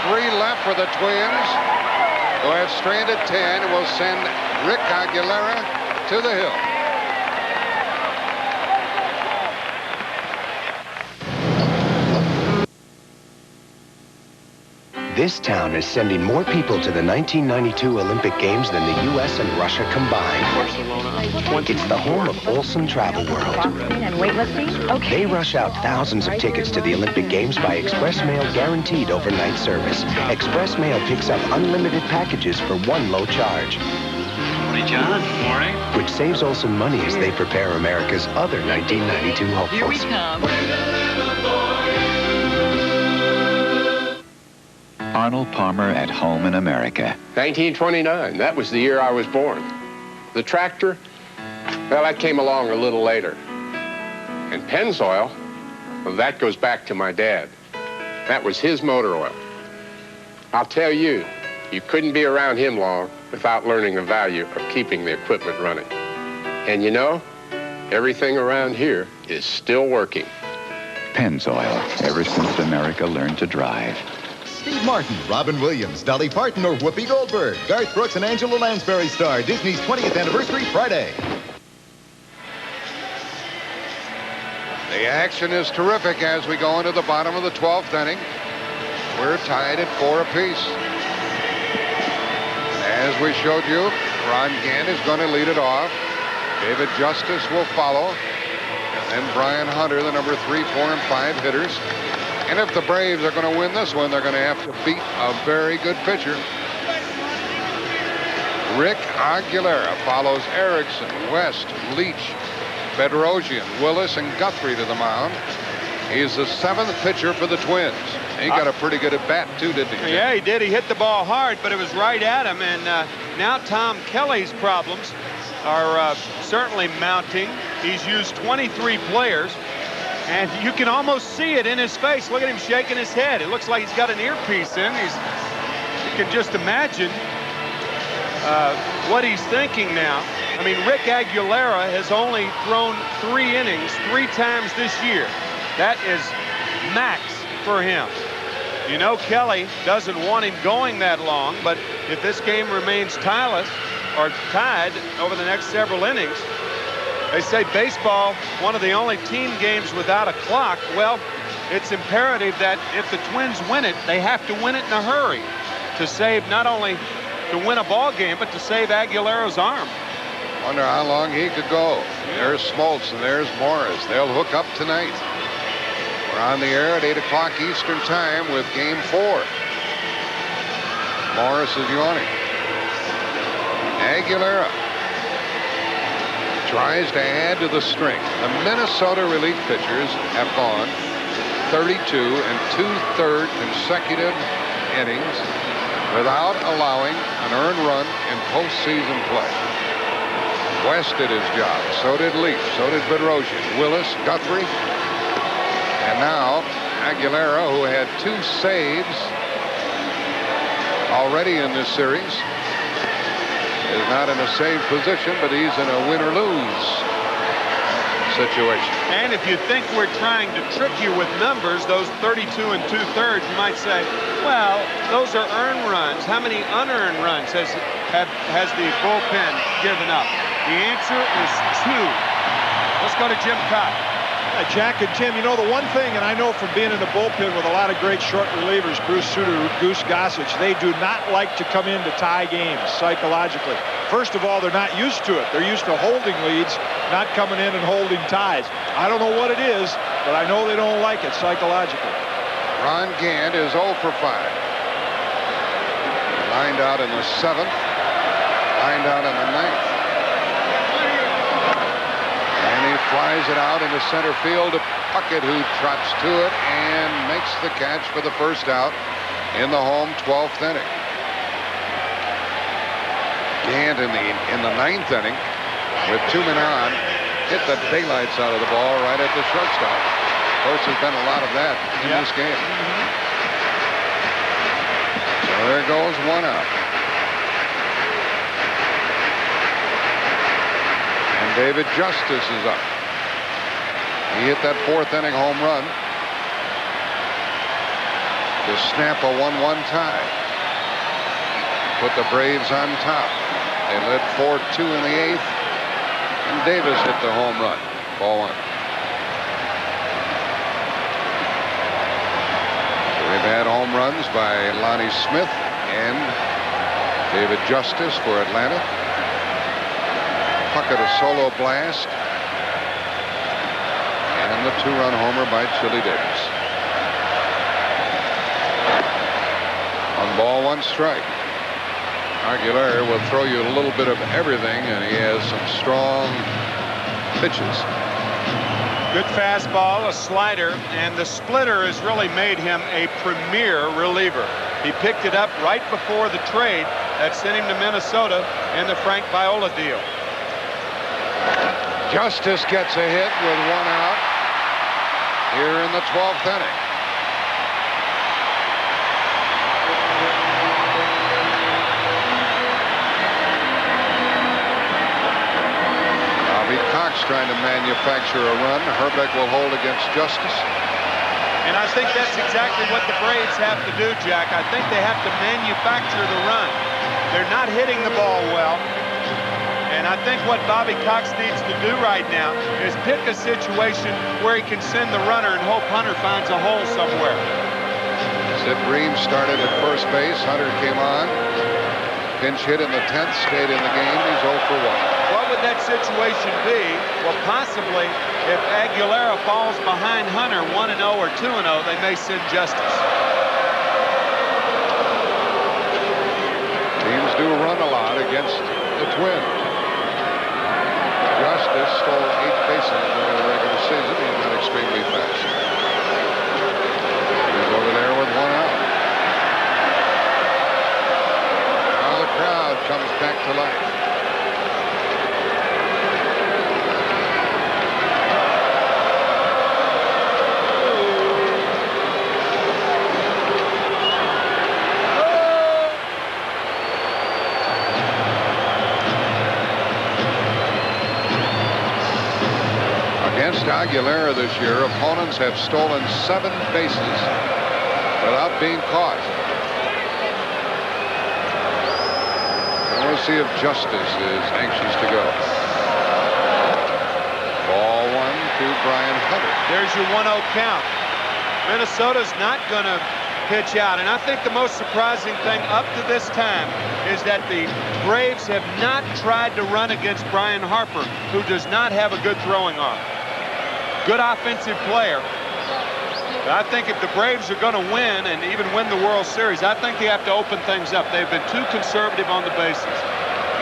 3 left for the Twins, who have stranded 10 and will send Rick Aguilera to the hill. This town is sending more people to the 1992 Olympic Games than the U.S. and Russia combined. It's the home of Olson Travel World. And weightlifting? Okay. They rush out thousands of tickets to the Olympic Games by express mail guaranteed overnight service. Express mail picks up unlimited packages for one low charge. Morning, John. Morning. Which saves Olson money as they prepare America's other 1992 hopefuls. Here we come. Arnold Palmer at home in America. 1929, that was the year I was born. The tractor, well, that came along a little later. And Pennzoil, well, that goes back to my dad. That was his motor oil. I'll tell you, you couldn't be around him long without learning the value of keeping the equipment running. And you know, everything around here is still working. Pennzoil, ever since America learned to drive. Steve Martin, Robin Williams, Dolly Parton, or Whoopi Goldberg. Garth Brooks and Angela Lansbury star Disney's 20th anniversary Friday. The action is terrific as we go into the bottom of the 12th inning. We're tied at 4 apiece. As we showed you, Ron Gant is going to lead it off. David Justice will follow. And then Brian Hunter, the number 3, 4, and 5 hitters. And if the Braves are going to win this one, they're going to have to beat a very good pitcher. Rick Aguilera follows Erickson, West, Leach, Bedrosian, Willis, and Guthrie to the mound. He's the 7th pitcher for the Twins. He got a pretty good at bat, too, didn't he? Yeah, he did. He hit the ball hard, but it was right at him. And now Tom Kelly's problems are certainly mounting. He's used 23 players. And you can almost see it in his face. Look at him shaking his head. It looks like he's got an earpiece in. You can just imagine what he's thinking now. I mean, Rick Aguilera has only thrown 3 innings 3 times this year. That is max for him. You know, Kelly doesn't want him going that long, but if this game remains tied over the next several innings, they say baseball, one of the only team games without a clock. Well, it's imperative that if the Twins win it, they have to win it in a hurry to save, not only to win a ball game, but to save Aguilera's arm. Wonder how long he could go. There's Smoltz and there's Morris. They'll hook up tonight. We're on the air at 8 o'clock Eastern time with game 4. Morris is yawning. Aguilera tries to add to the strength. The Minnesota relief pitchers have gone 32 and 2/3 consecutive innings without allowing an earned run in postseason play. West did his job. So did Leach. So did Bedrosian, Willis, Guthrie. And now Aguilera, who had 2 saves already in this series, is not in a save position, but he's in a win or lose situation. And if you think we're trying to trick you with numbers, those 32 and 2/3, you might say, well, those are earned runs. How many unearned runs has the bullpen given up? The answer is 2. Let's go to Jim Cobb. Jack and Tim, you know the one thing, and I know from being in the bullpen with a lot of great short relievers, Bruce Sutter, Goose Gossage, they do not like to come in to tie games psychologically. First of all, they're not used to it. They're used to holding leads, not coming in and holding ties. I don't know what it is, but I know they don't like it psychologically. Ron Gant is 0 for 5. Lined out in the 7th, lined out in the 9th. And he flies it out into center field to Puckett, who trots to it and makes the catch for the first out in the home 12th inning. Gant in the 9th inning with 2 men on hit the daylights out of the ball right at the shortstop. Of course, there's been a lot of that in this game. So there goes 1 out. And David Justice is up. He hit that 4th inning home run to snap a 1-1 tie. Put the Braves on top. They led 4-2 in the 8th. And Davis hit the home run. Ball 1. So we've had home runs by Lonnie Smith and David Justice for Atlanta. Puckett a solo blast. And the 2-run homer by Chili Davis. On ball 1 strike. Aguilera will throw you a little bit of everything, and he has some strong pitches. Good fastball, a slider, and the splitter has really made him a premier reliever. He picked it up right before the trade that sent him to Minnesota in the Frank Viola deal. Justice gets a hit with 1 out here in the 12th inning. Cox trying to manufacture a run. Herbeck will hold against Justice. And I think that's exactly what the Braves have to do, Jack. I think they have to manufacture the run. They're not hitting the ball well. And I think what Bobby Cox needs to do right now is pick a situation where he can send the runner and hope Hunter finds a hole somewhere. Sid Bream started at first base. Hunter came on. Pinch hit in the 10th, stayed in the game. He's 0 for 1. What would that situation be? Well, possibly if Aguilera falls behind Hunter 1-0 or 2-0, they may send Justice. Teams do run a lot against the Twins. Justice stole 8 bases during the regular season. He's not extremely fast. He's over there with 1 out. Now the crowd comes back to life. Against Aguilera this year, opponents have stolen 7 bases without being caught. I want to see if Justice is anxious to go. Ball 1 to Brian Hunter. There's your 1-0 count. Minnesota's not going to pitch out. And I think the most surprising thing up to this time is that the Braves have not tried to run against Brian Harper, who does not have a good throwing arm. Good offensive player. But I think if the Braves are going to win and even win the World Series, I think they have to open things up. They've been too conservative on the bases.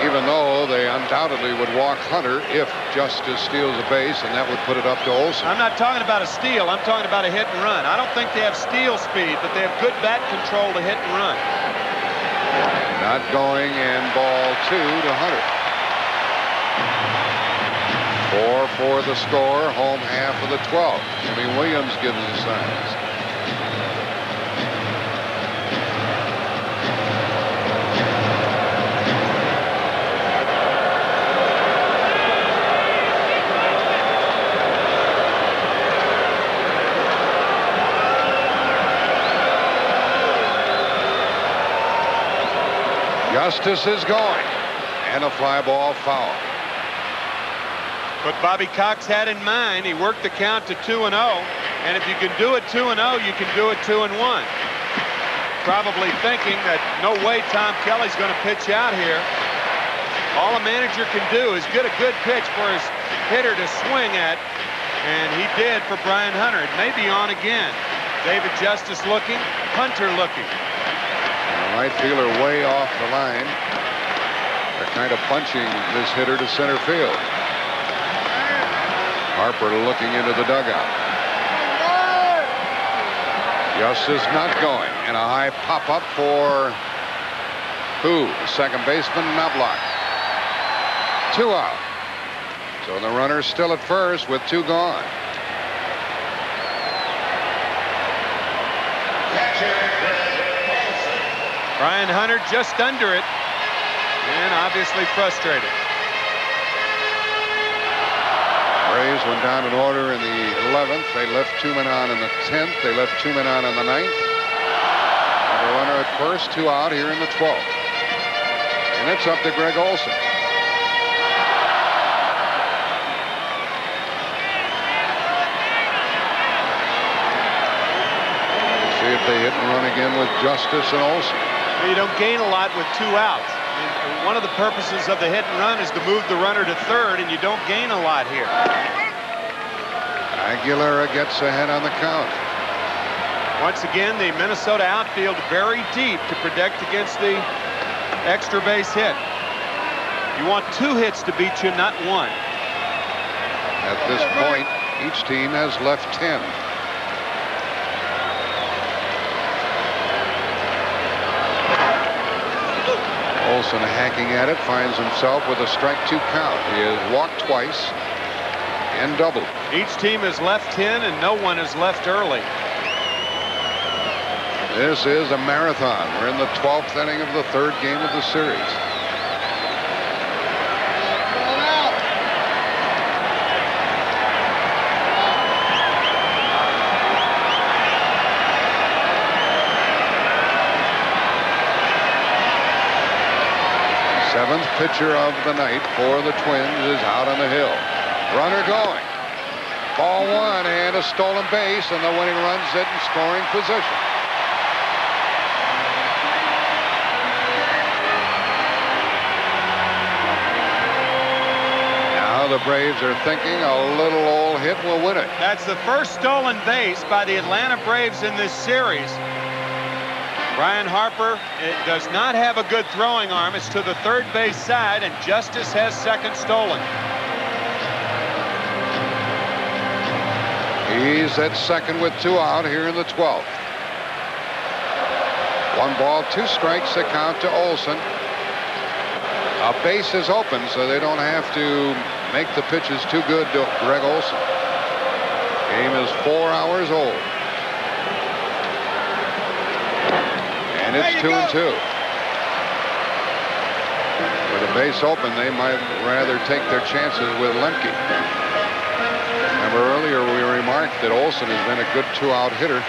Even though they undoubtedly would walk Hunter if Justice steals a base, and that would put it up to Olsen. I'm not talking about a steal. I'm talking about a hit and run. I don't think they have steal speed, but they have good bat control to hit and run. Not going, and ball 2 to Hunter. 4 for the score, home half of the 12th. Jimmy Williams gives the signs. Justice is going. And a fly ball foul. But Bobby Cox had in mind, he worked the count to 2-0. And if you can do it 2-0, you can do it 2-1. Probably thinking that no way Tom Kelly's going to pitch out here. All a manager can do is get a good pitch for his hitter to swing at. And he did for Brian Hunter. It may be on again. David Justice looking, Hunter looking. The right fielder way off the line. They're kind of punching this hitter to center field. Harper looking into the dugout. Justice not going. And a high pop-up for who? Second baseman, not blocked. 2 out. So the runner's still at first with 2 gone. Brian Hunter just under it. And obviously frustrated. Braves went down in order in the 11th. They left 2 men on in the 10th. They left 2 men on in the 9th. And the runner at first, 2 out here in the 12th. And it's up to Greg Olson. See if they hit and run again with Justice and Olson. You don't gain a lot with 2 outs. And one of the purposes of the hit and run is to move the runner to third, and you don't gain a lot here. Aguilera gets ahead on the count. Once again, the Minnesota outfield very deep to protect against the extra base hit. You want 2 hits to beat you, not 1. At this point, each team has left 10. Olson hacking at it, finds himself with a strike 2 count. He has walked twice and doubled. Each team has left 10 and no one has left early. This is a marathon. We're in the 12th inning of the 3rd game of the series. Seventh pitcher of the night for the Twins is out on the hill. Runner going. Ball 1 and a stolen base, and the winning run's in scoring position. Now the Braves are thinking a little old hit will win it. That's the first stolen base by the Atlanta Braves in this series. Brian Harper does not have a good throwing arm. It's to the third base side, and Justice has second stolen. He's at second with 2 out here in the 12th. 1 ball, 2 strikes, the count to Olson. A base is open, so they don't have to make the pitches too good to Greg Olson. Game is 4 hours old. And it's 2-2. With a base open, they might rather take their chances with Lemke. Remember earlier we remarked that Olson has been a good 2-out hitter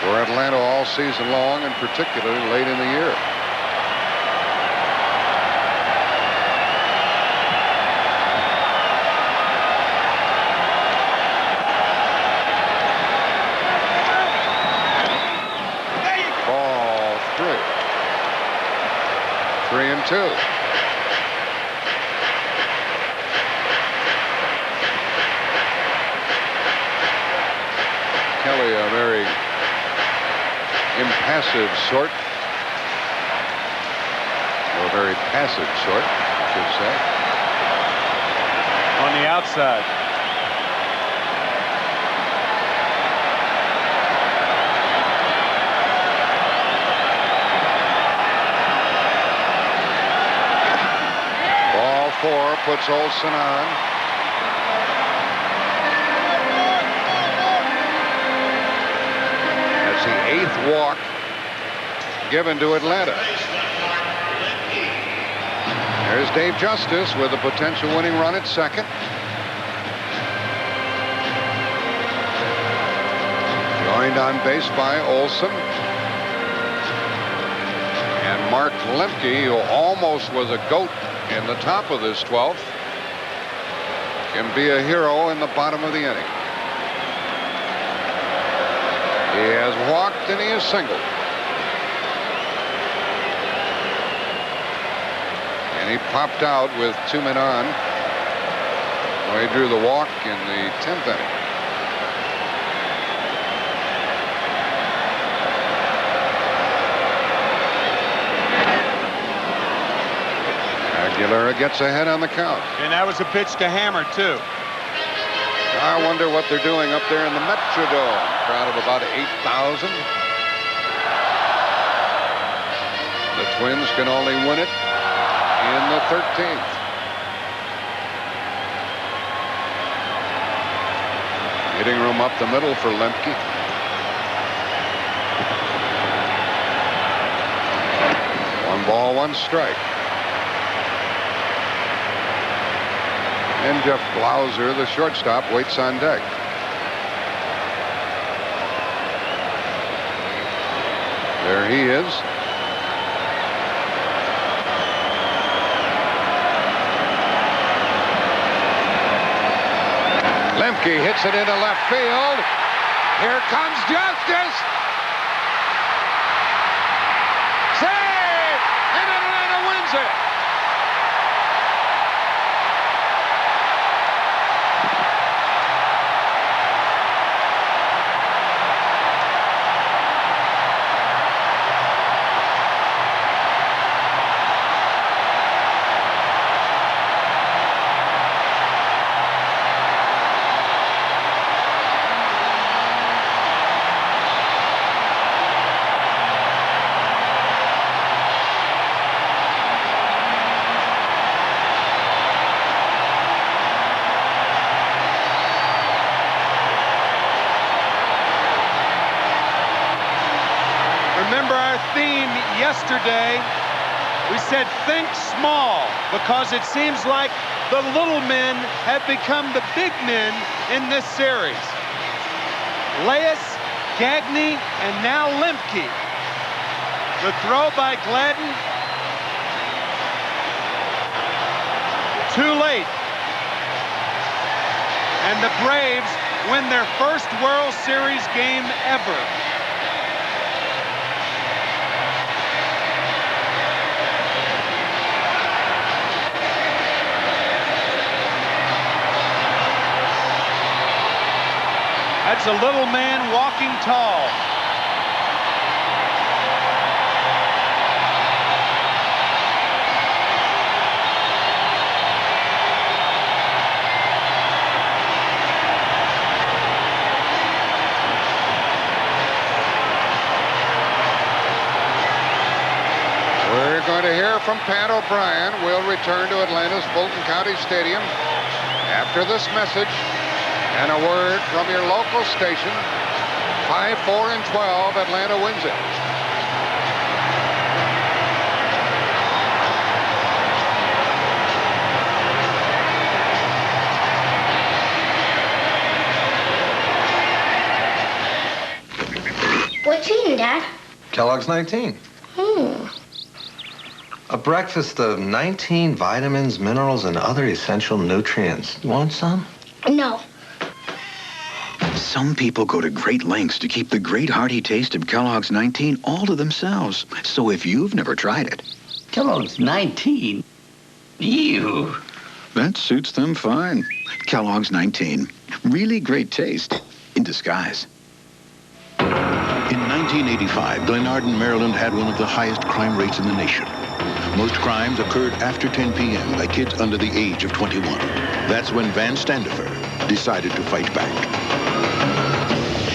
for Atlanta all season long, and particularly late in the year. Ball 3. 3-2. Kelly, a very impassive sort. Or a very passive sort, I should say. On the outside. Ball 4 puts Olson on. The 8th walk given to Atlanta. There's Dave Justice with a potential winning run at second. Joined on base by Olson. And Mark Lemke, who almost was a GOAT in the top of this 12th, can be a hero in the bottom of the inning. He has walked and he has singled. And he popped out with 2 men on. Well, he drew the walk in the 10th inning. Aguilera gets ahead on the count. And that was a pitch to Hammer, too. I wonder what they're doing up there in the Metrodome. Crowd of about 8,000. The Twins can only win it in the 13th. Hitting room up the middle for Lemke. One ball, one strike. And Jeff Blauser, the shortstop, waits on deck. There he is. Lemke hits it into left field. Here comes Justice. Save! And Atlanta wins it. Yesterday, we said think small, because it seems like the little men have become the big men in this series. Leas, Gagne, and now Lemke. The throw by Gladden. Too late. And the Braves win their first World Series game ever. That's a little man walking tall. We're going to hear from Pat O'Brien. We'll return to Atlanta's Fulton County Stadium after this message. And a word from your local station. 5-4-12. Atlanta wins it. What you eating, Dad? Kellogg's 19. A breakfast of 19 vitamins, minerals, and other essential nutrients. You want some? No. Some people go to great lengths to keep the great hearty taste of Kellogg's 19 all to themselves. So if you've never tried it... Kellogg's 19? Ew. That suits them fine. Kellogg's 19. Really great taste in disguise. In 1985, Glenarden, Maryland had one of the highest crime rates in the nation. Most crimes occurred after 10 p.m. by kids under the age of 21. That's when Van Standifer decided to fight back.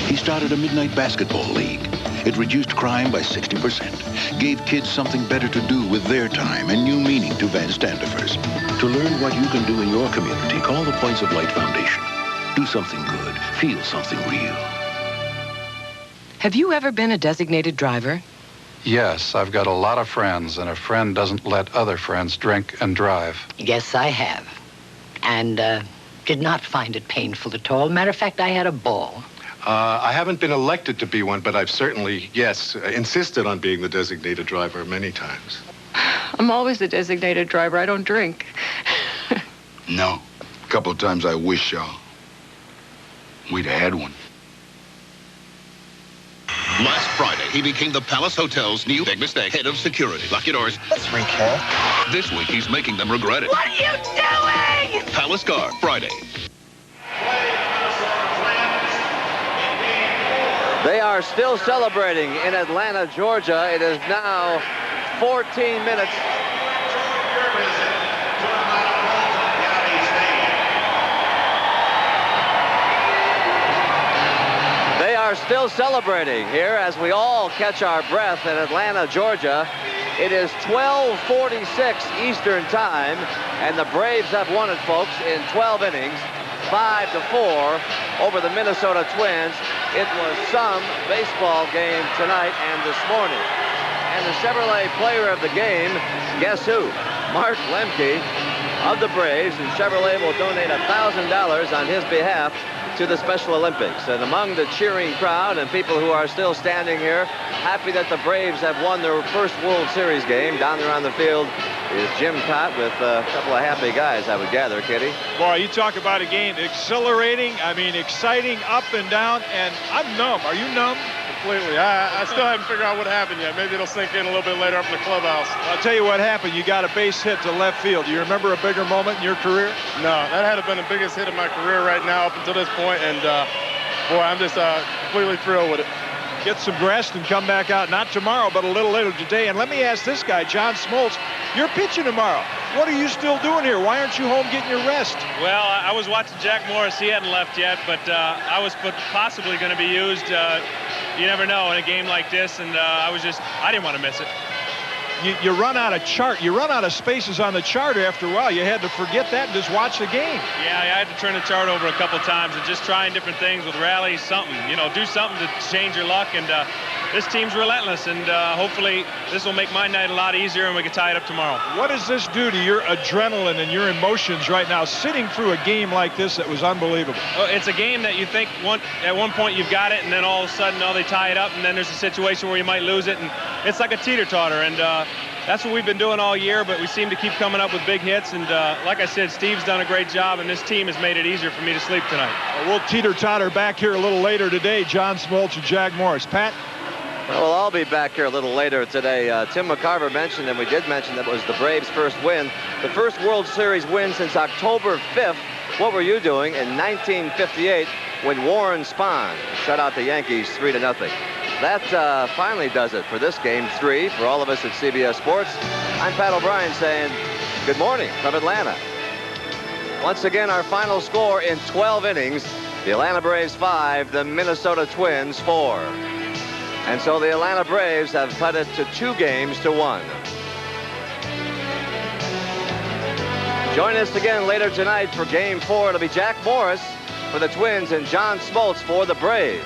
He started a midnight basketball league. It reduced crime by 60%, gave kids something better to do with their time, and new meaning to Van Standifers. To learn what you can do in your community, call the Points of Light Foundation. Do something good. Feel something real. Have you ever been a designated driver? Yes, I've got a lot of friends, and a friend doesn't let other friends drink and drive. Yes, I have. And, did not find it painful at all. Matter of fact, I had a ball. I haven't been elected to be one, but I've certainly, yes, insisted on being the designated driver many times. I'm always the designated driver. I don't drink. No. A couple of times I wish we'd have had one. Last Friday, he became the Palace Hotel's new big mistake head of security. Lock your doors. Let's recap. This week, he's making them regret it. What are you doing? Palace Car, Friday. They are still celebrating in Atlanta, Georgia. It is now 14 minutes. They are still celebrating here as we all catch our breath in Atlanta, Georgia. It is 12:46 Eastern Time, and the Braves have won it, folks, in 12 innings, 5-4 over the Minnesota Twins. It was some baseball game tonight and this morning. And the Chevrolet player of the game, guess who? Mark Lemke of the Braves, and Chevrolet will donate $1,000 on his behalf to the Special Olympics. And among the cheering crowd and people who are still standing here, happy that the Braves have won their first World Series game, down there on the field is Jim Cott with a couple of happy guys, I would gather, Kitty. Boy, you talk about a game exhilarating, I mean exciting, up and down, and I'm numb. Are you numb? Completely. I still haven't figured out what happened yet. Maybe it'll sink in a little bit later up in the clubhouse. I'll tell you what happened. You got a base hit to left field. Do you remember a bigger moment in your career? No, that had been the biggest hit of my career right now up until this point, and boy, I'm just completely thrilled with it. Get some rest and come back out, not tomorrow, but a little later today. And let me ask this guy, John Smoltz, you're pitching tomorrow. What are you still doing here? Why aren't you home getting your rest? Well, I was watching Jack Morris. He hadn't left yet, but I was possibly going to be used. You never know in a game like this, and I didn't want to miss it. You run out of chart. You run out of spaces on the chart after a while. You had to forget that and just watch the game. Yeah, I had to turn the chart over a couple times and just trying different things with rallies, something. You know, do something to change your luck. And this team's relentless, and hopefully this will make my night a lot easier and we can tie it up tomorrow. What does this do to your adrenaline and your emotions right now, sitting through a game like this that was unbelievable? Well, it's a game that you think at one point you've got it, and then all of a sudden, they tie it up, and then there's a situation where you might lose it, and it's like a teeter-totter. And that's what we've been doing all year, but we seem to keep coming up with big hits. And like I said, Steve's done a great job, and this team has made it easier for me to sleep tonight. We'll teeter-totter back here a little later today. John Smoltz and Jack Morris. Pat? Well, we'll all be back here a little later today. Tim McCarver mentioned, and we did mention, that it was the Braves' first win. The first World Series win since October 5th. What were you doing in 1958 when Warren Spahn shut out the Yankees 3-0? That finally does it for this Game 3. For all of us at CBS Sports, I'm Pat O'Brien saying good morning from Atlanta. Once again, our final score in 12 innings, the Atlanta Braves 5, the Minnesota Twins 4. And so the Atlanta Braves have cut it to 2-1. Join us again later tonight for Game 4. It'll be Jack Morris for the Twins and John Smoltz for the Braves.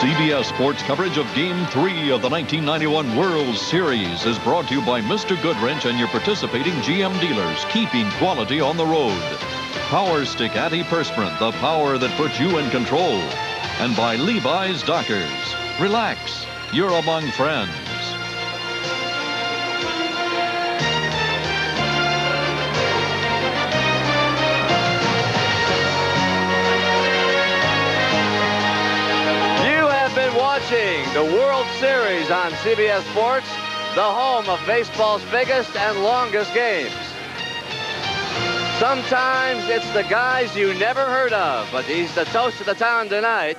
CBS Sports coverage of Game 3 of the 1991 World Series is brought to you by Mr. Goodwrench and your participating GM dealers, keeping quality on the road. Power Stick Antiperspirant, the power that puts you in control. And by Levi's Dockers. Relax, you're among friends. The World Series on CBS Sports, the home of baseball's biggest and longest games. Sometimes it's the guys you never heard of, but he's the toast of the town tonight.